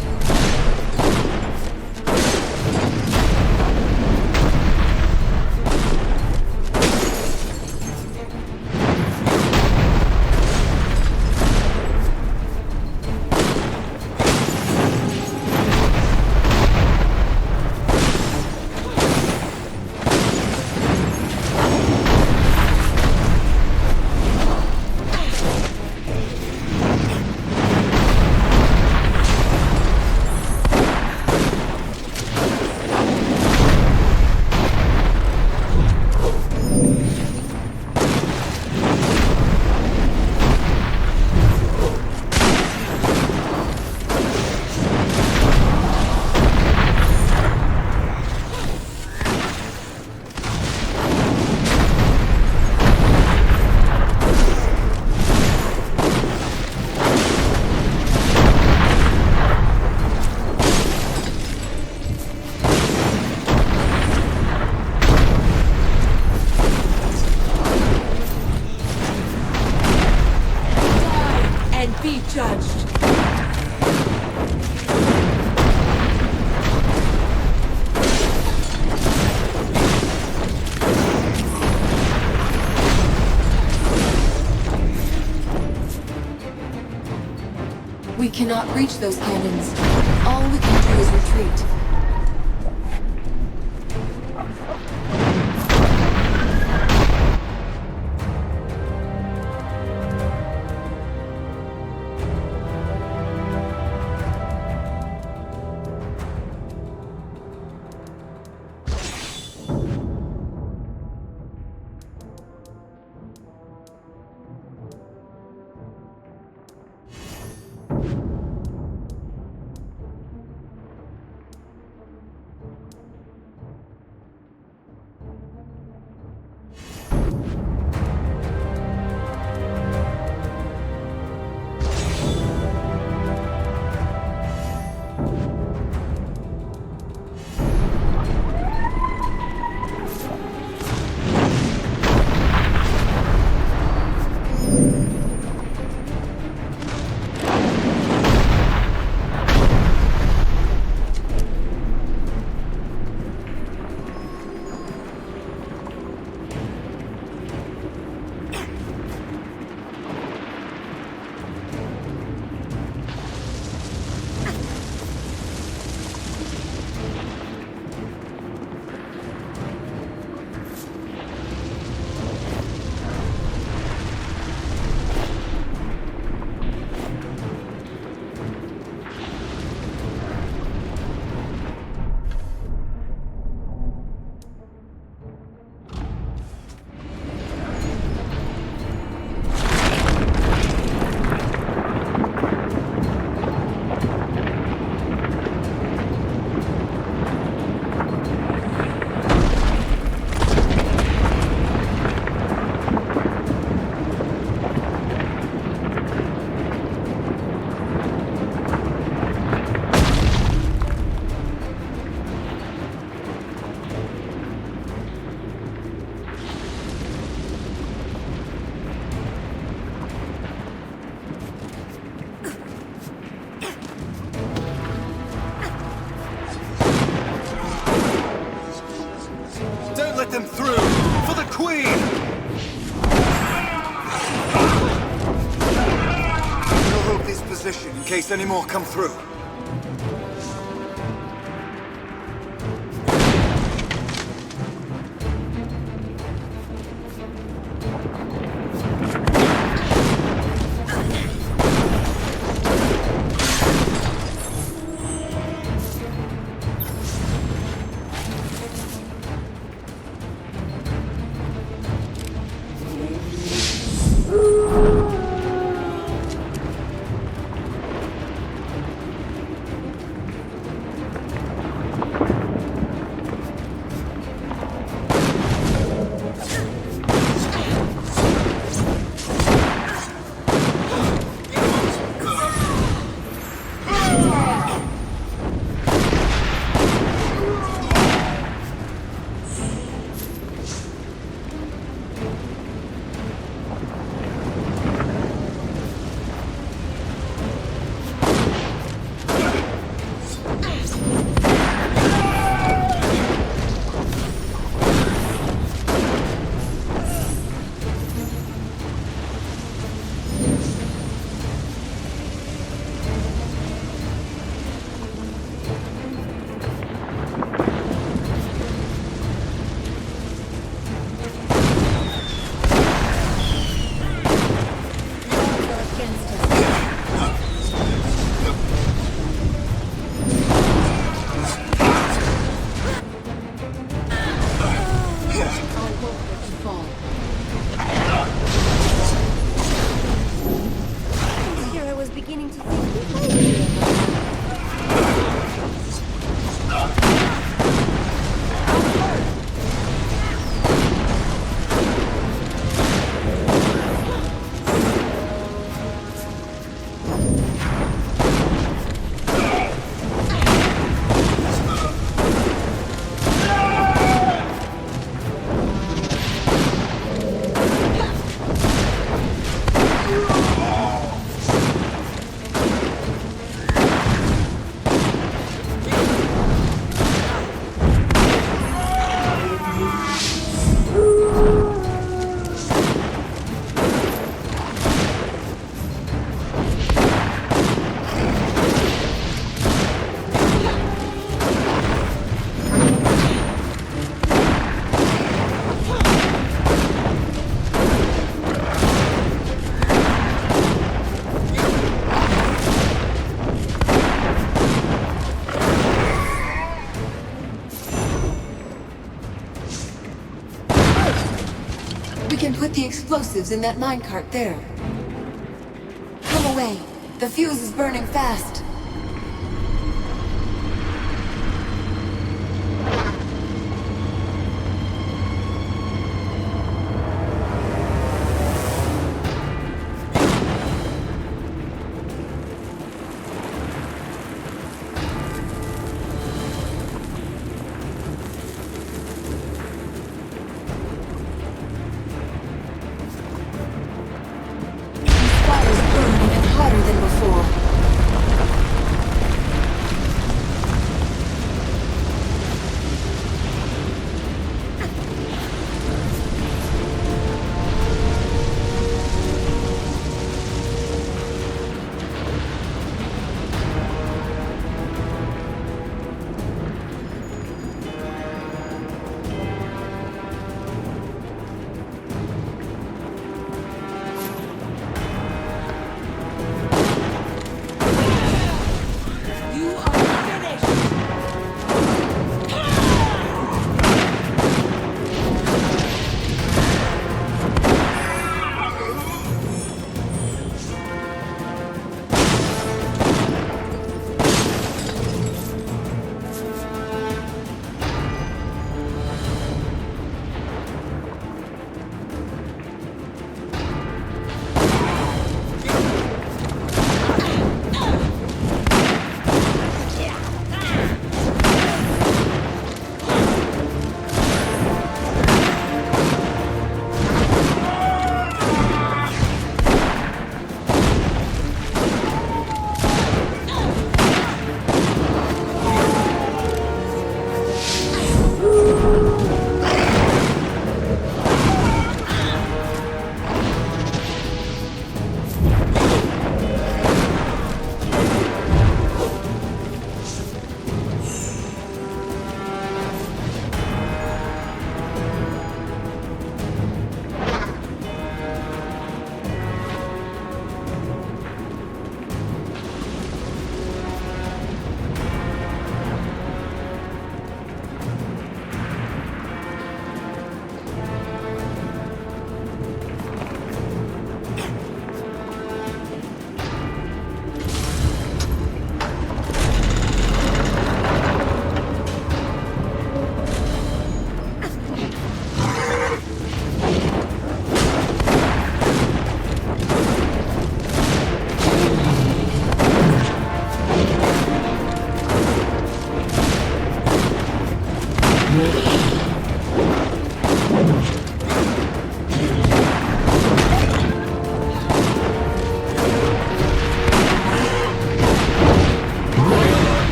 We cannot reach those cannons. All we can do is retreat. them through! For the Queen! We'll hold this position in case any more come through. We can put the explosives in that minecart there. Come away. The fuse is burning fast. These fires burn even hotter than before.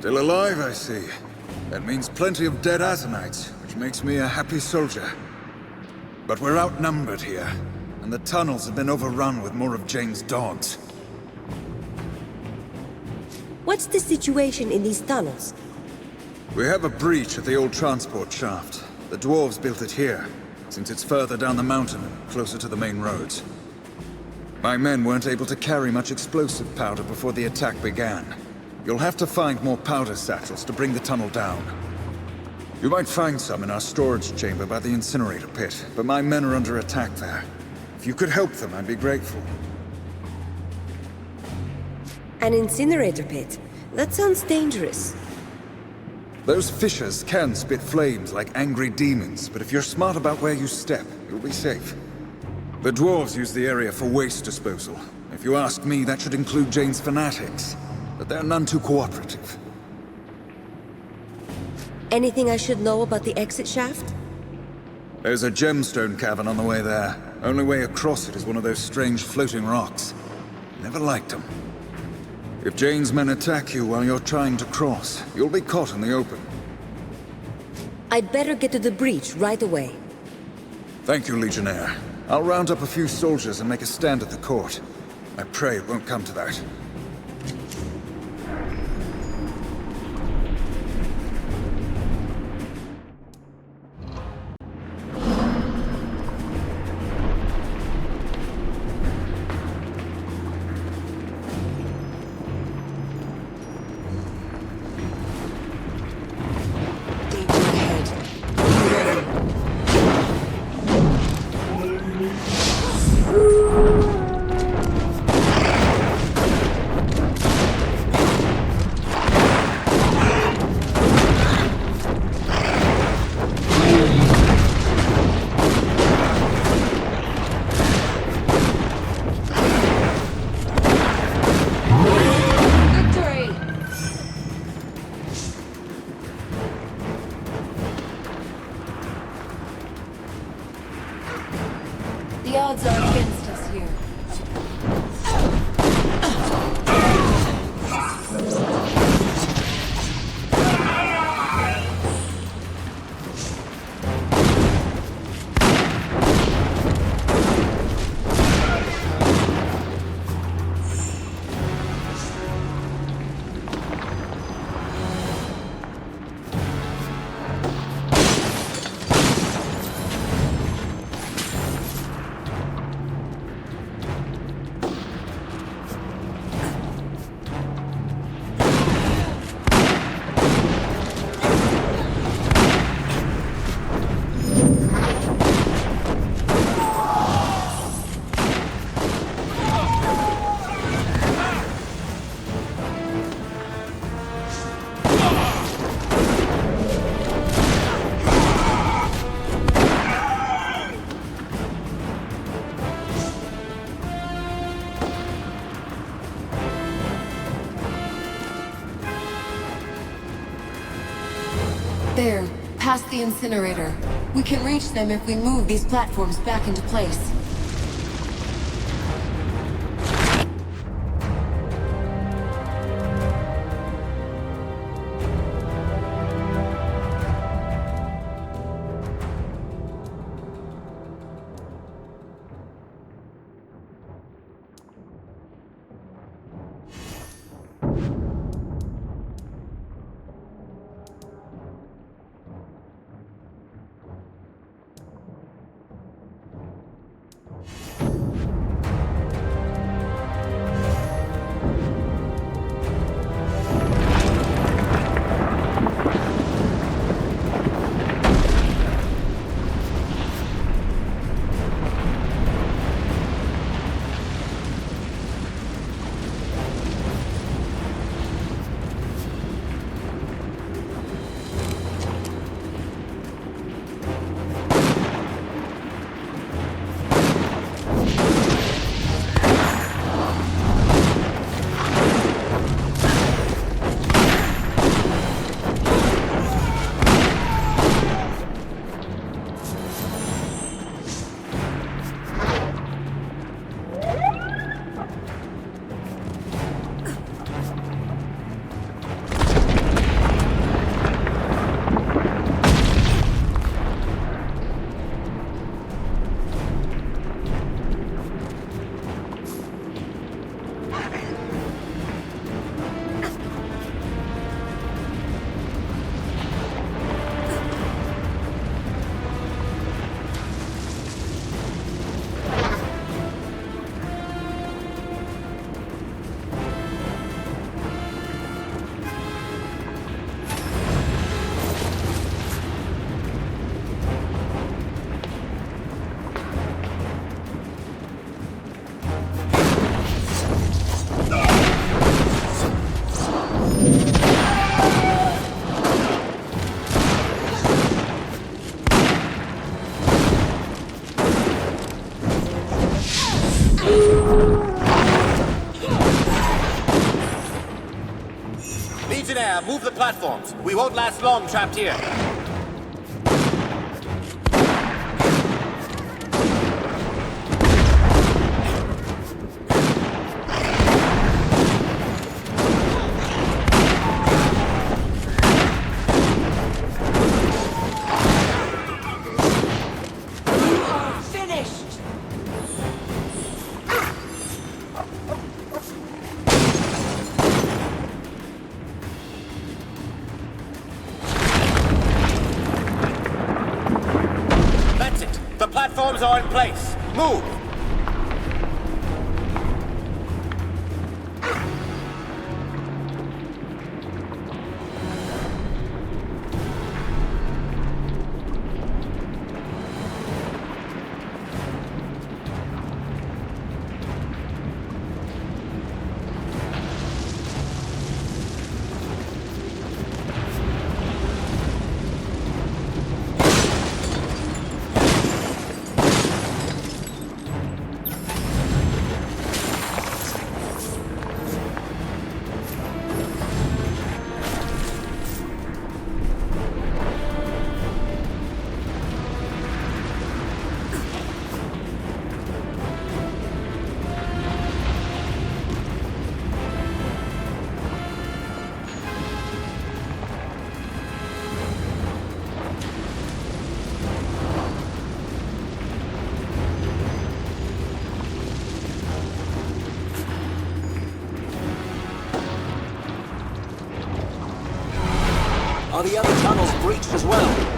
Still alive, I see. That means plenty of dead Azanites, which makes me a happy soldier. But we're outnumbered here, and the tunnels have been overrun with more of Jeyne's dogs. What's the situation in these tunnels? We have a breach at the old transport shaft. The dwarves built it here, since it's further down the mountain and closer to the main roads. My men weren't able to carry much explosive powder before the attack began. You'll have to find more powder satchels to bring the tunnel down. You might find some in our storage chamber by the incinerator pit, but my men are under attack there. If you could help them, I'd be grateful. An incinerator pit? That sounds dangerous. Those fissures can spit flames like angry demons, but if you're smart about where you step, you'll be safe. The dwarves use the area for waste disposal. If you ask me, that should include Jeyne's fanatics. But they're none too cooperative. Anything I should know about the exit shaft? There's a gemstone cavern on the way there. Only way across it is one of those strange floating rocks. Never liked them. If Jeyne's men attack you while you're trying to cross, you'll be caught in the open. I'd better get to the breach right away. Thank you, Legionnaire. I'll round up a few soldiers and make a stand at the court. I pray it won't come to that. The odds are against us here. There, past the incinerator. We can reach them if we move these platforms back into place. move the platforms. We won't last long trapped here. Platforms are in place. Move! Are the other tunnels breached as well?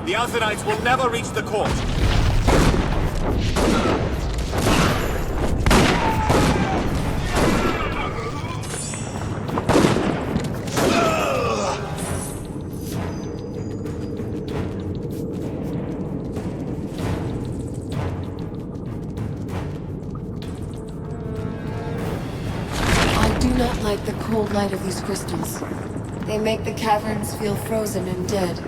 The Alzenites will never reach the court. I do not like the cold light of these crystals. They make the caverns feel frozen and dead.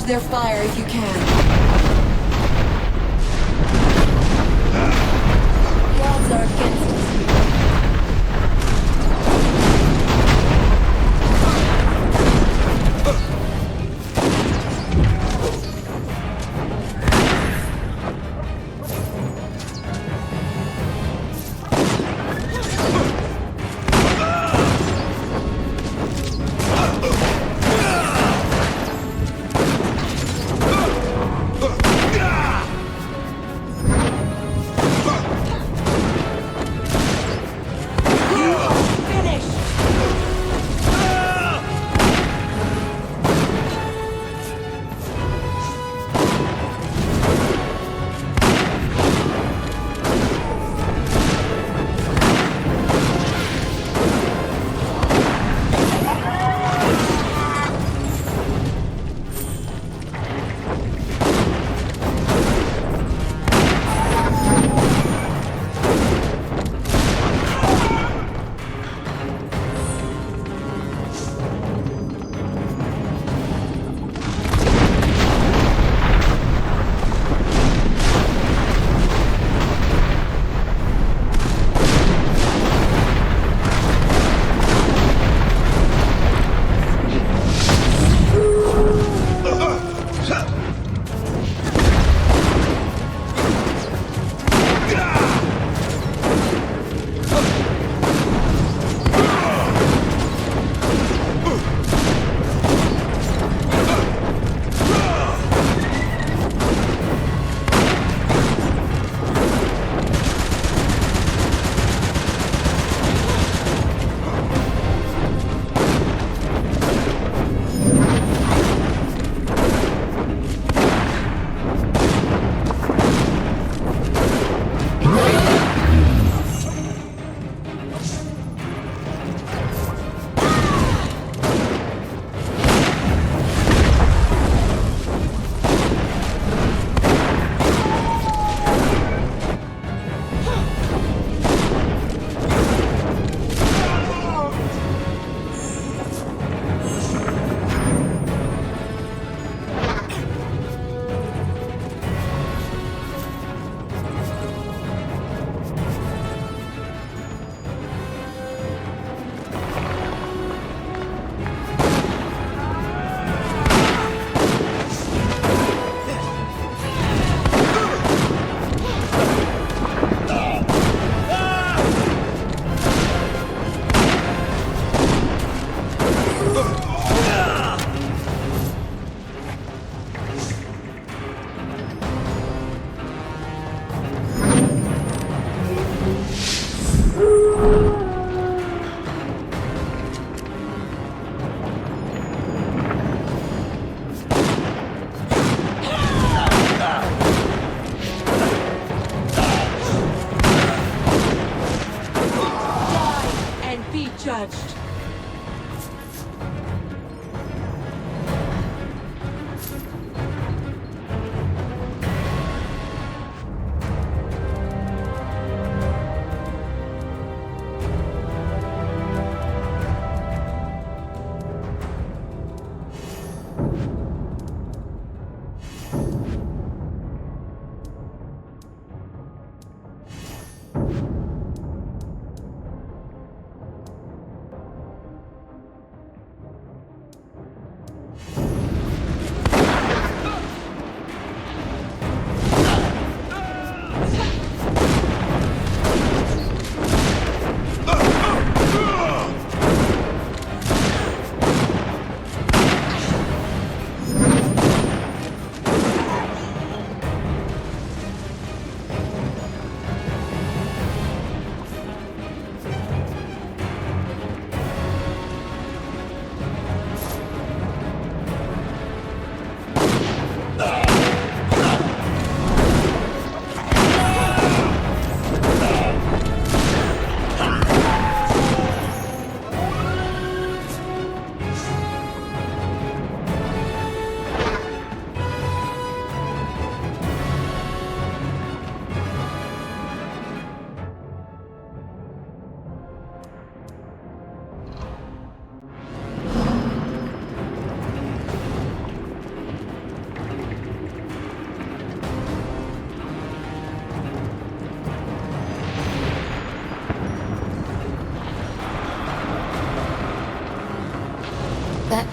their fire if you can. The odds are against us.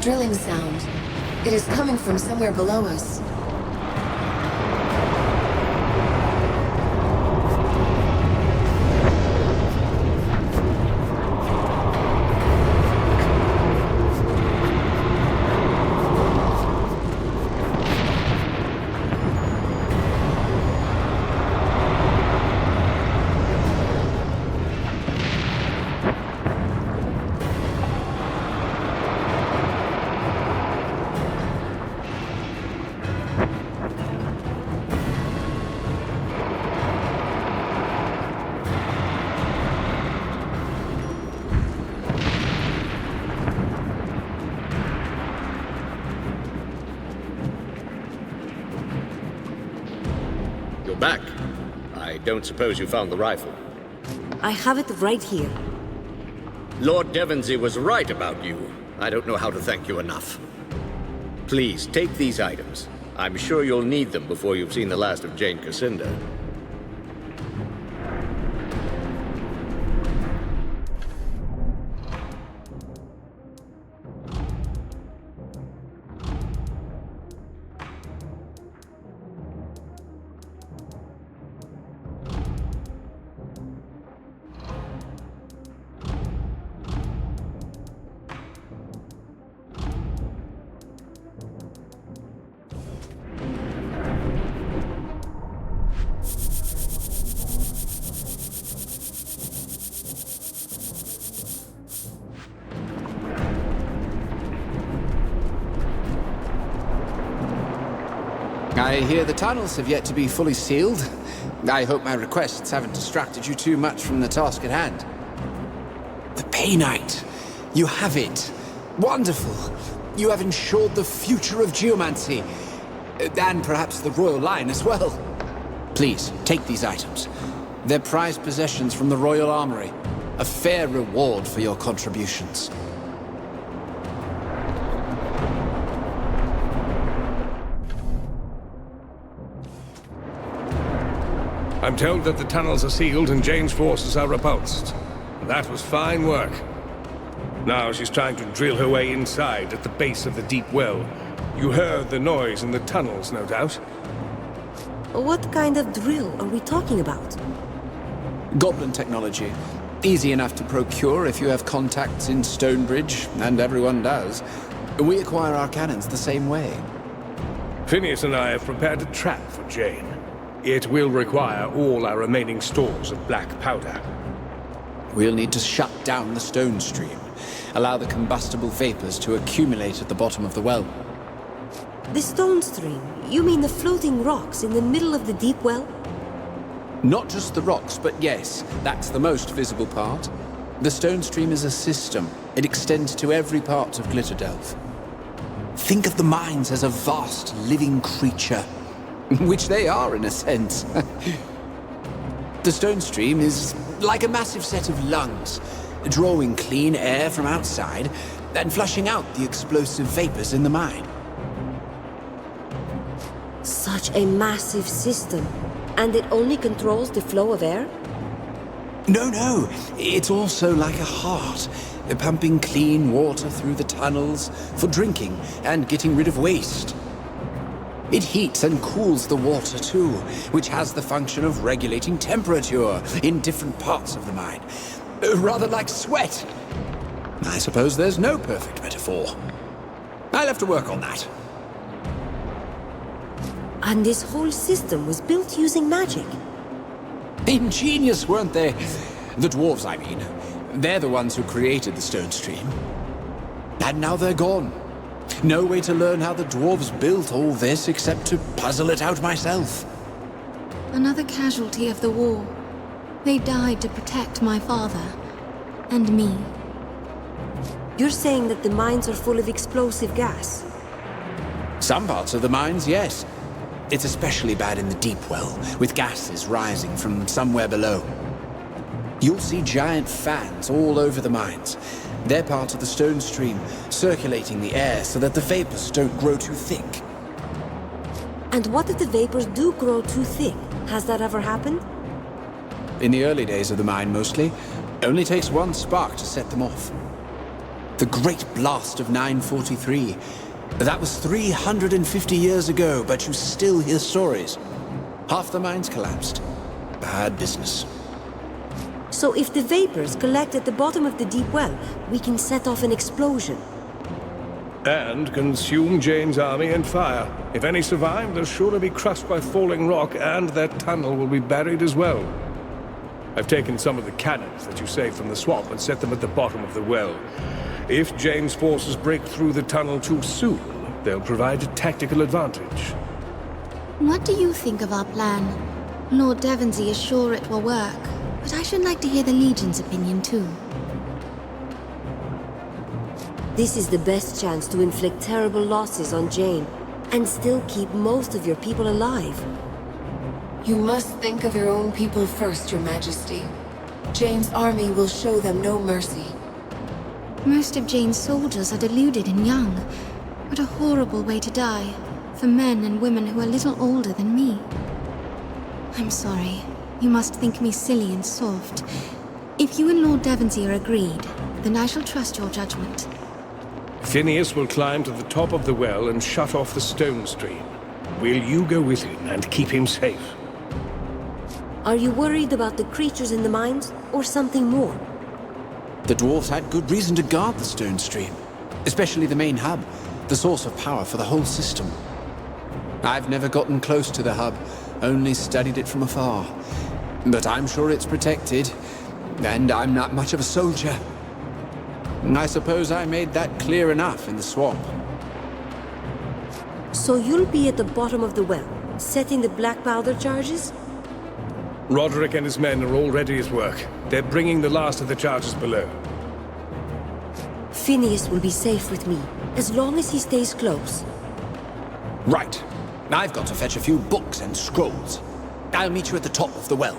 drilling sound. It is coming from somewhere below us. Back. I don't suppose you found the rifle. I have it right here. Lord Devonsey was right about you. I don't know how to thank you enough. Please, take these items. I'm sure you'll need them before you've seen the last of Jeyne Cassinder. I hear the tunnels have yet to be fully sealed. I hope my requests haven't distracted you too much from the task at hand. The Bay Knight. You have it. Wonderful. You have ensured the future of geomancy. And perhaps the royal line as well. Please, take these items. They're prized possessions from the Royal Armory. A fair reward for your contributions. I'm told that the tunnels are sealed and Jeyne's forces are repulsed. That was fine work. Now she's trying to drill her way inside at the base of the deep well. You heard the noise in the tunnels, no doubt? What kind of drill are we talking about? Goblin technology. Easy enough to procure if you have contacts in Stonebridge, and everyone does. We acquire our cannons the same way. Phineas and I have prepared a trap for Jeyne. It will require all our remaining stores of black powder. We'll need to shut down the stone stream. Allow the combustible vapors to accumulate at the bottom of the well. The stone stream? You mean the floating rocks in the middle of the deep well? Not just the rocks, but yes, that's the most visible part. The stone stream is a system. It extends to every part of Glitterdelve. Think of the mines as a vast living creature. Which they are, in a sense. The stone stream is like a massive set of lungs, drawing clean air from outside and flushing out the explosive vapors in the mine. Such a massive system. And it only controls the flow of air? No. It's also like a heart, pumping clean water through the tunnels for drinking and getting rid of waste. It heats and cools the water too, which has the function of regulating temperature in different parts of the mine. Rather like sweat. I suppose there's no perfect metaphor. I'll have to work on that. And this whole system was built using magic. Ingenious, weren't they? The dwarves, I mean. They're the ones who created the stone stream. And now they're gone. No way to learn how the dwarves built all this except to puzzle it out myself. Another casualty of the war. They died to protect my father. And me. You're saying that the mines are full of explosive gas? Some parts of the mines, yes. It's especially bad in the deep well, with gases rising from somewhere below. You'll see giant fans all over the mines. They're part of the stone stream, circulating the air so that the vapors don't grow too thick. And what if the vapors do grow too thick? Has that ever happened? In the early days of the mine, mostly. Only takes one spark to set them off. The Great Blast of 943. That was 350 years ago, but you still hear stories. Half the mines collapsed. Bad business. So if the vapors collect at the bottom of the deep well, we can set off an explosion. And consume Jeyne's army and fire. If any survive, they'll surely be crushed by falling rock, and their tunnel will be buried as well. I've taken some of the cannons that you saved from the swamp and set them at the bottom of the well. If Jeyne's forces break through the tunnel too soon, they'll provide a tactical advantage. What do you think of our plan? Lord Devonsey is sure it will work, but I should like to hear the Legion's opinion too. This is the best chance to inflict terrible losses on Jeyne, and still keep most of your people alive. You must think of your own people first, Your Majesty. Jeyne's army will show them no mercy. Most of Jeyne's soldiers are deluded and young. What a horrible way to die, for men and women who are little older than me. I'm sorry. You must think me silly and soft. If you and Lord Devonsey are agreed, then I shall trust your judgment. Phineas will climb to the top of the well and shut off the stone stream. Will you go with him and keep him safe? Are you worried about the creatures in the mines, or something more? The dwarves had good reason to guard the stone stream, especially the main hub, the source of power for the whole system. I've never gotten close to the hub, only studied it from afar. But I'm sure it's protected, and I'm not much of a soldier. I suppose I made that clear enough in the swamp. So you'll be at the bottom of the well, setting the black powder charges? Roderick and his men are already at work. They're bringing the last of the charges below. Phineas will be safe with me, as long as he stays close. Right. I've got to fetch a few books and scrolls. I'll meet you at the top of the well.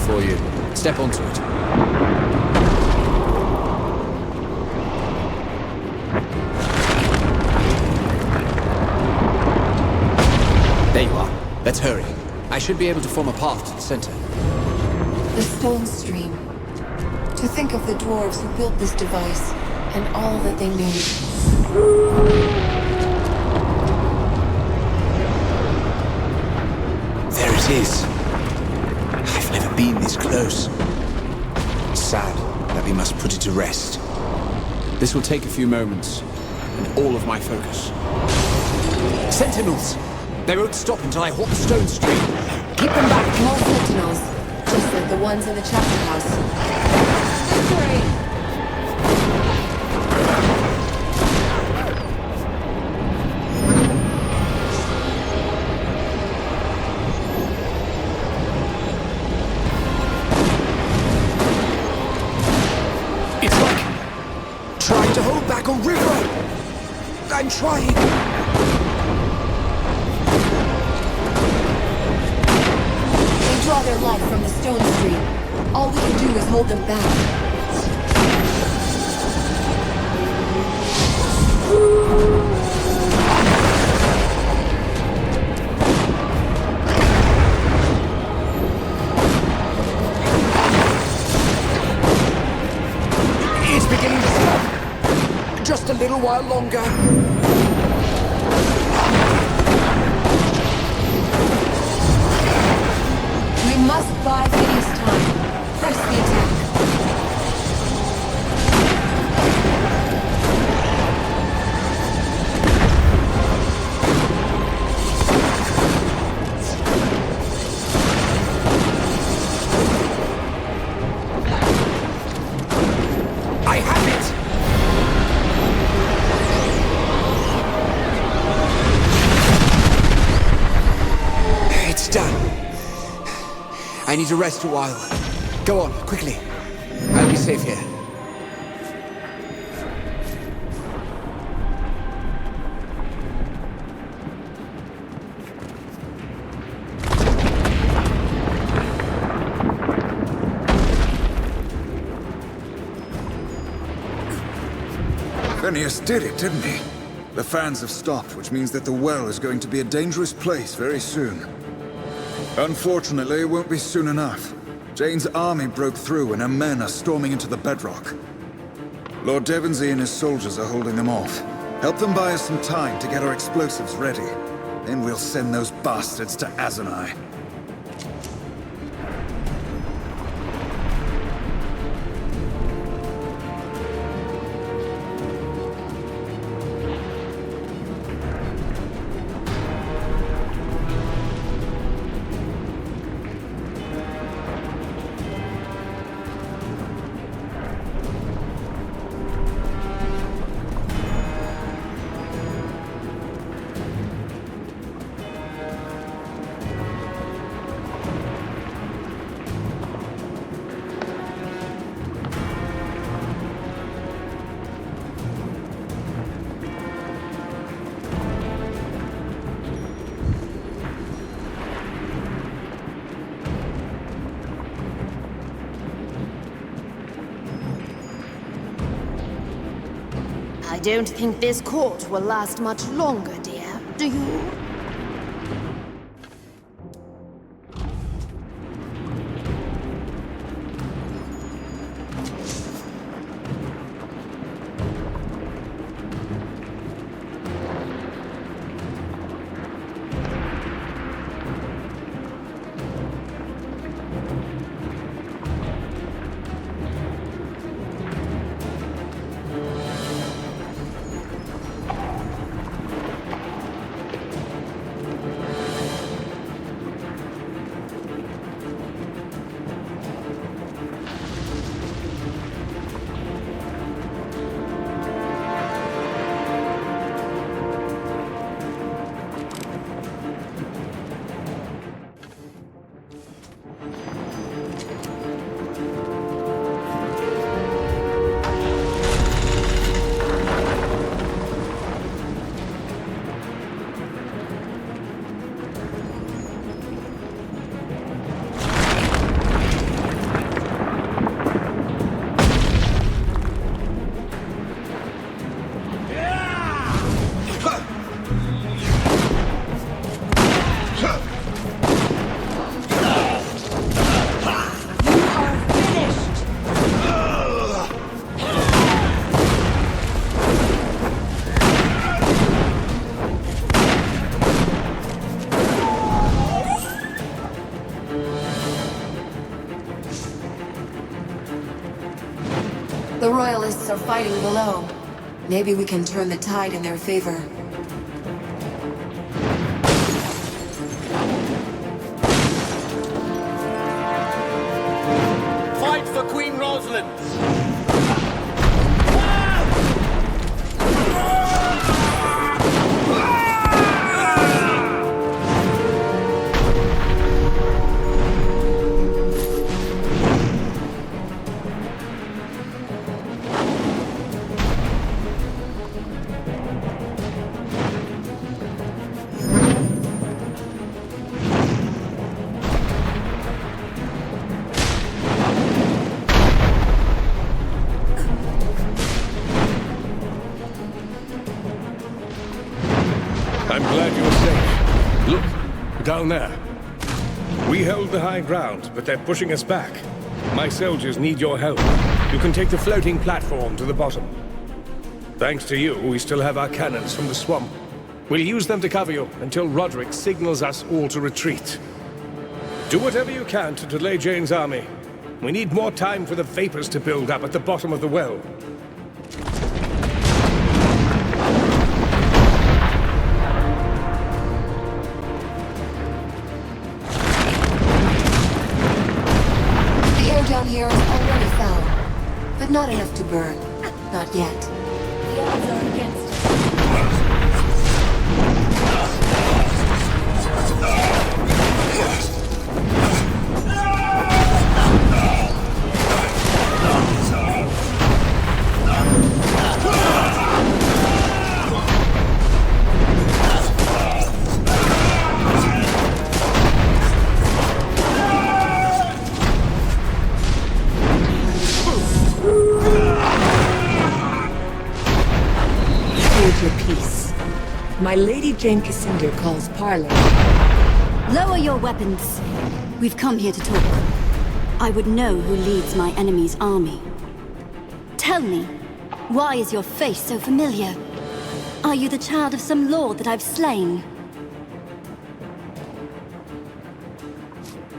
For you. Step onto it. There you are. Let's hurry. I should be able to form a path to the center. The stone stream. To think of the dwarves who built this device, and all that they knew. There it is. I've never been this close. Sad that we must put it to rest. This will take a few moments, and all of my focus. Sentinels! They won't stop until I haunt the stone stream. Keep them back. More sentinels. Just like the ones in the chapter house. Victory! To hold back a river! I'm trying! They draw their life from the stone stream. All we can do is hold them back. It's beginning to stop! little while longer. We must buy Phineas time. Press the attack. I have it! It's done. I need to rest a while. Go on, quickly. I'll be safe here. Phineas did it, didn't he? The fans have stopped, which means that the well is going to be a dangerous place very soon. Unfortunately, it won't be soon enough. Jeyne's army broke through and her men are storming into the bedrock. Lord Devonsey and his soldiers are holding them off. Help them buy us some time to get our explosives ready. Then we'll send those bastards to Azanai. I don't think this court will last much longer, dear. Do you? The Royalists are fighting below. Maybe we can turn the tide in their favor. Fight for Queen Rosalind! I'm glad you're safe. Look, down there. We held the high ground, but they're pushing us back. My soldiers need your help. You can take the floating platform to the bottom. Thanks to you, we still have our cannons from the swamp. We'll use them to cover you until Roderick signals us all to retreat. Do whatever you can to delay Jeyne's army. We need more time for the vapors to build up at the bottom of the well. The air down here is already foul, but not enough to burn. Not yet. The odds are against us. My Lady Jeyne Cassinder calls parley. Lower your weapons. We've come here to talk. I would know who leads my enemy's army. Tell me, why is your face so familiar? Are you the child of some lord that I've slain?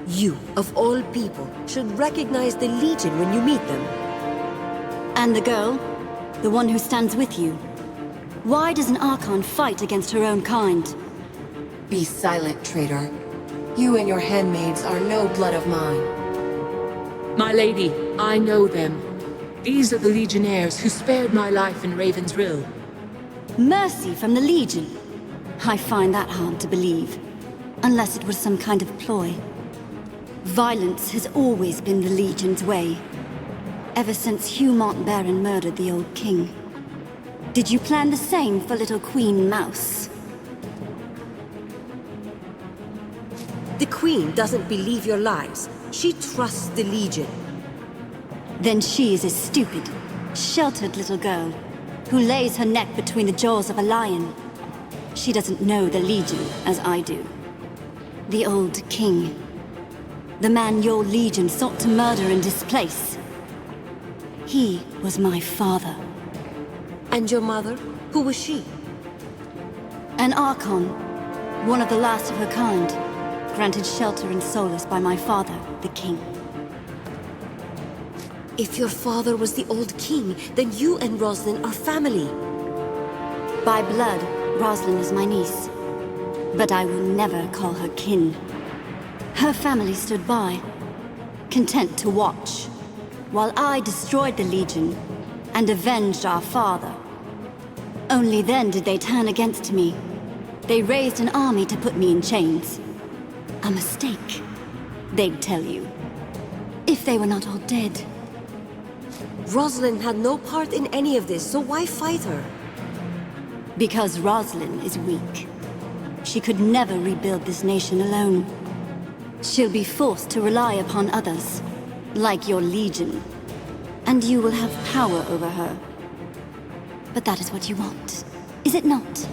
You, of all people, should recognize the Legion when you meet them. And the girl? The one who stands with you? Why does an Archon fight against her own kind? Be silent, traitor. You and your handmaids are no blood of mine. My lady, I know them. These are the Legionnaires who spared my life in Raven's Rill. Mercy from the Legion? I find that hard to believe. Unless it was some kind of ploy. Violence has always been the Legion's way. Ever since Hugh Montbaron murdered the old king. Did you plan the same for little Queen Mouse? The Queen doesn't believe your lies. She trusts the Legion. Then she is a stupid, sheltered little girl who lays her neck between the jaws of a lion. She doesn't know the Legion as I do. The old king. The man your Legion sought to murder and displace. He was my father. And your mother? Who was she? An Archon. One of the last of her kind. Granted shelter and solace by my father, the king. If your father was the old king, then you and Roslyn are family. By blood, Roslyn is my niece. But I will never call her kin. Her family stood by, content to watch, while I destroyed the Legion and avenged our father. Only then did they turn against me. They raised an army to put me in chains. A mistake, they'd tell you. If they were not all dead. Roslyn had no part in any of this, so why fight her? Because Roslyn is weak. She could never rebuild this nation alone. She'll be forced to rely upon others, like your Legion. And you will have power over her. But that is what you want, is it not?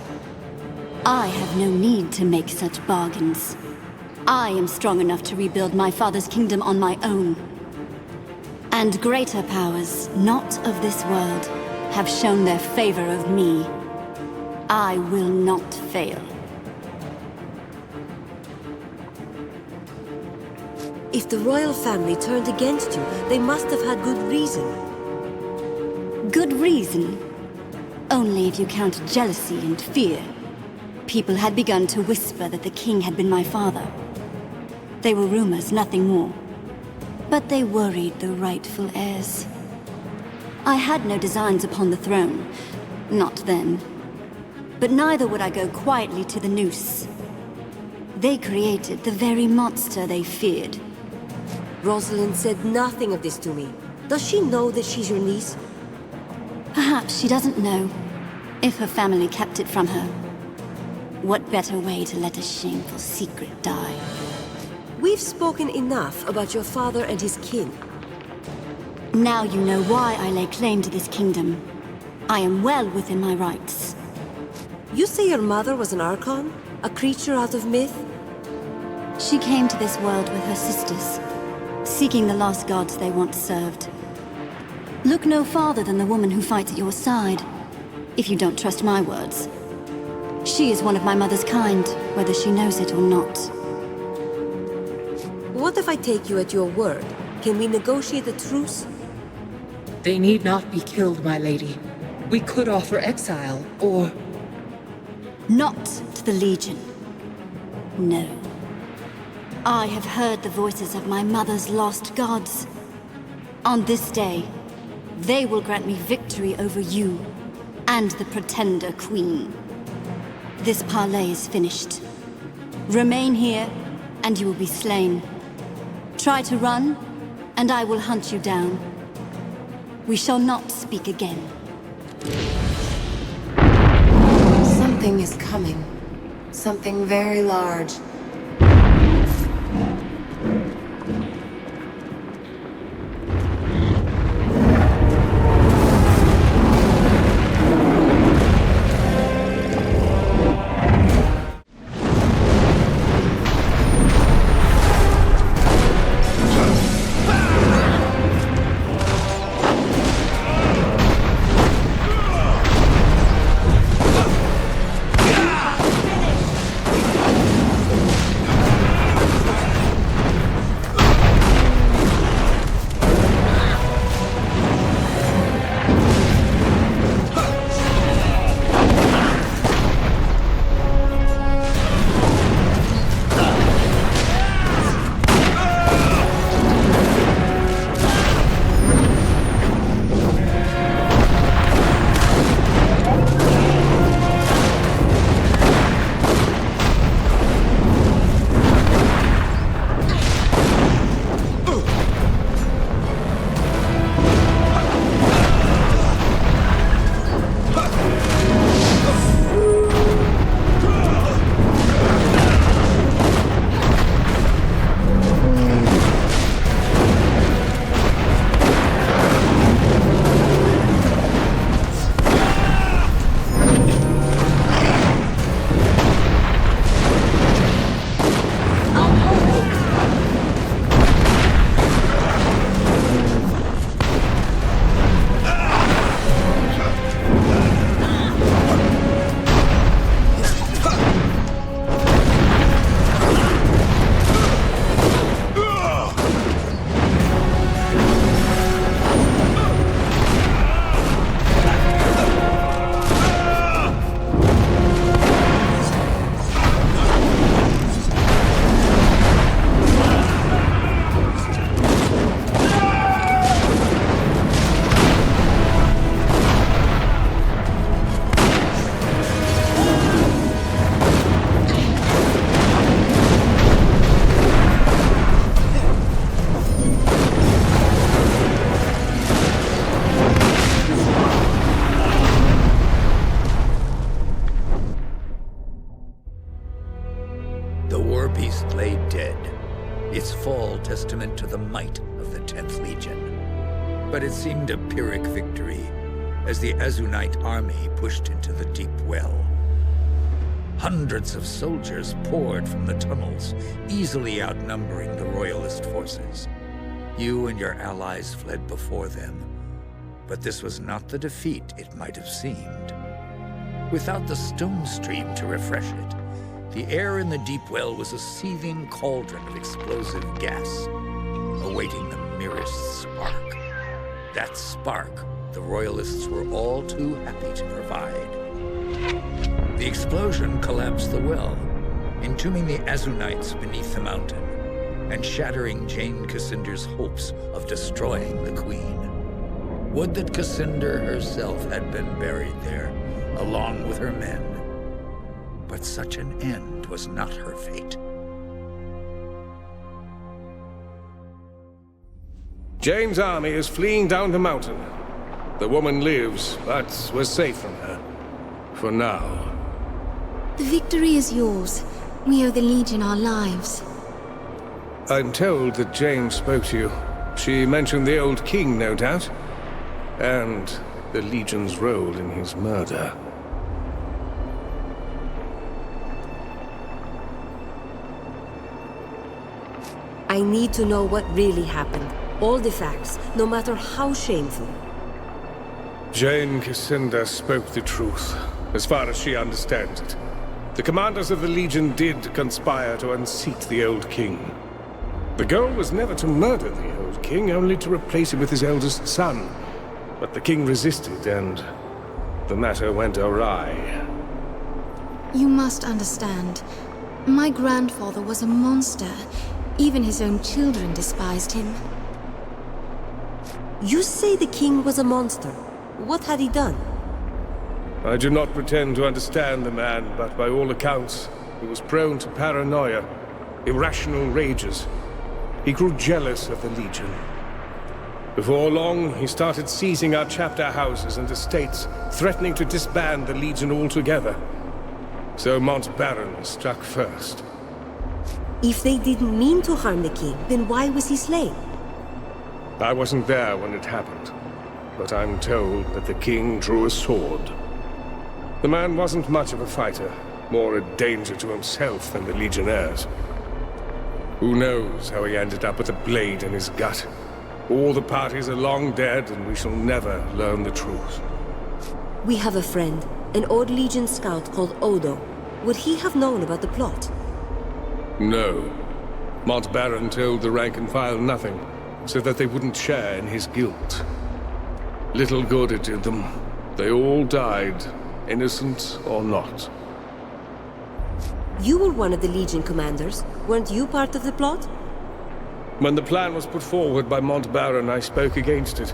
I have no need to make such bargains. I am strong enough to rebuild my father's kingdom on my own. And greater powers, not of this world, have shown their favor of me. I will not fail. If the royal family turned against you, they must have had good reason. Good reason? Only if you count jealousy and fear. People had begun to whisper that the king had been my father. They were rumors, nothing more. But they worried the rightful heirs. I had no designs upon the throne. Not then. But neither would I go quietly to the noose. They created the very monster they feared. Rosalind said nothing of this to me. Does she know that she's your niece? Perhaps she doesn't know, if her family kept it from her. What better way to let a shameful secret die? We've spoken enough about your father and his kin. Now you know why I lay claim to this kingdom. I am well within my rights. You say your mother was an Archon? A creature out of myth? She came to this world with her sisters, seeking the lost gods they once served. Look no farther than the woman who fights at your side. if you don't trust my words. She is one of my mother's kind, whether she knows it or not. What if I take you at your word? Can we negotiate a truce? They need not be killed, my lady. We could offer exile, or... Not to the Legion. No. I have heard the voices of my mother's lost gods. On this day, they will grant me victory over you and the Pretender Queen. This parley is finished. Remain here, and you will be slain. Try to run, and I will hunt you down. We shall not speak again. Something is coming. Something very large. Warbeast lay dead, its fall testament to the might of the 10th Legion. But it seemed a Pyrrhic victory, as the Azunite army pushed into the deep well. Hundreds of soldiers poured from the tunnels, easily outnumbering the Royalist forces. You and your allies fled before them, but this was not the defeat it might have seemed. Without the stone stream to refresh it, the air in the deep well was a seething cauldron of explosive gas, awaiting the merest spark. That spark the Royalists were all too happy to provide. The explosion collapsed the well, entombing the Azunites beneath the mountain, and shattering Jeyne Cassinder's hopes of destroying the Queen. Would that Cassinder herself had been buried there, along with her men. But such an end was not her fate. Jeyne's army is fleeing down the mountain. The woman lives, but we're safe from her. For now. The victory is yours. We owe the Legion our lives. I'm told that Jeyne spoke to you. She mentioned the old king, no doubt. And the Legion's role in his murder. I need to know what really happened. All the facts, no matter how shameful. Jeyne Cassinda spoke the truth, as far as she understands it. The commanders of the Legion did conspire to unseat the old king. The goal was never to murder the old king, only to replace him with his eldest son. But the king resisted, and the matter went awry. You must understand. My grandfather was a monster. Even his own children despised him. You say the king was a monster. What had he done? I do not pretend to understand the man, but by all accounts, he was prone to paranoia, irrational rages. He grew jealous of the Legion. Before long, he started seizing our chapter houses and estates, threatening to disband the Legion altogether. So Montbaron struck first. If they didn't mean to harm the king, then why was he slain? I wasn't there when it happened, but I'm told that the king drew a sword. The man wasn't much of a fighter, more a danger to himself than the Legionnaires. Who knows how he ended up with a blade in his gut? All the parties are long dead, and we shall never learn the truth. We have a friend, an old Legion scout called Odo. Would he have known about the plot? No. Montbaron told the rank and file nothing, so that they wouldn't share in his guilt. Little good it did them. They all died, innocent or not. You were one of the Legion commanders. Weren't you part of the plot? When the plan was put forward by Montbaron, I spoke against it.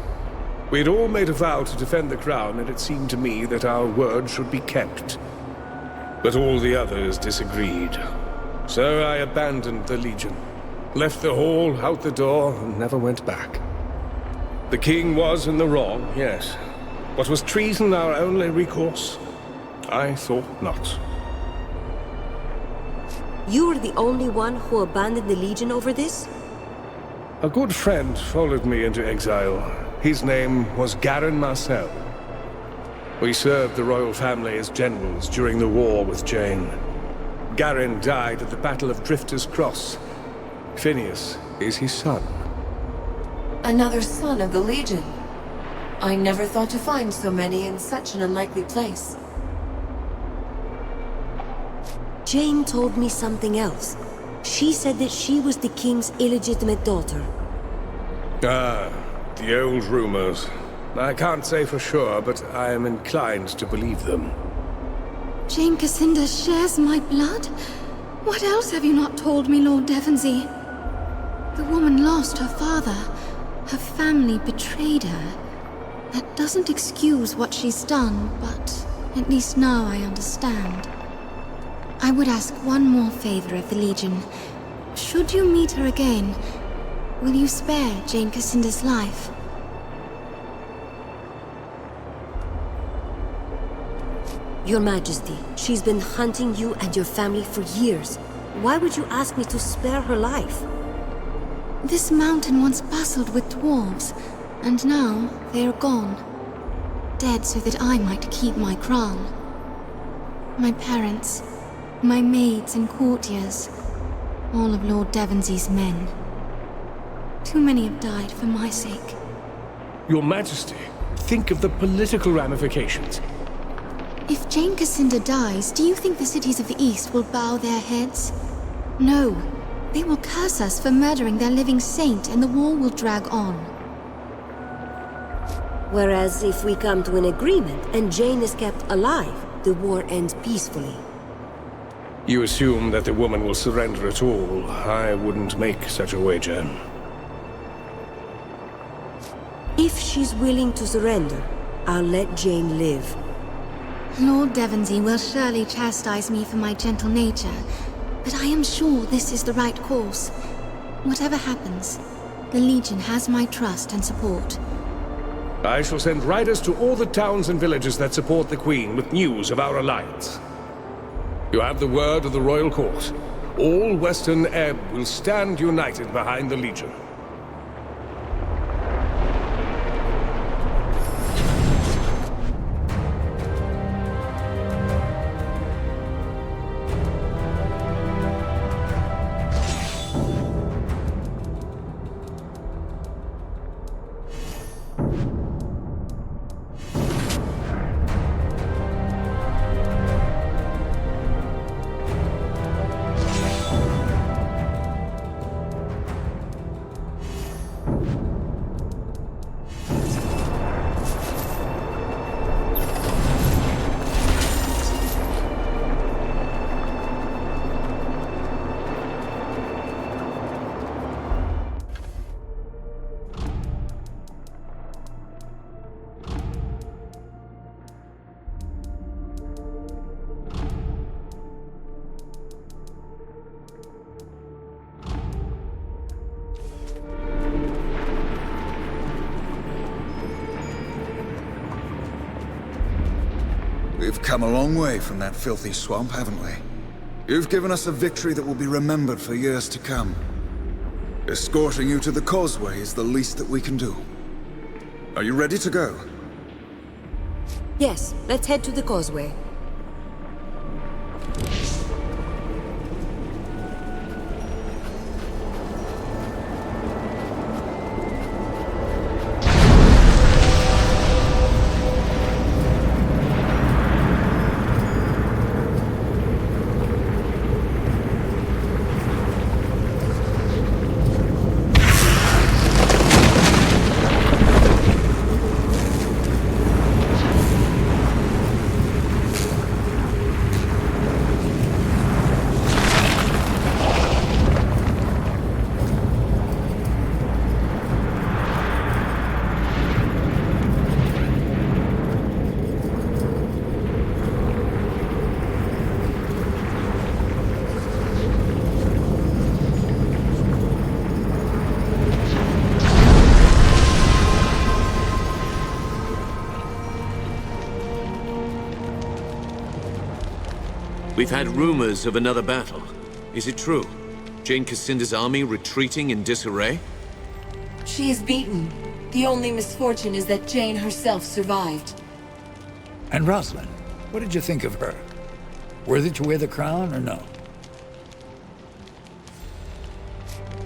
We had all made a vow to defend the crown, and it seemed to me that our word should be kept. But all the others disagreed. So I abandoned the Legion, left the hall, out the door, and never went back. The king was in the wrong, yes. But was treason our only recourse? I thought not. You were the only one who abandoned the Legion over this? A good friend followed me into exile. His name was Garin Marcel. We served the royal family as generals during the war with Jeyne. Garin died at the Battle of Drifter's Cross. Phineas is his son. Another son of the Legion. I never thought to find so many in such an unlikely place. Jeyne told me something else. She said that she was the king's illegitimate daughter. Ah, the old rumors. I can't say for sure, but I am inclined to believe them. Jeyne Cassinda shares my blood? What else have you not told me, Lord Devonsey? The woman lost her father. Her family betrayed her. That doesn't excuse what she's done, but at least now I understand. I would ask one more favor of the Legion. Should you meet her again, will you spare Jeyne Cassinda's life? Your Majesty, she's been hunting you and your family for years. Why would you ask me to spare her life? This mountain once bustled with dwarves, and now they are gone. Dead so that I might keep my crown. My parents, my maids and courtiers, all of Lord Devonsey's men. Too many have died for my sake. Your Majesty, think of the political ramifications. If Jeyne Cassinda dies, do you think the cities of the East will bow their heads? No. They will curse us for murdering their living saint, and the war will drag on. Whereas if we come to an agreement and Jeyne is kept alive, the war ends peacefully. You assume that the woman will surrender at all. I wouldn't make such a wager. If she's willing to surrender, I'll let Jeyne live. Lord Devonsey will surely chastise me for my gentle nature, but I am sure this is the right course. Whatever happens, the Legion has my trust and support. I shall send riders to all the towns and villages that support the Queen with news of our alliance. You have the word of the Royal Court. All Western Ebb will stand united behind the Legion. We've come a long way from that filthy swamp, haven't we? You've given us a victory that will be remembered for years to come. Escorting you to the causeway is the least that we can do. Are you ready to go? Yes, let's head to the causeway. We've had rumors of another battle. Is it true? Jeyne Cassinder's army retreating in disarray? She is beaten. The only misfortune is that Jeyne herself survived. And Rosalind, what did you think of her? Worthy to wear the crown or no?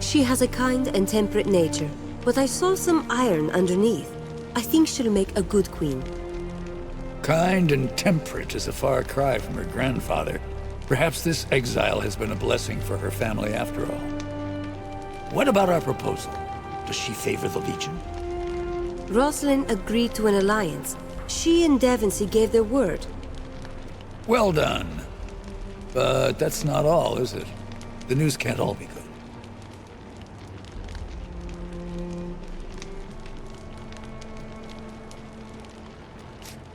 She has a kind and temperate nature, but I saw some iron underneath. I think she'll make a good queen. Kind and temperate is a far cry from her grandfather. Perhaps this exile has been a blessing for her family after all. What about our proposal? Does she favor the Legion? Rosalind agreed to an alliance. She and Devonsey gave their word. Well done. But that's not all, is it? The news can't all be good.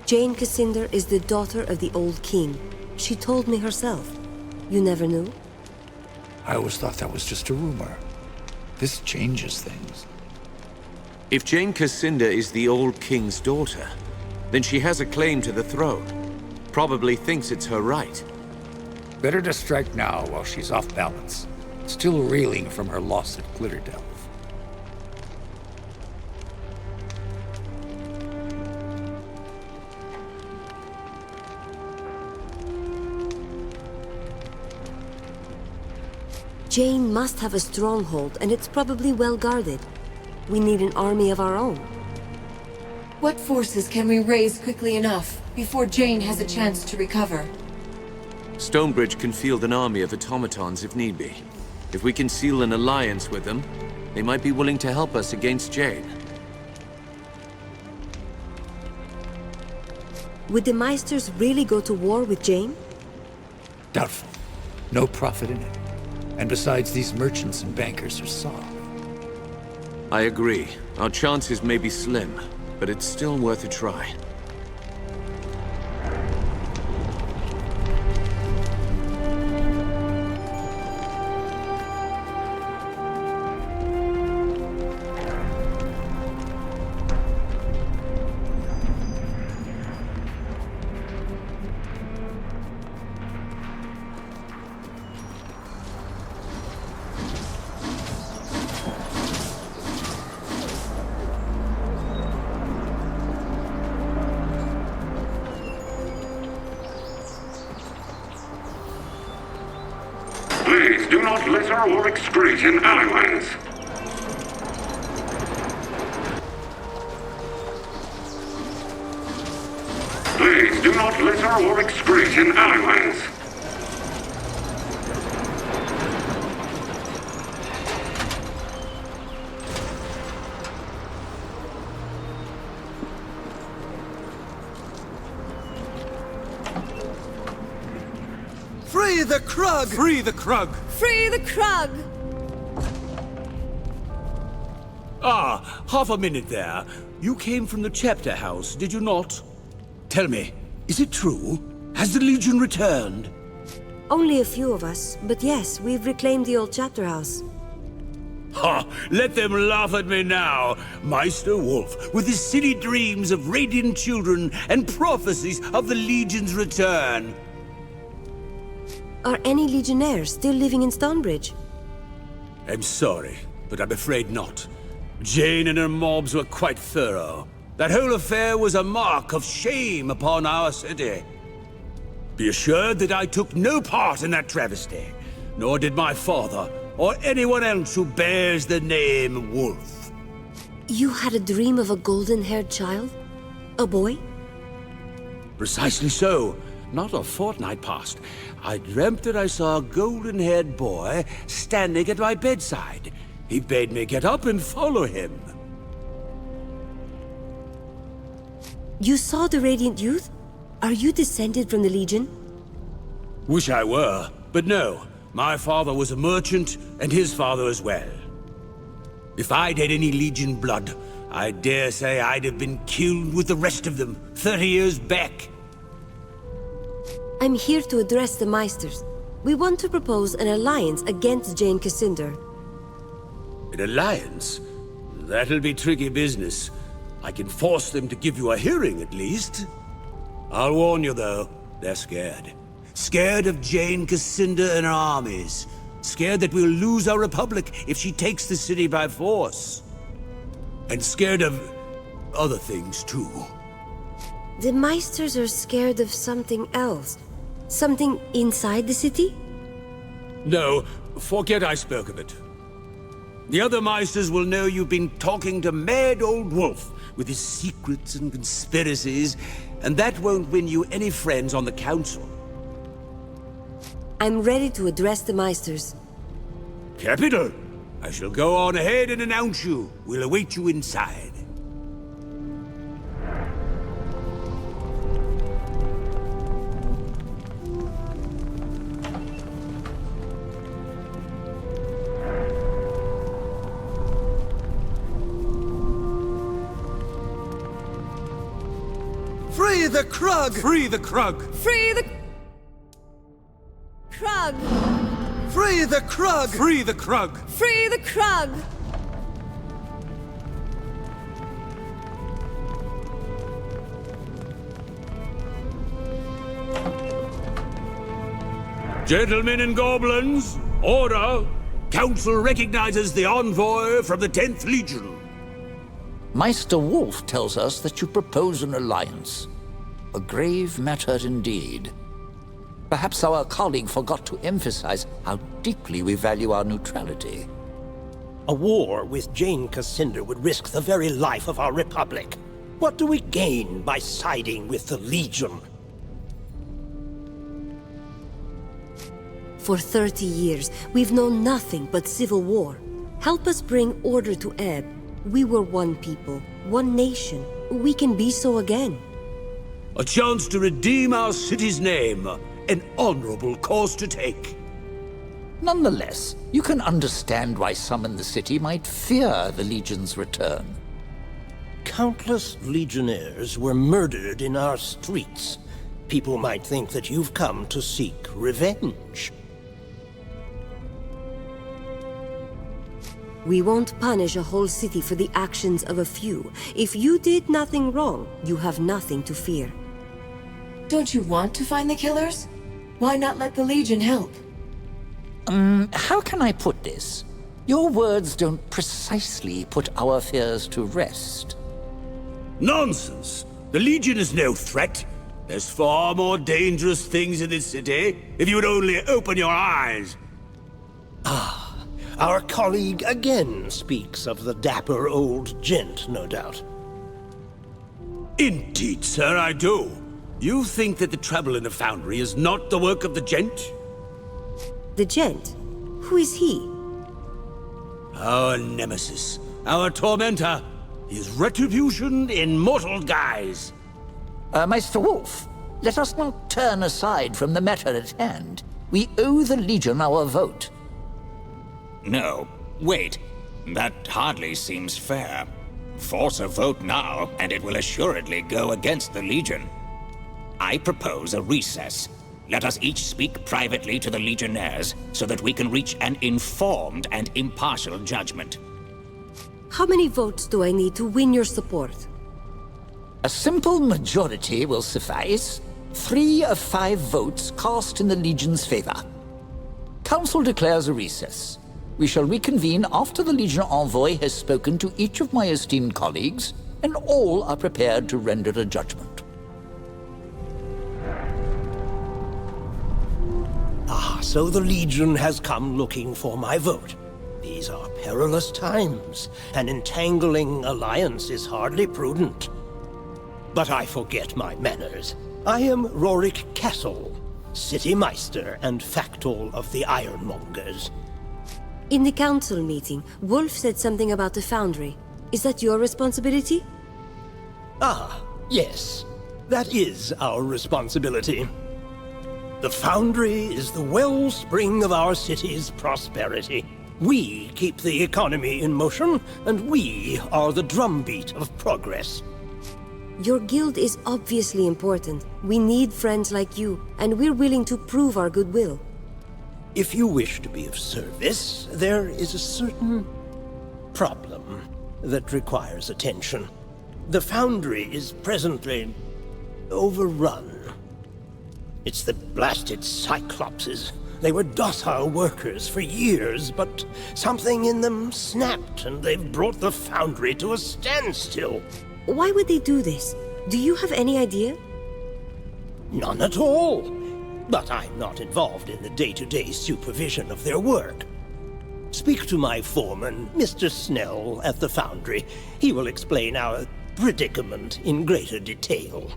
Jeyne Cassinder is the daughter of the old king. She told me herself. You never knew? I always thought that was just a rumor. This changes things. If Jeyne Cassinder is the old king's daughter, then she has a claim to the throne. Probably thinks it's her right. Better to strike now while she's off balance. Still reeling from her loss at Glitterdelve. Jeyne must have a stronghold, and it's probably well guarded. We need an army of our own. What forces can we raise quickly enough before Jeyne has a chance to recover? Stonebridge can field an army of automatons if need be. If we can seal an alliance with them, they might be willing to help us against Jeyne. Would the Meisters really go to war with Jeyne? Doubtful. No profit in it. And besides, these merchants and bankers are soft. I agree. Our chances may be slim, but it's still worth a try. Please do not litter or excrete in alleyways. Please do not litter or excrete in alleyways. Free the Krug! Free the Krug! Free the Krug! Ah, half a minute there. You came from the Chapterhouse, did you not? Tell me, is it true? Has the Legion returned? Only a few of us, but yes, we've reclaimed the old Chapterhouse. Ha! Let them laugh at me now! Meister Wolf, with his silly dreams of radiant children and prophecies of the Legion's return. Are any Legionnaires still living in Stonebridge? I'm sorry, but I'm afraid not. Jeyne and her mobs were quite thorough. That whole affair was a mark of shame upon our city. Be assured that I took no part in that travesty, nor did my father, or anyone else who bears the name Wolf. You had a dream of a golden-haired child? A boy? Precisely so. Not a fortnight past. I dreamt that I saw a golden-haired boy standing at my bedside. He bade me get up and follow him. You saw the Radiant Youth? Are you descended from the Legion? Wish I were, but no. My father was a merchant, and his father as well. If I'd had any Legion blood, I dare say I'd have been killed with the rest of them 30 years back. I'm here to address the Meisters. We want to propose an alliance against Jeyne Cassinder. An alliance? That'll be tricky business. I can force them to give you a hearing, at least. I'll warn you, though, they're scared. Scared of Jeyne Cassinder and her armies. Scared that we'll lose our republic if she takes the city by force. And scared of other things, too. The Meisters are scared of something else. Something inside the city? No, forget I spoke of it. The other Meisters will know you've been talking to mad old Wolf with his secrets and conspiracies, and that won't win you any friends on the Council. I'm ready to address the Meisters. Capital! I shall go on ahead and announce you. We'll await you inside. Free the Krug! Free the Krug! Free the Krug! Free the Krug! Free the Krug! Free the Krug! Gentlemen and goblins, order! Council recognizes the envoy from the 10th Legion. Meister Wolf tells us that you propose an alliance. A grave matter indeed. Perhaps our colleague forgot to emphasize how deeply we value our neutrality. A war with Jeyne Cassinder would risk the very life of our republic. What do we gain by siding with the Legion? For 30 years, we've known nothing but civil war. Help us bring order to Ebb. We were one people, one nation. We can be so again. A chance to redeem our city's name. An honorable cause to take. Nonetheless, you can understand why some in the city might fear the Legion's return. Countless Legionnaires were murdered in our streets. People might think that you've come to seek revenge. We won't punish a whole city for the actions of a few. If you did nothing wrong, you have nothing to fear. Don't you want to find the killers? Why not let the Legion help? How can I put this? Your words don't precisely put our fears to rest. Nonsense! The Legion is no threat. There's far more dangerous things in this city, if you would only open your eyes. Our colleague again speaks of the dapper old Gent, no doubt. Indeed, sir, I do. You think that the trouble in the Foundry is not the work of the Gent? The Gent? Who is he? Our nemesis, our tormentor, his retribution in mortal guise. Meister Wolf, let us not turn aside from the matter at hand. We owe the Legion our vote. No, wait. That hardly seems fair. Force a vote now, and it will assuredly go against the Legion. I propose a recess. let us each speak privately to the Legionnaires so that we can reach an informed and impartial judgment. How many votes do I need to win your support? A simple majority will suffice. 3 of 5 votes cast in the Legion's favor. Council declares a recess. We shall reconvene after the Legion envoy has spoken to each of my esteemed colleagues, and all are prepared to render a judgment. Ah, so the Legion has come looking for my vote. These are perilous times. An entangling alliance is hardly prudent. But I forget my manners. I am Rorik Castle, City Meister and Factol of the Ironmongers. In the council meeting, Wolf said something about the foundry. Is that your responsibility? Ah, yes. That is our responsibility. The foundry is the wellspring of our city's prosperity. We keep the economy in motion, and we are the drumbeat of progress. Your guild is obviously important. We need friends like you, and we're willing to prove our goodwill. If you wish to be of service, there is a certain problem that requires attention. The foundry is presently overrun. It's the blasted Cyclopses. They were docile workers for years, but something in them snapped, and they've brought the foundry to a standstill. Why would they do this? Do you have any idea? None at all. But I'm not involved in the day-to-day supervision of their work. Speak to my foreman, Mr. Snell, at the foundry. He will explain our predicament in greater detail.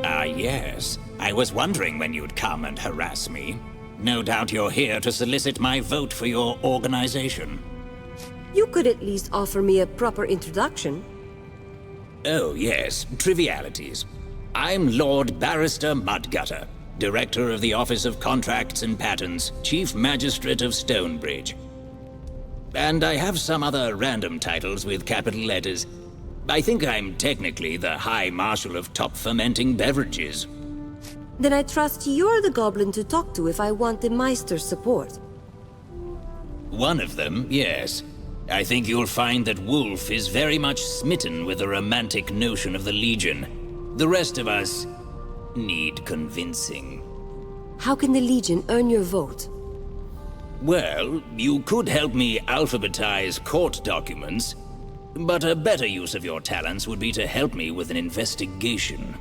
Ah, yes. I was wondering when you'd come and harass me. No doubt you're here to solicit my vote for your organization. You could at least offer me a proper introduction. Oh, yes. Trivialities. I'm Lord Barrister Mudgutter, Director of the Office of Contracts and Patents, Chief Magistrate of Stonebridge. And I have some other random titles with capital letters. I think I'm technically the High Marshal of Top Fermenting Beverages. Then I trust you're the goblin to talk to if I want the Meister's support. One of them, yes. I think you'll find that Wolf is very much smitten with the romantic notion of the Legion. The rest of us need convincing. How can the Legion earn your vote? Well, you could help me alphabetize court documents, but a better use of your talents would be to help me with an investigation.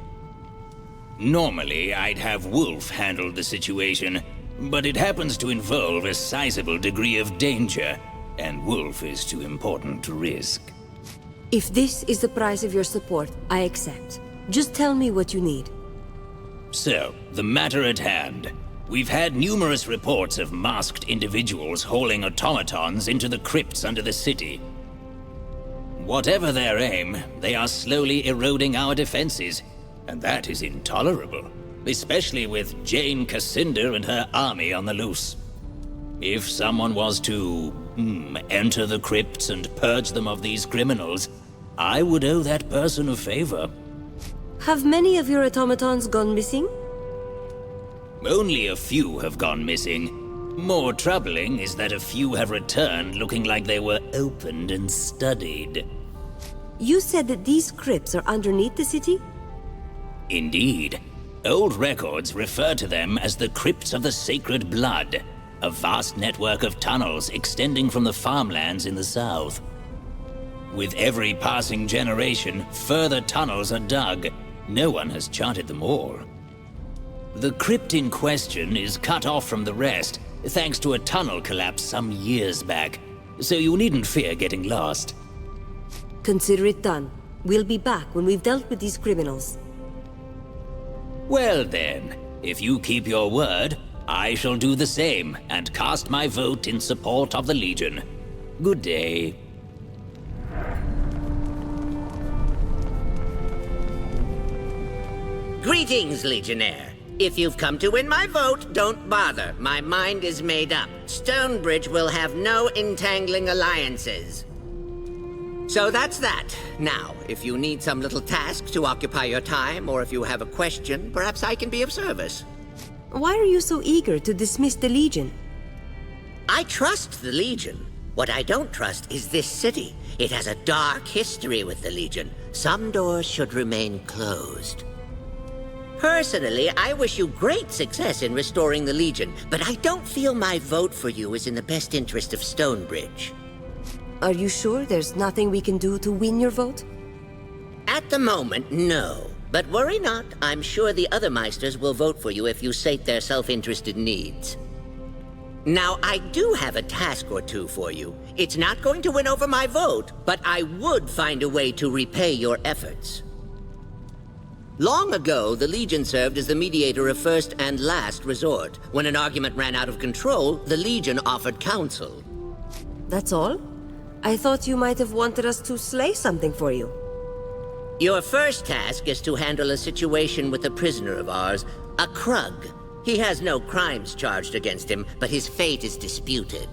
Normally, I'd have Wolf handle the situation, but it happens to involve a sizable degree of danger, and Wolf is too important to risk. If this is the price of your support, I accept. Just tell me what you need. So, the matter at hand. We've had numerous reports of masked individuals hauling automatons into the crypts under the city. Whatever their aim, they are slowly eroding our defenses, and that is intolerable, especially with Jeyne Cascinder and her army on the loose. If someone was to enter the crypts and purge them of these criminals, I would owe that person a favor. Have many of your automatons gone missing? Only a few have gone missing. More troubling is that a few have returned looking like they were opened and studied. You said that these crypts are underneath the city? Indeed. Old records refer to them as the Crypts of the Sacred Blood, a vast network of tunnels extending from the farmlands in the south. With every passing generation, further tunnels are dug. No one has charted them all. The crypt in question is cut off from the rest, thanks to a tunnel collapse some years back, so you needn't fear getting lost. Consider it done. We'll be back when we've dealt with these criminals. Well then, if you keep your word, I shall do the same and cast my vote in support of the Legion. Good day. Greetings, Legionnaire. If you've come to win my vote, don't bother. My mind is made up. Stonebridge will have no entangling alliances. So that's that. Now, if you need some little task to occupy your time, or if you have a question, perhaps I can be of service. Why are you so eager to dismiss the Legion? I trust the Legion. What I don't trust is this city. It has a dark history with the Legion. Some doors should remain closed. Personally, I wish you great success in restoring the Legion, but I don't feel my vote for you is in the best interest of Stonebridge. Are you sure there's nothing we can do to win your vote? At the moment, no. But worry not, I'm sure the other Meisters will vote for you if you sate their self-interested needs. Now, I do have a task or two for you. It's not going to win over my vote, but I would find a way to repay your efforts. Long ago, the Legion served as the mediator of first and last resort. When an argument ran out of control, the Legion offered counsel. That's all? I thought you might have wanted us to slay something for you. Your first task is to handle a situation with a prisoner of ours, a Krug. He has no crimes charged against him, but his fate is disputed.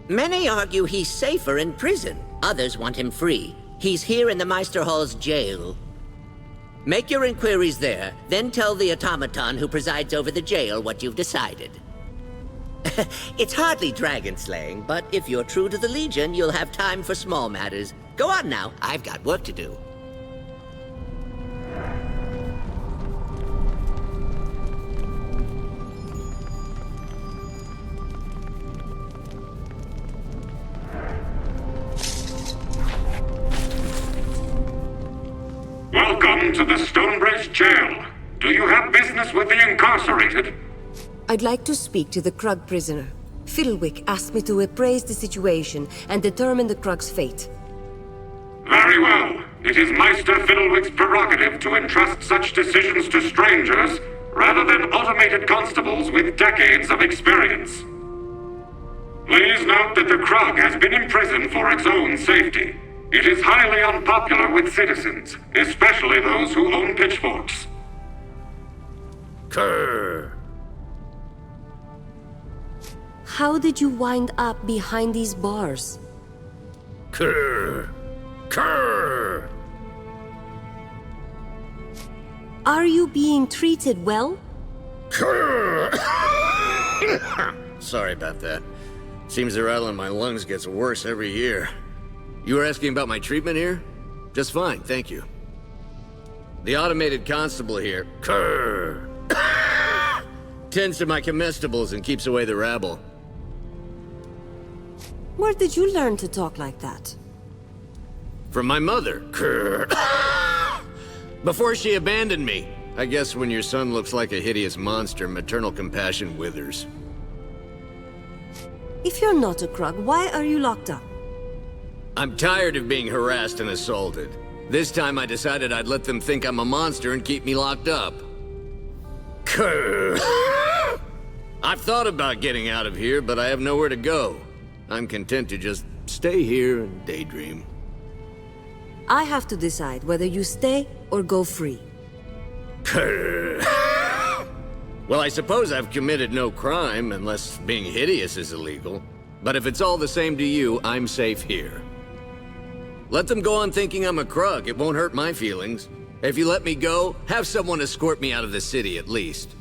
Many argue he's safer in prison. Others want him free. He's here in the Meister Hall's jail. Make your inquiries there, then tell the automaton who presides over the jail what you've decided. It's hardly dragon slaying, but if you're true to the Legion, you'll have time for small matters. Go on now, I've got work to do. Welcome to the Stonebridge Jail. Do you have business with the incarcerated? I'd like to speak to the Krug prisoner. Fiddlewick asked me to appraise the situation and determine the Krug's fate. Very well. It is Meister Fiddlewick's prerogative to entrust such decisions to strangers, rather than automated constables with decades of experience. Please note that the Krug has been imprisoned for its own safety. It is highly unpopular with citizens, especially those who own pitchforks. Krrr. How did you wind up behind these bars? Krrr. Krrr. Are you being treated well? Krrr. Sorry about that. Seems the rattle in my lungs gets worse every year. You were asking about my treatment here? Just fine, thank you. The automated constable here, Krrr, tends to my comestibles and keeps away the rabble. Where did you learn to talk like that? From my mother, Krrr. Before she abandoned me. I guess when your son looks like a hideous monster, maternal compassion withers. If you're not a Krug, why are you locked up? I'm tired of being harassed and assaulted. This time I decided I'd let them think I'm a monster and keep me locked up. Krrr. I've thought about getting out of here, but I have nowhere to go. I'm content to just stay here and daydream. I have to decide whether you stay or go free. Krrr. Well, I suppose I've committed no crime, unless being hideous is illegal. But if it's all the same to you, I'm safe here. Let them go on thinking I'm a Krug. It won't hurt my feelings. If you let me go, have someone escort me out of the city at least.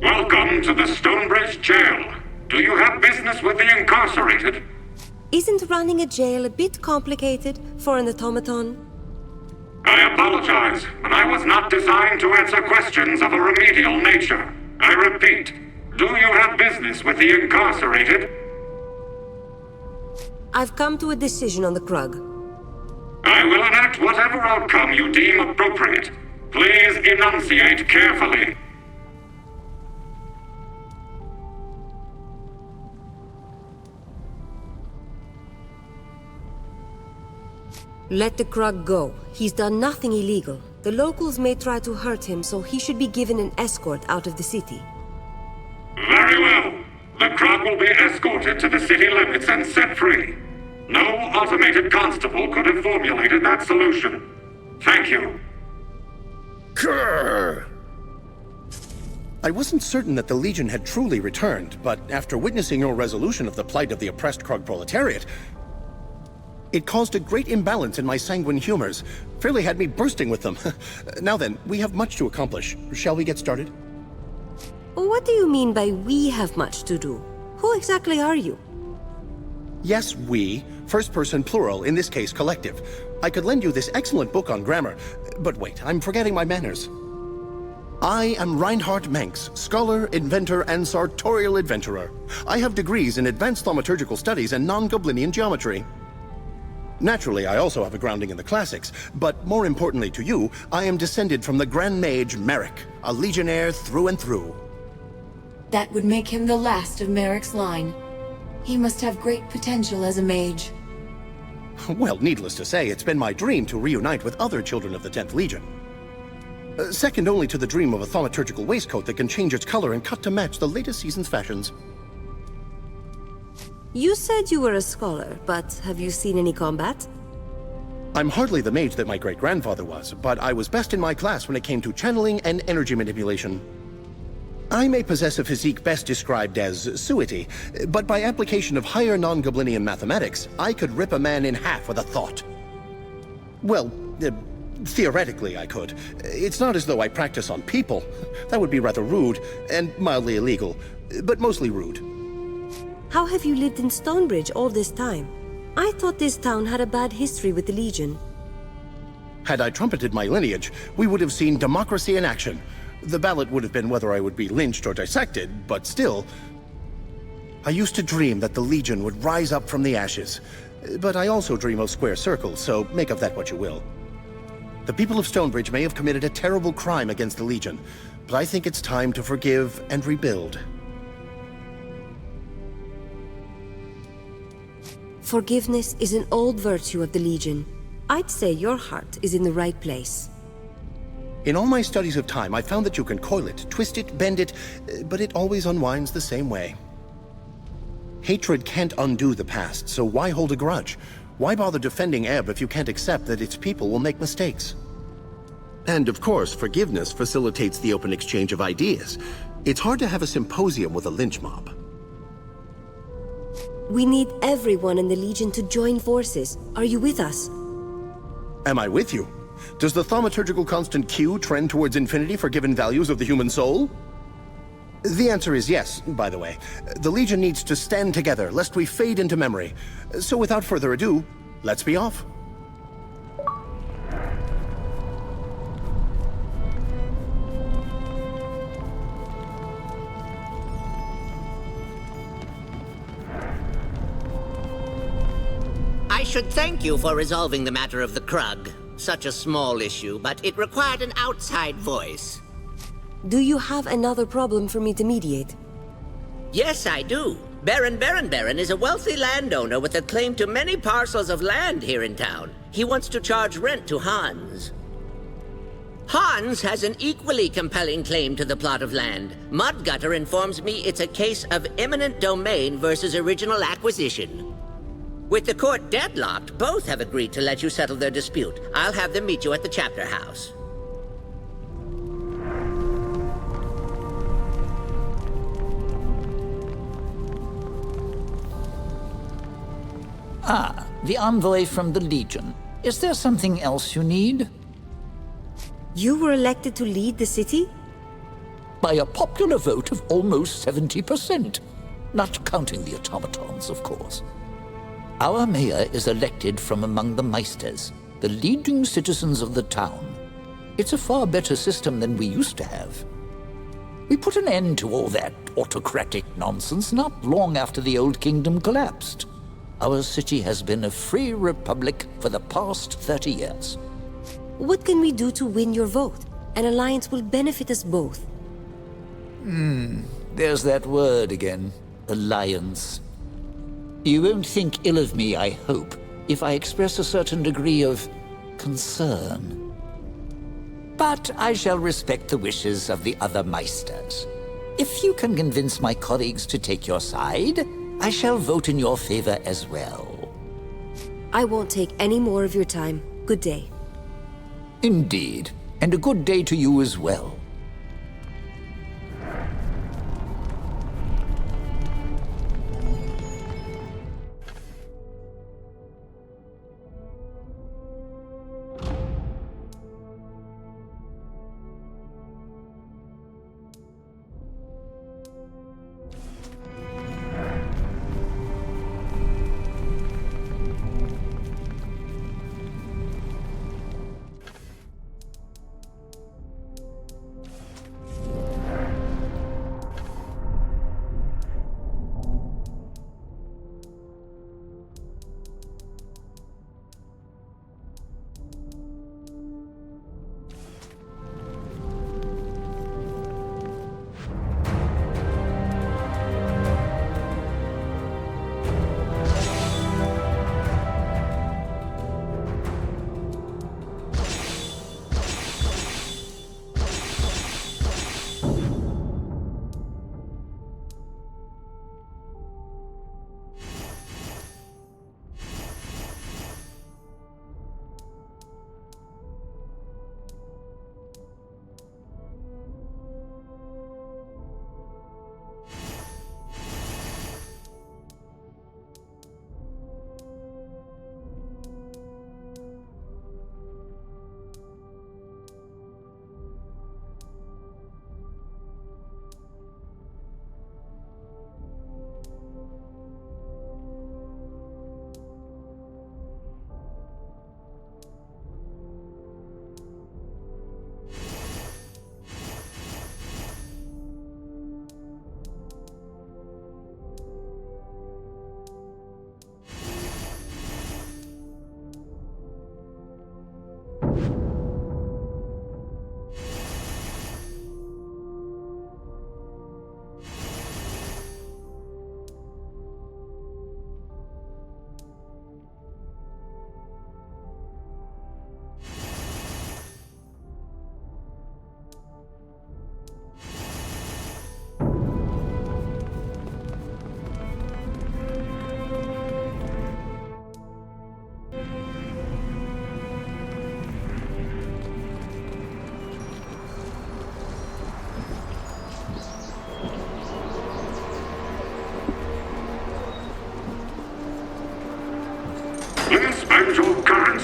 Welcome to the Stonebridge Jail. Do you have business with the incarcerated? Isn't running a jail a bit complicated for an automaton? I apologize, but I was not designed to answer questions of a remedial nature. I repeat, do you have business with the incarcerated? I've come to a decision on the Krug. I will enact whatever outcome you deem appropriate. Please enunciate carefully. Let the Krug go. He's done nothing illegal. The locals may try to hurt him, so he should be given an escort out of the city. Very well. The Krug will be escorted to the city limits and set free. No automated constable could have formulated that solution. Thank you. Krrr. I wasn't certain that the Legion had truly returned, but after witnessing your resolution of the plight of the oppressed Krug proletariat, it caused a great imbalance in my sanguine humors. Fairly had me bursting with them. Now then, we have much to accomplish. Shall we get started? What do you mean by we have much to do? Who exactly are you? Yes, we. First person plural, in this case collective. I could lend you this excellent book on grammar, but wait, I'm forgetting my manners. I am Reinhard Manx, scholar, inventor, and sartorial adventurer. I have degrees in advanced thaumaturgical studies and non-Goblinian geometry. Naturally, I also have a grounding in the classics, but more importantly to you, I am descended from the Grand Mage Merrick, a legionnaire through and through. That would make him the last of Merrick's line. He must have great potential as a mage. Well, needless to say, it's been my dream to reunite with other children of the 10th Legion. Second only to the dream of a thaumaturgical waistcoat that can change its color and cut to match the latest season's fashions. You said you were a scholar, but have you seen any combat? I'm hardly the mage that my great-grandfather was, but I was best in my class when it came to channeling and energy manipulation. I may possess a physique best described as suety, but by application of higher non-Goblinian mathematics, I could rip a man in half with a thought. Well, theoretically I could. It's not as though I practice on people. That would be rather rude, and mildly illegal, but mostly rude. How have you lived in Stonebridge all this time? I thought this town had a bad history with the Legion. Had I trumpeted my lineage, we would have seen democracy in action. The ballot would have been whether I would be lynched or dissected, but still. I used to dream that the Legion would rise up from the ashes. But I also dream of square circles, so make of that what you will. The people of Stonebridge may have committed a terrible crime against the Legion, but I think it's time to forgive and rebuild. Forgiveness is an old virtue of the Legion. I'd say your heart is in the right place. In all my studies of time, I found that you can coil it, twist it, bend it, but it always unwinds the same way. Hatred can't undo the past, so why hold a grudge? Why bother defending Ebb if you can't accept that its people will make mistakes? And of course, forgiveness facilitates the open exchange of ideas. It's hard to have a symposium with a lynch mob. We need everyone in the Legion to join forces. Are you with us? Am I with you? Does the thaumaturgical constant Q trend towards infinity for given values of the human soul? The answer is yes, by the way. The Legion needs to stand together, lest we fade into memory. So without further ado, let's be off. I should thank you for resolving the matter of the Krug. Such a small issue, but it required an outside voice. Do you have another problem for me to mediate? Yes, I do. Baron is a wealthy landowner with a claim to many parcels of land here in town. He wants to charge rent to Hans. Hans has an equally compelling claim to the plot of land. Mudgutter informs me it's a case of eminent domain versus original acquisition. With the court deadlocked, both have agreed to let you settle their dispute. I'll have them meet you at the Chapterhouse. Ah, the envoy from the Legion. Is there something else you need? You were elected to lead the city? By a popular vote of almost 70%. Not counting the automatons, of course. Our mayor is elected from among the Meisters, the leading citizens of the town. It's a far better system than we used to have. We put an end to all that autocratic nonsense not long after the Old Kingdom collapsed. Our city has been a free republic for the past 30 years. What can we do to win your vote? An alliance will benefit us both. There's that word again. Alliance. You won't think ill of me, I hope, if I express a certain degree of concern. But I shall respect the wishes of the other Meisters. If you can convince my colleagues to take your side, I shall vote in your favor as well. I won't take any more of your time. Good day. Indeed, and a good day to you as well.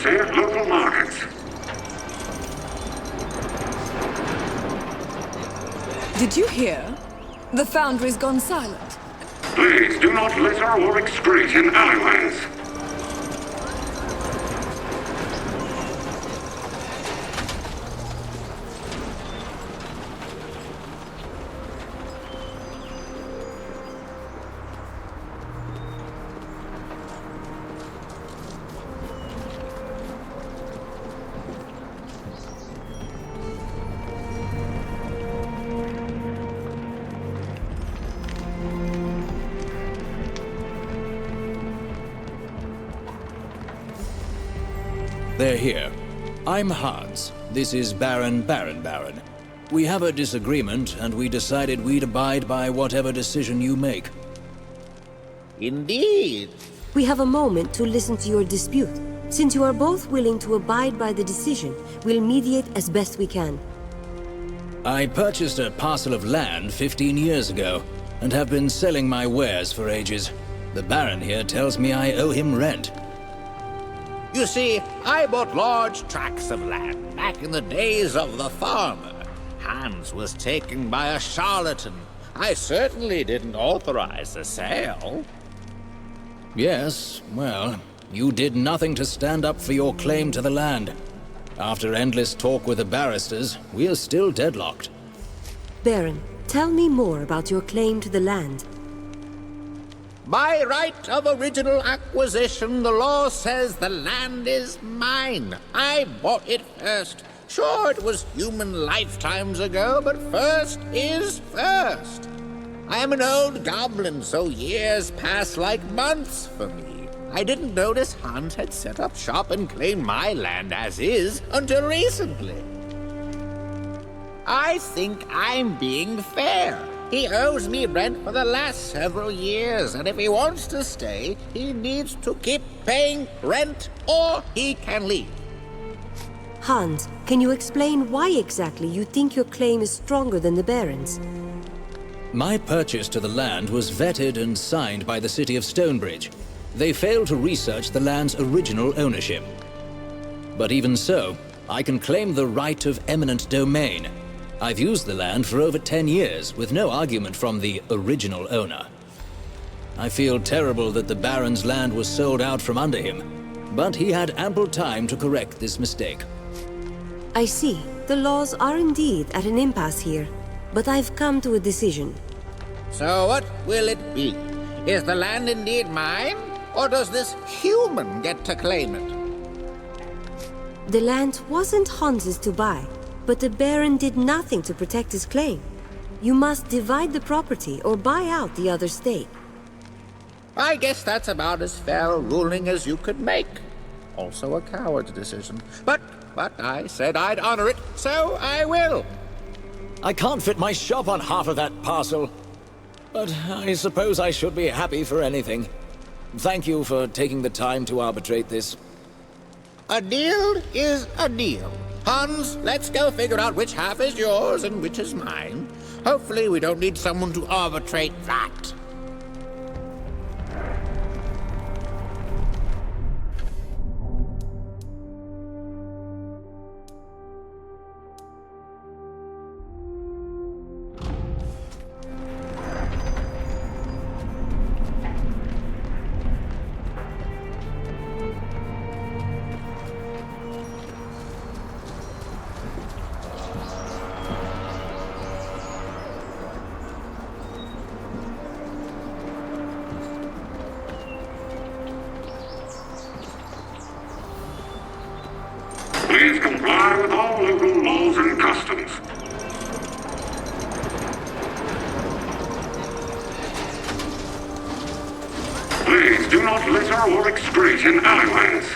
currency at local markets. Did you hear? The foundry's gone silent. Please do not litter or excrete in alleyways. They're here. I'm Hans. This is Baron. We have a disagreement, and we decided we'd abide by whatever decision you make. Indeed. We have a moment to listen to your dispute. Since you are both willing to abide by the decision, we'll mediate as best we can. I purchased a parcel of land 15 years ago, and have been selling my wares for ages. The Baron here tells me I owe him rent. You see, I bought large tracts of land back in the days of the farmer. Hans was taken by a charlatan. I certainly didn't authorize the sale. Yes, well, you did nothing to stand up for your claim to the land. After endless talk with the barristers, we're still deadlocked. Baron, tell me more about your claim to the land. By right of original acquisition, the law says the land is mine. I bought it first. Sure, it was human lifetimes ago, but first is first. I am an old goblin, so years pass like months for me. I didn't notice Hans had set up shop and claimed my land as is until recently. I think I'm being fair. He owes me rent for the last several years, and if he wants to stay, he needs to keep paying rent, or he can leave. Hans, can you explain why exactly you think your claim is stronger than the Baron's? My purchase to the land was vetted and signed by the city of Stonebridge. They failed to research the land's original ownership. But even so, I can claim the right of eminent domain. I've used the land for over 10 years, with no argument from the original owner. I feel terrible that the Baron's land was sold out from under him, but he had ample time to correct this mistake. I see. The laws are indeed at an impasse here, but I've come to a decision. So what will it be? Is the land indeed mine, or does this human get to claim it? The land wasn't Hans's to buy, but the Baron did nothing to protect his claim. You must divide the property or buy out the other stake. I guess that's about as fair a ruling as you could make. Also a coward's decision. But I said I'd honor it, so I will. I can't fit my shop on half of that parcel. But I suppose I should be happy for anything. Thank you for taking the time to arbitrate this. A deal is a deal. Hans, let's go figure out which half is yours and which is mine. Hopefully we don't need someone to arbitrate that. Please comply with all local laws and customs. Please do not litter or excrete in alleyways.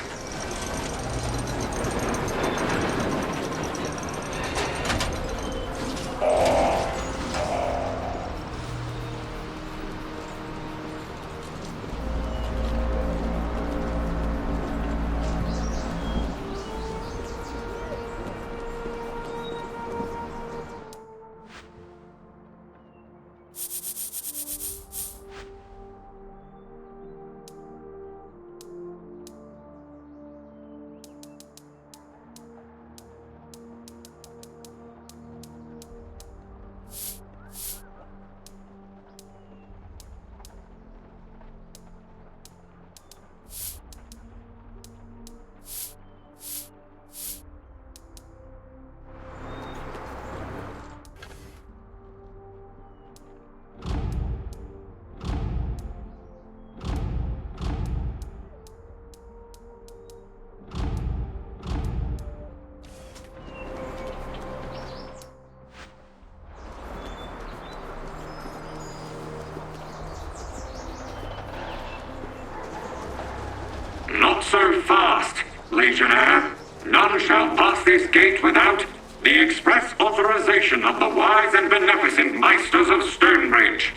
so fast, Legionnaire. None shall pass this gate without the express authorization of the wise and beneficent Meisters of Stonebridge.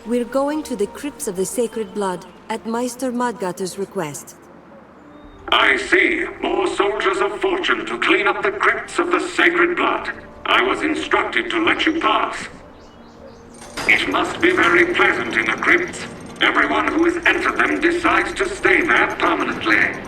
We're going to the Crypts of the Sacred Blood at Meister Mudgutter's request. I see. More soldiers of fortune to clean up the Crypts of the Sacred Blood. I was instructed to let you pass. It must be very pleasant in the Crypts. Everyone who has entered them decides to stay there permanently.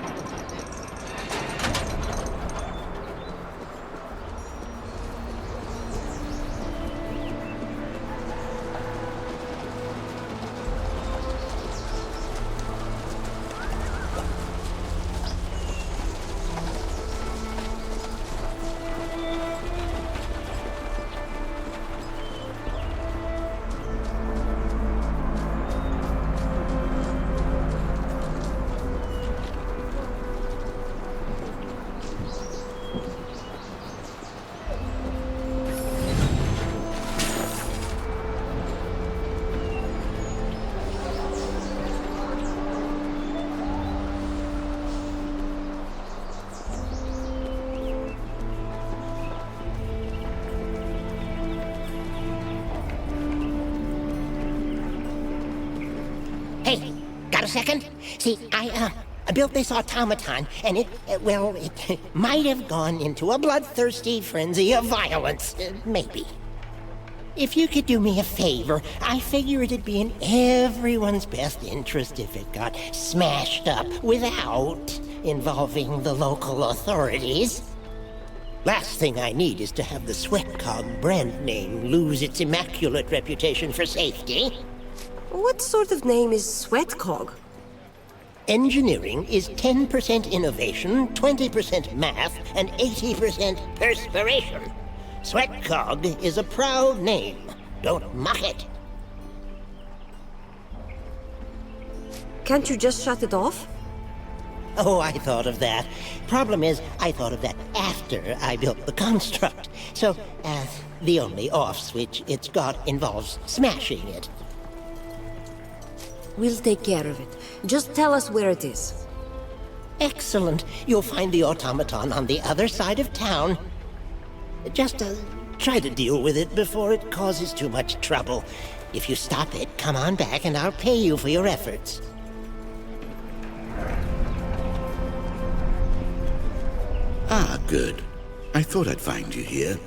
Hey, got a second? See, I built this automaton, and it might have gone into a bloodthirsty frenzy of violence. Maybe. If you could do me a favor, I figure it'd be in everyone's best interest if it got smashed up without involving the local authorities. Last thing I need is to have the Sweatcog brand name lose its immaculate reputation for safety. What sort of name is Sweatcog? Engineering is 10% innovation, 20% math, and 80% perspiration. Sweatcog is a proud name. Don't mock it. Can't you just shut it off? Oh, I thought of that. Problem is, I thought of that after I built the construct. So, the only off switch it's got involves smashing it. We'll take care of it. Just tell us where it is. Excellent. You'll find the automaton on the other side of town. Just try to deal with it before it causes too much trouble. If you stop it, come on back and I'll pay you for your efforts. Ah, good. I thought I'd find you here.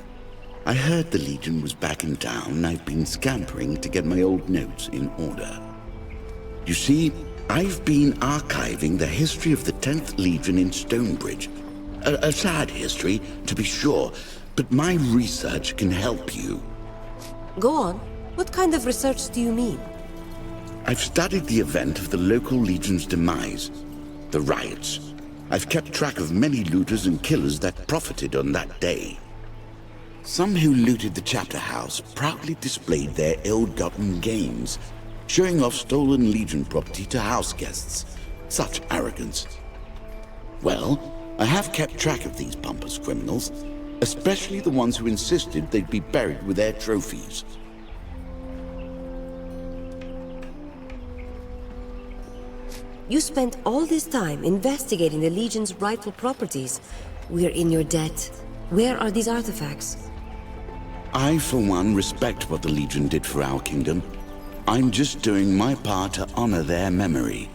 I heard the Legion was back in town and I've been scampering to get my old notes in order. You see, I've been archiving the history of the 10th Legion in Stonebridge. A sad history, to be sure, but my research can help you. Go on. What kind of research do you mean? I've studied the event of the local Legion's demise, the riots. I've kept track of many looters and killers that profited on that day. Some who looted the Chapterhouse proudly displayed their ill-gotten gains, showing off stolen Legion property to house guests. Such arrogance. Well, I have kept track of these pompous criminals, especially the ones who insisted they'd be buried with their trophies. You spent all this time investigating the Legion's rightful properties. We're in your debt. Where are these artifacts? I, for one, respect what the Legion did for our kingdom. I'm just doing my part to honor their memory.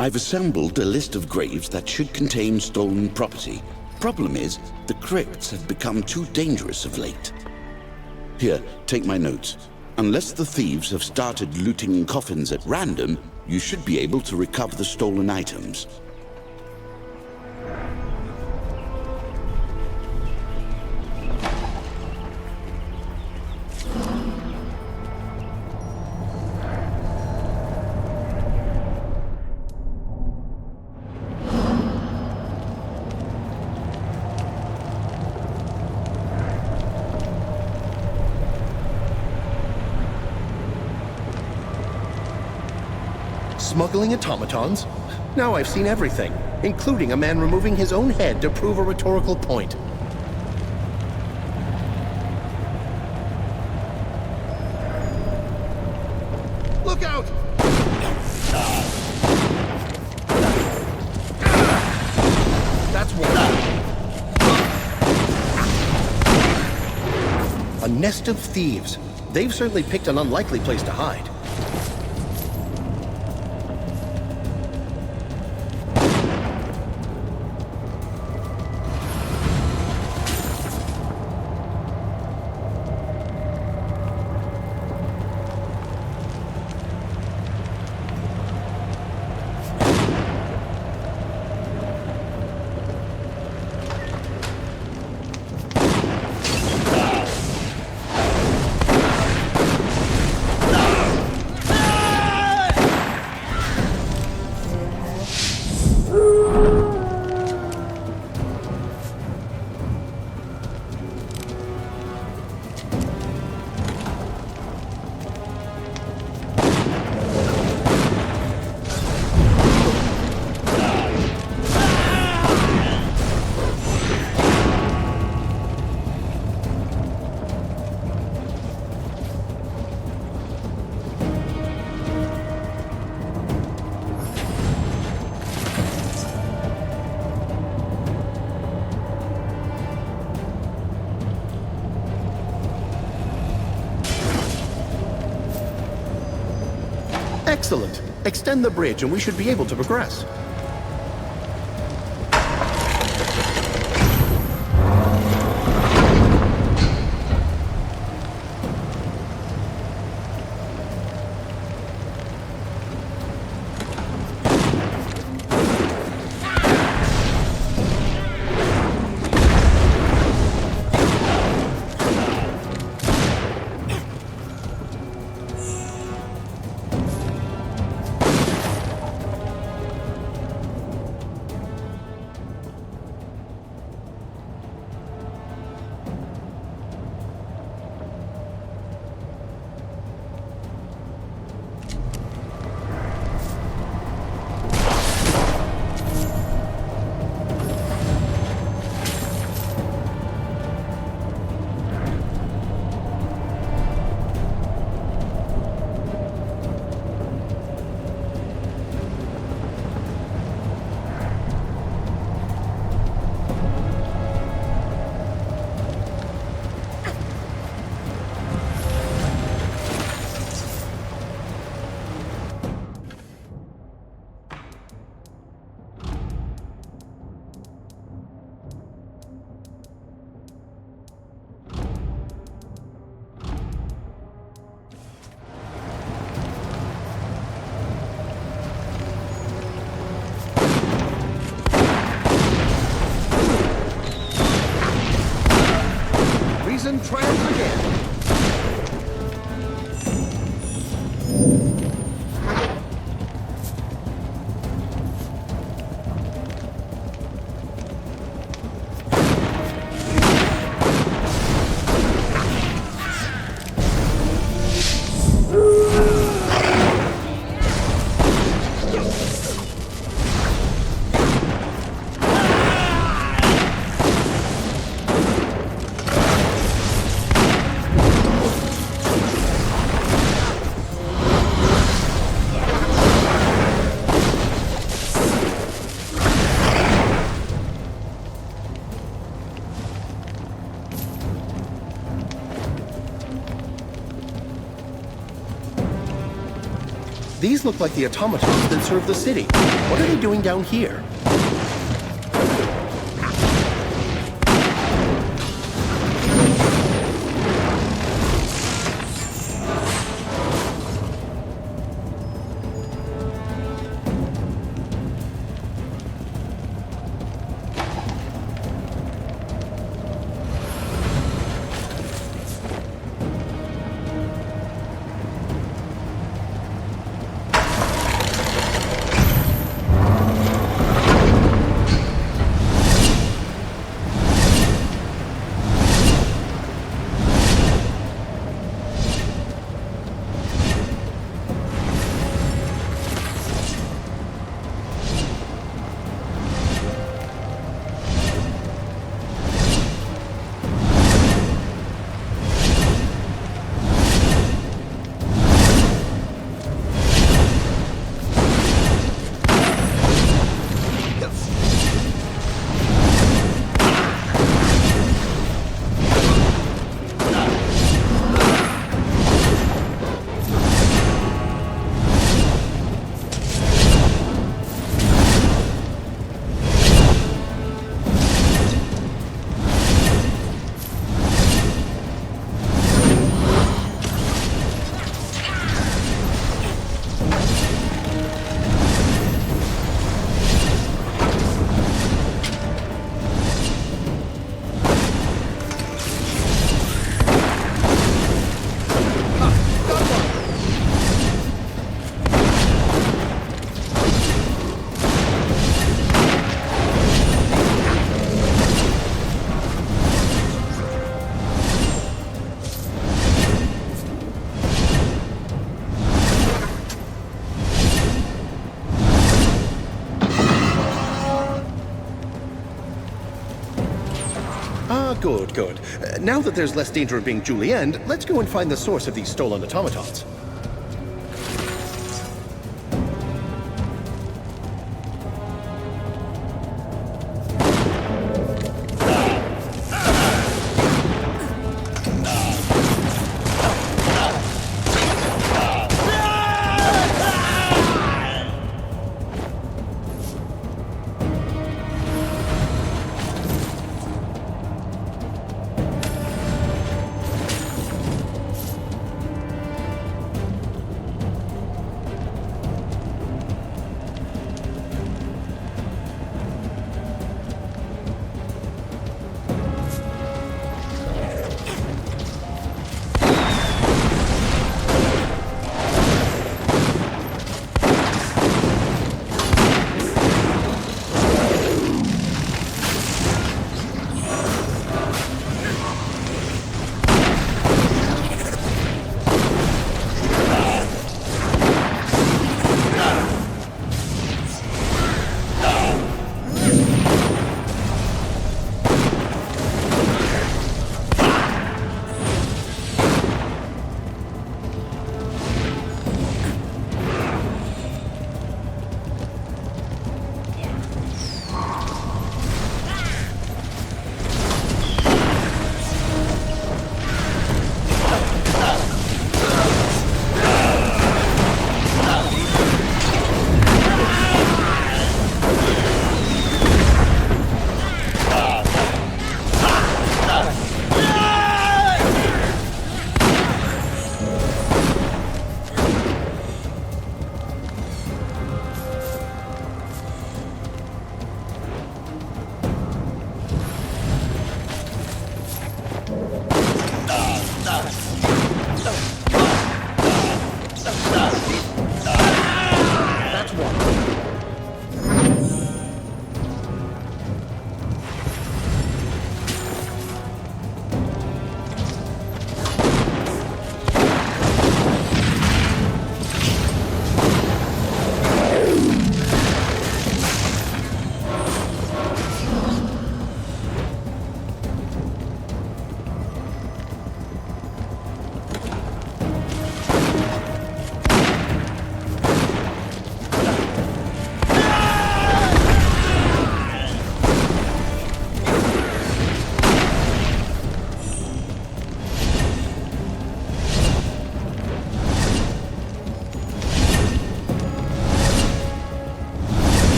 I've assembled a list of graves that should contain stolen property. Problem is, the crypts have become too dangerous of late. Here, take my notes. Unless the thieves have started looting coffins at random, you should be able to recover the stolen items. Smuggling automatons? Now I've seen everything, including a man removing his own head to prove a rhetorical point. Look out! That's one. A nest of thieves. They've certainly picked an unlikely place to hide. Excellent. Extend the bridge and we should be able to progress. Triumph again. These look like the automatons that serve the city. What are they doing down here? Ah, good, good. Now that there's less danger of being julienned, let's go and find the source of these stolen automatons.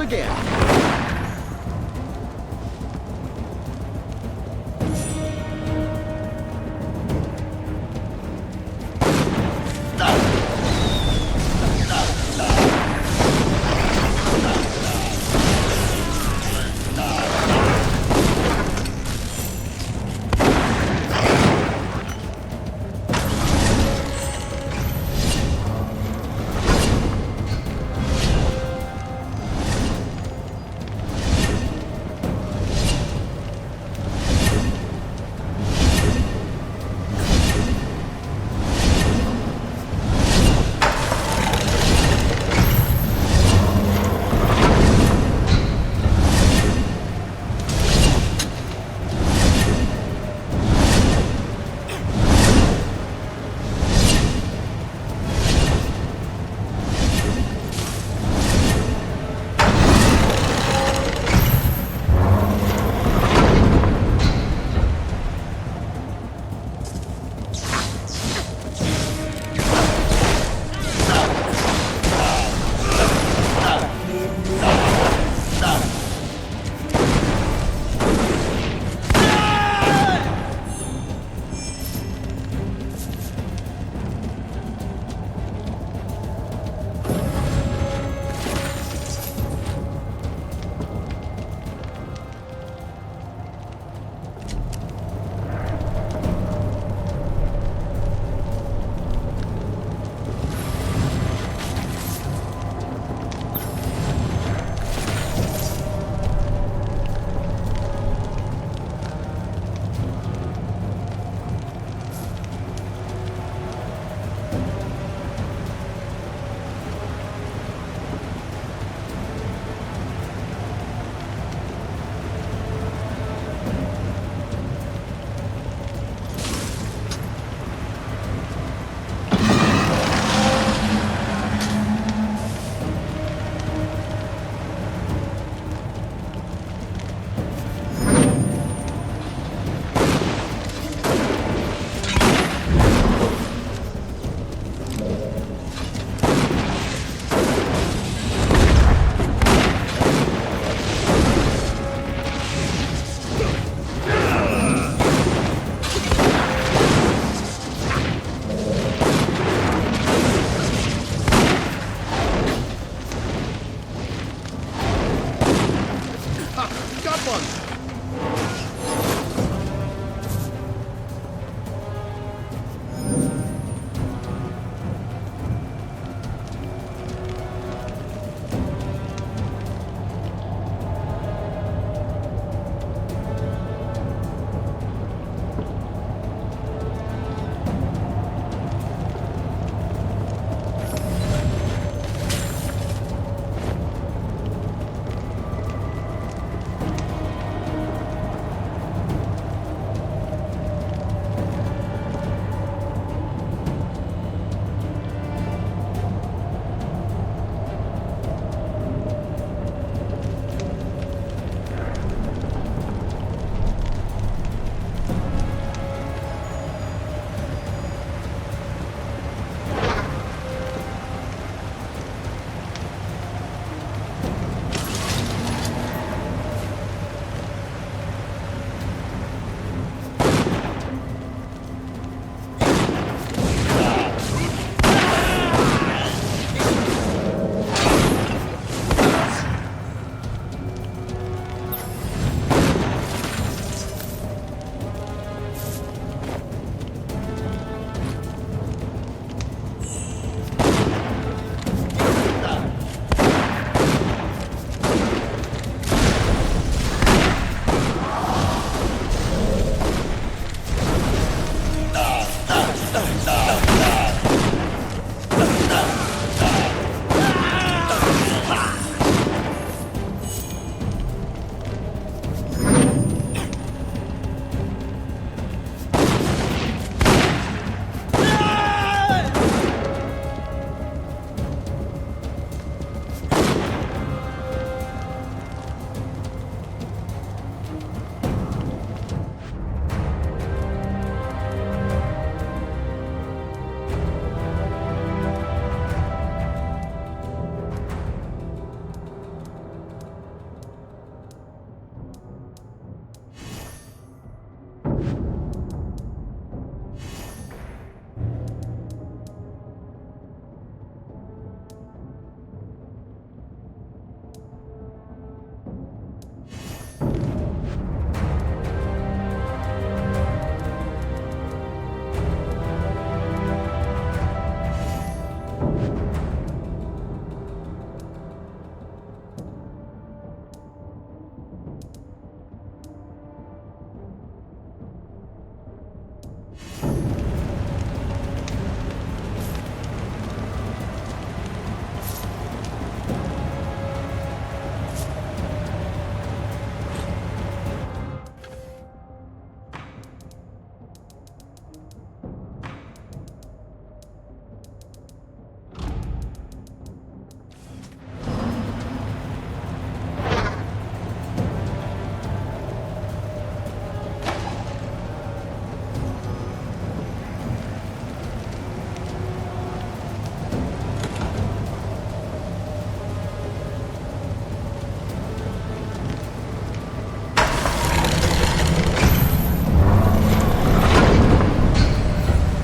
again.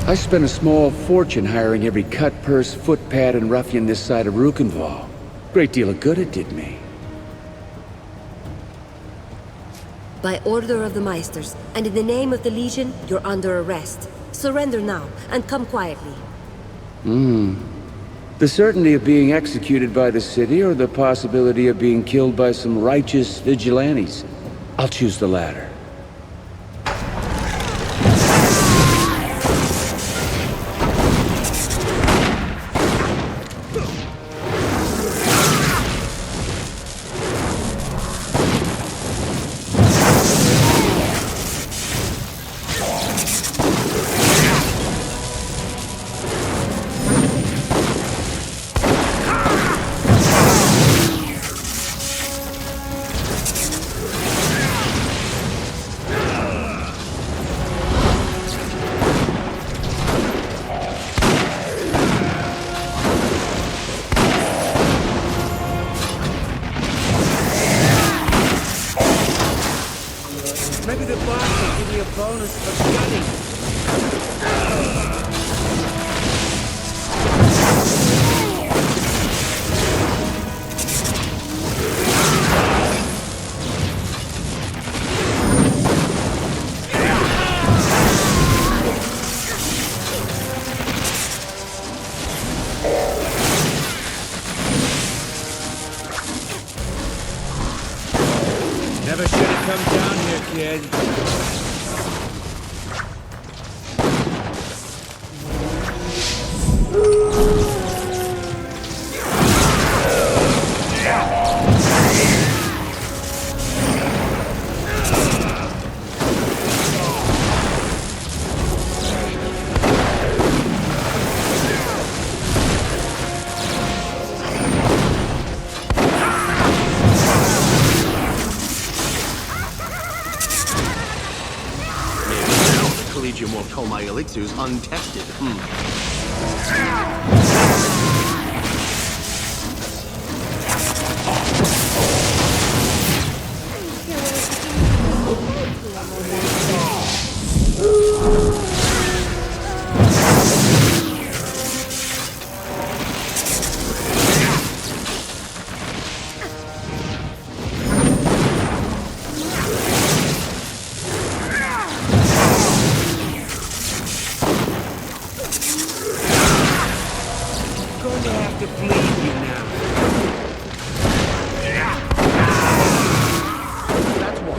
I spent a small fortune hiring every cut, purse, footpad, and ruffian this side of Rukenval. Great deal of good it did me. By order of the Meisters, and in the name of the Legion, you're under arrest. Surrender now, and come quietly. The certainty of being executed by the city, or the possibility of being killed by some righteous vigilantes? I'll choose the latter. Never should have come down here, kid. Won't call my elixirs untested.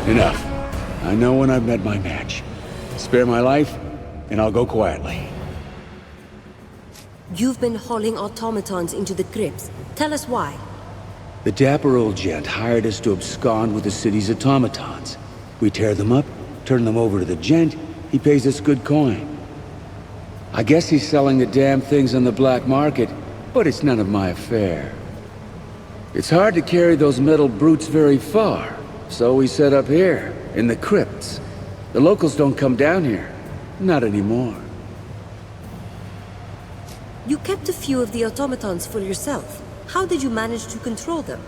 Enough. I know when I've met my match. Spare my life, and I'll go quietly. You've been hauling automatons into the crypts. Tell us why. The dapper old gent hired us to abscond with the city's automatons. We tear them up, turn them over to the gent, he pays us good coin. I guess he's selling the damn things on the black market, but it's none of my affair. It's hard to carry those metal brutes very far. So we set up here, in the crypts. The locals don't come down here. Not anymore. You kept a few of the automatons for yourself. How did you manage to control them?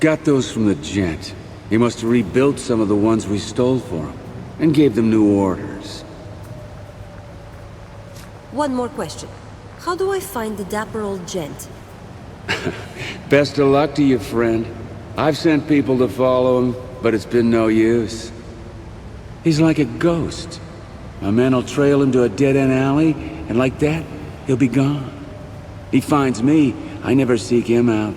Got those from the gent. He must have rebuilt some of the ones we stole for him, and gave them new orders. One more question. How do I find the dapper old gent? Best of luck to you, friend. I've sent people to follow him, but it's been no use. He's like a ghost. My men will trail him to a dead-end alley, and like that, he'll be gone. He finds me, I never seek him out.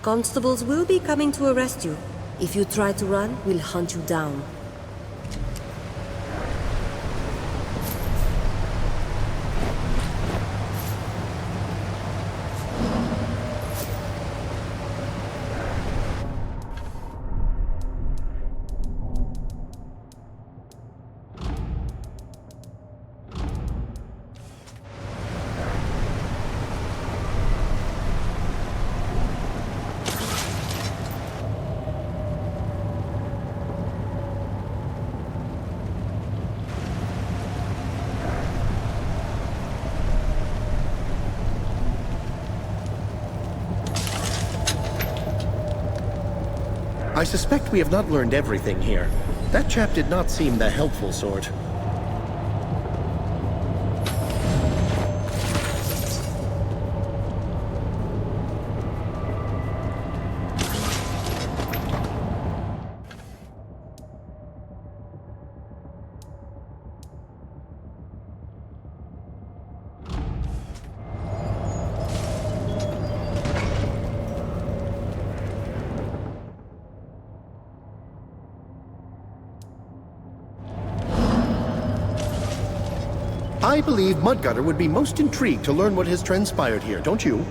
Constables will be coming to arrest you. If you try to run, we'll hunt you down. I suspect we have not learned everything here. That chap did not seem the helpful sort. I believe Mudgutter would be most intrigued to learn what has transpired here, don't you?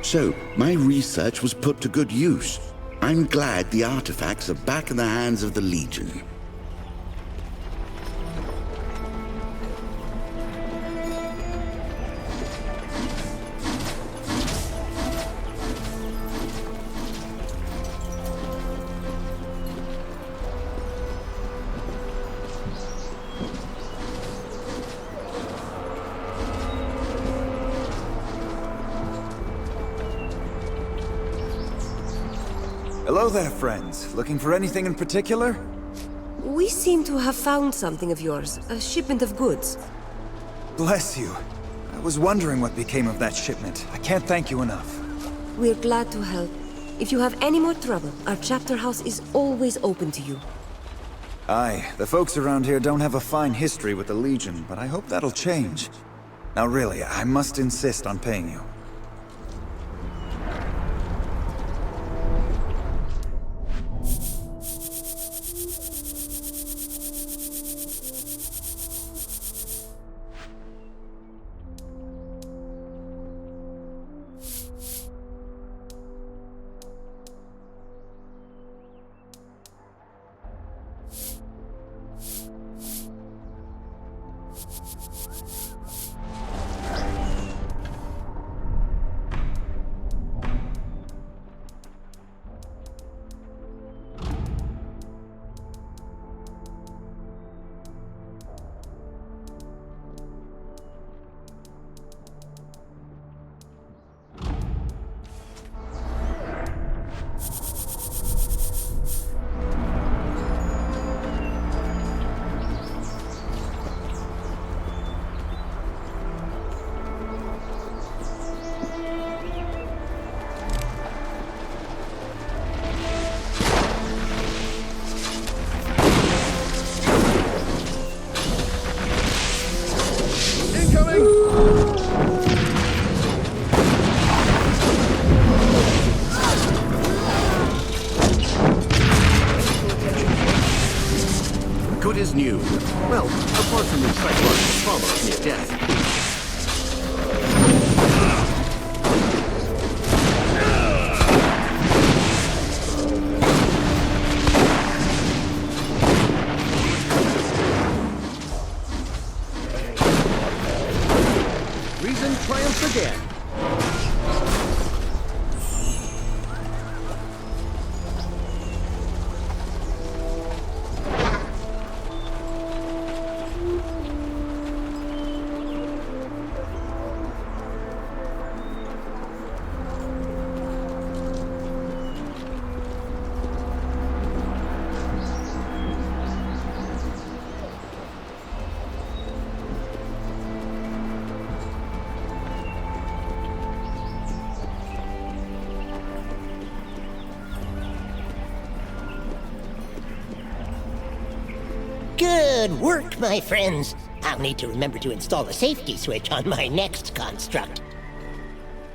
So, my research was put to good use. I'm glad the artifacts are back in the hands of the Legion. Hello there, friends. Looking for anything in particular? We seem to have found something of yours. A shipment of goods. Bless you. I was wondering what became of that shipment. I can't thank you enough. We're glad to help. If you have any more trouble, our chapter house is always open to you. Aye, the folks around here don't have a fine history with the Legion, but I hope that'll change. Now really, I must insist on paying you. Good as new. Well, apart from the psychological trauma of near death. Reason triumphs again. Good work, my friends. I'll need to remember to install a safety switch on my next construct.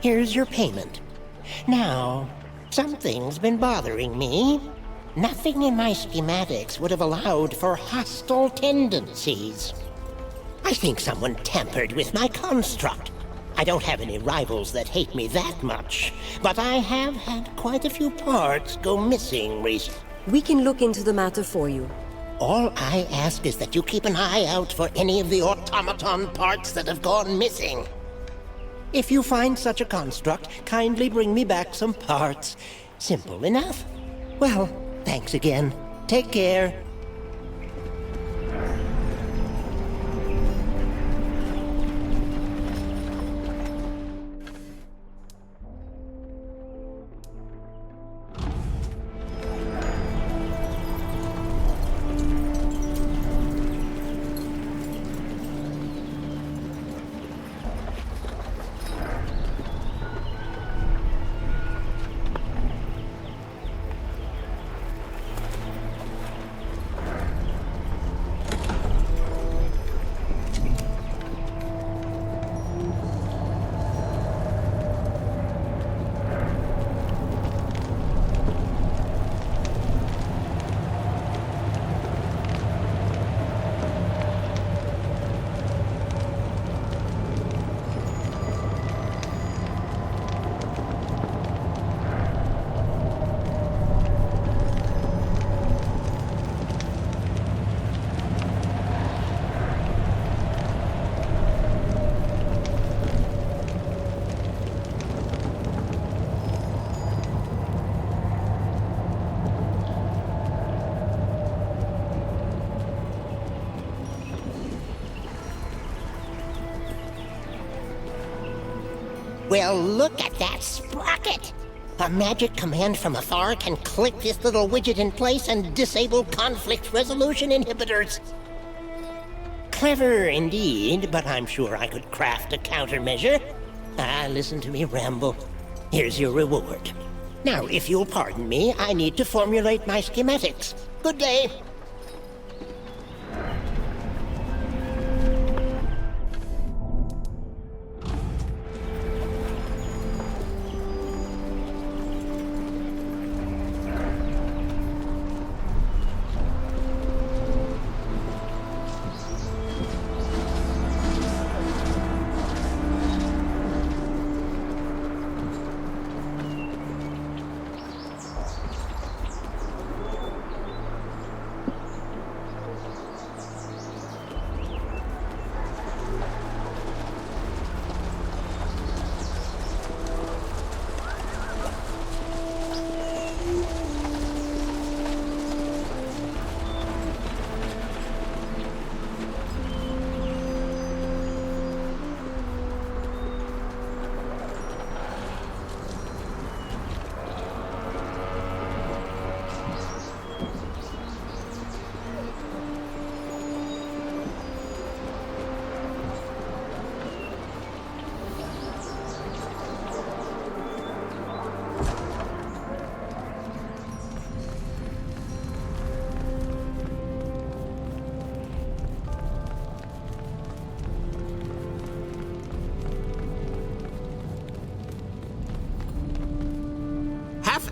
Here's your payment. Now, something's been bothering me. Nothing in my schematics would have allowed for hostile tendencies. I think someone tampered with my construct. I don't have any rivals that hate me that much, but I have had quite a few parts go missing recently. We can look into the matter for you. All I ask is that you keep an eye out for any of the automaton parts that have gone missing. If you find such a construct, kindly bring me back some parts. Simple enough. Well, thanks again. Take care. Well, look at that sprocket! A magic command from afar can click this little widget in place and disable conflict resolution inhibitors. Clever indeed, but I'm sure I could craft a countermeasure. Listen to me ramble. Here's your reward. Now, if you'll pardon me, I need to formulate my schematics. Good day.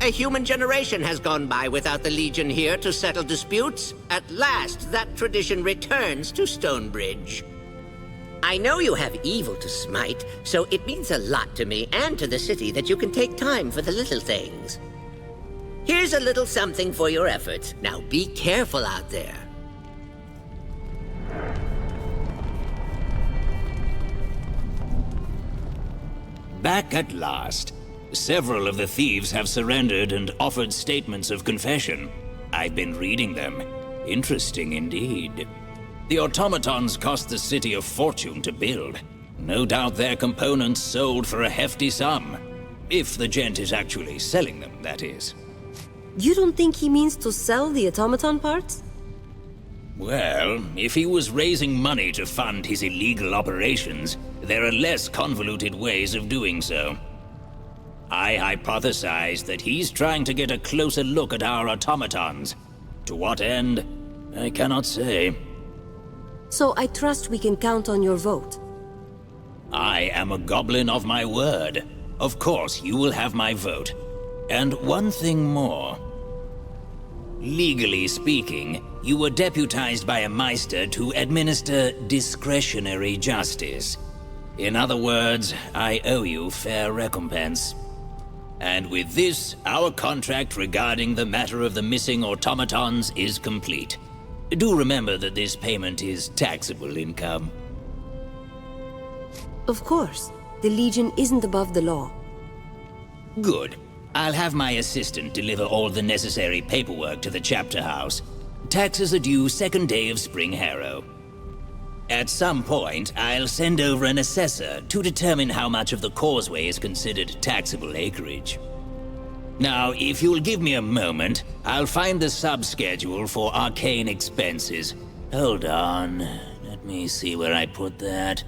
A human generation has gone by without the Legion here to settle disputes. At last, that tradition returns to Stonebridge. I know you have evil to smite, so it means a lot to me and to the city that you can take time for the little things. Here's a little something for your efforts. Now be careful out there. Back at last. Several of the thieves have surrendered and offered statements of confession. I've been reading them. Interesting indeed. The automatons cost the city a fortune to build. No doubt their components sold for a hefty sum. If the Gent is actually selling them, that is. You don't think he means to sell the automaton parts? Well, if he was raising money to fund his illegal operations, there are less convoluted ways of doing so. I hypothesize that he's trying to get a closer look at our automatons. To what end, I cannot say. So I trust we can count on your vote. I am a goblin of my word. Of course, you will have my vote. And one thing more. Legally speaking, you were deputized by a Meister to administer discretionary justice. In other words, I owe you fair recompense. And with this, our contract regarding the matter of the missing automatons is complete. Do remember that this payment is taxable income. Of course. The Legion isn't above the law. Good. I'll have my assistant deliver all the necessary paperwork to the Chapterhouse. Taxes are due second day of Spring Harrow. At some point, I'll send over an assessor to determine how much of the causeway is considered taxable acreage. Now, if you'll give me a moment, I'll find the sub-schedule for arcane expenses. Hold on. Let me see where I put that.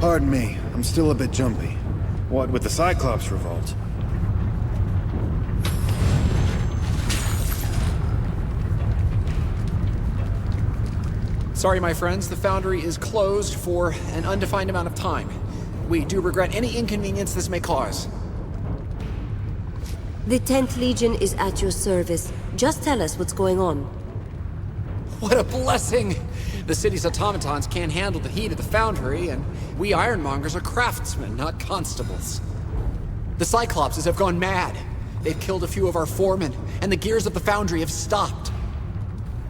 Pardon me, I'm still a bit jumpy. What with the Cyclops revolt? Sorry, my friends, the Foundry is closed for an undefined amount of time. We do regret any inconvenience this may cause. The 10th Legion is at your service. Just tell us what's going on. What a blessing! The city's automatons can't handle the heat of the Foundry, and we ironmongers are craftsmen, not constables. The Cyclopses have gone mad. They've killed a few of our foremen, and the gears of the Foundry have stopped.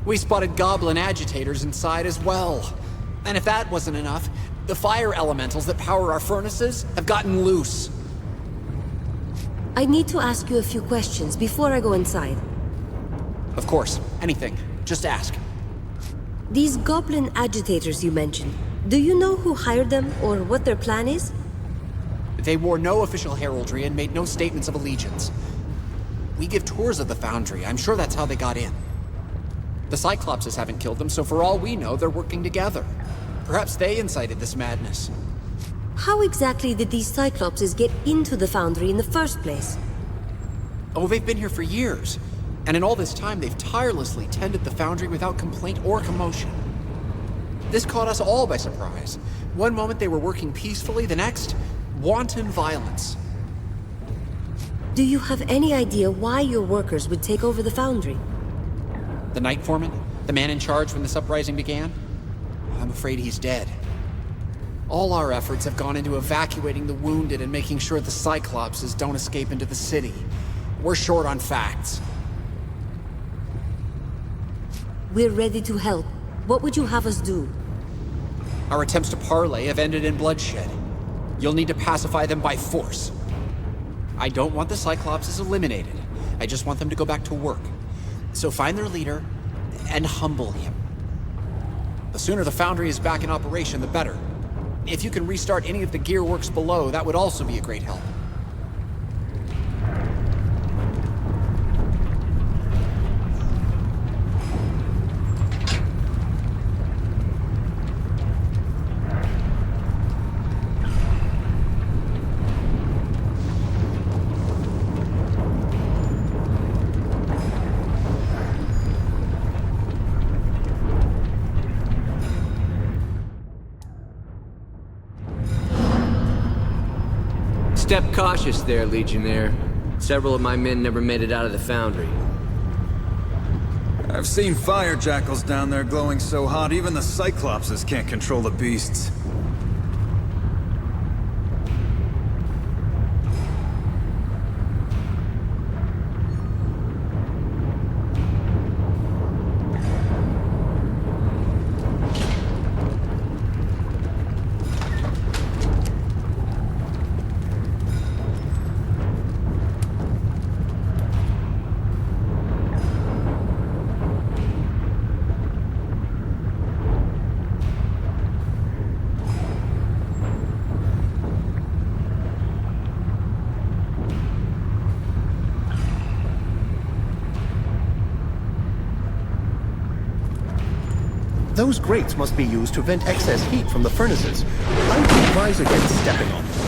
We spotted goblin agitators inside as well. And if that wasn't enough, the fire elementals that power our furnaces have gotten loose. I need to ask you a few questions before I go inside. Of course, anything. Just ask. These goblin agitators you mentioned, do you know who hired them or what their plan is? They wore no official heraldry and made no statements of allegiance. We give tours of the Foundry. I'm sure that's how they got in. The Cyclopses haven't killed them, so for all we know, they're working together. Perhaps they incited this madness. How exactly did these Cyclopses get into the Foundry in the first place? Oh, they've been here for years. And in all this time, they've tirelessly tended the Foundry without complaint or commotion. This caught us all by surprise. One moment they were working peacefully, the next, wanton violence. Do you have any idea why your workers would take over the Foundry? The Night Foreman? The man in charge when this uprising began? I'm afraid he's dead. All our efforts have gone into evacuating the wounded and making sure the Cyclopses don't escape into the city. We're short on facts. We're ready to help. What would you have us do? Our attempts to parley have ended in bloodshed. You'll need to pacify them by force. I don't want the Cyclopses eliminated. I just want them to go back to work. So find their leader and humble him. The sooner the foundry is back in operation, the better. If you can restart any of the gearworks below, that would also be a great help. Step cautious there, Legionnaire. Several of my men never made it out of the foundry. I've seen fire jackals down there glowing so hot, even the Cyclopses can't control the beasts. Those grates must be used to vent excess heat from the furnaces. I would advise against stepping on them.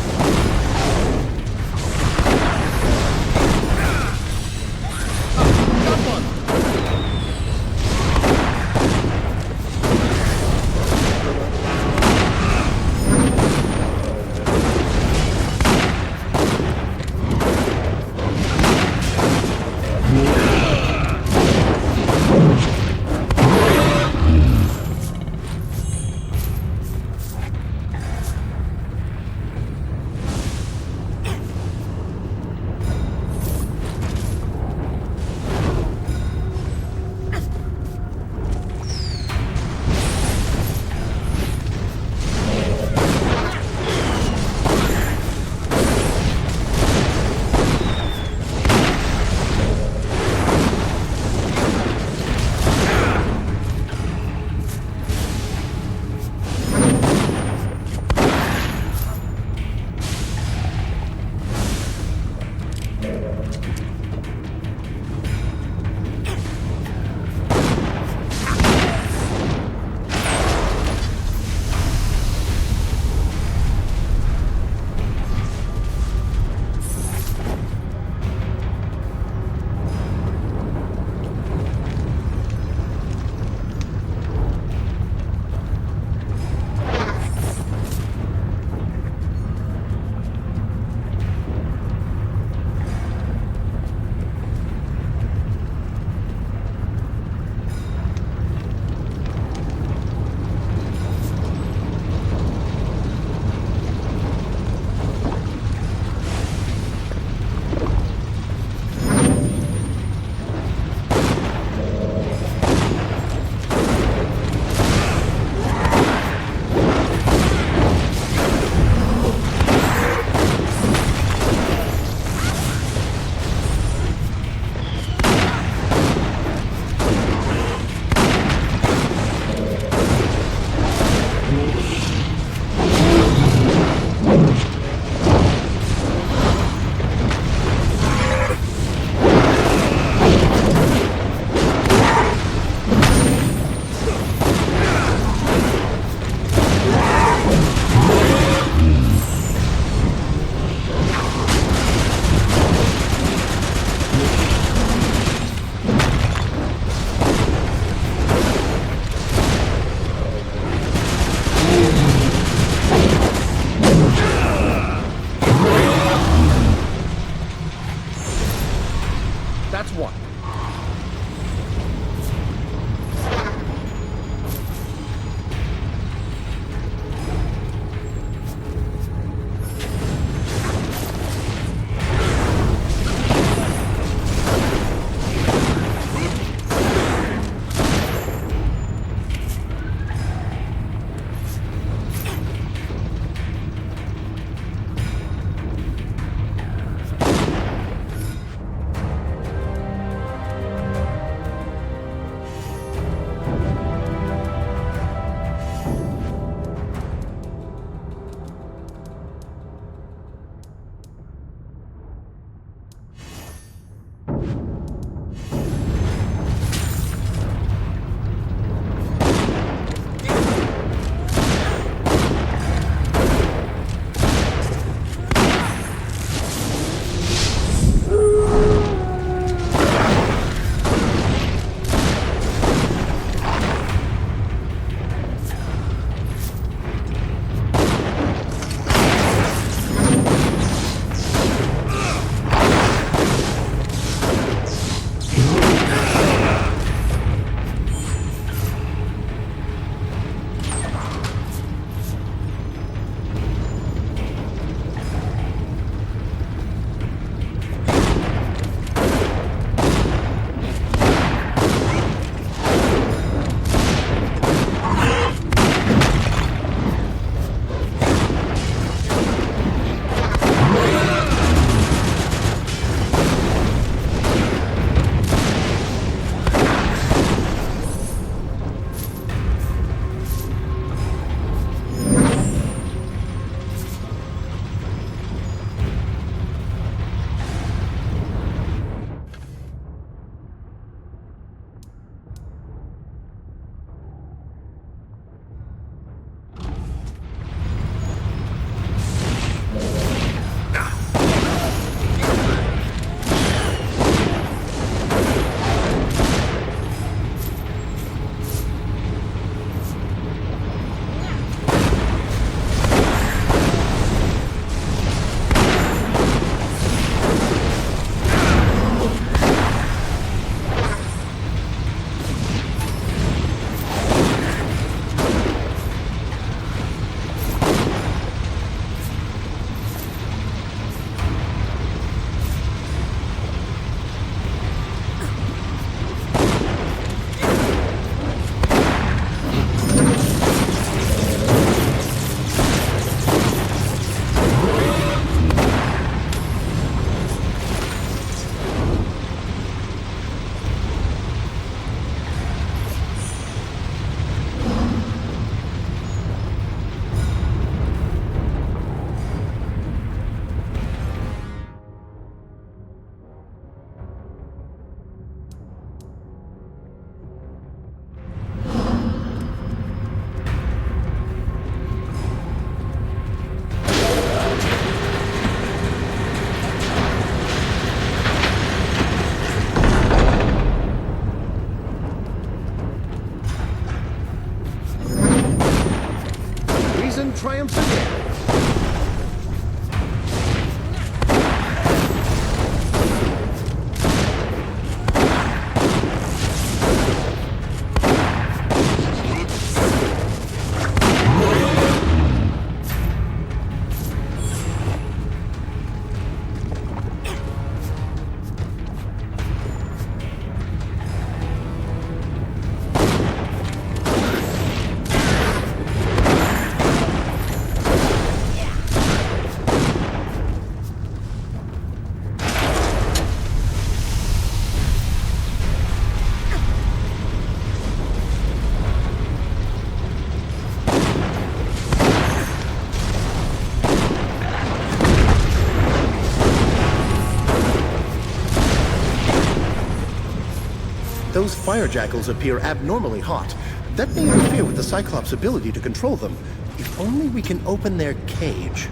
Those fire jackals appear abnormally hot. That may interfere with the Cyclops' ability to control them. If only we can open their cage.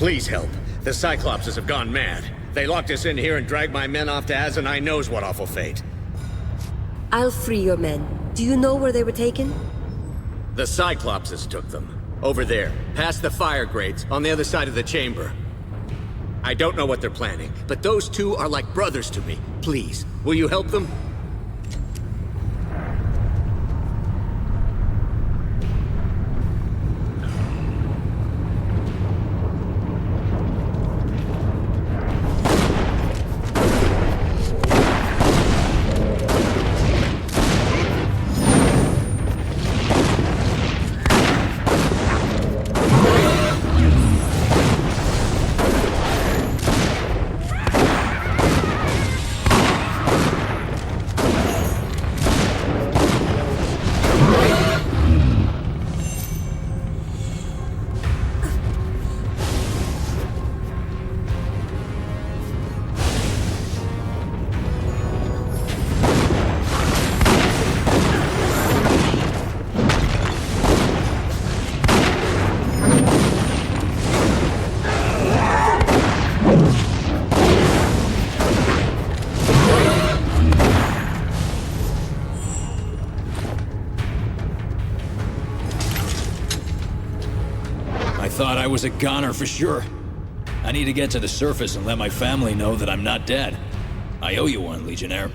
Please help. The Cyclopses have gone mad. They locked us in here and dragged my men off to Asinai knows what awful fate. I'll free your men. Do you know where they were taken? The Cyclopses took them. Over there, past the fire grates, on the other side of the chamber. I don't know what they're planning, but those two are like brothers to me. Please, will you help them? I was a goner for sure. I need to get to the surface and let my family know that I'm not dead. I owe you one, Legionnaire.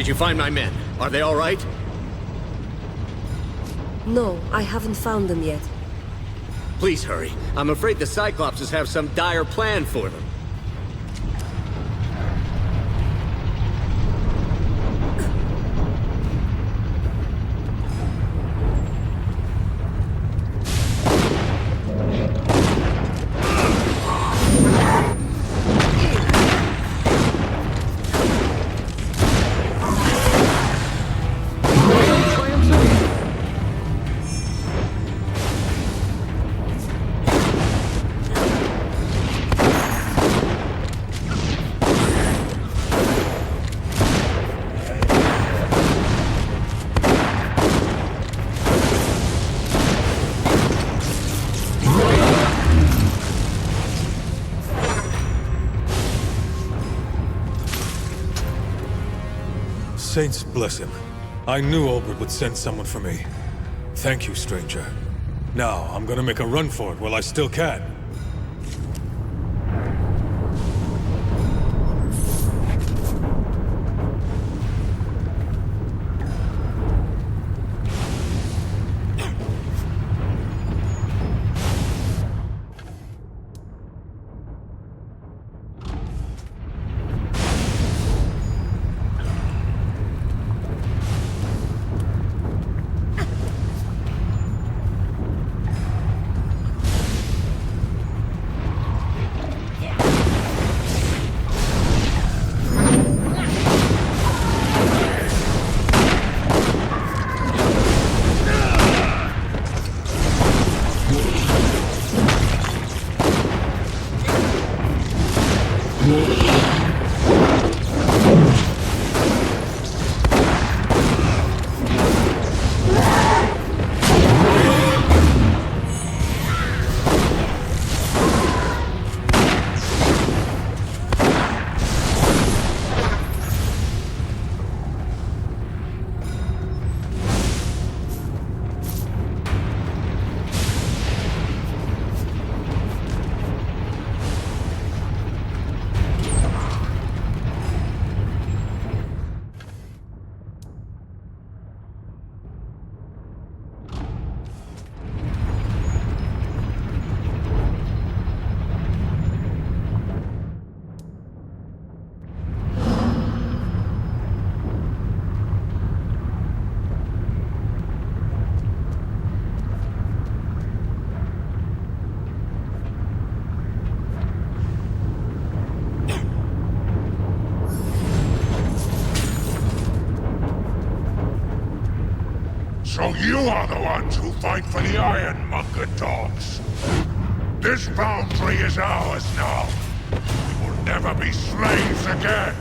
Did you find my men? Are they all right? No, I haven't found them yet. Please hurry. I'm afraid the Cyclopses have some dire plan for them. Saints bless him. I knew Olbert would send someone for me. Thank you, stranger. Now, I'm gonna make a run for it while I still can. So you are the ones who fight for the Ironmonger dogs. This foundry is ours now. We will never be slaves again.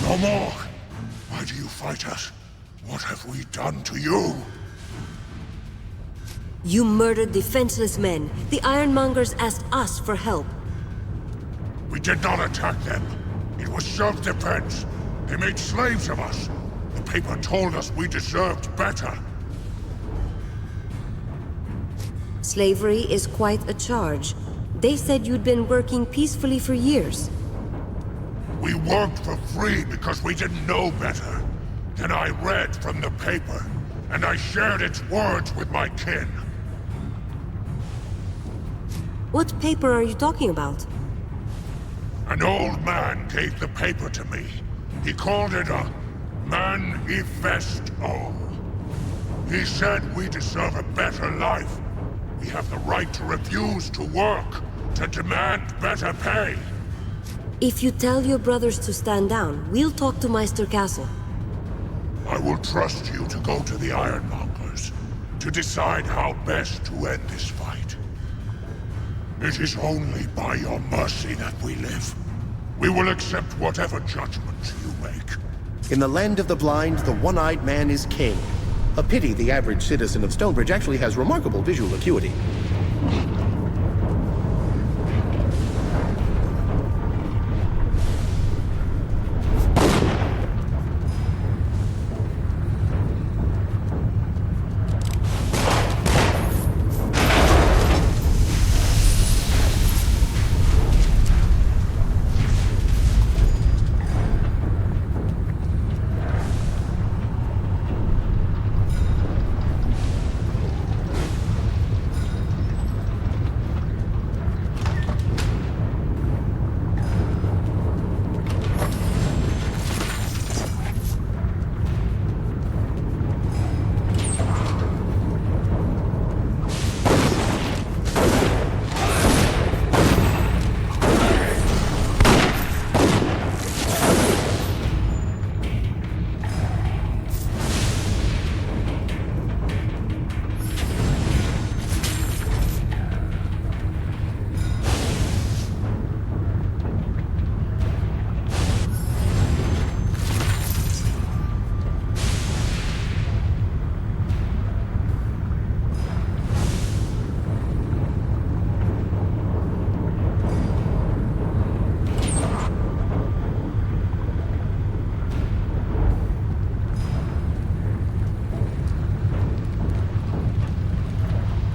No more! Why do you fight us? What have we done to you? You murdered defenseless men. The Ironmongers asked us for help. We did not attack them. It was self-defense. They made slaves of us. The paper told us we deserved better. Slavery is quite a charge. They said you'd been working peacefully for years. We worked for free because we didn't know better. Then I read from the paper, and I shared its words with my kin. What paper are you talking about? An old man gave the paper to me. He called it a manifesto. He said we deserve a better life. We have the right to refuse to work, to demand better pay. If you tell your brothers to stand down, we'll talk to Meister Castle. I will trust you to go to the Ironmongers, to decide how best to end this fight. It is only by your mercy that we live. We will accept whatever judgments you make. In the land of the blind, the one-eyed man is king. A pity the average citizen of Stonebridge actually has remarkable visual acuity.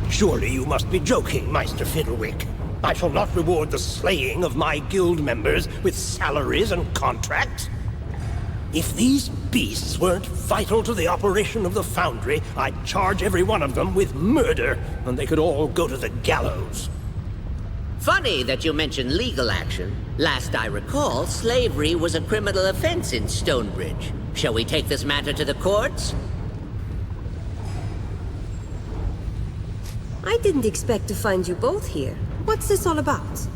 Surely you must be joking, Meister Fiddlewick. I shall not reward the slaying of my guild members with salaries and contracts. If these beasts weren't vital to the operation of the Foundry, I'd charge every one of them with murder, and they could all go to the gallows. Funny that you mention legal action. Last I recall, slavery was a criminal offense in Stonebridge. Shall we take this matter to the courts? I didn't expect to find you both here. What's this all about?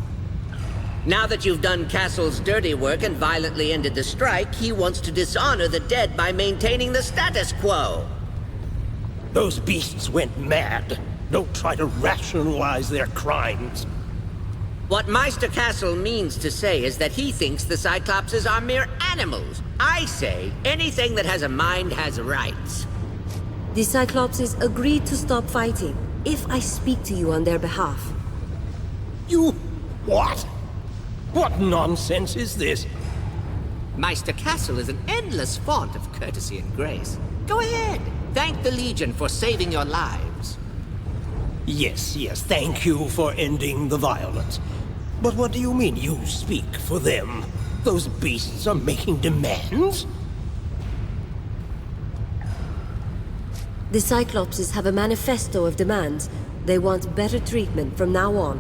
Now that you've done Castle's dirty work and violently ended the strike, he wants to dishonor the dead by maintaining the status quo. Those beasts went mad. Don't try to rationalize their crimes. What Meister Castle means to say is that he thinks the Cyclopses are mere animals. I say, anything that has a mind has rights. The Cyclopses agreed to stop fighting, if I speak to you on their behalf. You... what? What nonsense is this? Meister Castle is an endless font of courtesy and grace. Go ahead. Thank the Legion for saving your lives. Yes, thank you for ending the violence. But what do you mean you speak for them? Those beasts are making demands? The Cyclopses have a manifesto of demands. They want better treatment from now on.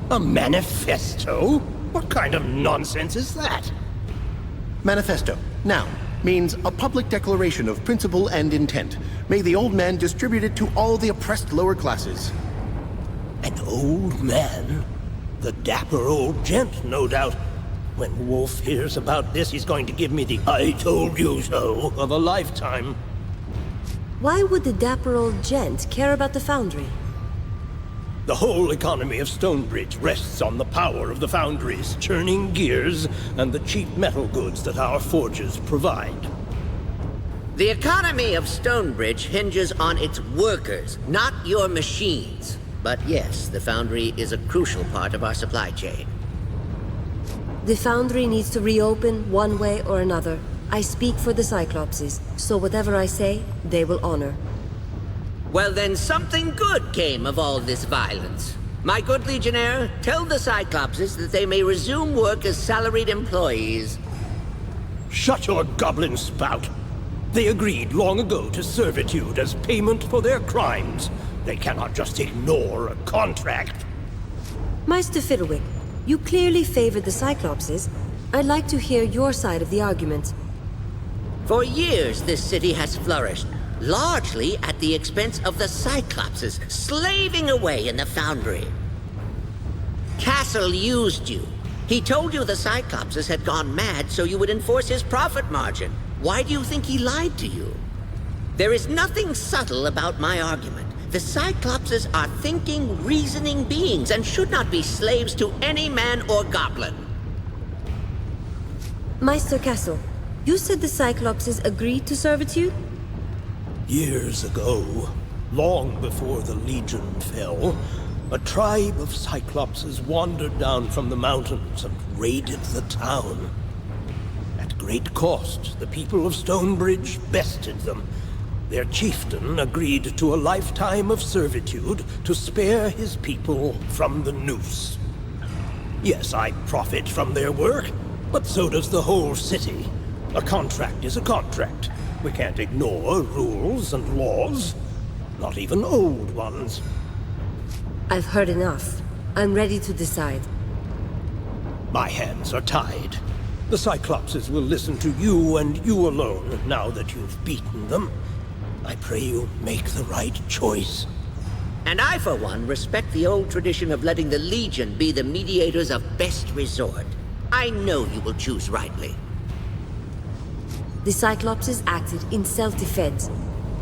A manifesto? What kind of nonsense is that? Manifesto, now, means a public declaration of principle and intent. May the old man distribute it to all the oppressed lower classes. An old man? The dapper old gent, no doubt. When Wolf hears about this, he's going to give me the "I told you so" of a lifetime. Why would the dapper old gent care about the Foundry? The whole economy of Stonebridge rests on the power of the foundries, churning gears, and the cheap metal goods that our forges provide. The economy of Stonebridge hinges on its workers, not your machines. But yes, the Foundry is a crucial part of our supply chain. The Foundry needs to reopen one way or another. I speak for the Cyclopses, so whatever I say, they will honor. Well then, something good came of all this violence. My good Legionnaire, tell the Cyclopses that they may resume work as salaried employees. Shut your goblin spout! They agreed long ago to servitude as payment for their crimes. They cannot just ignore a contract. Meister Fiddlewick, you clearly favored the Cyclopses. I'd like to hear your side of the argument. For years, this city has flourished, largely at the expense of the Cyclopses, slaving away in the Foundry. Castle used you. He told you the Cyclopses had gone mad so you would enforce his profit margin. Why do you think he lied to you? There is nothing subtle about my argument. The Cyclopses are thinking, reasoning beings and should not be slaves to any man or goblin. Meister Castle, you said the Cyclopses agreed to servitude? Years ago, long before the Legion fell, a tribe of Cyclopses wandered down from the mountains and raided the town. At great cost, the people of Stonebridge bested them. Their chieftain agreed to a lifetime of servitude to spare his people from the noose. Yes, I profit from their work, but so does the whole city. A contract is a contract. We can't ignore rules and laws, not even old ones. I've heard enough. I'm ready to decide. My hands are tied. The Cyclopses will listen to you and you alone now that you've beaten them. I pray you make the right choice. And I, for one, respect the old tradition of letting the Legion be the mediators of best resort. I know you will choose rightly. The Cyclopses acted in self-defense.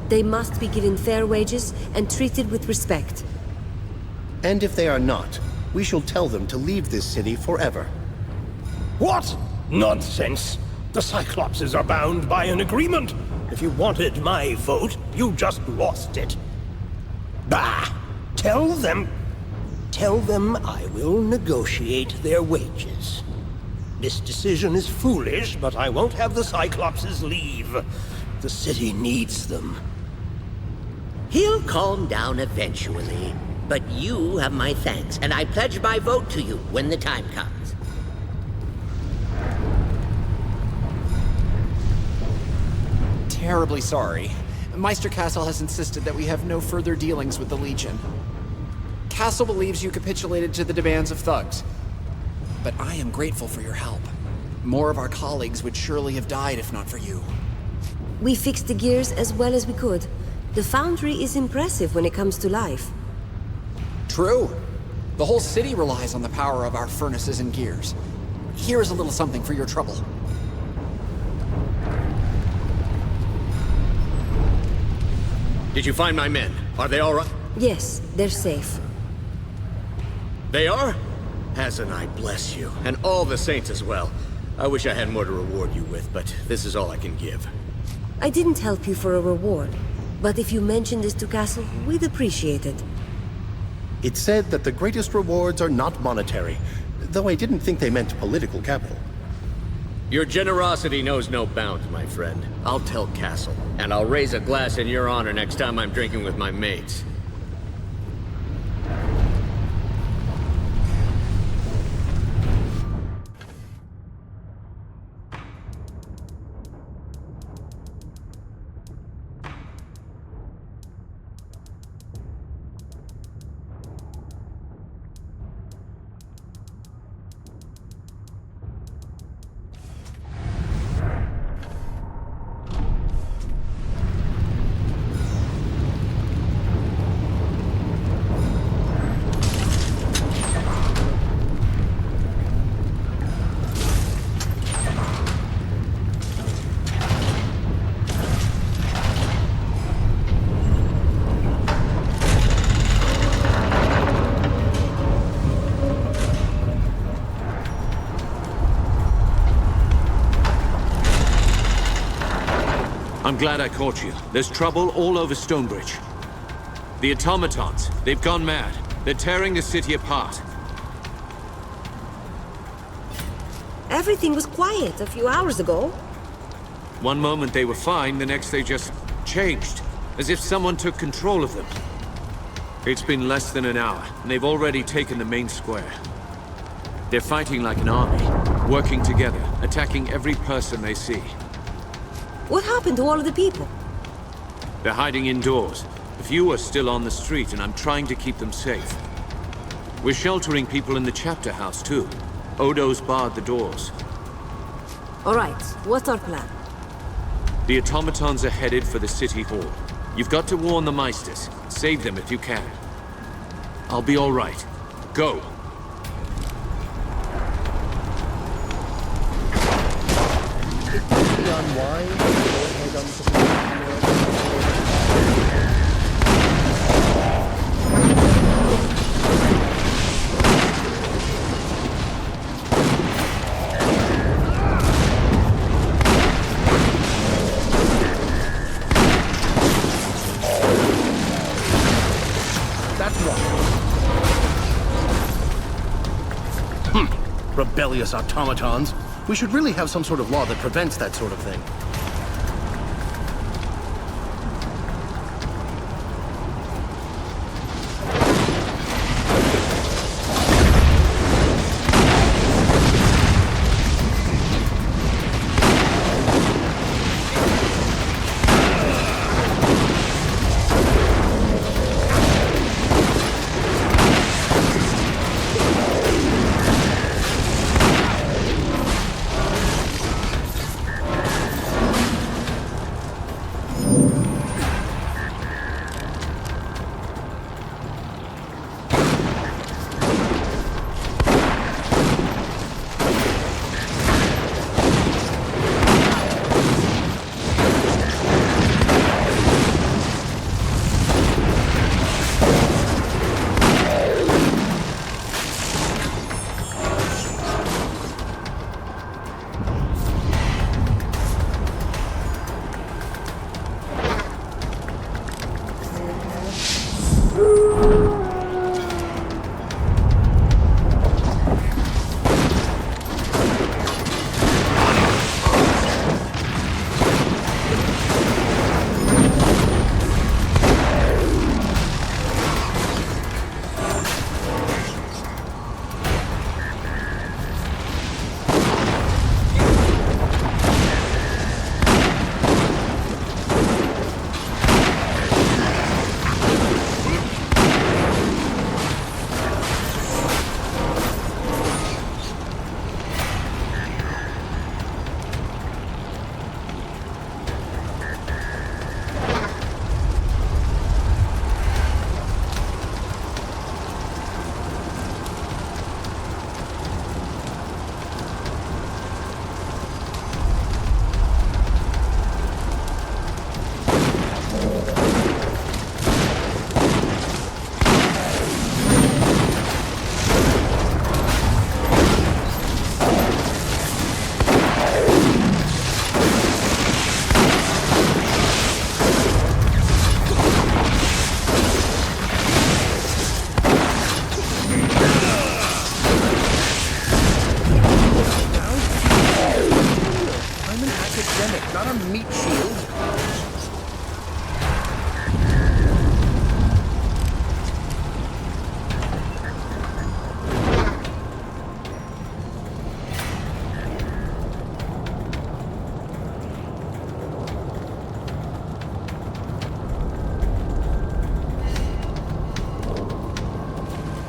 They must be given fair wages and treated with respect. And if they are not, we shall tell them to leave this city forever. What? Nonsense! The Cyclopses are bound by an agreement. If you wanted my vote, you just lost it. Bah! Tell them I will negotiate their wages. This decision is foolish, but I won't have the Cyclopses leave. The city needs them. He'll calm down eventually. But you have my thanks, and I pledge my vote to you when the time comes. Terribly sorry. Meister Castle has insisted that we have no further dealings with the Legion. Castle believes you capitulated to the demands of thugs. But I am grateful for your help. More of our colleagues would surely have died if not for you. We fixed the gears as well as we could. The Foundry is impressive when it comes to life. True. The whole city relies on the power of our furnaces and gears. Here is a little something for your trouble. Did you find my men? Are they all right? Yes, they're safe. They are? Hasn't bless you. And all the saints as well. I wish I had more to reward you with, but this is all I can give. I didn't help you for a reward, but if you mention this to Castle, we'd appreciate it. It's said that the greatest rewards are not monetary, though I didn't think they meant political capital. Your generosity knows no bounds, my friend. I'll tell Castle, and I'll raise a glass in your honor next time I'm drinking with my mates. I'm glad I caught you. There's trouble all over Stonebridge. The automatons, they've gone mad. They're tearing the city apart. Everything was quiet a few hours ago. One moment they were fine, the next they just changed. As if someone took control of them. It's been less than an hour, and they've already taken the main square. They're fighting like an army, working together, attacking every person they see. What happened to all of the people? They're hiding indoors. A few are still on the street, and I'm trying to keep them safe. We're sheltering people in the Chapterhouse, too. Odo's barred the doors. All right, what's our plan? The automatons are headed for the City Hall. You've got to warn the Meisters. Save them if you can. I'll be all right. Go! Rebellious automatons. We should really have some sort of law that prevents that sort of thing.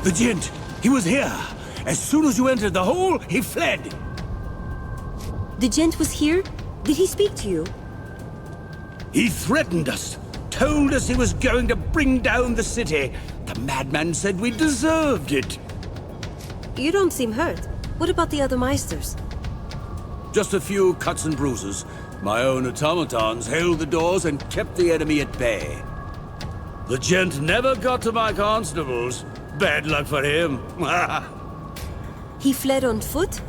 The Gent! He was here! As soon as you entered the hole, he fled! The Gent was here? Did he speak to you? He threatened us! Told us he was going to bring down the city! The madman said we deserved it! You don't seem hurt. What about the other Meisters? Just a few cuts and bruises. My own automatons held the doors and kept the enemy at bay. The Gent never got to my constables. Bad luck for him. He fled on foot?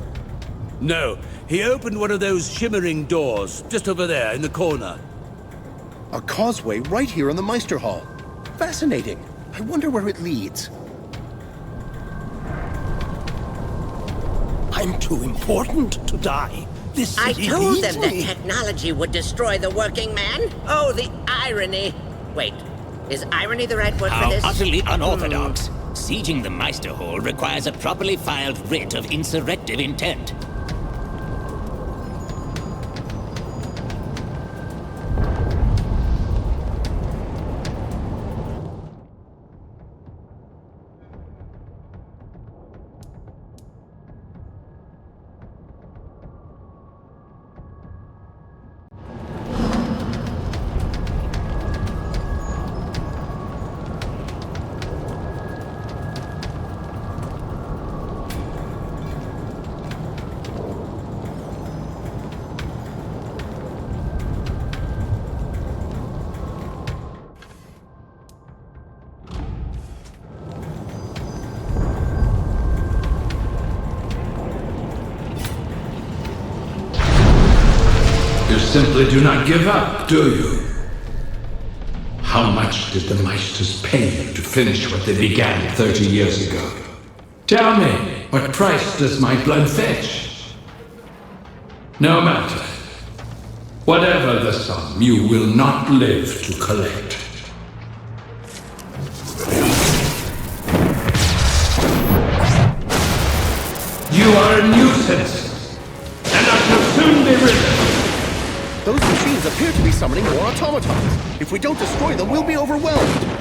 No, he opened one of those shimmering doors, just over there in the corner. A causeway right here in the Meister Hall. Fascinating. I wonder where it leads. I'm too important to die. This I city told needs them that me. technology would destroy the working man. Oh, the irony. Wait, is irony the right word for How this? utterly unorthodox. Sieging the Meister Hall requires a properly filed writ of insurrective intent. You simply do not give up, do you? How much did the Meisters pay you to finish what they began 30 years ago? Tell me, what price does my blood fetch? No matter. Whatever the sum, you will not live to collect. You are a nuisance, and I shall soon be rid of you. Those machines appear to be summoning more automatons. If we don't destroy them, we'll be overwhelmed.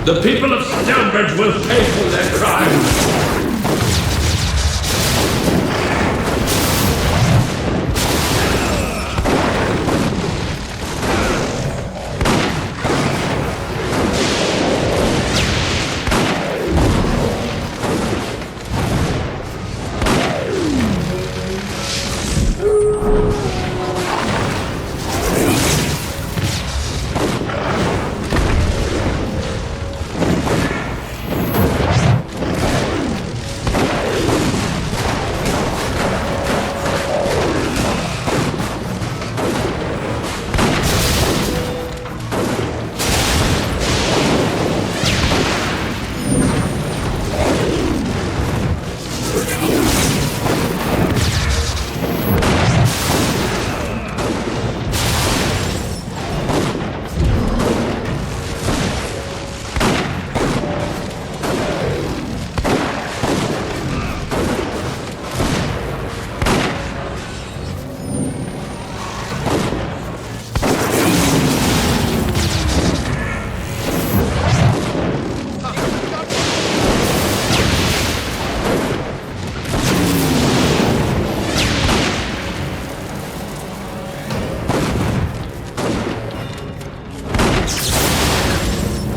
The people of Stonebridge will pay for their crimes.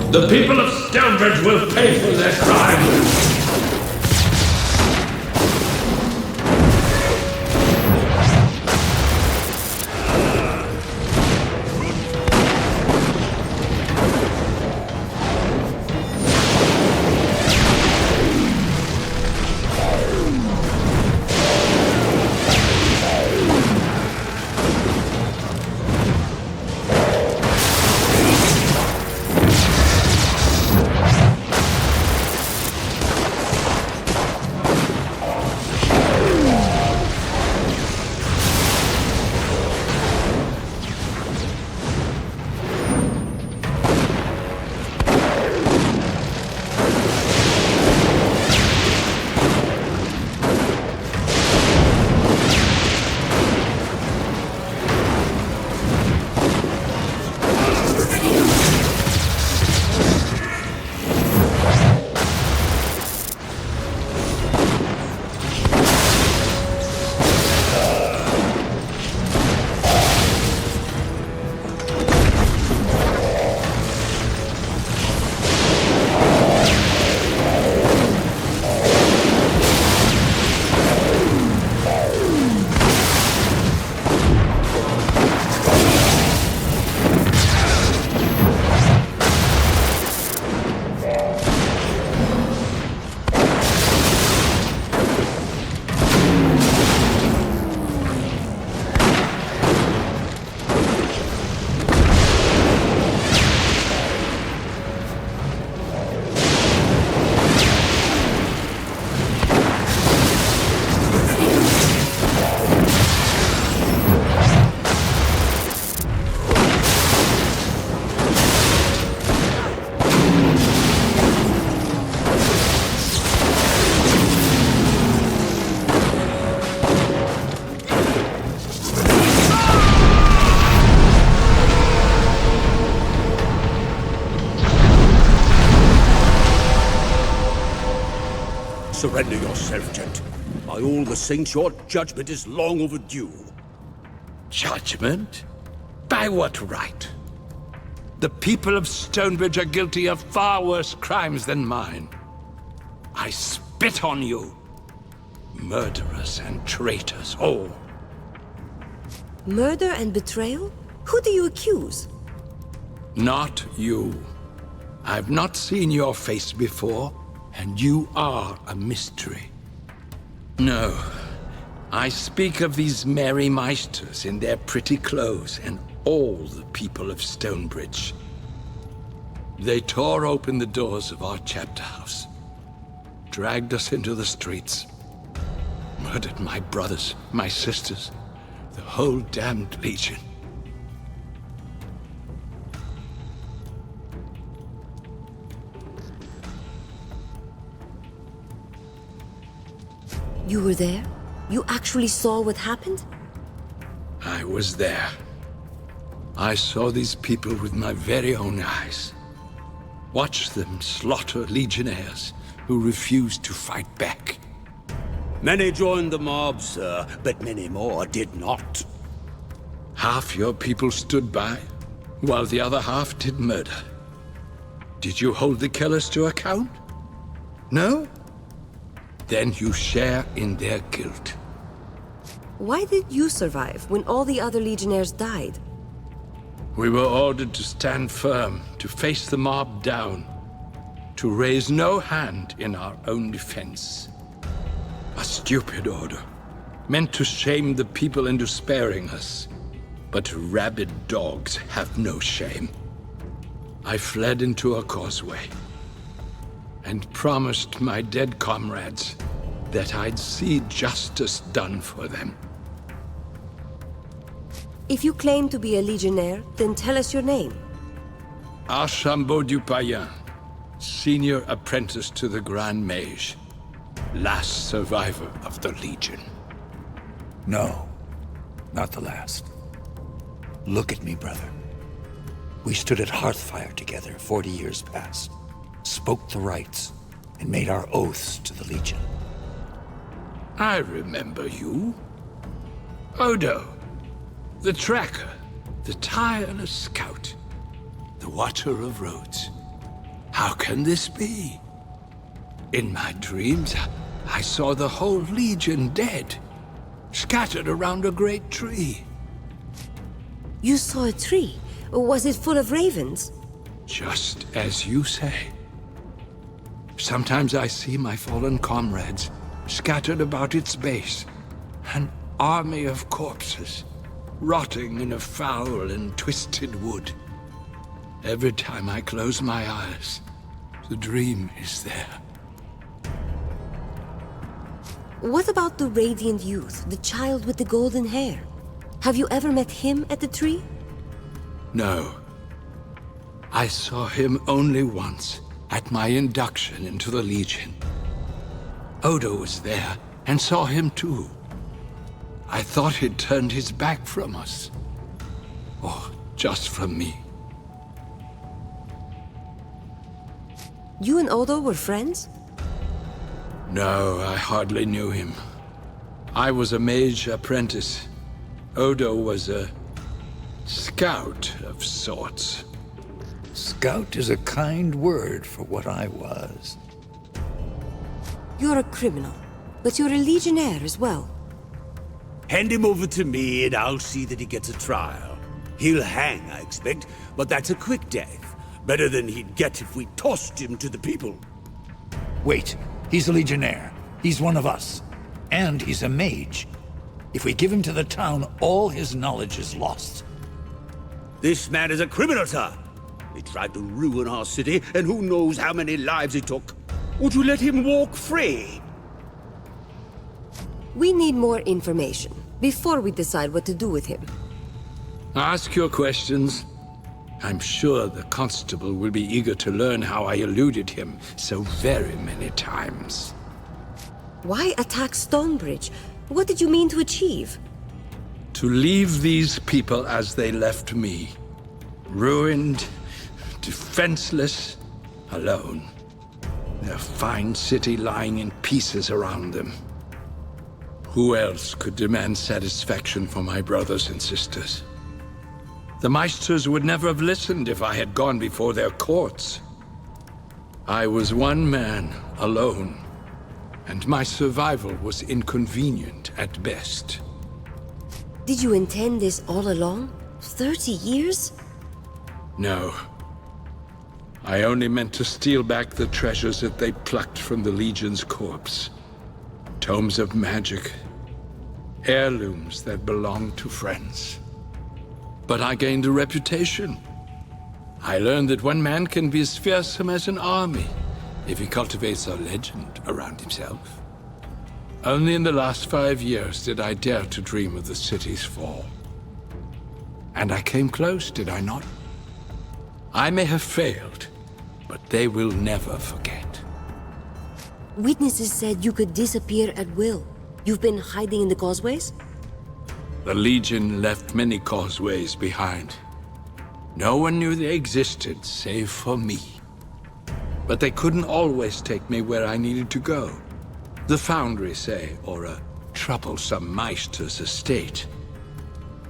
The people of Stonebridge will pay for their crimes. Surrender yourself, Gent. By all the saints, your judgment is long overdue. Judgment? By what right? The people of Stonebridge are guilty of far worse crimes than mine. I spit on you. Murderers and traitors, all. Murder and betrayal? Who do you accuse? Not you. I've not seen your face before, and you are a mystery. No, I speak of these merry meisters in their pretty clothes and all the people of Stonebridge. They tore open the doors of our chapterhouse, dragged us into the streets, murdered my brothers, my sisters, the whole damned Legion. You were there? You actually saw what happened? I was there. I saw these people with my very own eyes. Watched them slaughter legionnaires who refused to fight back. Many joined the mob, sir, but many more did not. Half your people stood by, while the other half did murder. Did you hold the killers to account? No? Then you share in their guilt. Why did you survive when all the other legionnaires died? We were ordered to stand firm, to face the mob down, to raise no hand in our own defense. A stupid order, meant to shame the people into sparing us. But rabid dogs have no shame. I fled into a causeway, and promised my dead comrades that I'd see justice done for them. If you claim to be a legionnaire, then tell us your name. Archambault du Payen, senior apprentice to the Grand Mage, last survivor of the Legion. No, not the last. Look at me, brother. We stood at Hearthfire together 40 years past, spoke the rites, and made our oaths to the Legion. I remember you. Odo, the tracker, the tireless scout, the watcher of roads. How can this be? In my dreams, I saw the whole Legion dead, scattered around a great tree. You saw a tree? Was it full of ravens? Just as you say. Sometimes I see my fallen comrades scattered about its base, an army of corpses, rotting in a foul and twisted wood. Every time I close my eyes, the dream is there. What about the radiant youth, the child with the golden hair? Have you ever met him at the tree? No. I saw him only once, at my induction into the Legion. Odo was there, and saw him too. I thought he'd turned his back from us. Or just from me. You and Odo were friends? No, I hardly knew him. I was a mage apprentice. Odo was a scout of sorts. Scout is a kind word for what I was. You're a criminal, but you're a legionnaire as well. Hand him over to me and I'll see that he gets a trial. He'll hang, I expect, but that's a quick death. Better than he'd get if we tossed him to the people. Wait, he's a legionnaire. He's one of us. And he's a mage. If we give him to the town, all his knowledge is lost. This man is a criminal, sir. He tried to ruin our city, and who knows how many lives he took. Would you let him walk free? We need more information before we decide what to do with him. Ask your questions. I'm sure the constable will be eager to learn how I eluded him so very many times. Why attack Stonebridge? What did you mean to achieve? To leave these people as they left me. Ruined, defenseless, alone. a fine city lying in pieces around them. Who else could demand satisfaction for my brothers and sisters? The Meisters would never have listened if I had gone before their courts. I was one man, alone, and my survival was inconvenient at best. Did you intend this all along? 30 years? No. I only meant to steal back the treasures that they plucked from the Legion's corpse. Tomes of magic. Heirlooms that belonged to friends. But I gained a reputation. I learned that one man can be as fearsome as an army if he cultivates a legend around himself. Only in the last 5 years did I dare to dream of the city's fall. And I came close, did I not? I may have failed, but they will never forget. Witnesses said you could disappear at will. You've been hiding in the causeways? The Legion left many causeways behind. No one knew they existed, save for me. But they couldn't always take me where I needed to go. The Foundry, say, or a troublesome Meister's estate.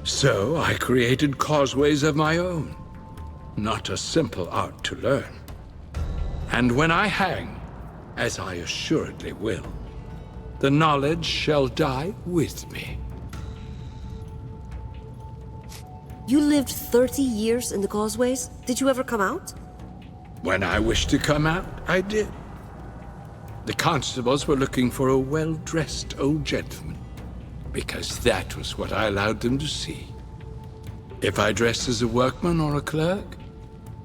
So I created causeways of my own. Not a simple art to learn. And when I hang, as I assuredly will, the knowledge shall die with me. You lived 30 years in the causeways? Did you ever come out? When I wished to come out, I did. The constables were looking for a well-dressed old gentleman, because that was what I allowed them to see. If I dressed as a workman or a clerk,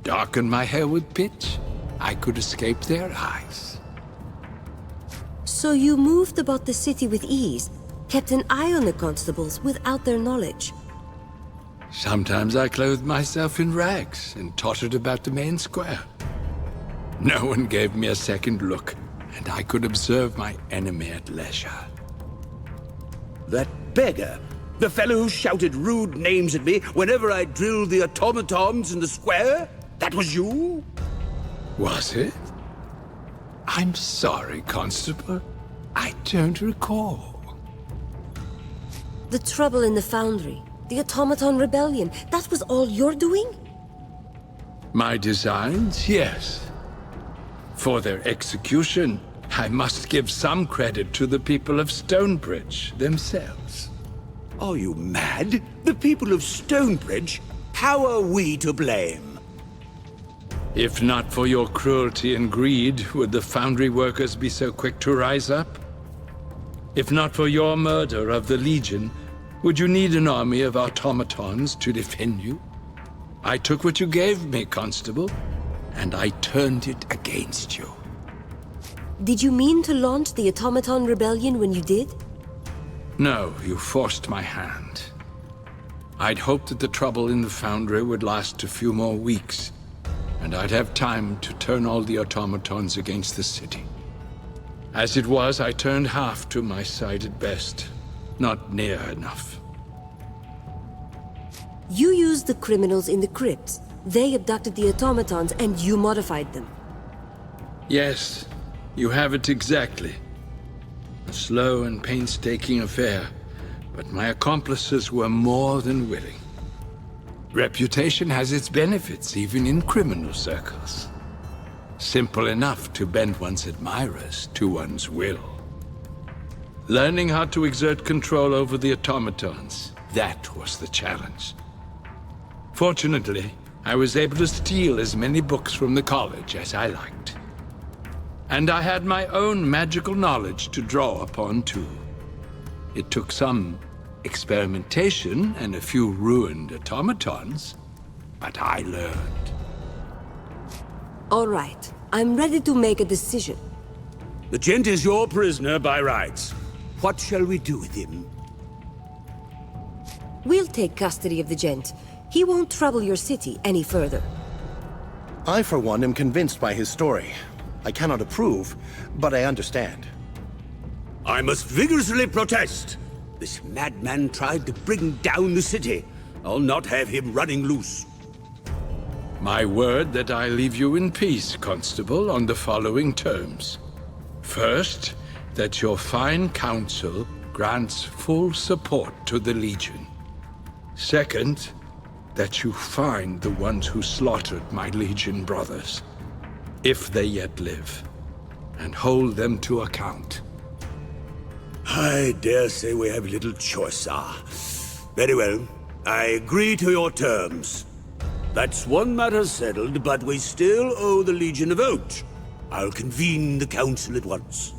darkened my hair with pitch, I could escape their eyes. So you moved about the city with ease, kept an eye on the constables without their knowledge. Sometimes I clothed myself in rags and tottered about the main square. No one gave me a second look, and I could observe my enemy at leisure. That beggar! The fellow who shouted rude names at me whenever I drilled the automatons in the square? That was you? Was it? I'm sorry, Constable. I don't recall. The trouble in the Foundry, the Automaton Rebellion, that was all you're doing? My designs, yes. For their execution, I must give some credit to the people of Stonebridge themselves. Are you mad? The people of Stonebridge? How are we to blame? If not for your cruelty and greed, would the Foundry workers be so quick to rise up? If not for your murder of the Legion, would you need an army of automatons to defend you? I took what you gave me, Constable, and I turned it against you. Did you mean to launch the Automaton Rebellion when you did? No, you forced my hand. I'd hoped that the trouble in the Foundry would last a few more weeks, and I'd have time to turn all the automatons against the city. As it was, I turned half to my side at best. Not near enough. You used the criminals in the Crypts. They abducted the automatons and you modified them. Yes, you have it exactly. A slow and painstaking affair, but my accomplices were more than willing. Reputation has its benefits, even in criminal circles. Simple enough to bend one's admirers to one's will. Learning how to exert control over the automatons, that was the challenge. Fortunately, I was able to steal as many books from the college as I liked. And I had my own magical knowledge to draw upon, too. It took some experimentation and a few ruined automatons, but I learned. All right, I'm ready to make a decision. The Gent is your prisoner by rights. What shall we do with him? We'll take custody of the Gent. He won't trouble your city any further. I, for one, am convinced by his story. I cannot approve, but I understand. I must vigorously protest. This madman tried to bring down the city. I'll not have him running loose. My word that I leave you in peace, Constable, on the following terms. First, that your fine council grants full support to the Legion. Second, that you find the ones who slaughtered my Legion brothers, if they yet live, and hold them to account. I dare say we have little choice, sir. Very well. I agree to your terms. That's one matter settled, but we still owe the Legion a vote. I'll convene the council at once.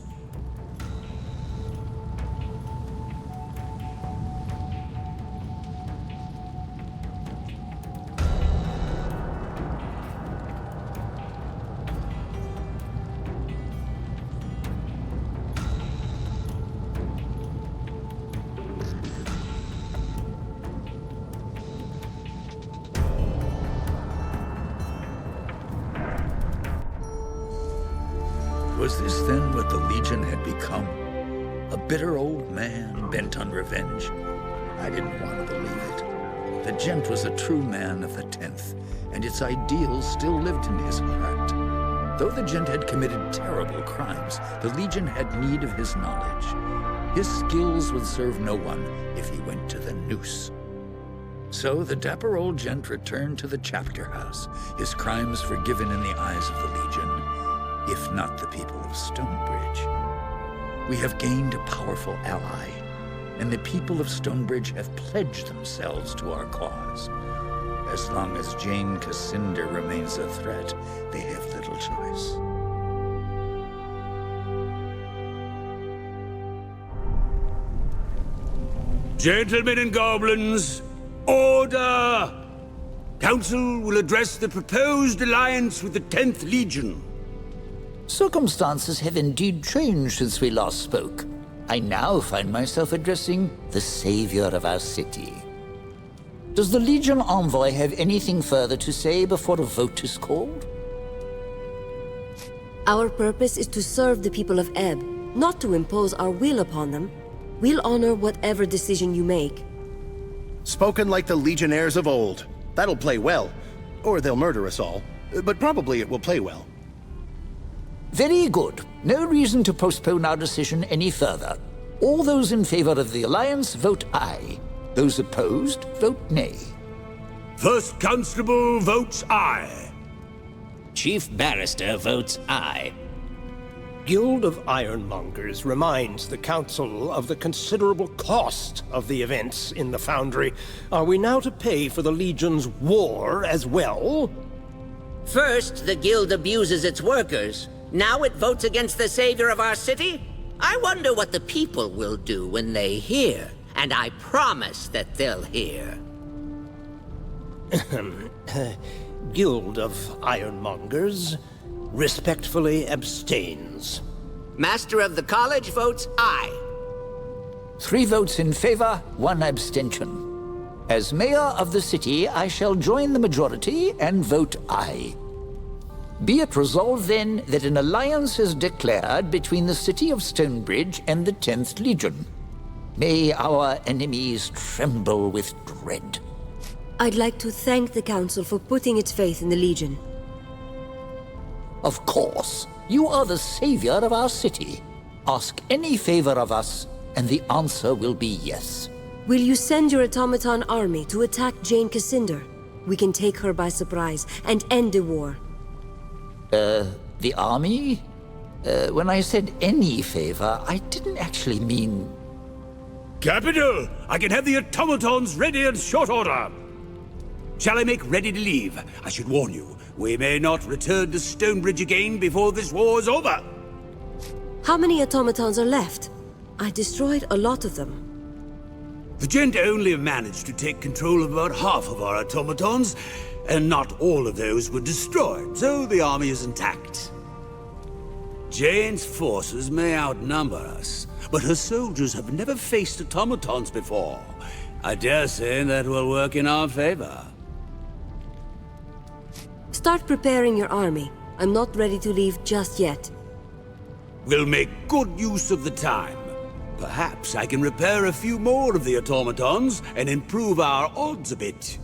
Was this then what the Legion had become? A bitter old man bent on revenge? I didn't want to believe it. The Gent was a true man of the 10th, and its ideals still lived in his heart. Though the Gent had committed terrible crimes, the Legion had need of his knowledge. His skills would serve no one if he went to the noose. So the dapper old Gent returned to the Chapterhouse, his crimes forgiven in the eyes of the Legion, if not the people of Stonebridge. We have gained a powerful ally, and the people of Stonebridge have pledged themselves to our cause. As long as Jeyne Cascinder remains a threat, they have little choice. Gentlemen and goblins, order! Council will address the proposed alliance with the 10th Legion. Circumstances have indeed changed since we last spoke. I now find myself addressing the savior of our city. Does the Legion envoy have anything further to say before a vote is called? Our purpose is to serve the people of Ebb, not to impose our will upon them. We'll honor whatever decision you make. Spoken like the Legionnaires of old. That'll play well. Or they'll murder us all. But probably it will play well. Very good. No reason to postpone our decision any further. All those in favor of the alliance vote aye. Those opposed vote nay. First Constable votes aye. Chief Barrister votes aye. Guild of Ironmongers reminds the Council of the considerable cost of the events in the Foundry. Are we now to pay for the Legion's war as well? First, the Guild abuses its workers. Now it votes against the savior of our city? I wonder what the people will do when they hear. And I promise that they'll hear. Guild of Ironmongers respectfully abstains. Master of the College votes aye. 3 votes in favor, 1 abstention. As mayor of the city, I shall join the majority and vote aye. Be it resolved, then, that an alliance is declared between the city of Stonebridge and the 10th Legion. May our enemies tremble with dread. I'd like to thank the Council for putting its faith in the Legion. Of course. You are the savior of our city. Ask any favor of us, and the answer will be yes. Will you send your automaton army to attack Jeyne Cascinder? We can take her by surprise and end the war. The army? When I said any favor, I didn't actually mean... Capital! I can have the automatons ready in short order! Shall I make ready to leave? I should warn you, we may not return to Stonebridge again before this war is over. How many automatons are left? I destroyed a lot of them. The Gent only managed to take control of about half of our automatons, and not all of those were destroyed, so the army is intact. Jeyne's forces may outnumber us, but her soldiers have never faced automatons before. I dare say that will work in our favor. Start preparing your army. I'm not ready to leave just yet. We'll make good use of the time. Perhaps I can repair a few more of the automatons and improve our odds a bit.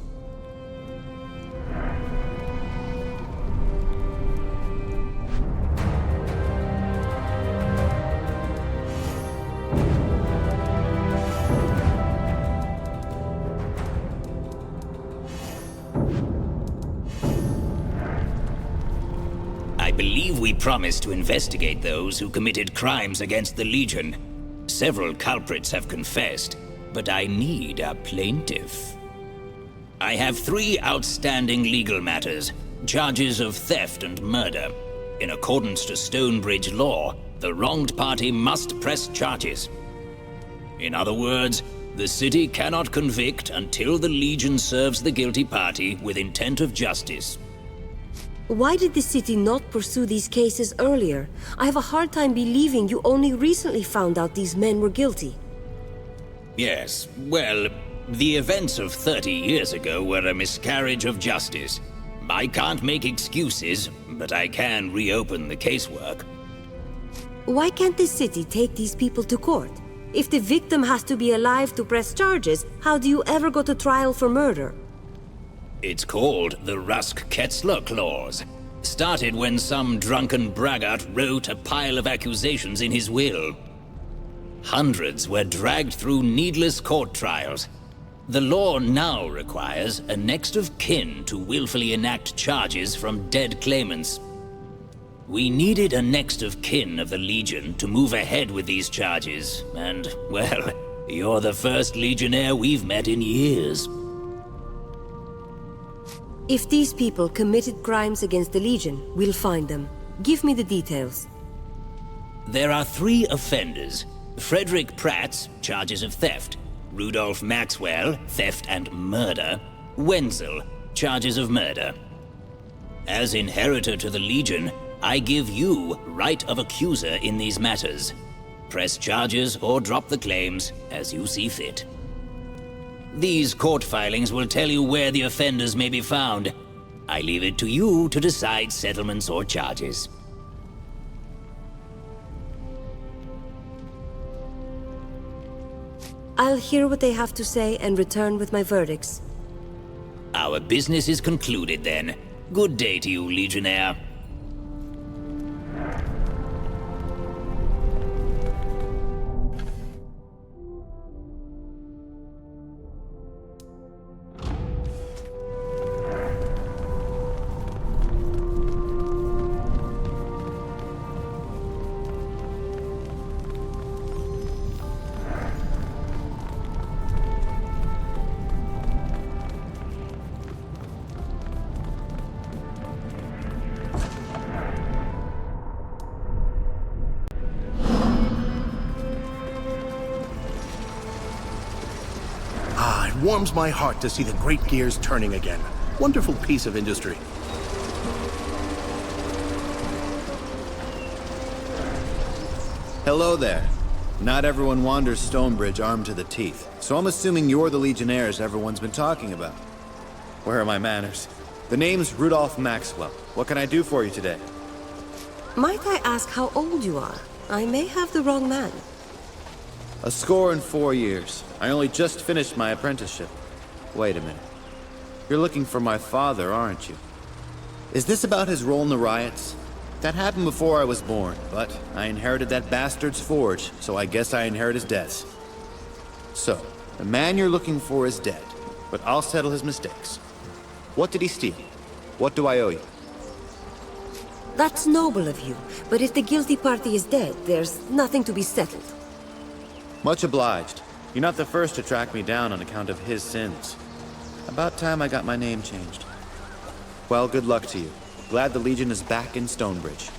believe we promised to investigate those who committed crimes against the Legion. Several culprits have confessed, but I need a plaintiff. I have 3 outstanding legal matters, charges of theft and murder. In accordance to Stonebridge law, the wronged party must press charges. In other words, the city cannot convict until the Legion serves the guilty party with intent of justice. Why did the city not pursue these cases earlier? I have a hard time believing you only recently found out these men were guilty. Yes, well, the events of 30 years ago were a miscarriage of justice. I can't make excuses, but I can reopen the casework. Why can't the city take these people to court? If the victim has to be alive to press charges, how do you ever go to trial for murder? It's called the Rusk-Ketzler Clause. Started when some drunken braggart wrote a pile of accusations in his will. Hundreds were dragged through needless court trials. The law now requires a next of kin to willfully enact charges from dead claimants. We needed a next of kin of the Legion to move ahead with these charges, and, well, you're the first Legionnaire we've met in years. If these people committed crimes against the Legion, we'll find them. Give me the details. There are 3 offenders. Frederick Pratt, charges of theft. Rudolph Maxwell, theft and murder. Wenzel, charges of murder. As inheritor to the Legion, I give you right of accuser in these matters. Press charges or drop the claims as you see fit. These court filings will tell you where the offenders may be found. I leave it to you to decide settlements or charges. I'll hear what they have to say and return with my verdicts. Our business is concluded then. Good day to you, Legionnaire. It warms my heart to see the great gears turning again. Wonderful piece of industry. Hello there. Not everyone wanders Stonebridge armed to the teeth, so I'm assuming you're the Legionnaires everyone's been talking about. Where are my manners? The name's Rudolph Maxwell. What can I do for you today? Might I ask how old you are? I may have the wrong man. A score in 4 years. I only just finished my apprenticeship. Wait a minute. You're looking for my father, aren't you? Is this about his role in the riots? That happened before I was born, but I inherited that bastard's forge, so I guess I inherit his debts. So, the man you're looking for is dead, but I'll settle his mistakes. What did he steal? What do I owe you? That's noble of you, but if the guilty party is dead, there's nothing to be settled. Much obliged. You're not the first to track me down on account of his sins. About time I got my name changed. Well, good luck to you. Glad the Legion is back in Stonebridge.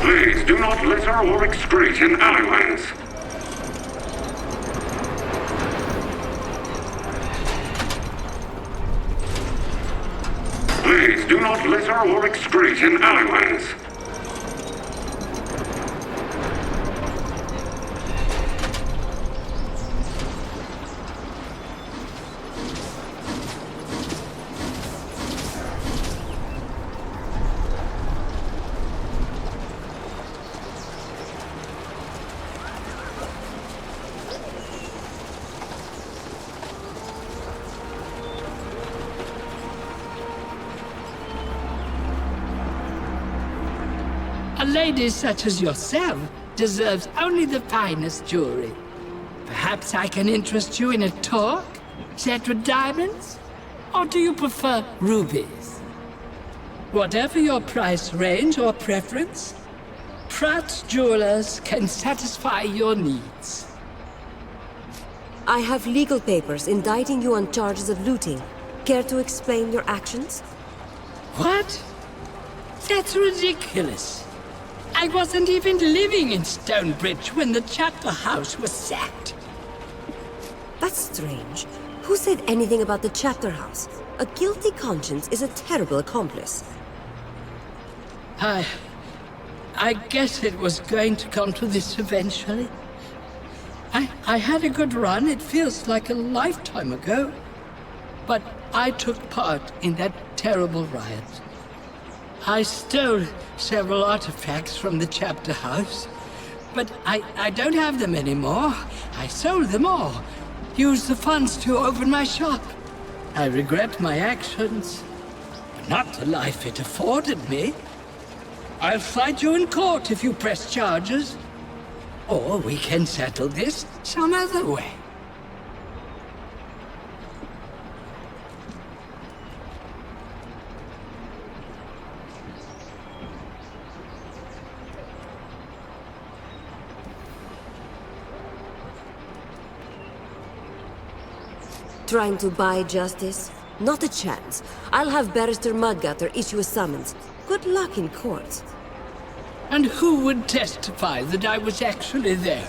Please do not litter or excrete in alleyways. Please do not litter or excrete in alleyways. A lady such as yourself deserves only the finest jewelry. Perhaps I can interest you in a talk? Set with diamonds? Or do you prefer rubies? Whatever your price range or preference, Pratt Jewelers can satisfy your needs. I have legal papers indicting you on charges of looting. Care to explain your actions? What? That's ridiculous. I wasn't even living in Stonebridge when the Chapterhouse was sacked. That's strange. Who said anything about the Chapterhouse? A guilty conscience is a terrible accomplice. I guess it was going to come to this eventually. I had a good run, it feels like a lifetime ago. But I took part in that terrible riot. I stole several artifacts from the Chapterhouse, but I don't have them anymore. I sold them all. Used the funds to open my shop. I regret my actions, but not the life it afforded me. I'll fight you in court if you press charges. Or we can settle this some other way. Trying to buy justice? Not a chance. I'll have Barrister Mudgutter issue a summons. Good luck in court. And who would testify that I was actually there?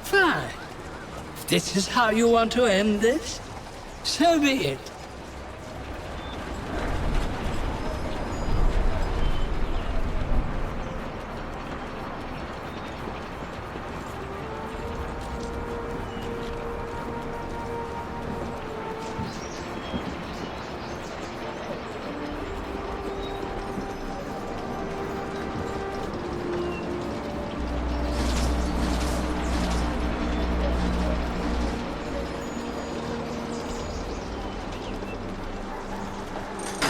Fine. If this is how you want to end this, so be it.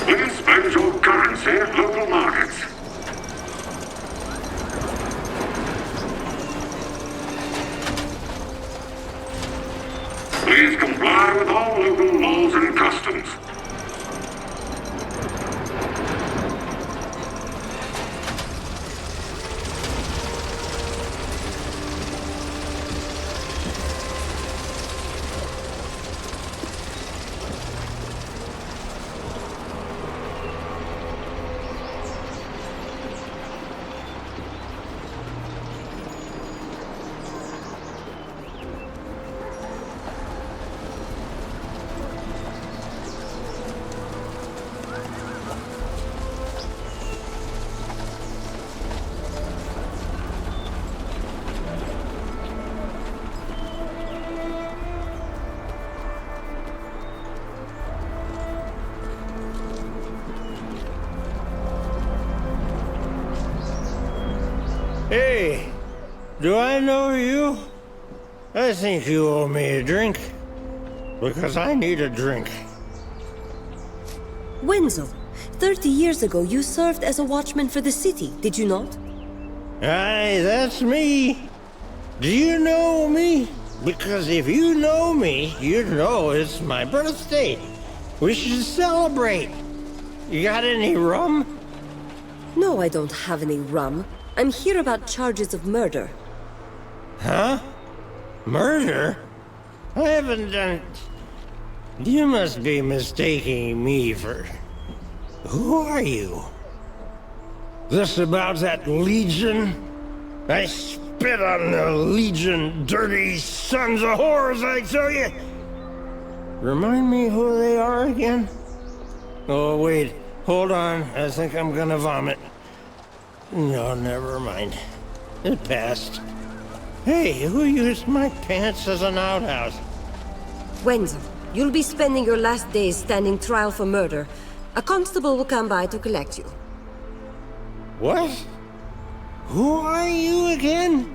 Inspect your currency at local markets. Please comply with all local laws and customs. Hey, do I know you? I think you owe me a drink. Because I need a drink. Wenzel, 30 years ago you served as a watchman for the city, did you not? Aye, that's me. Do you know me? Because if you know me, you'd know it's my birthday. We should celebrate. You got any rum? No, I don't have any rum. I'm here about charges of murder. Huh? Murder? I haven't done it. You must be mistaking me for... Who are you? This about that Legion? I spit on the Legion, dirty sons of whores, I tell you! Remind me who they are again? Oh, wait. Hold on. I think I'm gonna vomit. No, never mind. It passed. Hey, who used my pants as an outhouse? Wenzel, you'll be spending your last days standing trial for murder. A constable will come by to collect you. What? Who are you again?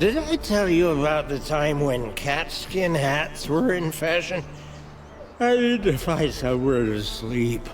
Did I tell you about the time when catskin hats were in fashion? I need to find somewhere to sleep.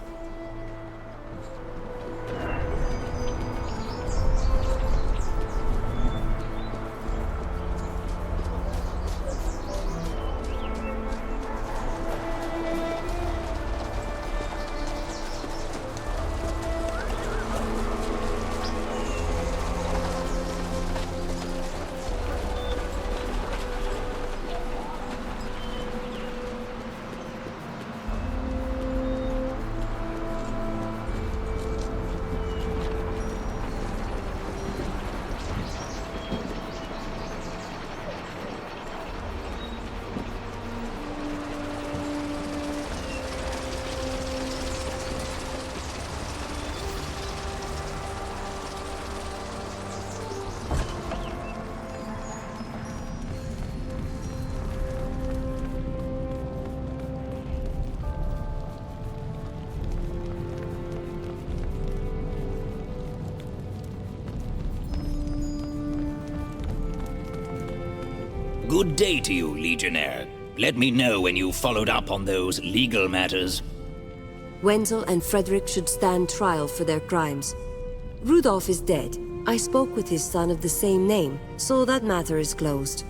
Good day to you, Legionnaire. Let me know when you followed up on those legal matters. Wenzel and Frederick should stand trial for their crimes. Rudolph is dead. I spoke with his son of the same name, so that matter is closed.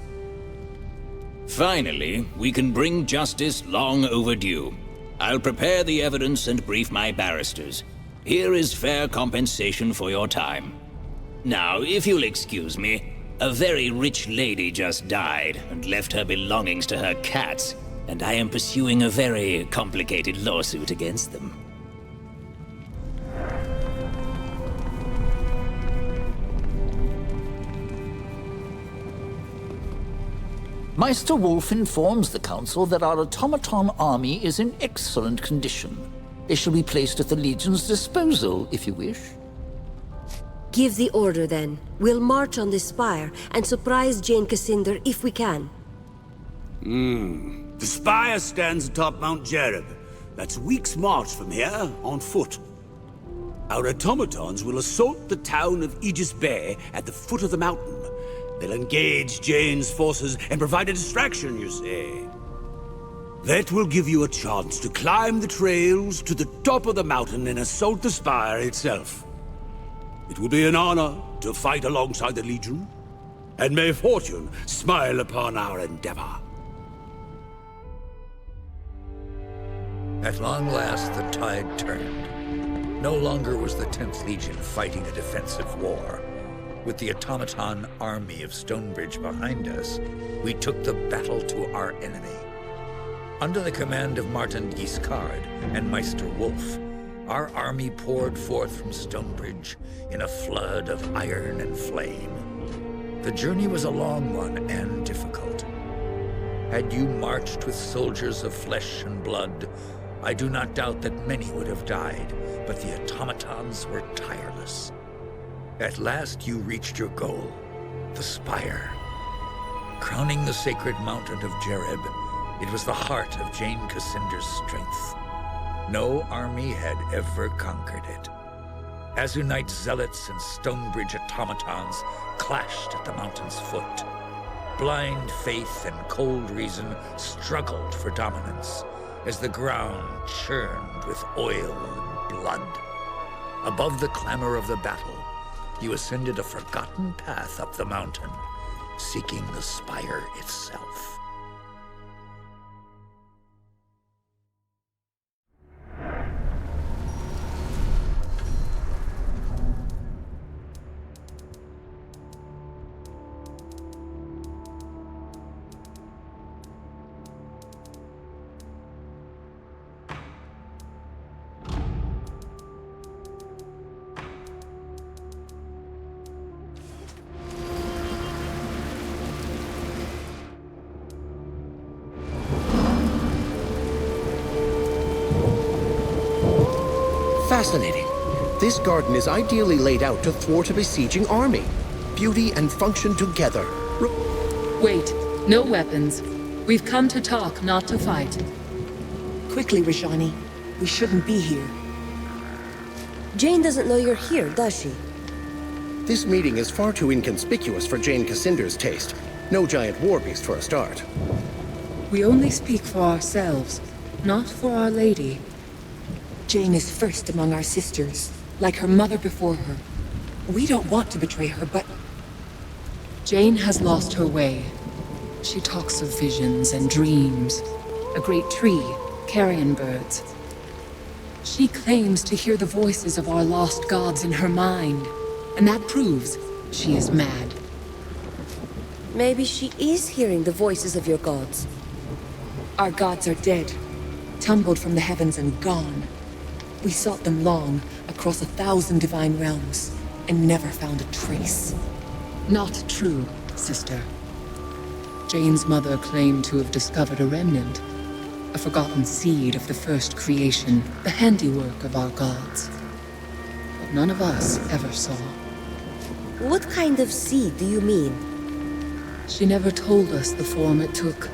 Finally, we can bring justice long overdue. I'll prepare the evidence and brief my barristers. Here is fair compensation for your time. Now, if you'll excuse me, a very rich lady just died and left her belongings to her cats, and I am pursuing a very complicated lawsuit against them. Meister Wolf informs the Council that our automaton army is in excellent condition. They shall be placed at the Legion's disposal, if you wish. Give the order, then. We'll march on this spire and surprise Jeyne Cassinder if we can. The spire stands atop Mount Jereb. That's a week's march from here, on foot. Our automatons will assault the town of Aegis Bay at the foot of the mountain. They'll engage Jeyne's forces and provide a distraction, you see. That will give you a chance to climb the trails to the top of the mountain and assault the spire itself. It will be an honor to fight alongside the Legion, and may fortune smile upon our endeavor. At long last, the tide turned. No longer was the 10th Legion fighting a defensive war. With the automaton army of Stonebridge behind us, we took the battle to our enemy. Under the command of Martin Guiscard and Meister Wolf, our army poured forth from Stonebridge in a flood of iron and flame. The journey was a long one and difficult. Had you marched with soldiers of flesh and blood, I do not doubt that many would have died, but the automatons were tireless. At last you reached your goal, the spire. Crowning the sacred mountain of Jereb, it was the heart of Jeyne Cassinder's strength. No army had ever conquered it. Azunite zealots and Stonebridge automatons clashed at the mountain's foot. Blind faith and cold reason struggled for dominance as the ground churned with oil and blood. Above the clamor of the battle, you ascended a forgotten path up the mountain, seeking the spire itself. Fascinating. This garden is ideally laid out to thwart a besieging army. Beauty and function together. Wait, no weapons. We've come to talk, not to fight. Quickly, Rajani. We shouldn't be here. Jeyne doesn't know you're here, does she? This meeting is far too inconspicuous for Jeyne Cassinder's taste. No giant warbeast for a start. We only speak for ourselves, not for Our Lady. Jeyne is first among our sisters, like her mother before her. We don't want to betray her, but... Jeyne has lost her way. She talks of visions and dreams, a great tree, carrion birds. She claims to hear the voices of our lost gods in her mind, and that proves she is mad. Maybe she is hearing the voices of your gods. Our gods are dead, tumbled from the heavens and gone. We sought them long, across 1,000 divine realms, and never found a trace. Not true, sister. Jeyne's mother claimed to have discovered a remnant, a forgotten seed of the first creation, the handiwork of our gods. But none of us ever saw. What kind of seed do you mean? She never told us the form it took,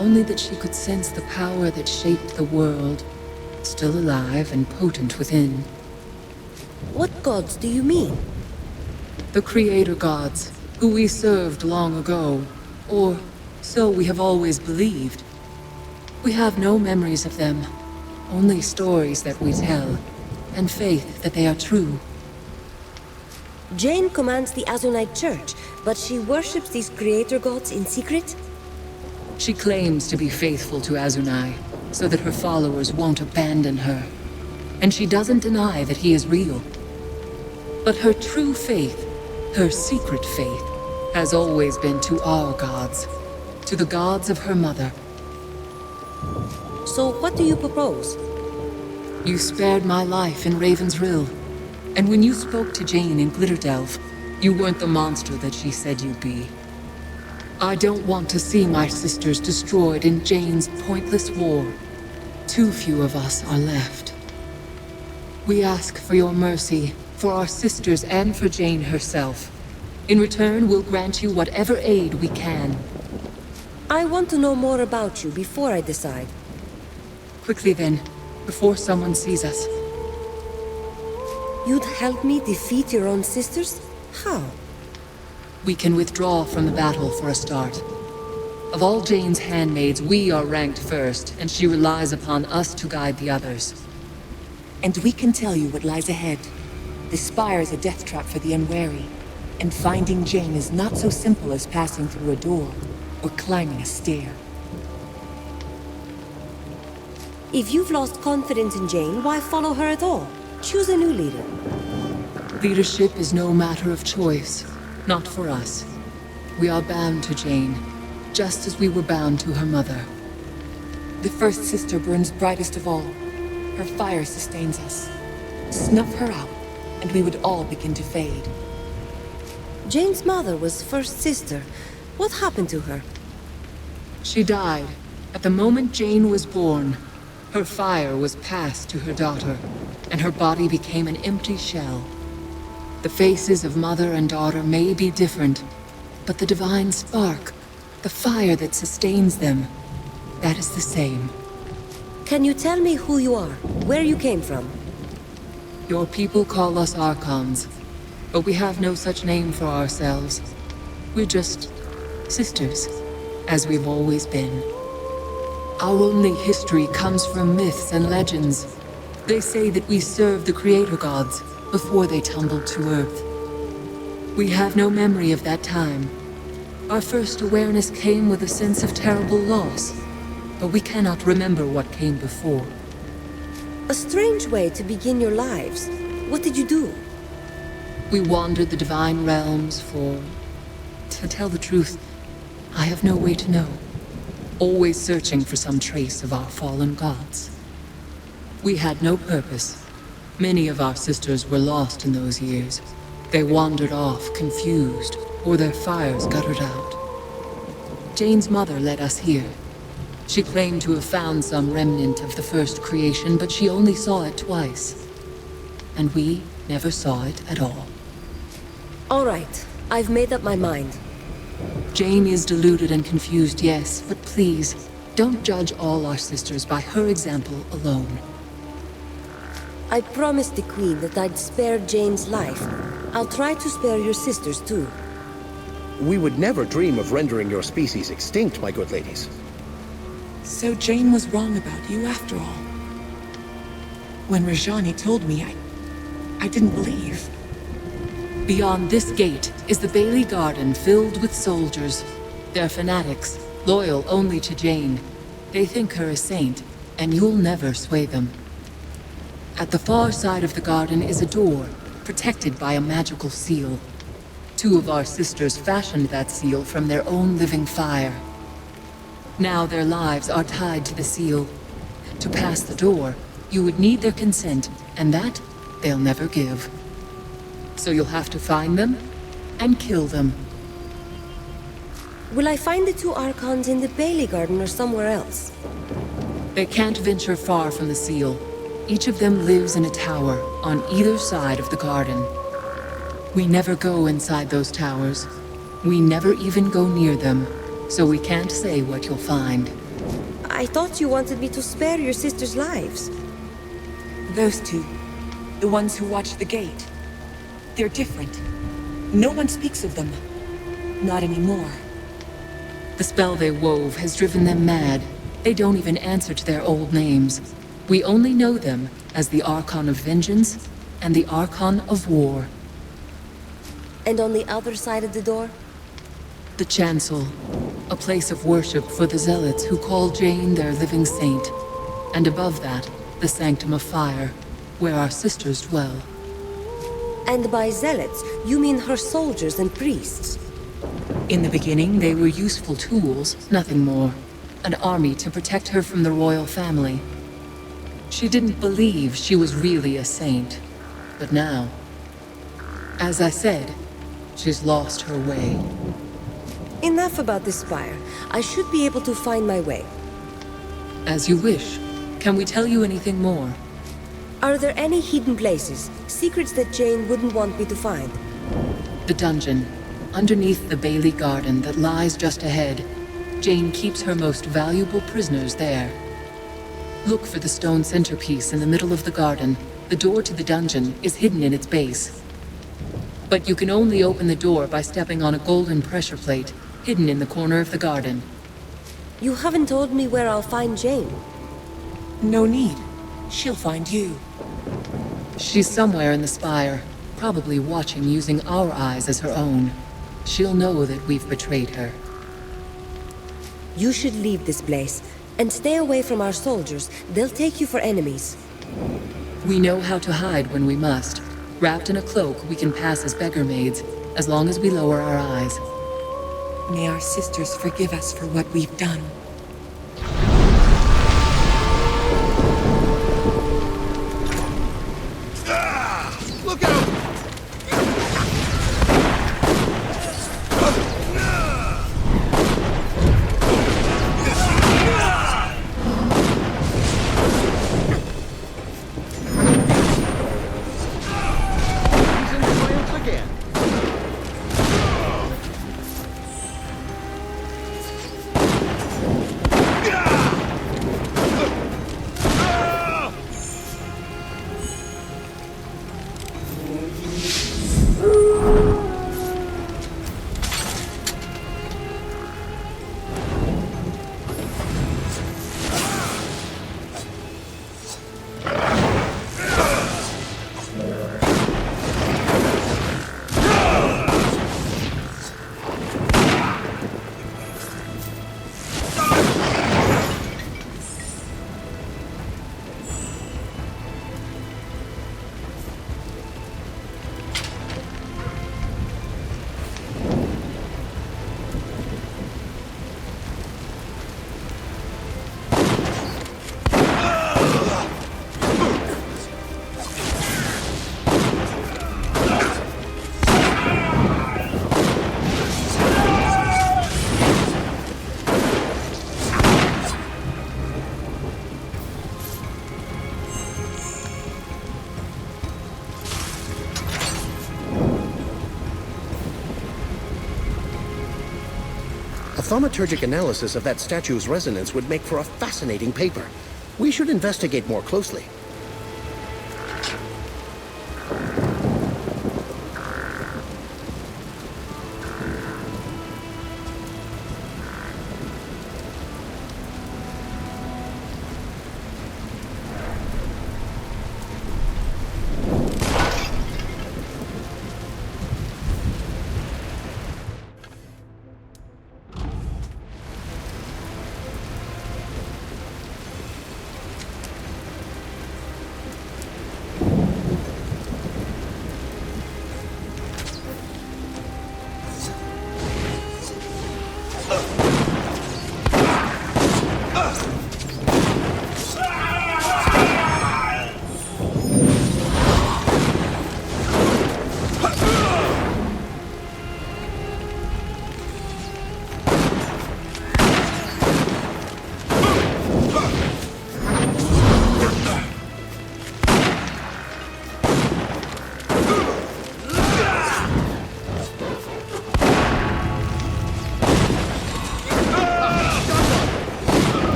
only that she could sense the power that shaped the world, still alive and potent within. What gods do you mean? The creator gods, who we served long ago, or So we have always believed. We have no memories of them, only stories that we tell, and faith that they are true. Jeyne commands the Azunite Church, but she worships these creator gods in secret? She claims to be faithful to Azunai, so that her followers won't abandon her. And she doesn't deny that he is real. But her true faith, her secret faith, has always been to our gods, to the gods of her mother. So what do you propose? You spared my life in Raven's Rill, and when you spoke to Jeyne in Glitterdelve, you weren't the monster that she said you'd be. I don't want to see my sisters destroyed in Jeyne's pointless war. Too few of us are left. We ask for your mercy, for our sisters and for Jeyne herself. In return, we'll grant you whatever aid we can. I want to know more about you before I decide. Quickly then, before someone sees us. You'd help me defeat your own sisters? How? We can withdraw from the battle for a start. Of all Jeyne's handmaids, we are ranked first, and she relies upon us to guide the others. And we can tell you what lies ahead. The spire is a death trap for the unwary, and finding Jeyne is not so simple as passing through a door or climbing a stair. If you've lost confidence in Jeyne, why follow her at all? Choose a new leader. Leadership is no matter of choice, not for us. We are bound to Jeyne, just as we were bound to her mother. The first sister burns brightest of all. Her fire sustains us. Snuff her out, and we would all begin to fade. Jeyne's mother was first sister. What happened to her? She died. At the moment Jeyne was born, her fire was passed to her daughter, and her body became an empty shell. The faces of mother and daughter may be different, but the divine spark, the fire that sustains them, that is the same. Can you tell me who you are, where you came from? Your people call us Archons, but we have no such name for ourselves. We're just sisters, as we've always been. Our only history comes from myths and legends. They say that we served the creator gods before they tumbled to earth. We have no memory of that time. Our first awareness came with a sense of terrible loss, but we cannot remember what came before. A strange way to begin your lives. What did you do? We wandered the divine realms for... To tell the truth, I have no way to know. Always searching for some trace of our fallen gods. We had no purpose. Many of our sisters were lost in those years. They wandered off, confused, or their fires guttered out. Jeyne's mother led us here. She claimed to have found some remnant of the first creation, but she only saw it twice. And we never saw it at all. All right, I've made up my mind. Jeyne is deluded and confused, yes, but please, don't judge all our sisters by her example alone. I promised the Queen that I'd spare Jeyne's life. I'll try to spare your sisters too. We would never dream of rendering your species extinct, my good ladies. So Jeyne was wrong about you after all. When Rajani told me, I didn't believe. Beyond this gate is the Bailey Garden filled with soldiers. They're fanatics, loyal only to Jeyne. They think her a saint, and you'll never sway them. At the far side of the garden is a door, protected by a magical seal. Two of our sisters fashioned that seal from their own living fire. Now their lives are tied to the seal. To pass the door, you would need their consent, and that they'll never give. So you'll have to find them and kill them. Will I find the two Archons in the Bailey Garden or somewhere else? They can't venture far from the seal. Each of them lives in a tower on either side of the garden. We never go inside those towers. We never even go near them, so we can't say what you'll find. I thought you wanted me to spare your sisters' lives. Those two, the ones who watch the gate. They're different. No one speaks of them. Not anymore. The spell they wove has driven them mad. They don't even answer to their old names. We only know them as the Archon of Vengeance and the Archon of War. And on the other side of the door? The Chancel, a place of worship for the Zealots who call Jeyne their living saint. And above that, the Sanctum of Fire, where our sisters dwell. And by Zealots, you mean her soldiers and priests? In the beginning, they were useful tools, nothing more. An army to protect her from the royal family. She didn't believe she was really a saint. But now, as I said, she's lost her way. Enough about this spire. I should be able to find my way. As you wish. Can we tell you anything more? Are there any hidden places, secrets that Jeyne wouldn't want me to find? The dungeon, underneath the Bailey Garden that lies just ahead. Jeyne keeps her most valuable prisoners there. Look for the stone centerpiece in the middle of the garden. The door to the dungeon is hidden in its base. But you can only open the door by stepping on a golden pressure plate, hidden in the corner of the garden. You haven't told me where I'll find Jeyne. No need. She'll find you. She's somewhere in the spire, probably watching using our eyes as her own. She'll know that we've betrayed her. You should leave this place, and stay away from our soldiers. They'll take you for enemies. We know how to hide when we must. Wrapped in a cloak, we can pass as beggar maids, as long as we lower our eyes. May our sisters forgive us for what we've done. Look out! A thaumaturgic analysis of that statue's resonance would make for a fascinating paper. We should investigate more closely.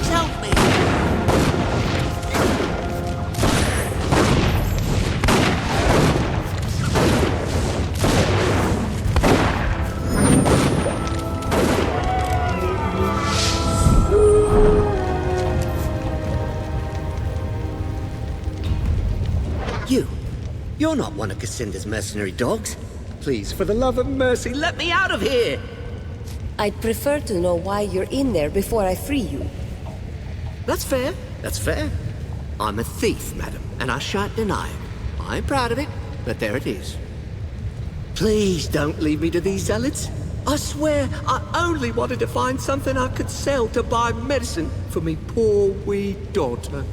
Please help me! You're not one of Cassinda's mercenary dogs. Please, for the love of mercy, let me out of here! I'd prefer to know why you're in there before I free you. That's fair. That's fair. I'm a thief, madam, and I shan't deny it. I'm proud of it, but there it is. Please don't leave me to these zealots. I swear, I only wanted to find something I could sell to buy medicine for me poor wee daughter.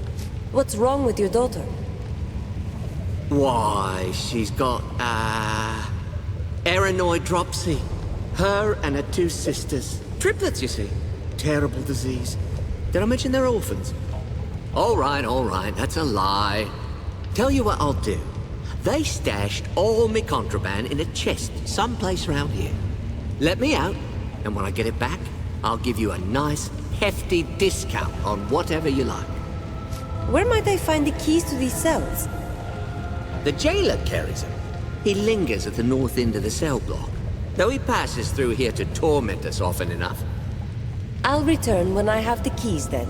What's wrong with your daughter? Why, she's got, paranoid dropsy. Her and her two sisters. Triplets, you see. Terrible disease. Did I mention they're orphans? All right, that's a lie. Tell you what I'll do. They stashed all me contraband in a chest someplace around here. Let me out, and when I get it back, I'll give you a nice, hefty discount on whatever you like. Where might I find the keys to these cells? The jailer carries them. He lingers at the north end of the cell block, though he passes through here to torment us often enough. I'll return when I have the keys then.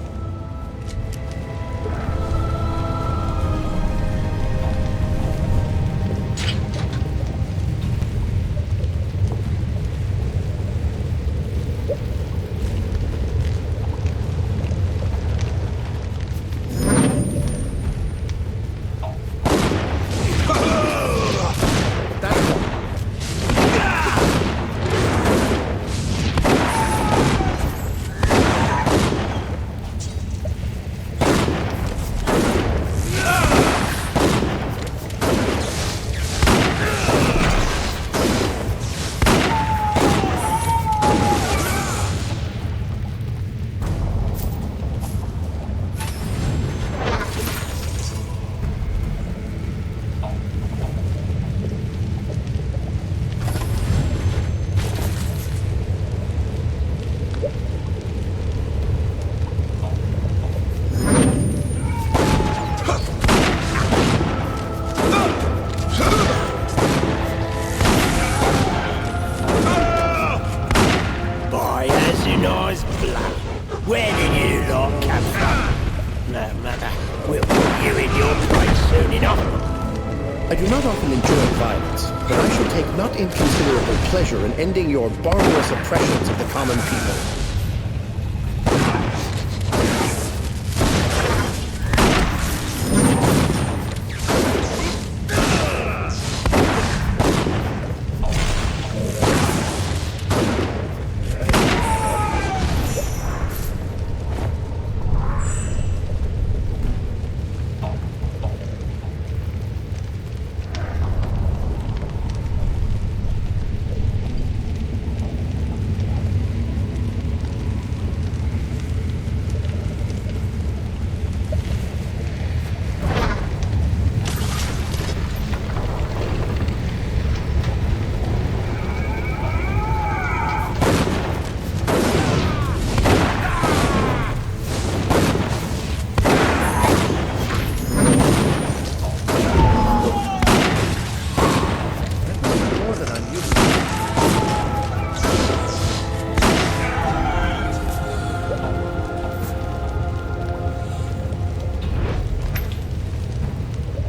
Ending your barbarous oppressions of the common people.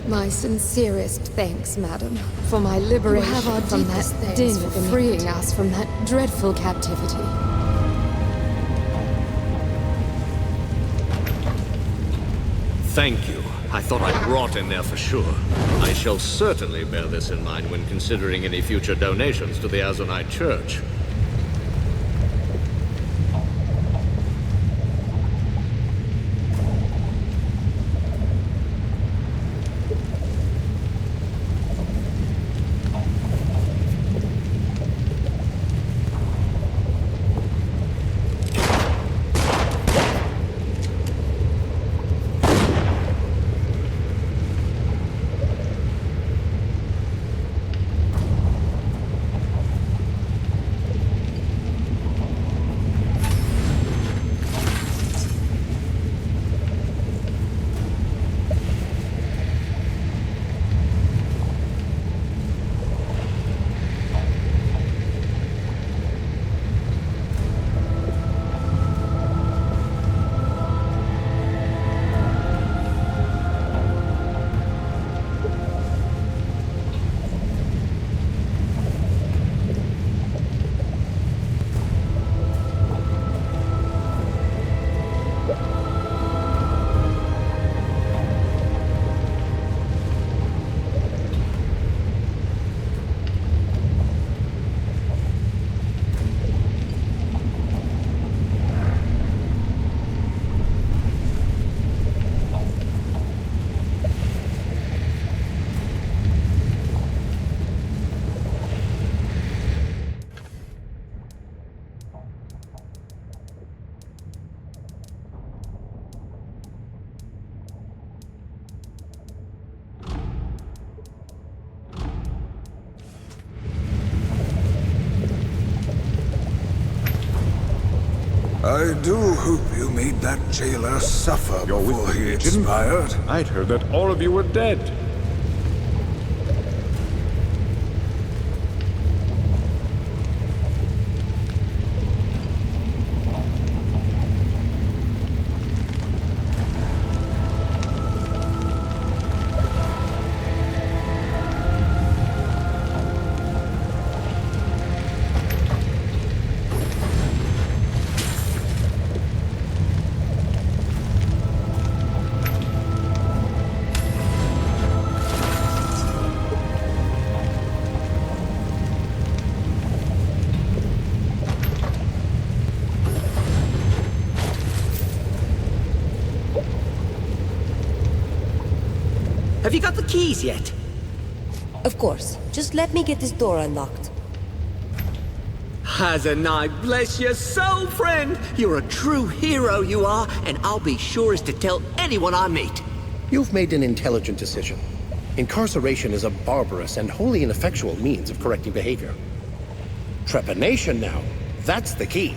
My sincerest thanks, madam, for my liberation from that din, for freeing us from that dreadful captivity. Thank you. I thought I'd rot in there for sure. I shall certainly bear this in mind when considering any future donations to the Azonite Church. I do hope you made that jailer suffer before he expired. I'd heard that all of you were dead. Have you got the keys yet? Of course. Just let me get this door unlocked. Hazanai, bless your soul, friend! You're a true hero, you are, and I'll be sure as to tell anyone I meet. You've made an intelligent decision. Incarceration is a barbarous and wholly ineffectual means of correcting behavior. Trepanation now, that's the key.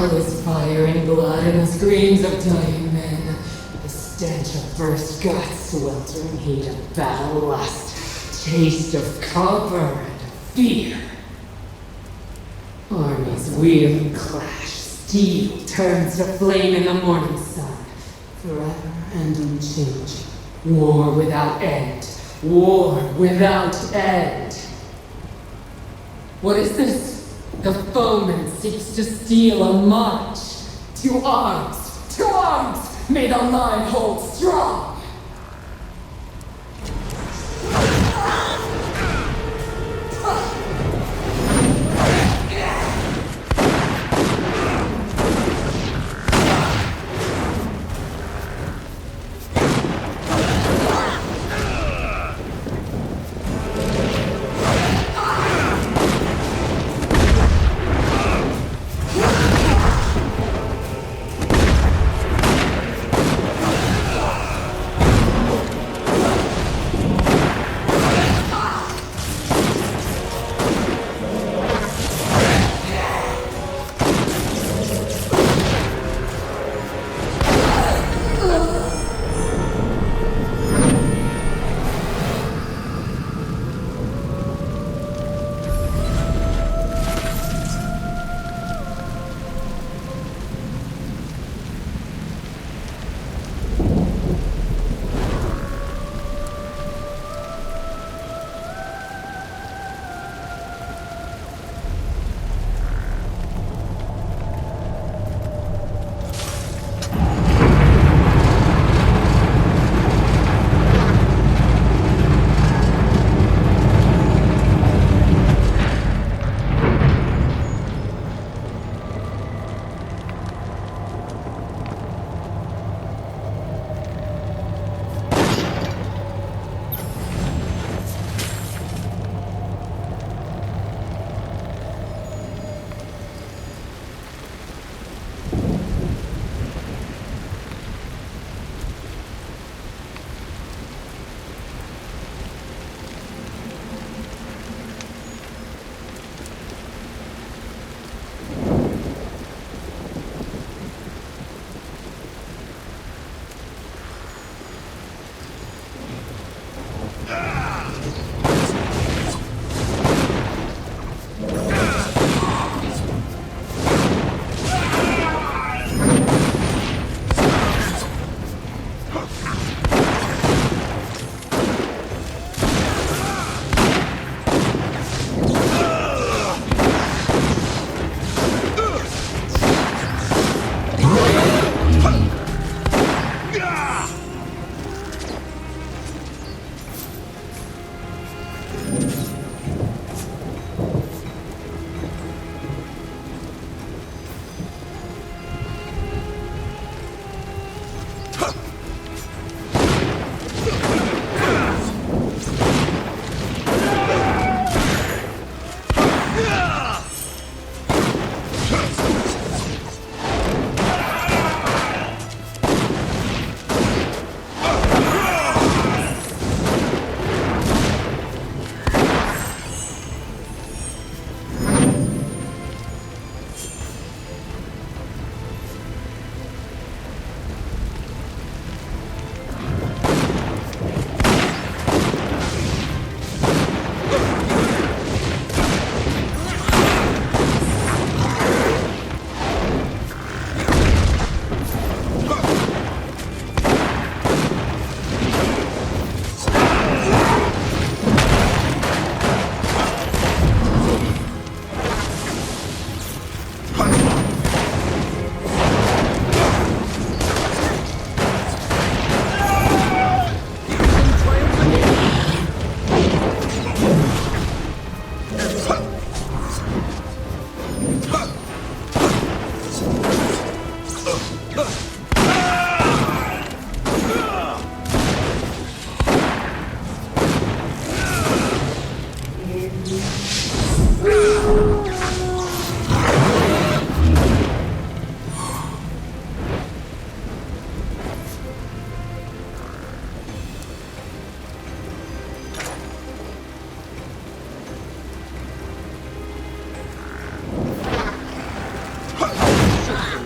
Hell is fire and blood and the screams of dying men. The stench of burst guts, sweltering heat of battle lust, taste of copper and fear. Armies wheel and clash, steel turns to flame in the morning sun, forever and unchanging. War without end. War without end. What is this? The foeman seeks to steal a march. To arms! To arms! May the line hold strong!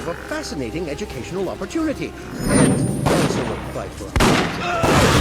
of a fascinating educational opportunity. And also a fight for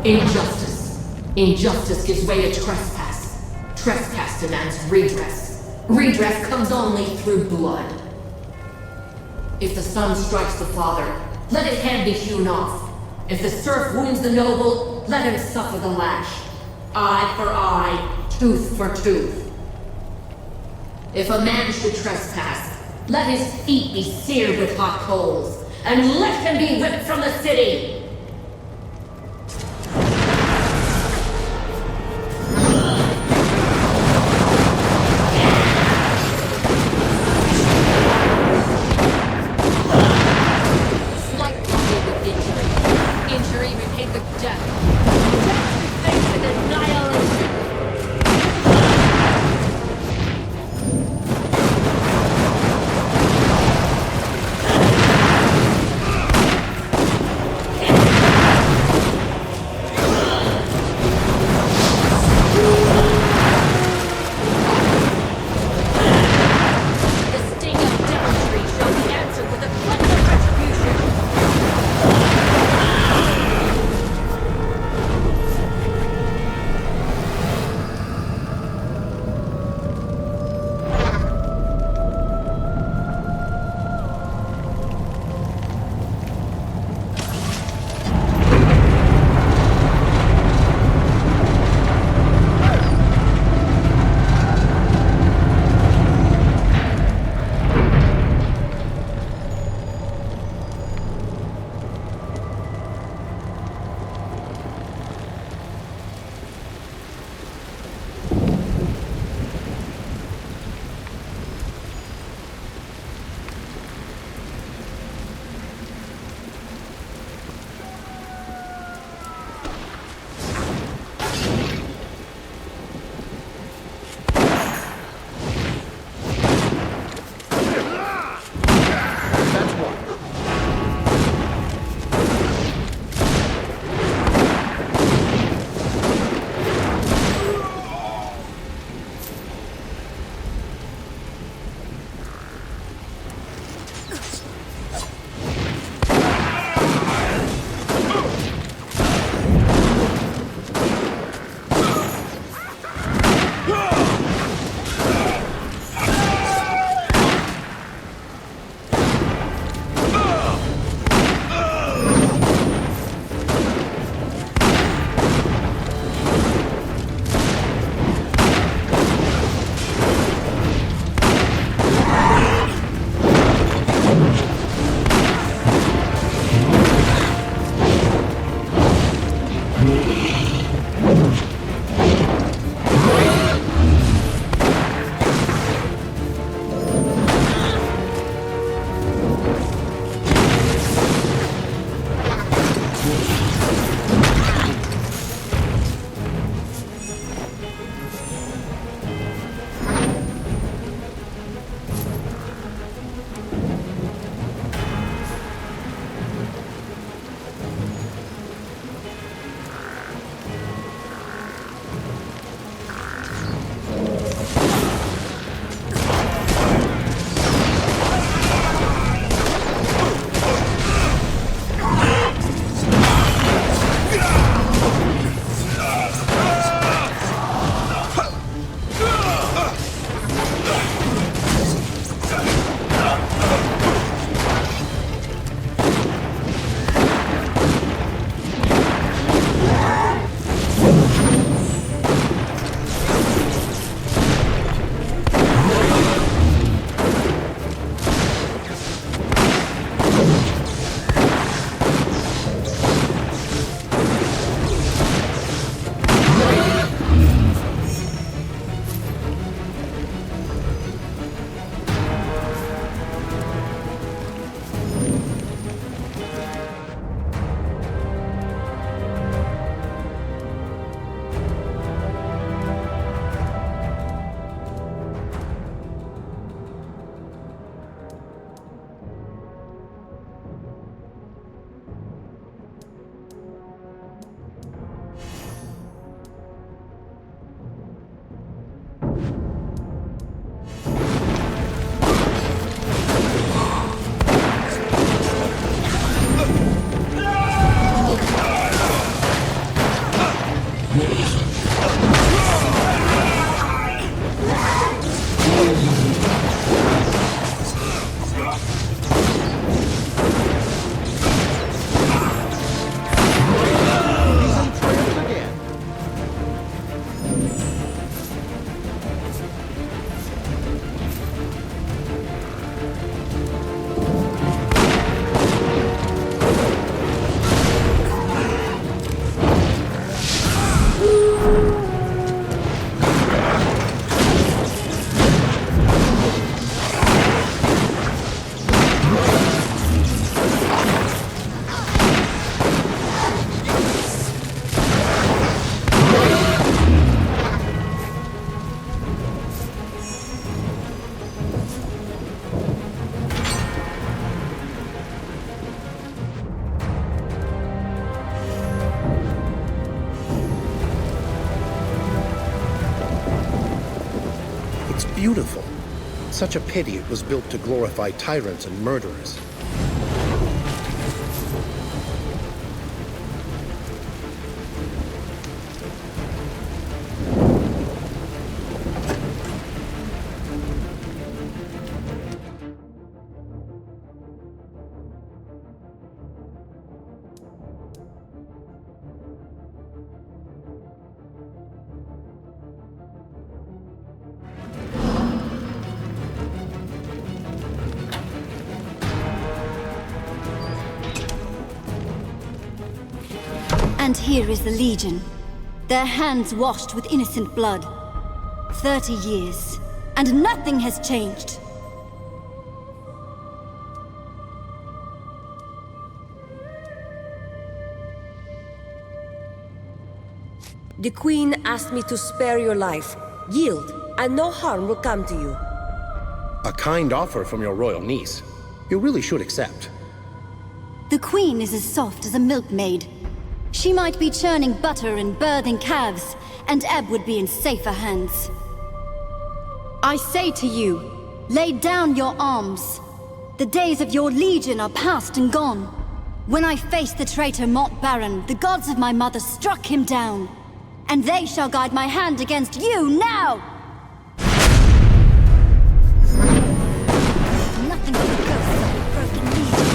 Injustice. Injustice gives way to trespass. Trespass demands redress. Redress comes only through blood. If the son strikes the father, let his hand be hewn off. If the serf wounds the noble, let him suffer the lash. Eye for eye, tooth for tooth. If a man should trespass, let his feet be seared with hot coals, and let him be whipped from the city! beautiful. Such a pity it was built to glorify tyrants and murderers. And here is the Legion, their hands washed with innocent blood. 30 years, and nothing has changed. The Queen asked me to spare your life. Yield, and no harm will come to you. A kind offer from your royal niece. You really should accept. The Queen is as soft as a milkmaid. She might be churning butter and birthing calves, and Ebb would be in safer hands. I say to you, lay down your arms. The days of your legion are past and gone. When I faced the traitor Mont Baron, the gods of my mother struck him down. And they shall guide my hand against you now! Nothing but the ghosts of a broken legion.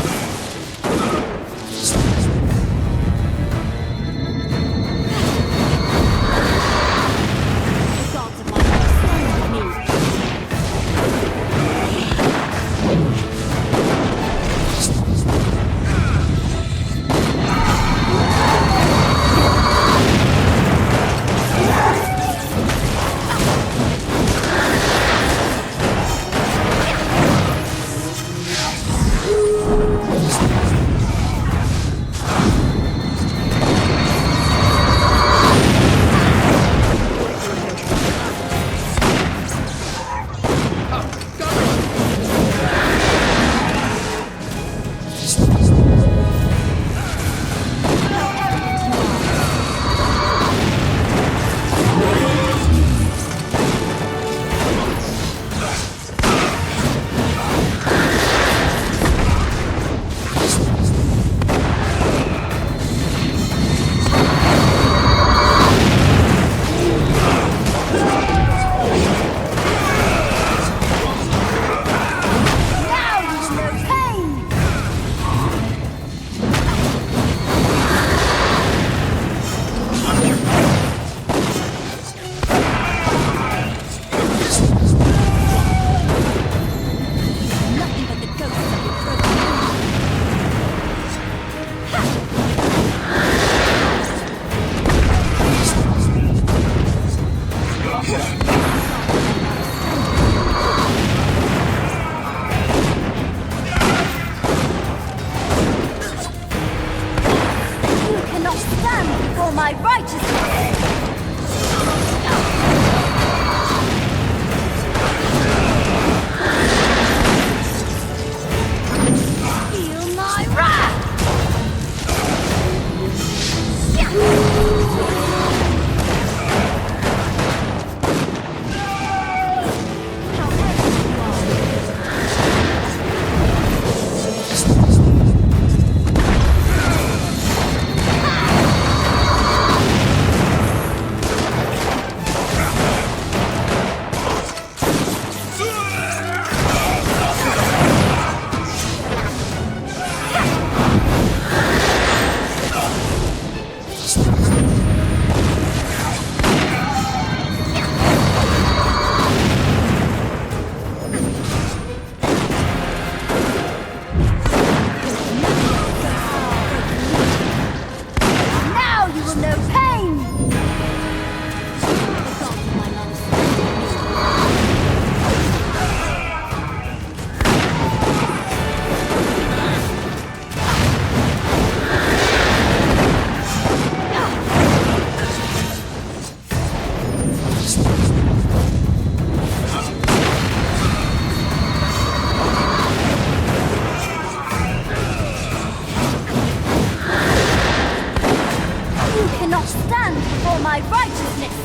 stand for my righteousness!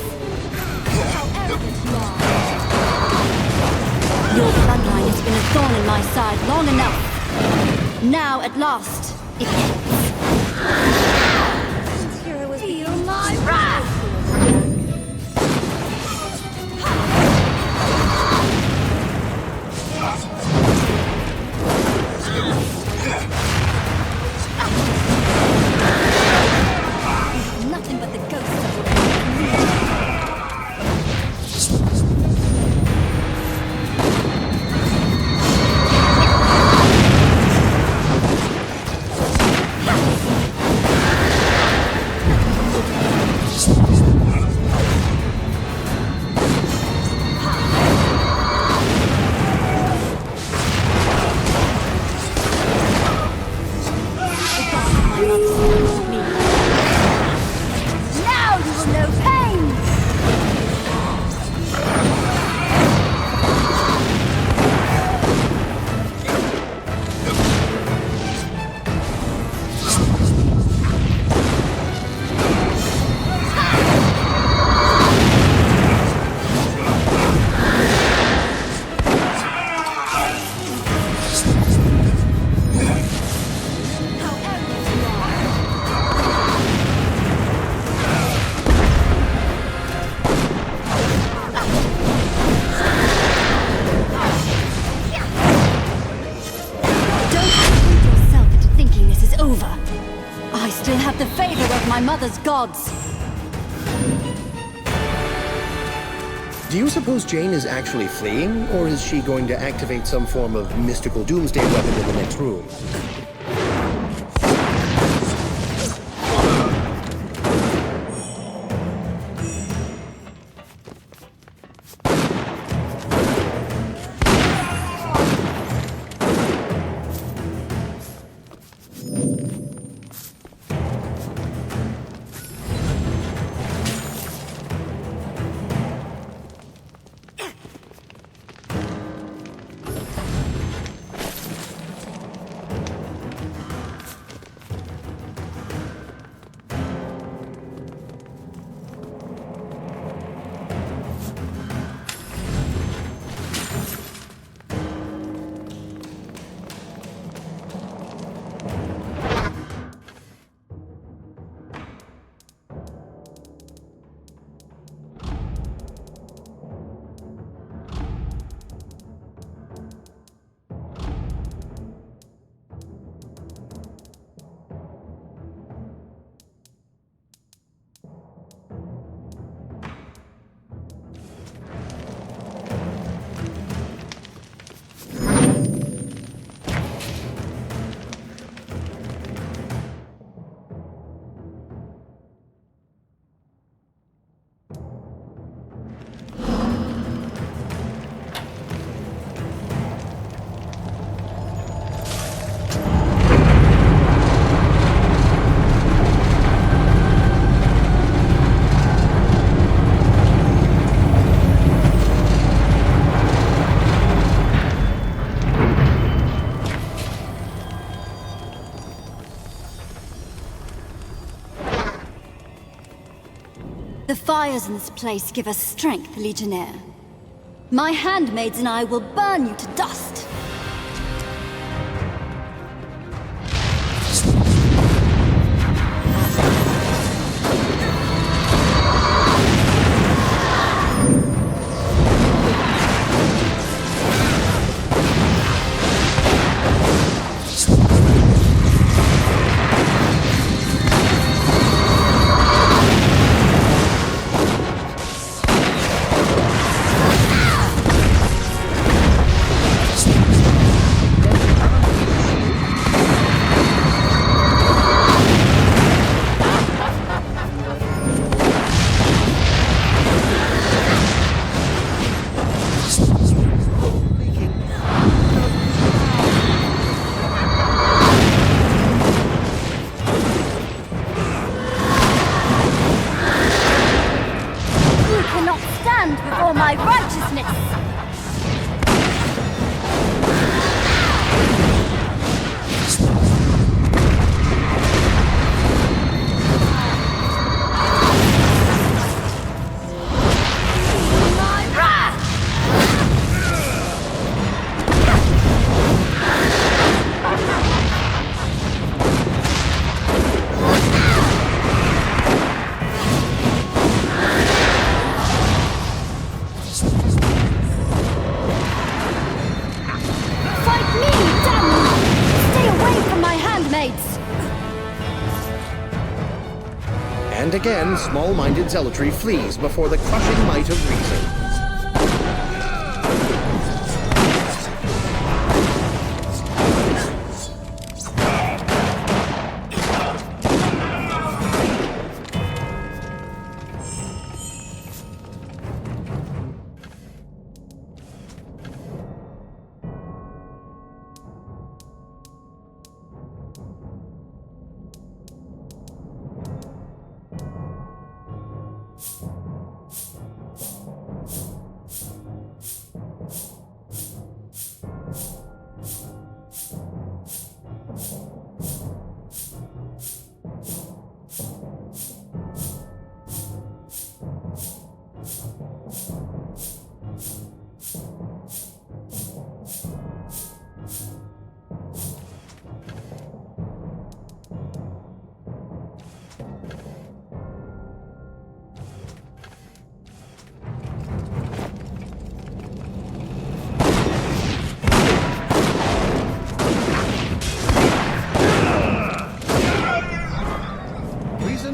How arrogant you are! Your bloodline has been a thorn in my side long enough. Now, at last, it ends. Feel my wrath! Nothing but the ghosts of your mother's gods. Do you suppose Jeyne is actually fleeing, or is she going to activate some form of mystical doomsday weapon in the next room? The fires in this place give us strength, Legionnaire. My handmaids and I will burn you to dust. And again, small-minded zealotry flees before the crushing might of reason.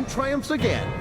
Triumphs again.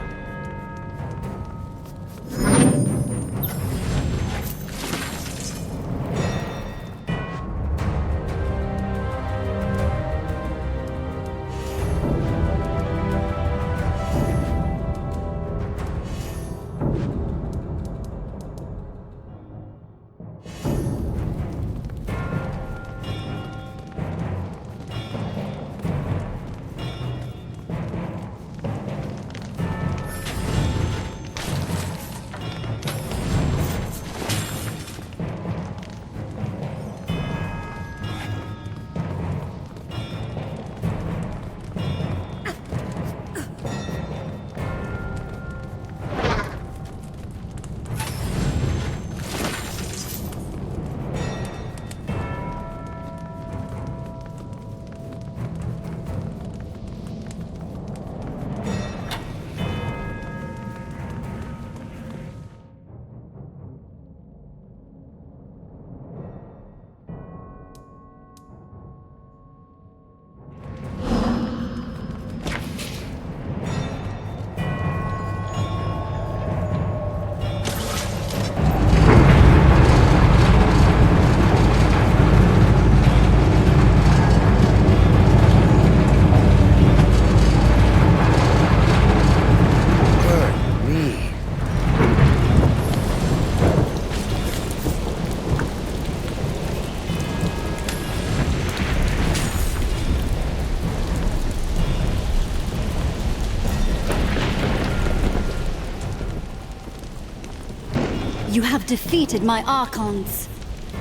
You have defeated my Archons,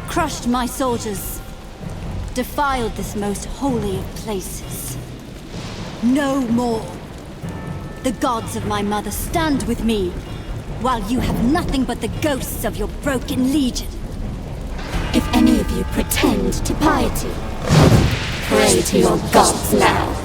crushed my soldiers, defiled this most holy of places. No more. The gods of my mother stand with me, while you have nothing but the ghosts of your broken legion. If any of you pretend to piety, pray to your gods now.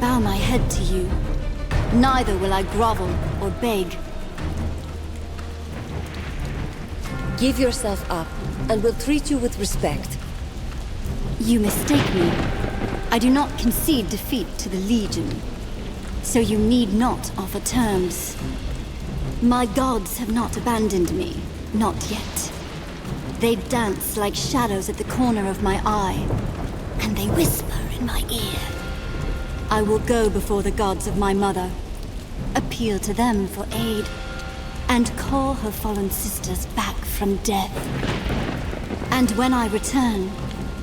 bow my head to you. Neither will I grovel or beg. Give yourself up, and we'll treat you with respect. You mistake me. I do not concede defeat to the Legion, so you need not offer terms. My gods have not abandoned me, not yet. They dance like shadows at the corner of my eye, and they whisper in my ear. I will go before the gods of my mother, appeal to them for aid, and call her fallen sisters back from death. And when I return,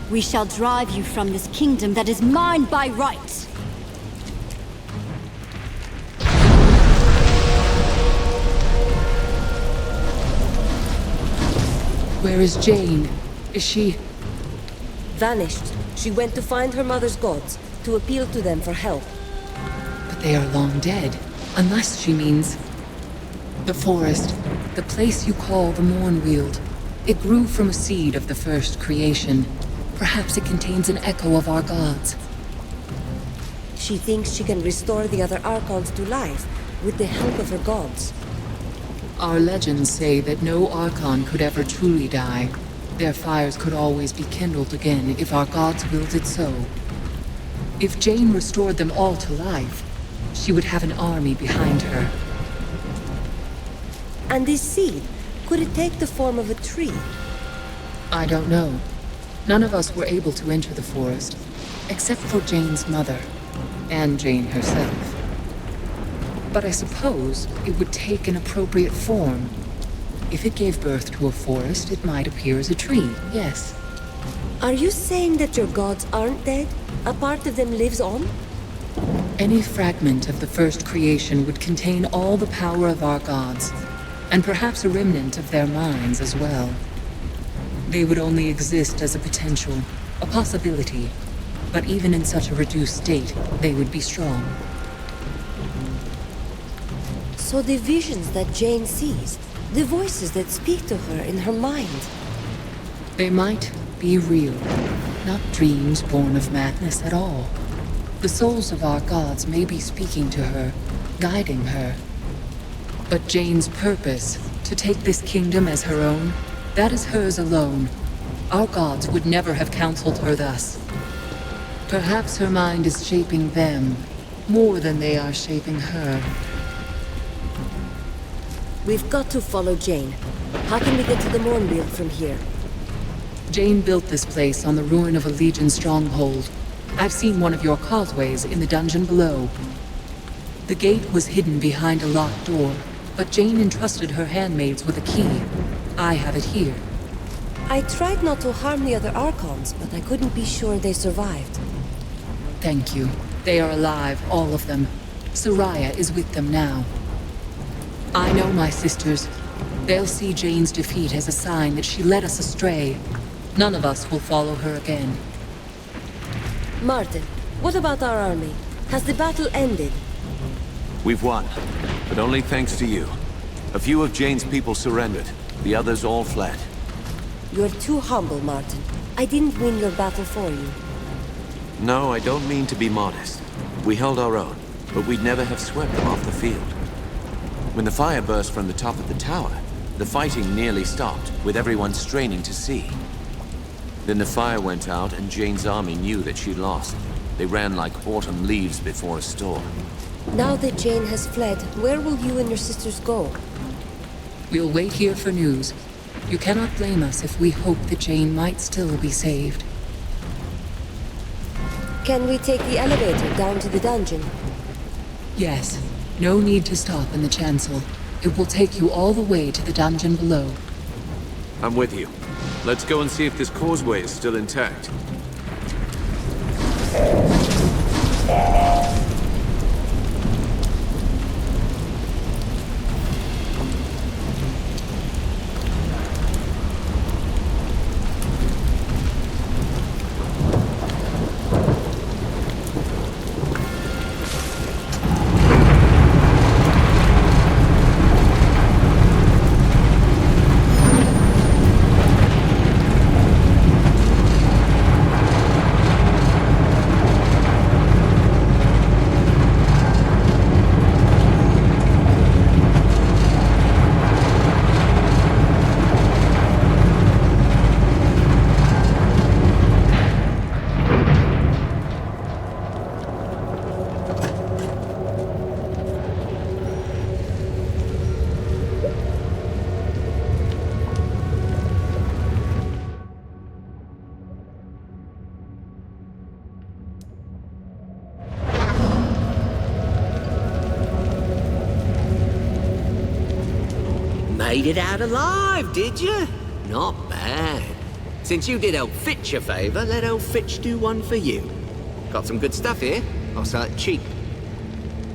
we shall drive you from this kingdom that is mine by right. Where is Jeyne? Is she... Vanished. She went to find her mother's gods, to appeal to them for help. But they are long dead. Unless she means... The forest. The place you call the Mournweald. It grew from a seed of the first creation. Perhaps it contains an echo of our gods. She thinks she can restore the other Archons to life, with the help of her gods. Our legends say that no Archon could ever truly die. Their fires could always be kindled again if our gods willed it so. If Jeyne restored them all to life, she would have an army behind her. And this seed, could it take the form of a tree? I don't know. None of us were able to enter the forest, except for Jeyne's mother, and Jeyne herself. But I suppose it would take an appropriate form. If it gave birth to a forest, it might appear as a tree, yes. Are you saying that your gods aren't dead? A part of them lives on? Any fragment of the first creation would contain all the power of our gods, and perhaps a remnant of their minds as well. They would only exist as a potential, a possibility, but even in such a reduced state, they would be strong. So the visions that Jeyne sees, the voices that speak to her in her mind... They might be real, not dreams born of madness at all. The souls of our gods may be speaking to her, guiding her. But Jeyne's purpose, to take this kingdom as her own, that is hers alone. Our gods would never have counseled her thus. Perhaps her mind is shaping them, more than they are shaping her. We've got to follow Jeyne. How can we get to the Mournweald from here? Jeyne built this place on the ruin of a Legion stronghold. I've seen one of your causeways in the dungeon below. The gate was hidden behind a locked door, but Jeyne entrusted her handmaids with a key. I have it here. I tried not to harm the other Archons, but I couldn't be sure they survived. Thank you. They are alive, all of them. Zaria is with them now. I know my sisters. They'll see Jeyne's defeat as a sign that she led us astray. None of us will follow her again. Martin, what about our army? Has the battle ended? We've won, but only thanks to you. A few of Jeyne's people surrendered. The others all fled. You're too humble, Martin. I didn't win your battle for you. No, I don't mean to be modest. We held our own, but we'd never have swept them off the field. When the fire burst from the top of the tower, the fighting nearly stopped, with everyone straining to see. Then the fire went out, and Jeyne's army knew that she'd lost. They ran like autumn leaves before a storm. Now that Jeyne has fled, where will you and your sisters go? We'll wait here for news. You cannot blame us if we hope that Jeyne might still be saved. Can we take the elevator down to the dungeon? Yes. No need to stop in the chancel. It will take you all the way to the dungeon below. I'm with you. Let's go and see if this causeway is still intact. made it out alive, did you? Not bad. Since you did old Fitch a favor, let old Fitch do one for you. Got some good stuff here. I'll sell it cheap.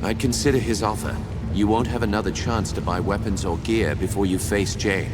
I'd consider his offer. You won't have another chance to buy weapons or gear before you face Jeyne.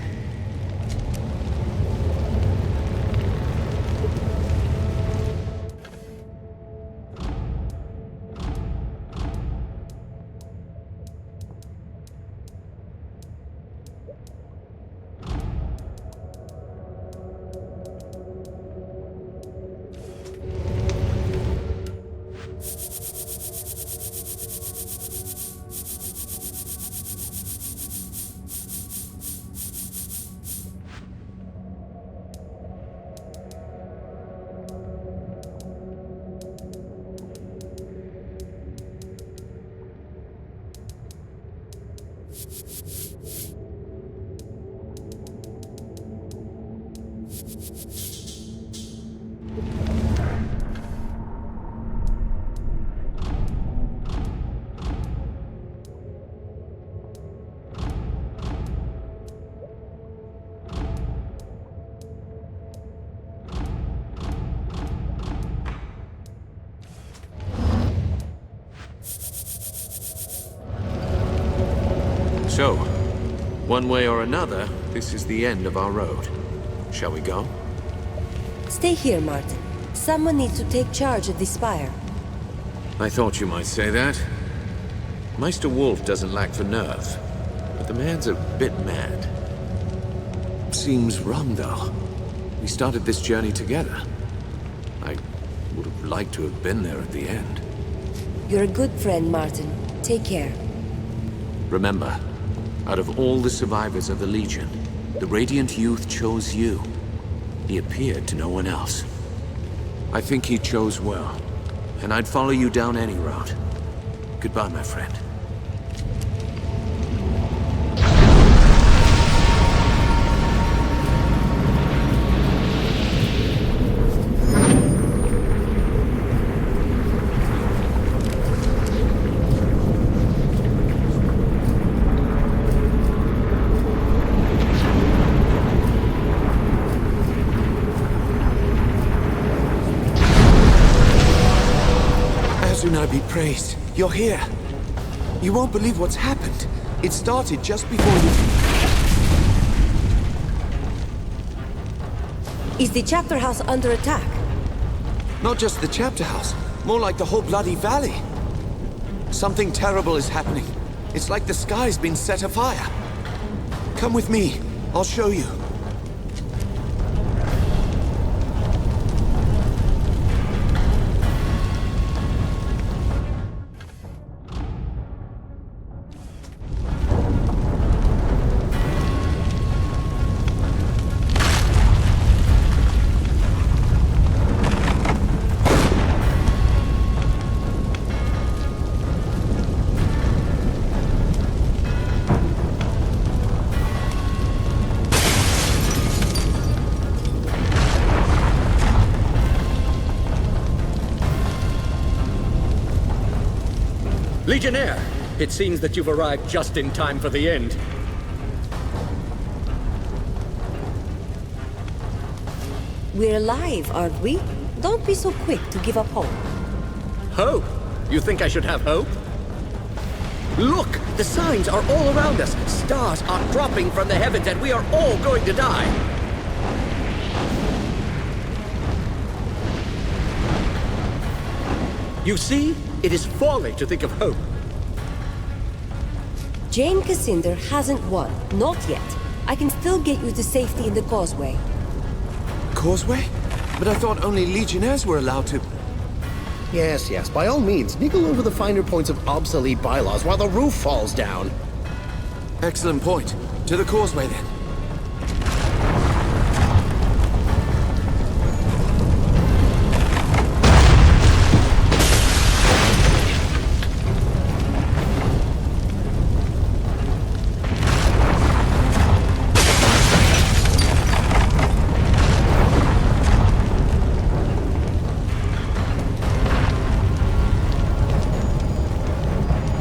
So, one way or another, this is the end of our road. Shall we go? Stay here, Martin. Someone needs to take charge of this spire. I thought you might say that. Meister Wolf doesn't lack for nerve, but the man's a bit mad. Seems wrong, though. We started this journey together. I would have liked to have been there at the end. You're a good friend, Martin. Take care. Remember, out of all the survivors of the Legion, the Radiant Youth chose you. He appeared to no one else. I think he chose well, and I'd follow you down any road. Goodbye, my friend. Be praised. You're here. You won't believe what's happened. It started just before you... Is the chapter house under attack? Not just the chapter house. More like the whole bloody valley. Something terrible is happening. It's like the sky's been set afire. Come with me. I'll show you. Legionnaire, it seems that you've arrived just in time for the end. We're alive, aren't we? Don't be so quick to give up hope. Hope? You think I should have hope? Look! The signs are all around us! Stars are dropping from the heavens and we are all going to die! You see? It is folly to think of hope. Jeyne Cassinder hasn't won. Not yet. I can still get you to safety in the causeway. Causeway? But I thought only Legionnaires were allowed to... Yes, by all means, niggle over the finer points of obsolete bylaws while the roof falls down. Excellent point. To the causeway, then.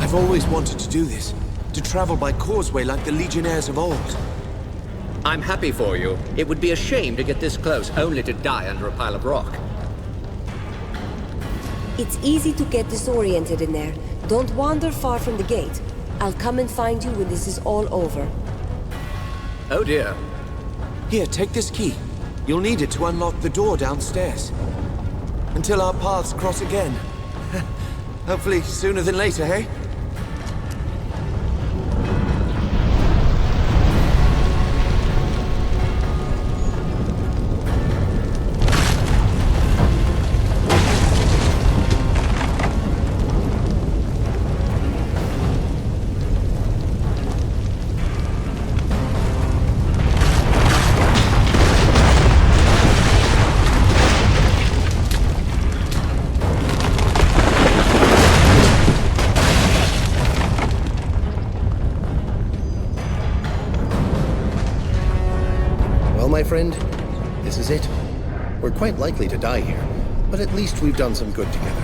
I've always wanted to do this. To travel by causeway like the legionnaires of old. I'm happy for you. It would be a shame to get this close, only to die under a pile of rock. It's easy to get disoriented in there. Don't wander far from the gate. I'll come and find you when this is all over. Oh dear. Here, take this key. You'll need it to unlock the door downstairs. Until our paths cross again. Hopefully sooner than later, hey? My friend, this is it. We're quite likely to die here, but at least we've done some good together.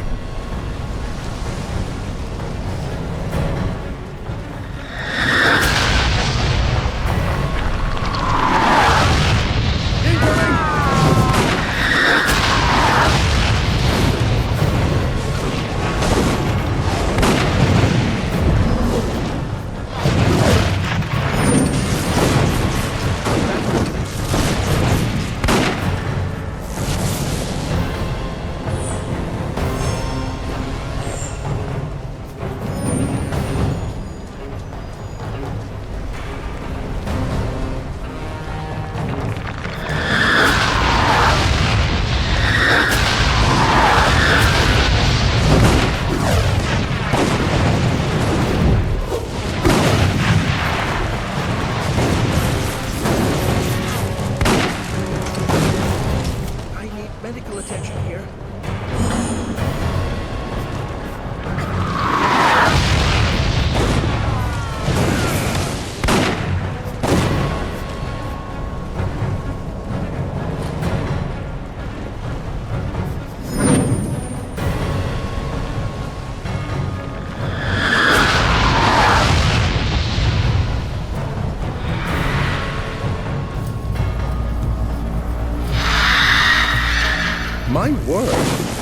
My word,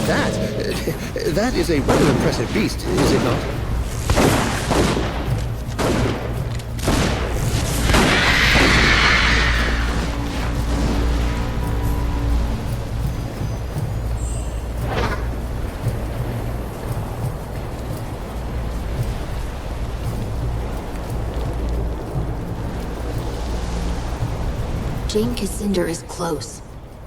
that is a rather impressive beast, is it not? Jeyne Cassandra is close.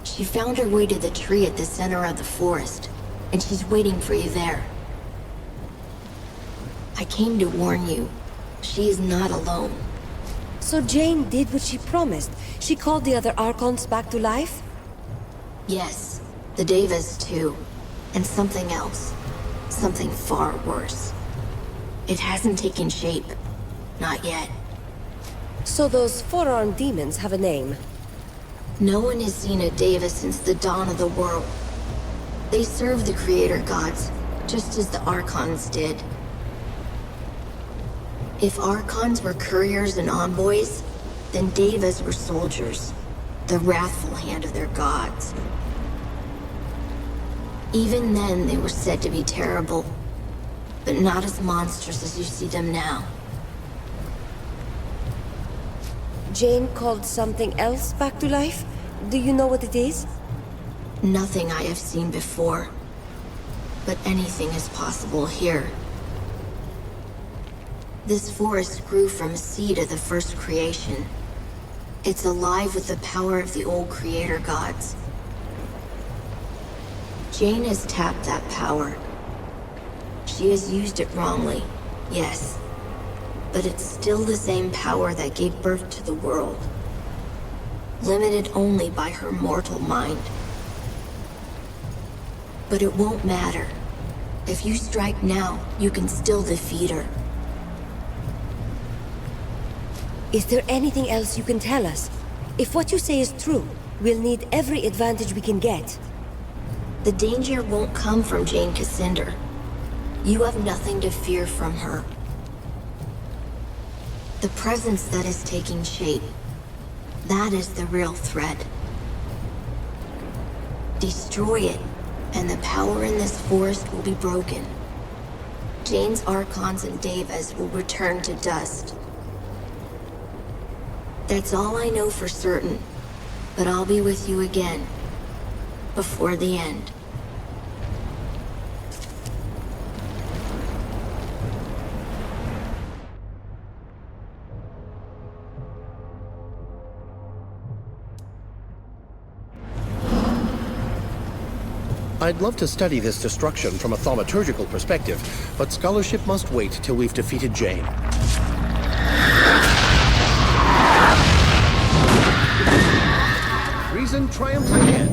She found her way to the tree at the center of the forest, and she's waiting for you there. I came to warn you. She is not alone. So Jeyne did what she promised. She called the other Archons back to life? Yes, the Devas too. And something else. Something far worse. It hasn't taken shape. Not yet. So those four-armed demons have a name? No one has seen a Deva since the dawn of the world. They serve the Creator Gods, just as the Archons did. If Archons were couriers and envoys, then Devas were soldiers, the wrathful hand of their gods. Even then, they were said to be terrible, but not as monstrous as you see them now. Jeyne called something else back to life? Do you know what it is? Nothing I have seen before. But anything is possible here. This forest grew from a seed of the first creation. It's alive with the power of the old Creator Gods. Jeyne has tapped that power. She has used it wrongly, yes. But it's still the same power that gave birth to the world. Limited only by her mortal mind. But it won't matter. If you strike now, you can still defeat her. Is there anything else you can tell us? If what you say is true, we'll need every advantage we can get. The danger won't come from Jeyne Cassandra. You have nothing to fear from her. The presence that is taking shape. That is the real threat. Destroy it, and the power in this forest will be broken. Jeyne's Archons and Devas will return to dust. That's all I know for certain, but I'll be with you again, before the end. I'd love to study this destruction from a thaumaturgical perspective, but scholarship must wait till we've defeated Jeyne. Reason triumphs again.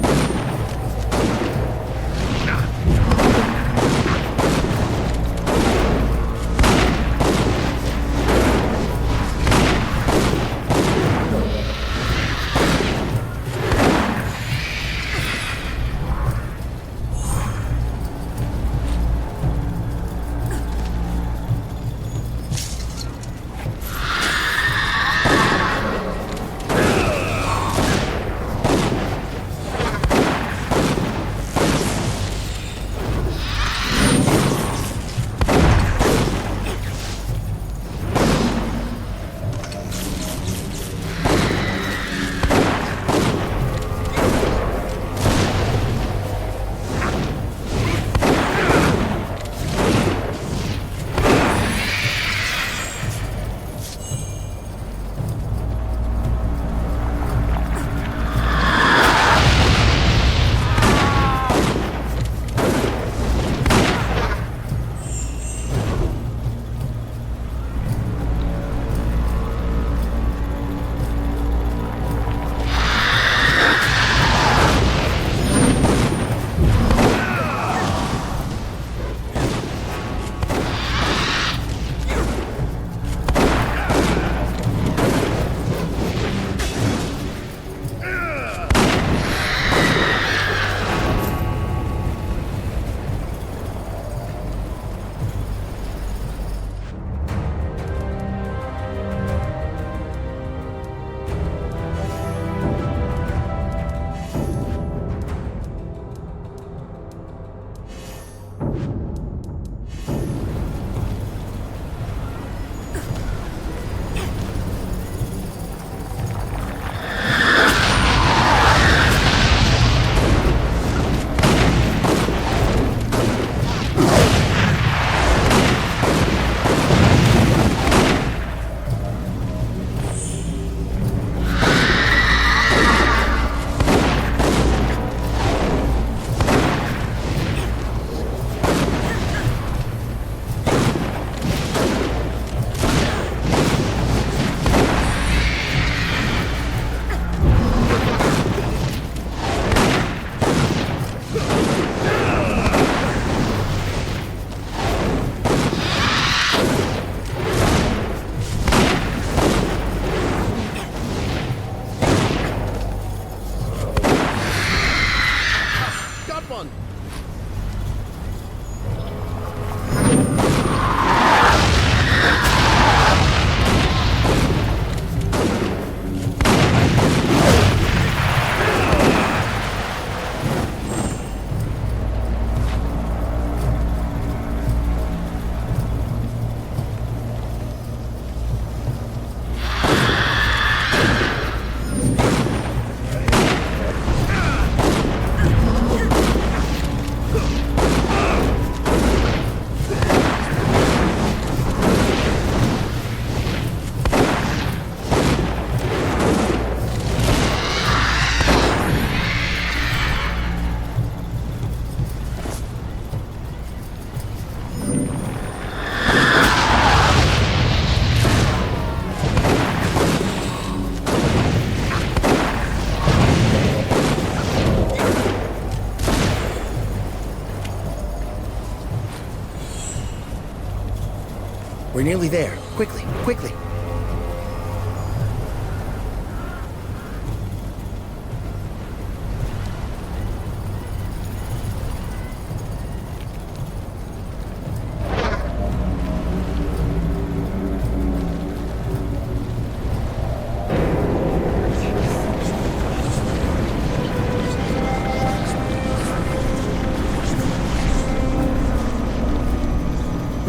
We're nearly there. Quickly, quickly.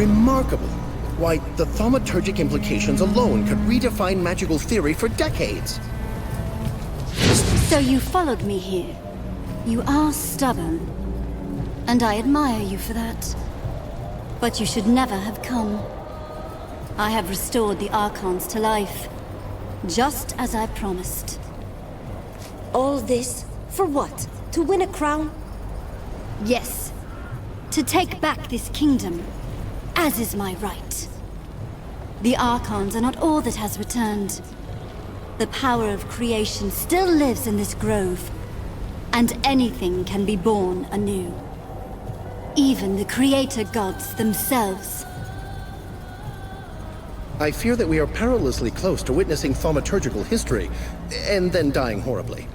Remarkable. Why, the thaumaturgic implications alone could redefine magical theory for decades. So you followed me here. You are stubborn. And I admire you for that. But you should never have come. I have restored the Archons to life. Just as I promised. All this? For what? To win a crown? Yes. To take back this kingdom, as is my right. The Archons are not all that has returned. The power of creation still lives in this grove, and anything can be born anew. Even the creator gods themselves. I fear that we are perilously close to witnessing thaumaturgical history, and then dying horribly.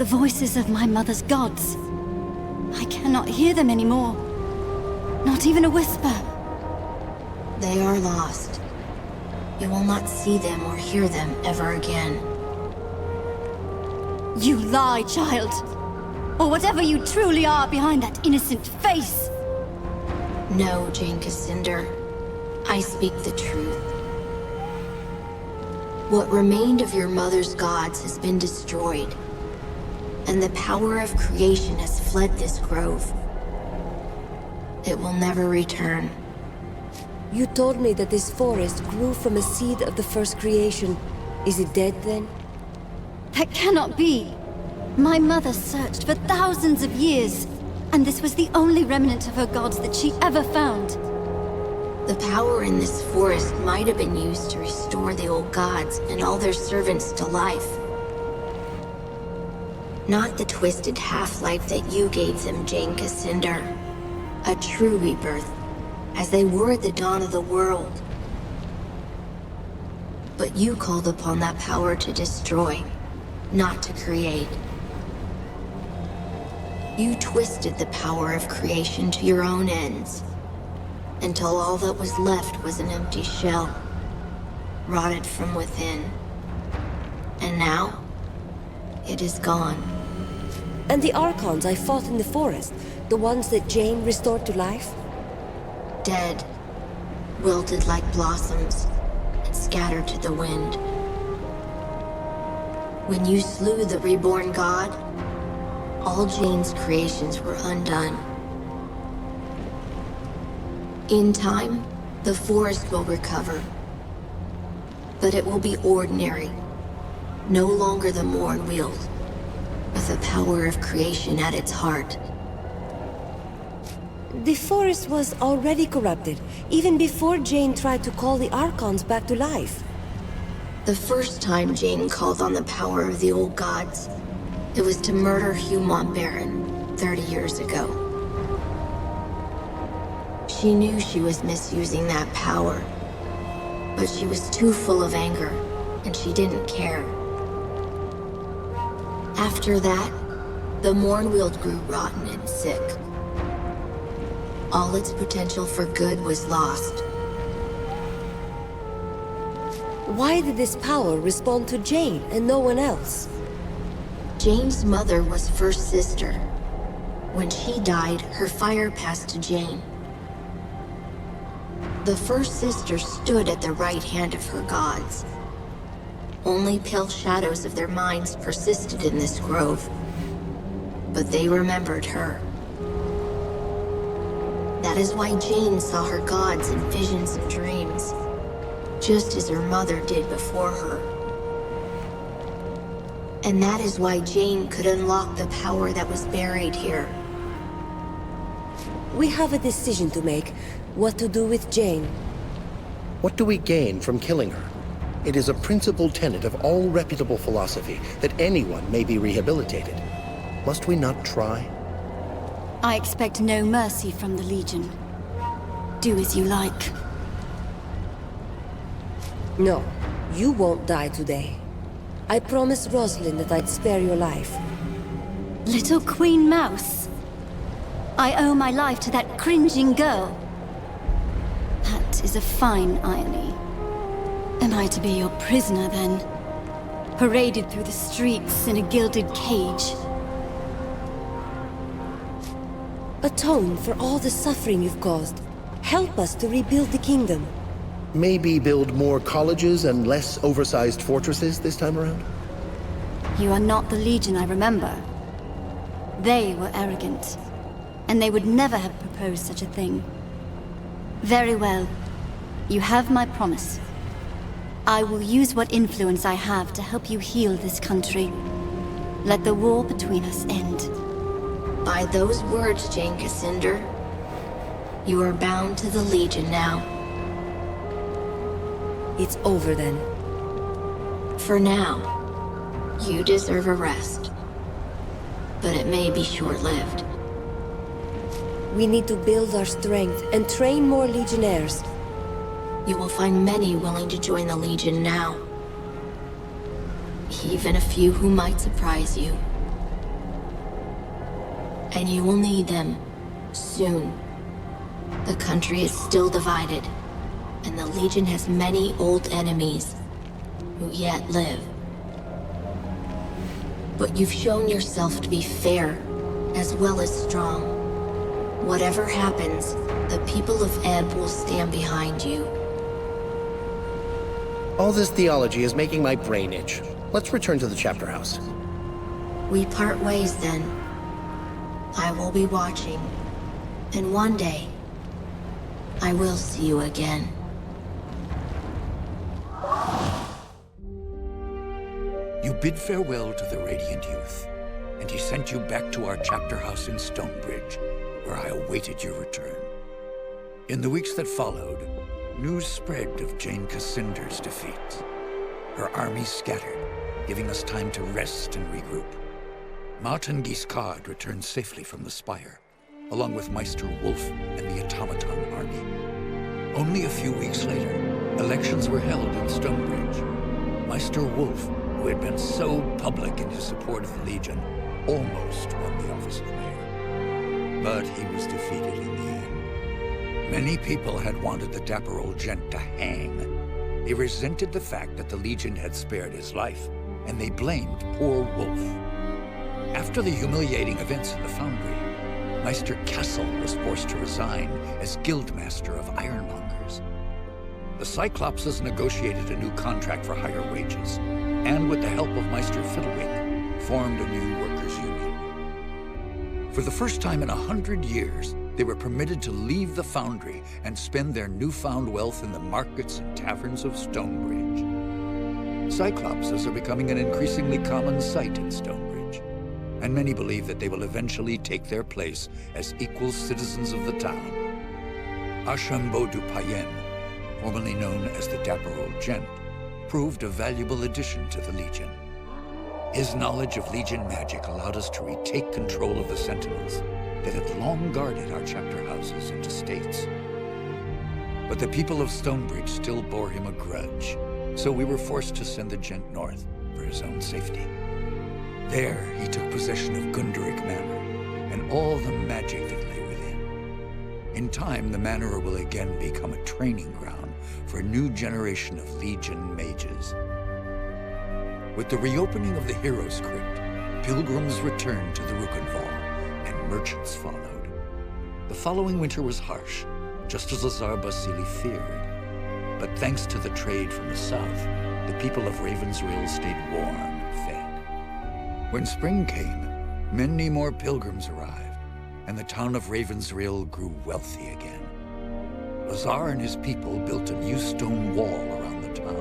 The voices of my mother's gods. I cannot hear them anymore. Not even a whisper. They are lost. You will not see them or hear them ever again. You lie, child. Or whatever you truly are behind that innocent face. No, Jeyne Cassinder. I speak the truth. What remained of your mother's gods has been destroyed, and the power of creation has fled this grove. It will never return. You told me that this forest grew from a seed of the first creation. Is it dead then? That cannot be. My mother searched for thousands of years, and this was the only remnant of her gods that she ever found. The power in this forest might have been used to restore the old gods and all their servants to life. Not the twisted half-life that you gave them, Jeyne Cassinder. A true rebirth, as they were at the dawn of the world. But you called upon that power to destroy, not to create. You twisted the power of creation to your own ends, until all that was left was an empty shell, rotted from within. And now, it is gone. And the Archons I fought in the forest, the ones that Jeyne restored to life? Dead, wilted like blossoms, and scattered to the wind. When you slew the reborn god, all Jeyne's creations were undone. In time, the forest will recover. But it will be ordinary, no longer the Mournweald, with the power of creation at its heart. The forest was already corrupted, even before Jeyne tried to call the Archons back to life. The first time Jeyne called on the power of the old gods, it was to murder Hugh Montbaron 30 years ago. She knew she was misusing that power, but she was too full of anger, and she didn't care. After that, the Mournweald grew rotten and sick. All its potential for good was lost. Why did this power respond to Jeyne and no one else? Jeyne's mother was first sister. When she died, her fire passed to Jeyne. The first sister stood at the right hand of her gods. Only pale shadows of their minds persisted in this grove, but they remembered her. That is why Jeyne saw her gods in visions and dreams, just as her mother did before her. And that is why Jeyne could unlock the power that was buried here. We have a decision to make. What to do with Jeyne. What do we gain from killing her? It is a principal tenet of all reputable philosophy that anyone may be rehabilitated. Must we not try? I expect no mercy from the Legion. Do as you like. No, you won't die today. I promised Rosalind that I'd spare your life. Little Queen Mouse. I owe my life to that cringing girl. That is a fine irony. Am I to be your prisoner, then? Paraded through the streets in a gilded cage? Atone for all the suffering you've caused. Help us to rebuild the kingdom. Maybe build more colleges and less oversized fortresses this time around? You are not the Legion I remember. They were arrogant, and they would never have proposed such a thing. Very well. You have my promise. I will use what influence I have to help you heal this country. Let the war between us end. By those words, Jeyne Cassinder, you are bound to the Legion now. It's over then. For now, you deserve a rest. But it may be short-lived. We need to build our strength and train more Legionnaires. You will find many willing to join the Legion now. Even a few who might surprise you. And you will need them. Soon. The country is still divided, and the Legion has many old enemies who yet live. But you've shown yourself to be fair, as well as strong. Whatever happens, the people of Ebb will stand behind you. All this theology is making my brain itch. Let's return to the chapter house. We part ways then. I will be watching, and one day, I will see you again. You bid farewell to the radiant youth, and he sent you back to our chapter house in Stonebridge, where I awaited your return. In the weeks that followed, news spread of Jeyne Cassinder's defeat. Her army scattered, giving us time to rest and regroup. Martin Guiscard returned safely from the Spire, along with Meister Wolf and the Automaton army. Only a few weeks later, elections were held in Stonebridge. Meister Wolf, who had been so public in his support of the Legion, almost won the office of mayor. But he was defeated in the end. Many people had wanted the dapper old gent to hang. They resented the fact that the Legion had spared his life, and they blamed poor Wolf. After the humiliating events in the Foundry, Meister Castle was forced to resign as Guildmaster of Ironmongers. The Cyclopses negotiated a new contract for higher wages, and with the help of Meister Fiddlewick, formed a new workers' union. For the first time in 100 years, they were permitted to leave the Foundry and spend their newfound wealth in the markets and taverns of Stonebridge. Cyclopses are becoming an increasingly common sight in Stonebridge, and many believe that they will eventually take their place as equal citizens of the town. Archambault du Payen, formerly known as the Dapper Old Gent, proved a valuable addition to the Legion. His knowledge of Legion magic allowed us to retake control of the Sentinels that had long guarded our chapter houses and estates. But the people of Stonebridge still bore him a grudge, so we were forced to send the Gent north for his own safety. There, he took possession of Gunderic Manor and all the magic that lay within. In time, the manor will again become a training ground for a new generation of Legion mages. With the reopening of the Heroes' Crypt, pilgrims returned to the Rukenval, and merchants followed. The following winter was harsh, just as Lazar Basili feared. But thanks to the trade from the south, the people of Rill stayed warm and fed. When spring came, many more pilgrims arrived, and the town of Rill grew wealthy again. Lazar and his people built a new stone wall around the town,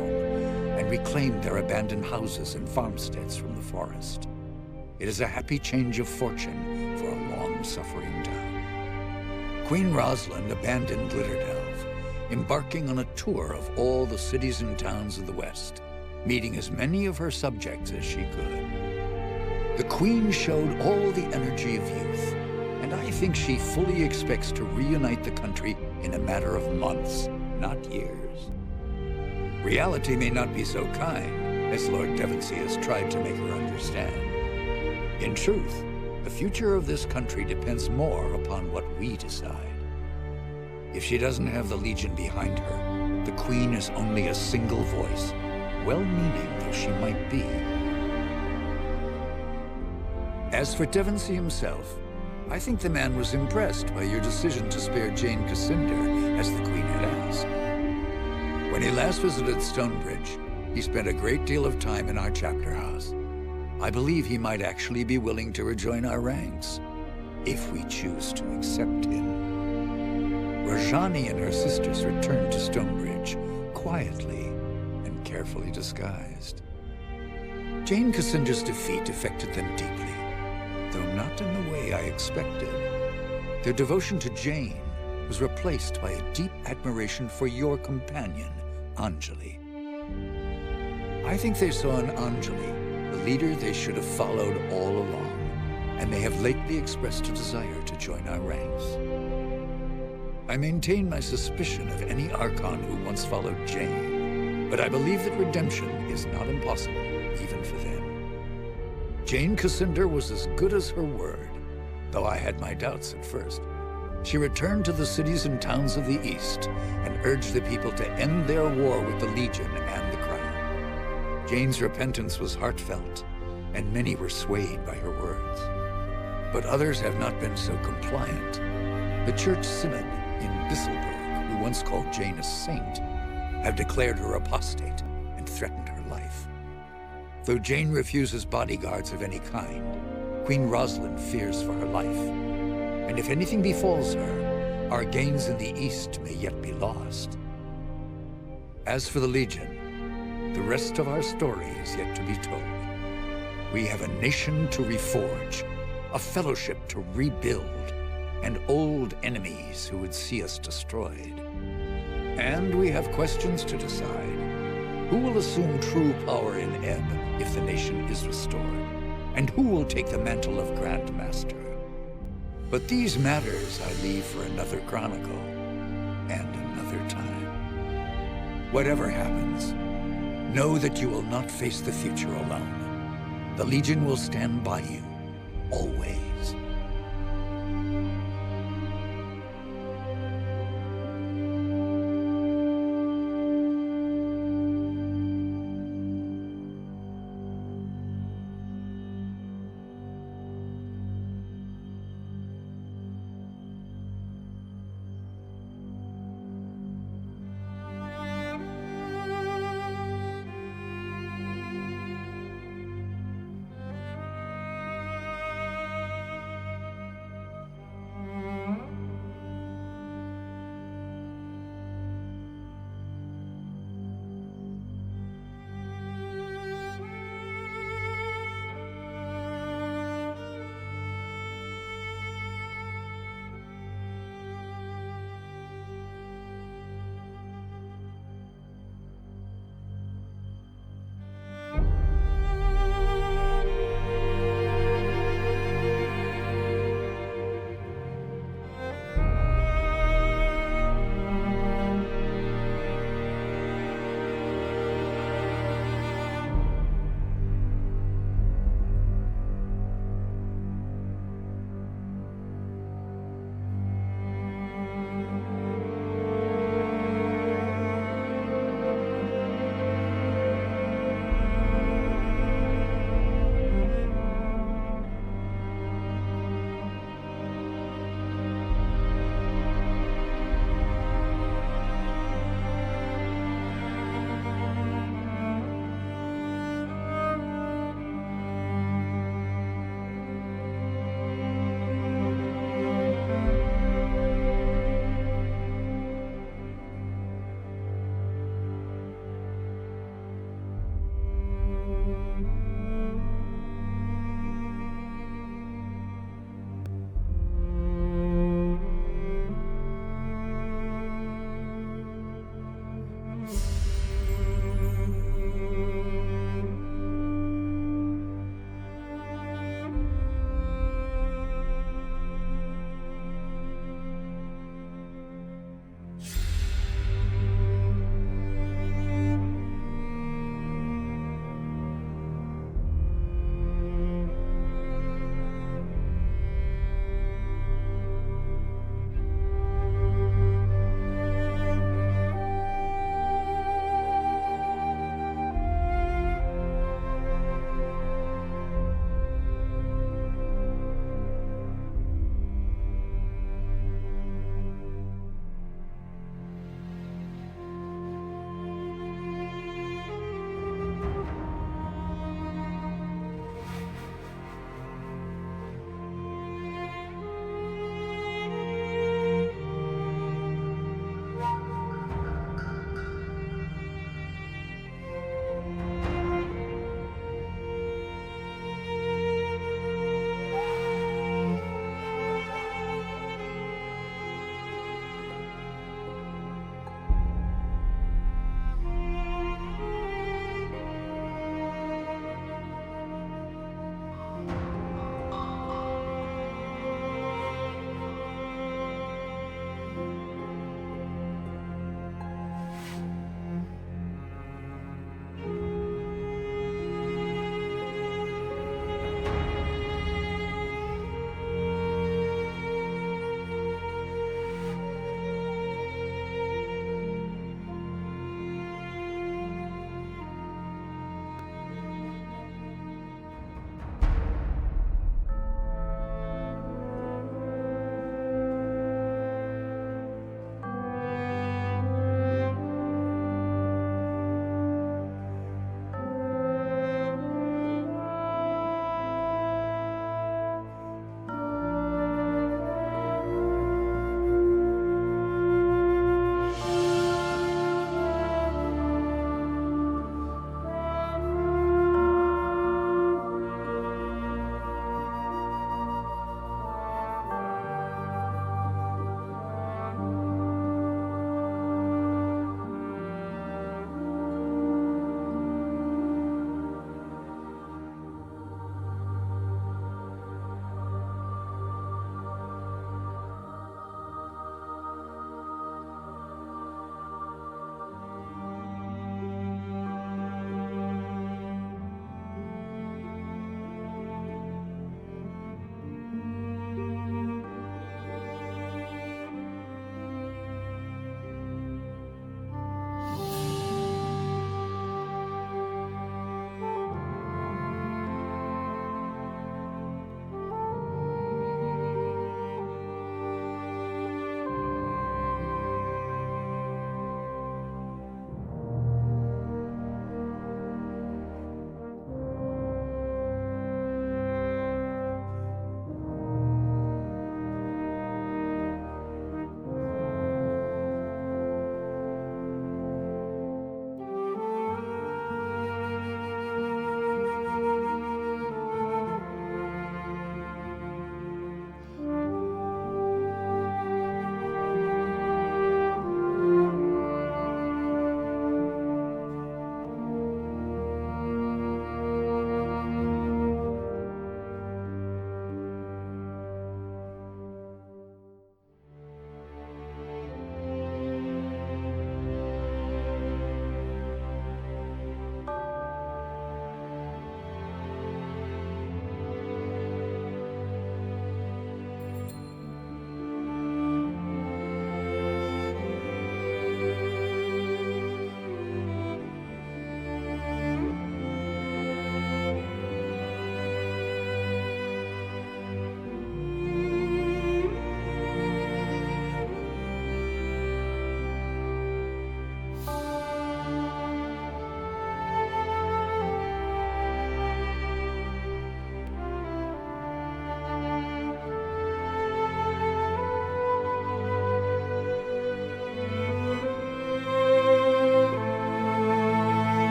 and reclaimed their abandoned houses and farmsteads from the forest. It is a happy change of fortune for a long-suffering town. Queen Rosalind abandoned Glitterdelve, embarking on a tour of all the cities and towns of the West, meeting as many of her subjects as she could. The Queen showed all the energy of youth, and I think she fully expects to reunite the country in a matter of months, not years. Reality may not be so kind, as Lord Devonsey has tried to make her understand. In truth, the future of this country depends more upon what we decide. If she doesn't have the Legion behind her, the Queen is only a single voice, well-meaning though she might be. As for Devonsey himself, I think the man was impressed by your decision to spare Jeyne Cassinder, as the Queen had asked. When he last visited Stonebridge, he spent a great deal of time in our chapter house. I believe he might actually be willing to rejoin our ranks, if we choose to accept him. Rajani and her sisters returned to Stonebridge, quietly and carefully disguised. Jeyne Cassinder's defeat affected them deeply, though not in the way I expected. Their devotion to Jeyne was replaced by a deep admiration for your companion, Anjali. I think they saw in Anjali the leader they should have followed all along, and they have lately expressed a desire to join our ranks. I maintain my suspicion of any Archon who once followed Jeyne, but I believe that redemption is not impossible, even for them. Jeyne Cassinder was as good as her word, though I had my doubts at first. She returned to the cities and towns of the East and urged the people to end their war with the Legion and the Crown. Jeyne's repentance was heartfelt, and many were swayed by her words. But others have not been so compliant. The Church Synod in Bisselberg, who once called Jeyne a saint, have declared her apostate and threatened her life. Though Jeyne refuses bodyguards of any kind, Queen Rosalind fears for her life. And if anything befalls her, our gains in the East may yet be lost. As for the Legion, the rest of our story is yet to be told. We have a nation to reforge, a fellowship to rebuild, and old enemies who would see us destroyed. And we have questions to decide. Who will assume true power in Ebb if the nation is restored? And who will take the mantle of Grand Master? But these matters I leave for another chronicle, and another time. Whatever happens, know that you will not face the future alone. The Legion will stand by you, always.